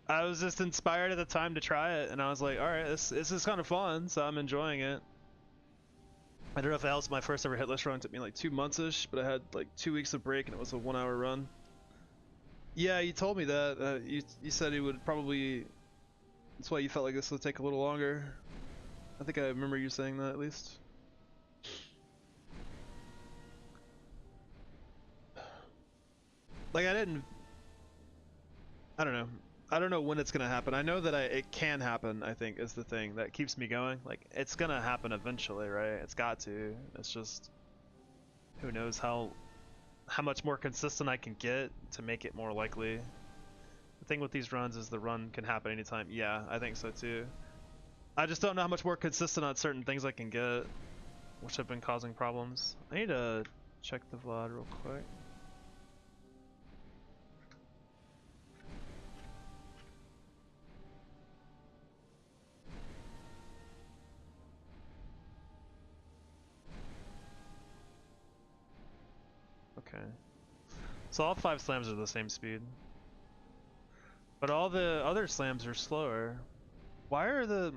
I was just inspired at the time to try it, and I was like, alright, this is kind of fun, so I'm enjoying it. I don't know if that was my first ever Hitless run. It took me like 2 months-ish, but I had like 2 weeks of break, and it was a 1-hour run. Yeah, you told me that. You said it would probably... That's why you felt like this would take a little longer. I think I remember you saying that, at least. Like, I don't know. I don't know when it's gonna happen. I know that it can happen, I think, is the thing that keeps me going. Like, it's gonna happen eventually, right? It's got to. It's just, who knows how much more consistent I can get to make it more likely. The thing with these runs is the run can happen anytime. Yeah, I think so too. I just don't know how much more consistent on certain things I can get, which have been causing problems. I need to check the VOD real quick. Okay. So all 5 slams are the same speed. But all the other slams are slower. Why are the...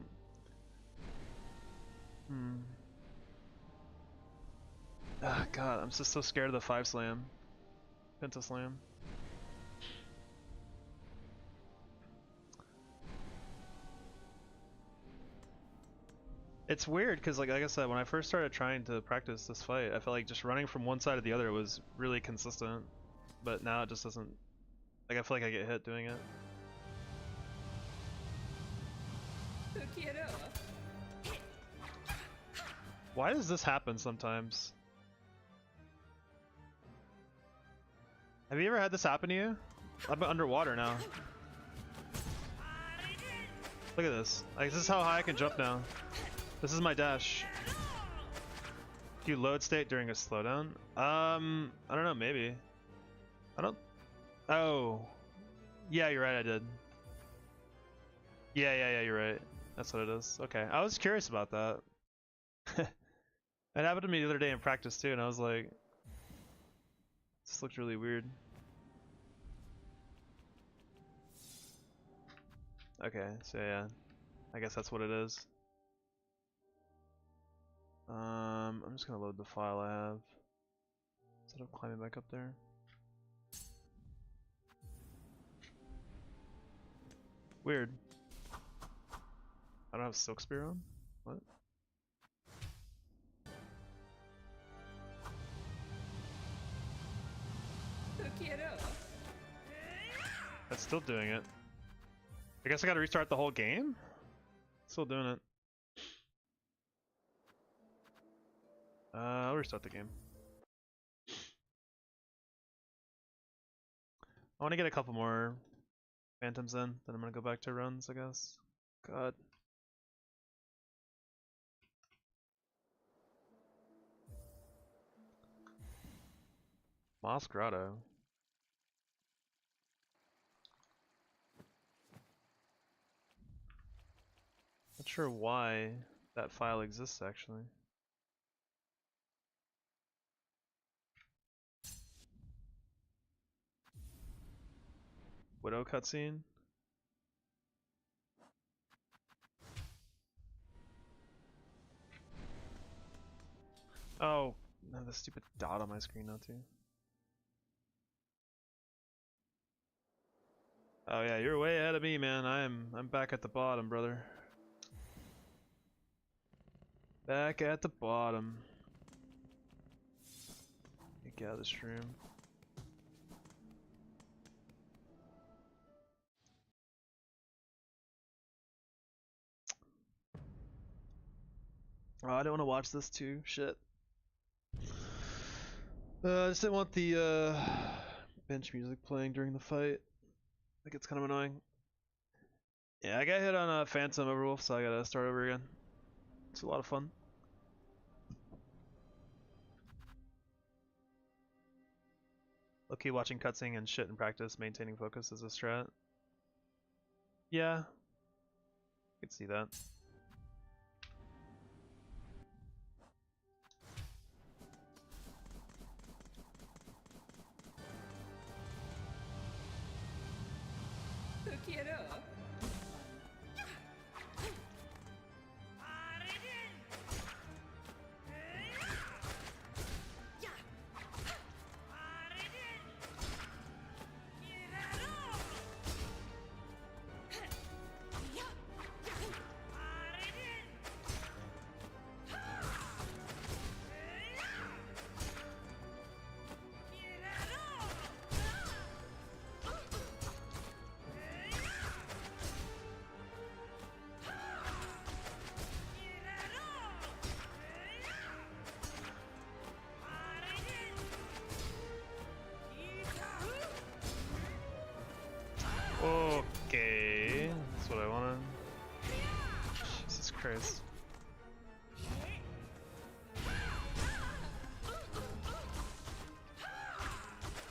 Ah, God, I'm just so scared of the 5 slam. Penta slam. It's weird because, like I said, when I first started trying to practice this fight, I felt like just running from one side to the other was really consistent. But now it just doesn't... Like, I feel like I get hit doing it. Why does this happen sometimes? Have you ever had this happen to you? I'm underwater now. Look at this. Like, this is how high I can jump now. This is my dash. Do you load state during a slowdown? I don't know, maybe. I don't... Oh. Yeah, you're right, I did. Yeah, you're right. That's what it is. Okay, I was curious about that. It happened to me the other day in practice too, and I was like... This looked really weird. Okay, so yeah. I guess that's what it is. I'm just gonna load the file I have instead of climbing back up there. Weird. I don't have Silk Spear on? What? That's still doing it. I guess I gotta restart the whole game? Still doing it. I'll restart the game. I want to get a couple more phantoms in, then I'm gonna go back to runs, I guess. God. Moss Grotto. Not sure why that file exists actually. Widow cutscene. Oh, no, the stupid dot on my screen now too. Oh yeah, you're way ahead of me, man. I'm back at the bottom, brother. Back at the bottom. Get out of this room. Oh, I don't want to watch this too. Shit. I just didn't want the bench music playing during the fight. I think it's kind of annoying. Yeah, I got hit on a Phantom Overwolf, so I gotta start over again. It's a lot of fun. Low-key watching cutscene and shit in practice, maintaining focus is a strat. Yeah, I could see that. Okay, that's what I wanted. Jesus Christ.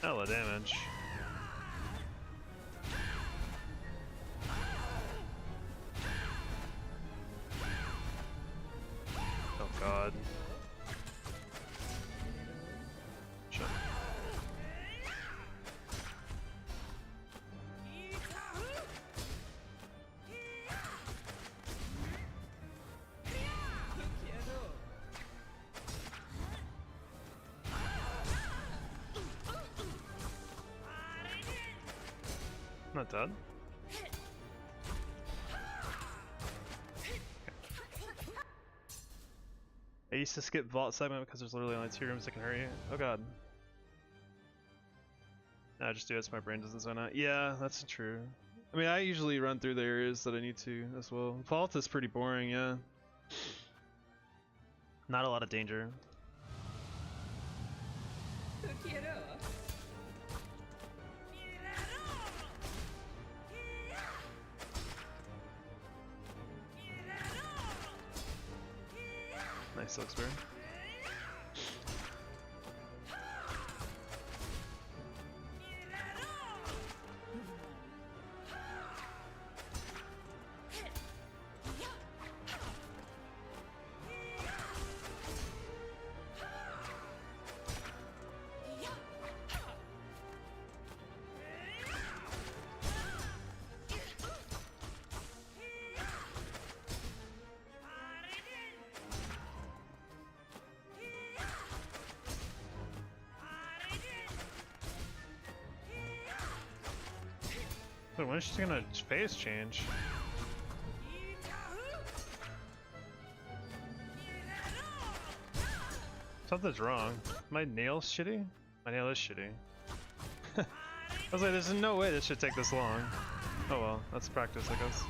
Hella damage. Oh god. Shit. Not dead. I used to skip vault segment because there's literally only 2 rooms that can hurt you. Oh god. No, just do it so my brain doesn't zone out. Yeah, that's true. I mean, I usually run through the areas that I need to as well. Vault is pretty boring, yeah. Not a lot of danger. Nice Silk Spear. Wait, when is she gonna phase change? Something's wrong. My nail's shitty? My nail is shitty. I was like, there's no way this should take this long. Oh well, that's practice, I guess.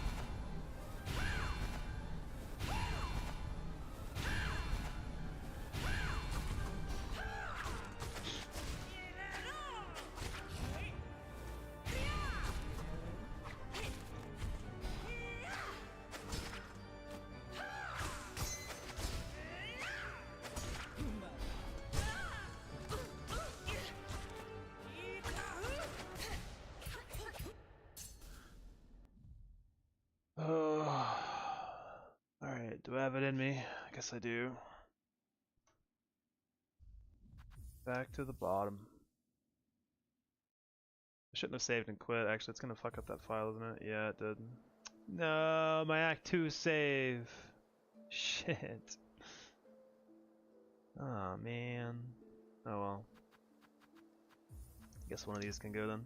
Alright, do I have it in me? I guess I do. Back to the bottom. I shouldn't have saved and quit. Actually, it's gonna fuck up that file, isn't it? Yeah, it did. No, my Act 2 save. Shit. Oh man. Oh well. Guess one of these can go then.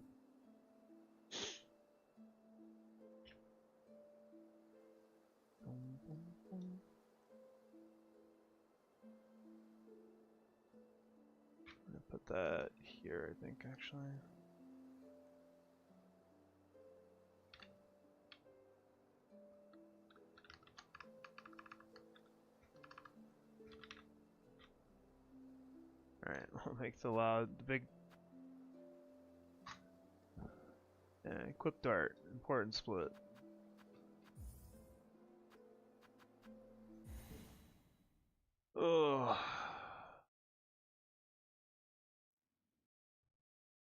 I'm gonna put that here, I think, actually. Alright, we'll make the loud, the big... equip dart, important split. Ugh.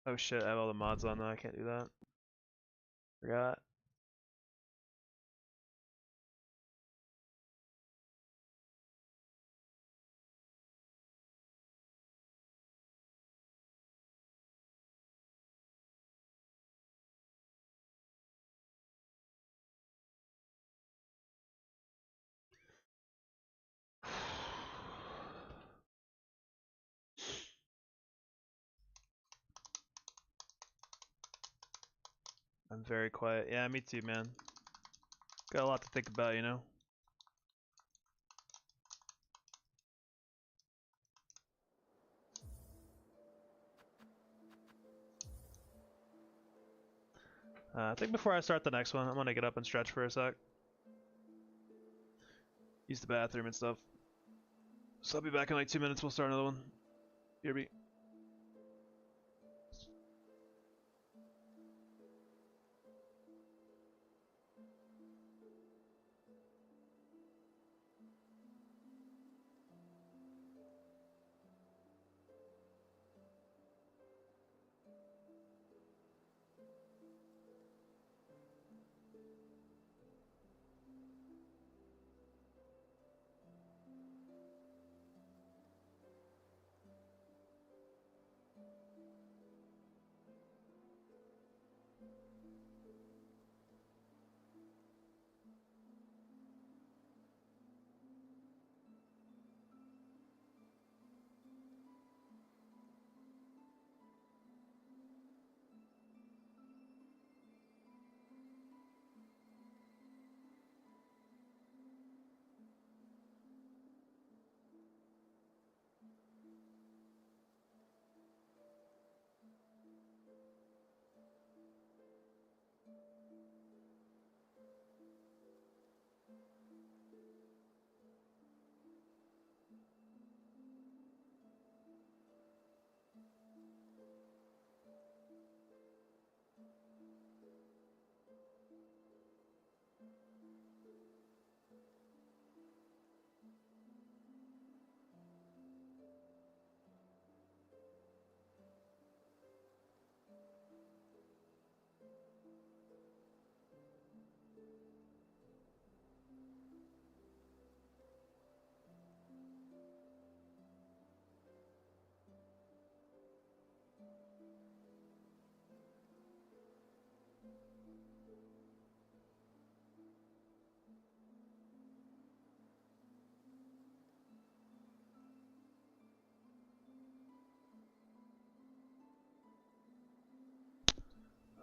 Oh shit, I have all the mods on though, I can't do that. Forgot. I'm very quiet. Yeah, me too, man. Got a lot to think about, you know? I think before I start the next one, I'm gonna get up and stretch for a sec. Use the bathroom and stuff. So I'll be back in like 2 minutes, we'll start another one. BRB.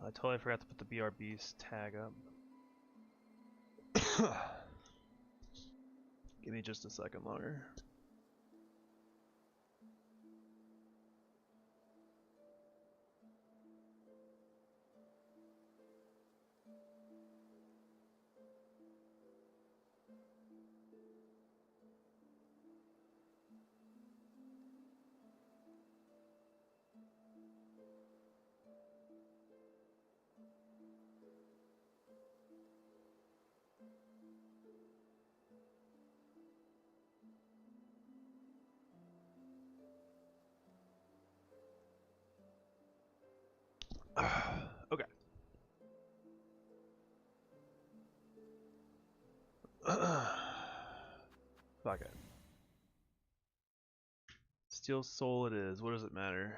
I totally forgot to put the BRB's tag up. Give me just a second longer. Fuck it. Steel Soul it is. What does it matter?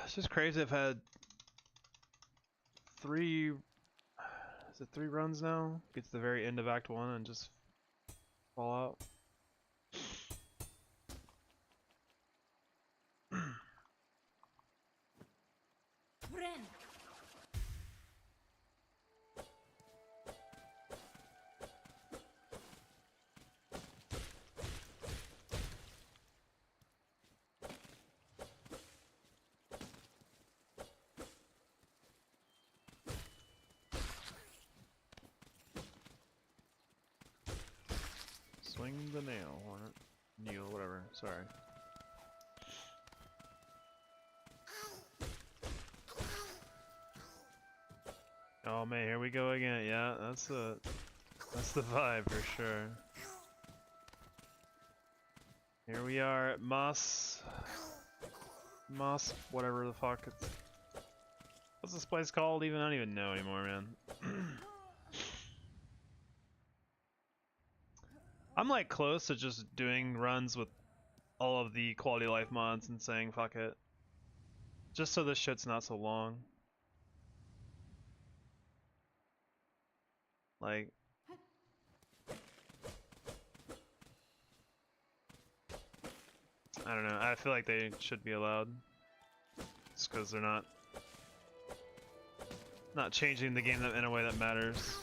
It's just crazy. I've had three. Is it 3 runs now? Get to the very end of Act 1 and just fall out. Friend. Swing the nail, Hornet. Neil, whatever. Sorry. Oh man, here we go again. Yeah, that's the vibe for sure. Here we are at Moss, whatever the fuck it's. What's this place called? Even I don't even know anymore, man. I'm like close to just doing runs with all of the quality of life mods and saying fuck it, just so this shit's not so long. Like, I don't know. I feel like they should be allowed, just because they're not changing the game in a way that matters.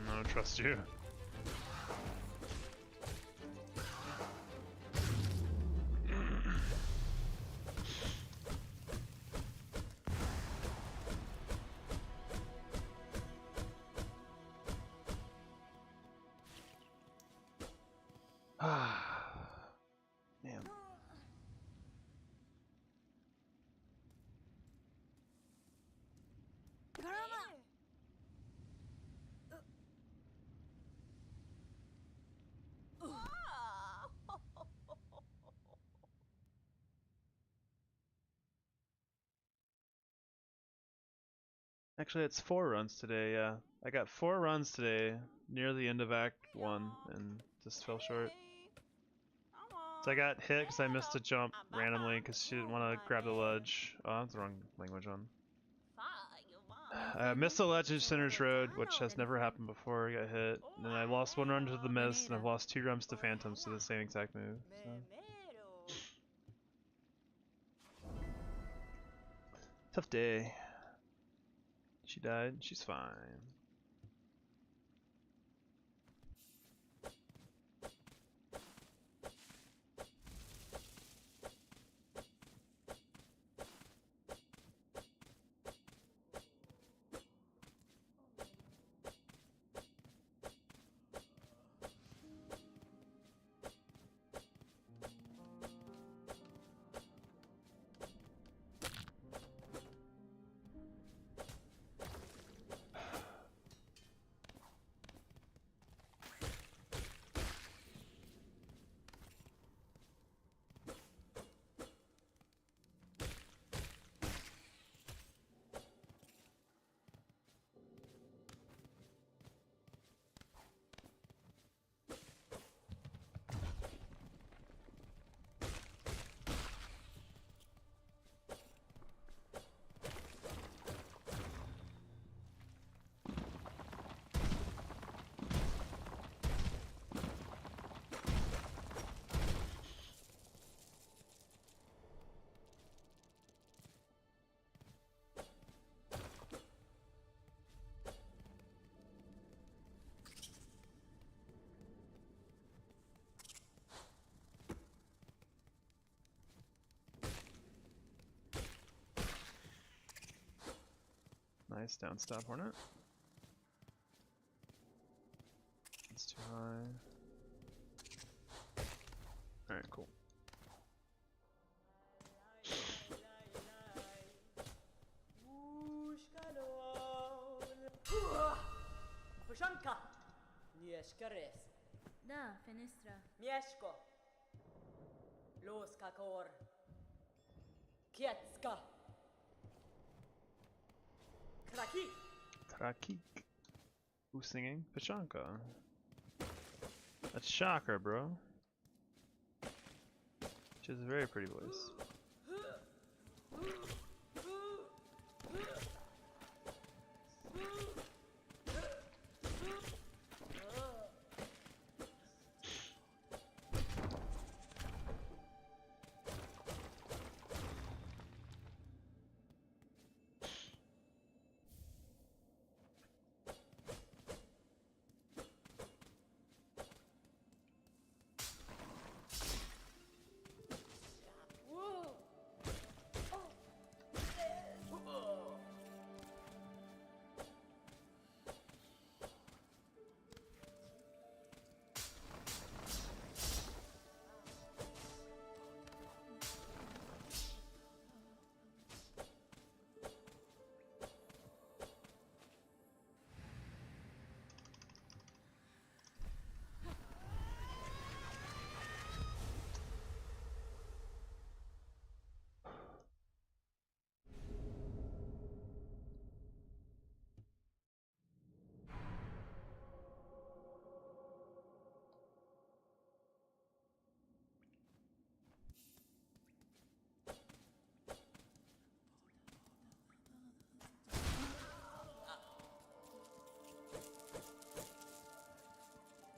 I don't trust you. Man. Actually, it's 4 runs today, yeah. I got 4 runs today, near the end of Act 1, and just fell short. So I got hit because I missed a jump randomly because she didn't want to grab the ledge. Oh, that's the wrong language on. I missed the ledge in Sinner's Road, which has never happened before. I got hit. And then I lost 1 run to the mist, and I've lost 2 runs to Phantoms to the same exact move. So. Tough day. She died. She's fine. Nice down stab hornet. It's too high. Alright, cool. Puszanka! Mieszka res. Da, fenestra. Mieszko. Loska kor. Kiecka. Kraki. Krakik. Who's singing? Pachanka. That's Shocker, bro. She has a very pretty voice.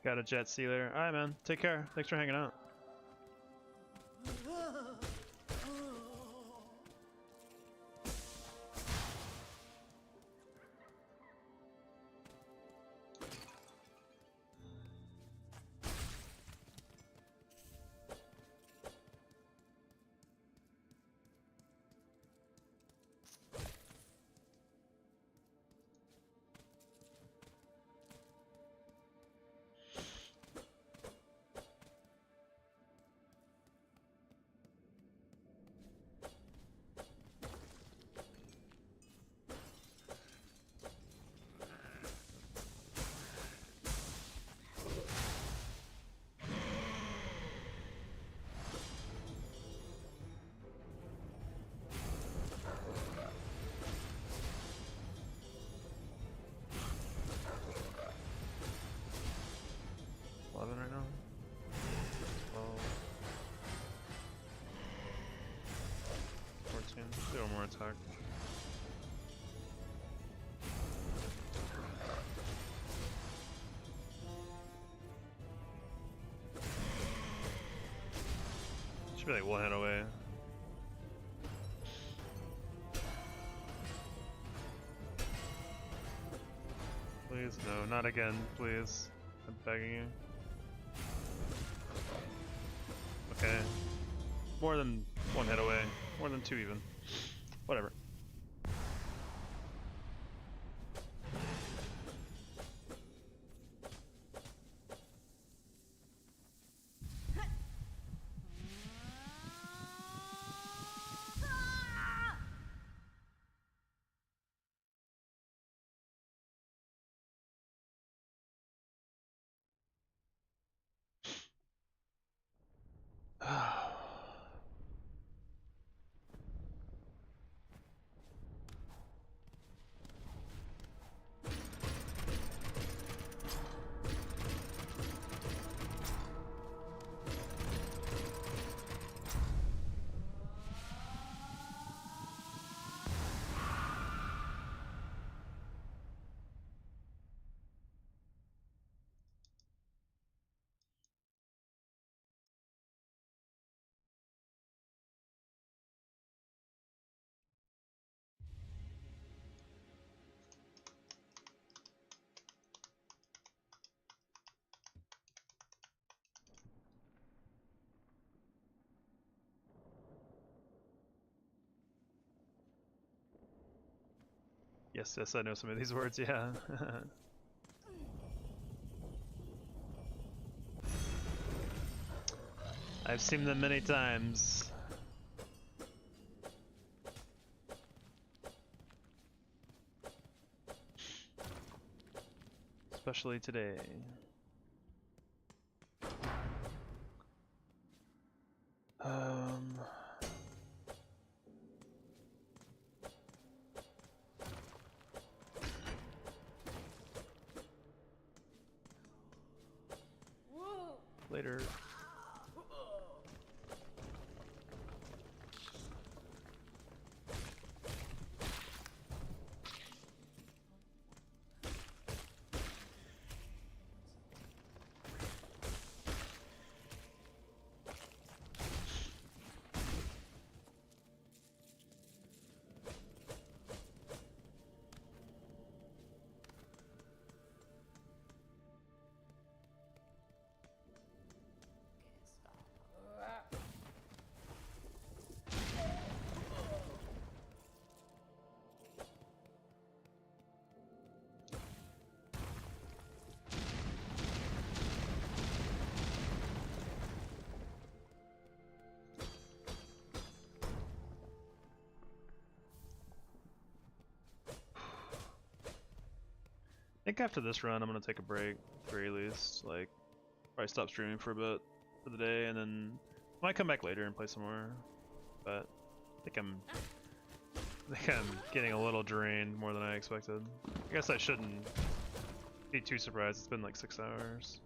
Got a jet sealer. Alright, man. Take care. Thanks for hanging out. Right now. 12, 14. Do one more attack. Should be like one hit away. Please, no, not again, please. I'm begging you. Okay. More than one hit away. More than two even. Whatever. Yes, I know some of these words, yeah. I've seen them many times. Especially today. Later. I think after this run, I'm gonna take a break, at the very least. Like, probably stop streaming for a bit for the day, and then I might come back later and play some more. But I think I'm getting a little drained more than I expected. I guess I shouldn't be too surprised. It's been like 6 hours.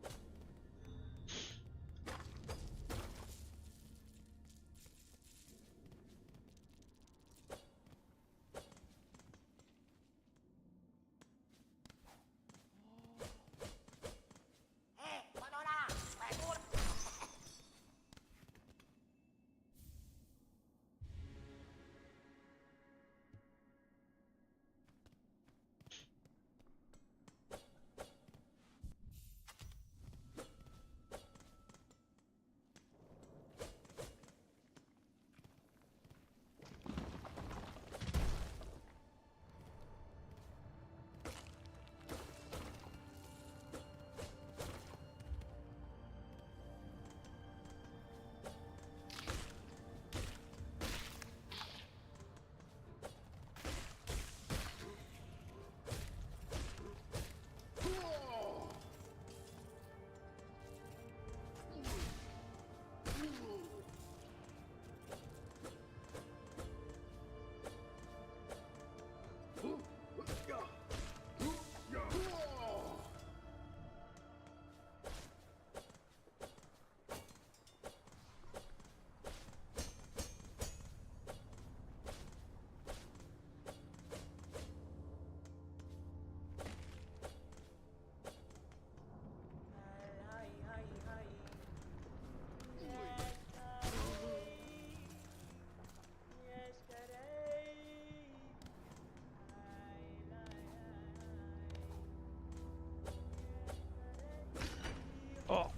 Oh!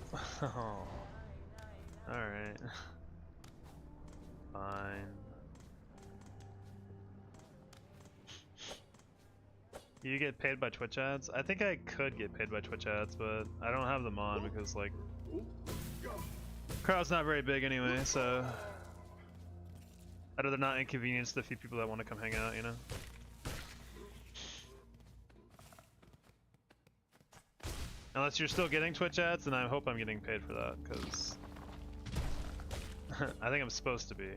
Alright. Fine. You get paid by Twitch ads? I think I could get paid by Twitch ads, but I don't have them on because, like, crowd's not very big anyway, so I'd rather not inconvenience the few people that want to come hang out, you know? Unless you're still getting Twitch ads, then I hope I'm getting paid for that, because I think I'm supposed to be.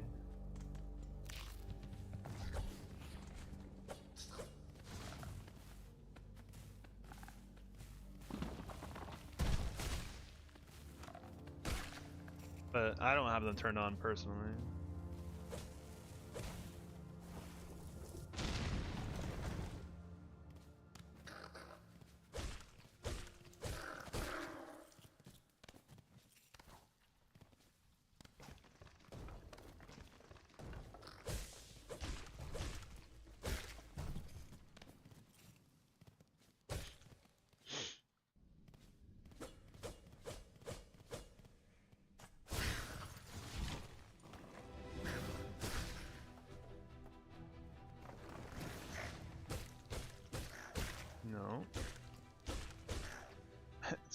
But I don't have them turned on personally.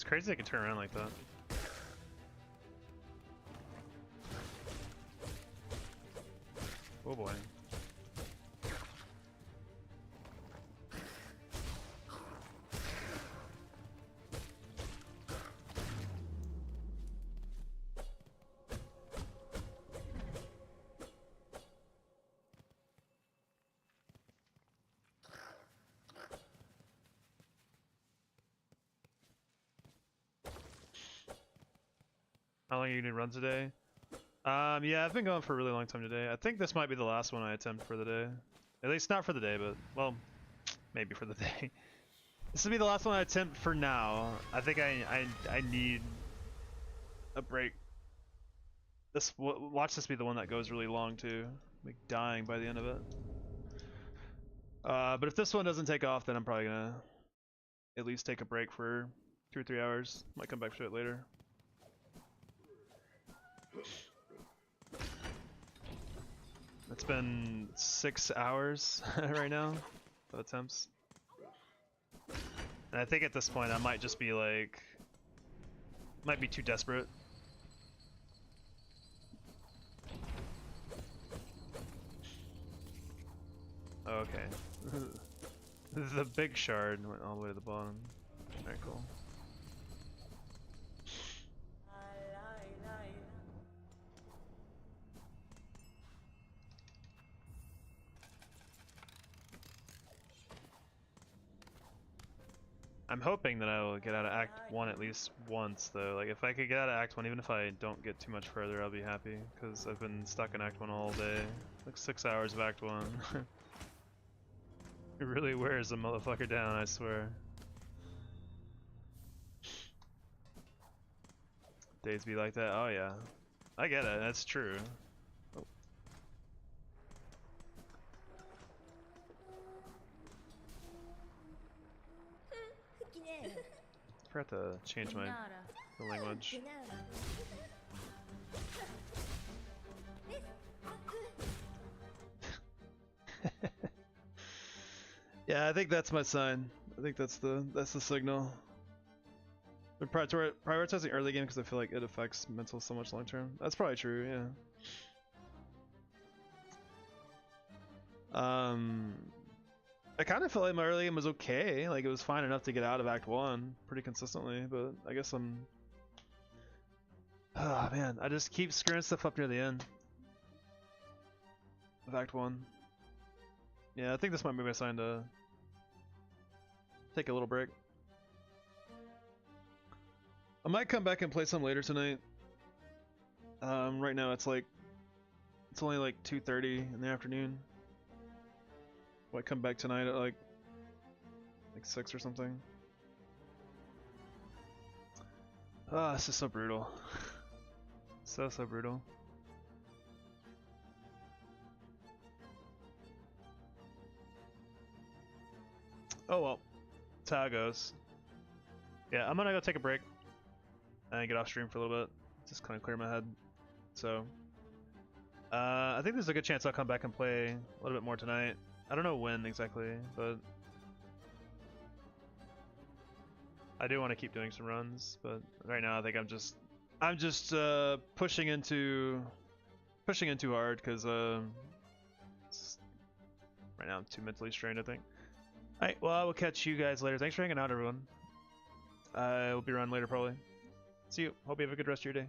crazy I can turn around like that. Oh boy. How long are you gonna run today? Yeah, I've been going for a really long time today. I think this might be the last one I attempt for the day. At least not for the day, but, well, maybe for the day. This will be the last one I attempt for now. I think I need a break. Watch this be the one that goes really long too. Like dying by the end of it. But if this one doesn't take off, then I'm probably gonna at least take a break for 2 or 3 hours. Might come back to it later. It's been 6 hours right now of attempts. And I think at this point I might just be like, might be too desperate. Okay. The big shard went all the way to the bottom. Very cool. I'm hoping that I will get out of Act 1 at least once, though. Like, if I could get out of Act 1, even if I don't get too much further, I'll be happy. Because I've been stuck in Act 1 all day. Like 6 hours of Act 1. It really wears a motherfucker down, I swear. Days be like that? Oh yeah. I get it, that's true. Oh. Forgot to change the language. Yeah, I think that's my sign. I think that's the signal. They're prioritizing early game because I feel like it affects mental so much long term. That's probably true, yeah. I kind of felt like my early game was okay. Like it was fine enough to get out of Act 1 pretty consistently, but I guess I'm... Oh man, I just keep screwing stuff up near the end of Act 1. Yeah, I think this might be my sign to take a little break. I might come back and play some later tonight. Right now it's only like 2:30 in the afternoon. Might come back tonight at like 6 or something. Ah, this is so brutal. So brutal. Oh well, that's how it goes. Yeah, I'm gonna go take a break and get off stream for a little bit, just kind of clear my head. So, I think there's a good chance I'll come back and play a little bit more tonight. I don't know when exactly, but I do want to keep doing some runs. But right now, I think I'm just pushing in too hard because right now I'm too mentally strained, I think. Alright, well I will catch you guys later. Thanks for hanging out, everyone. I will be around later probably. See you. Hope you have a good rest of your day.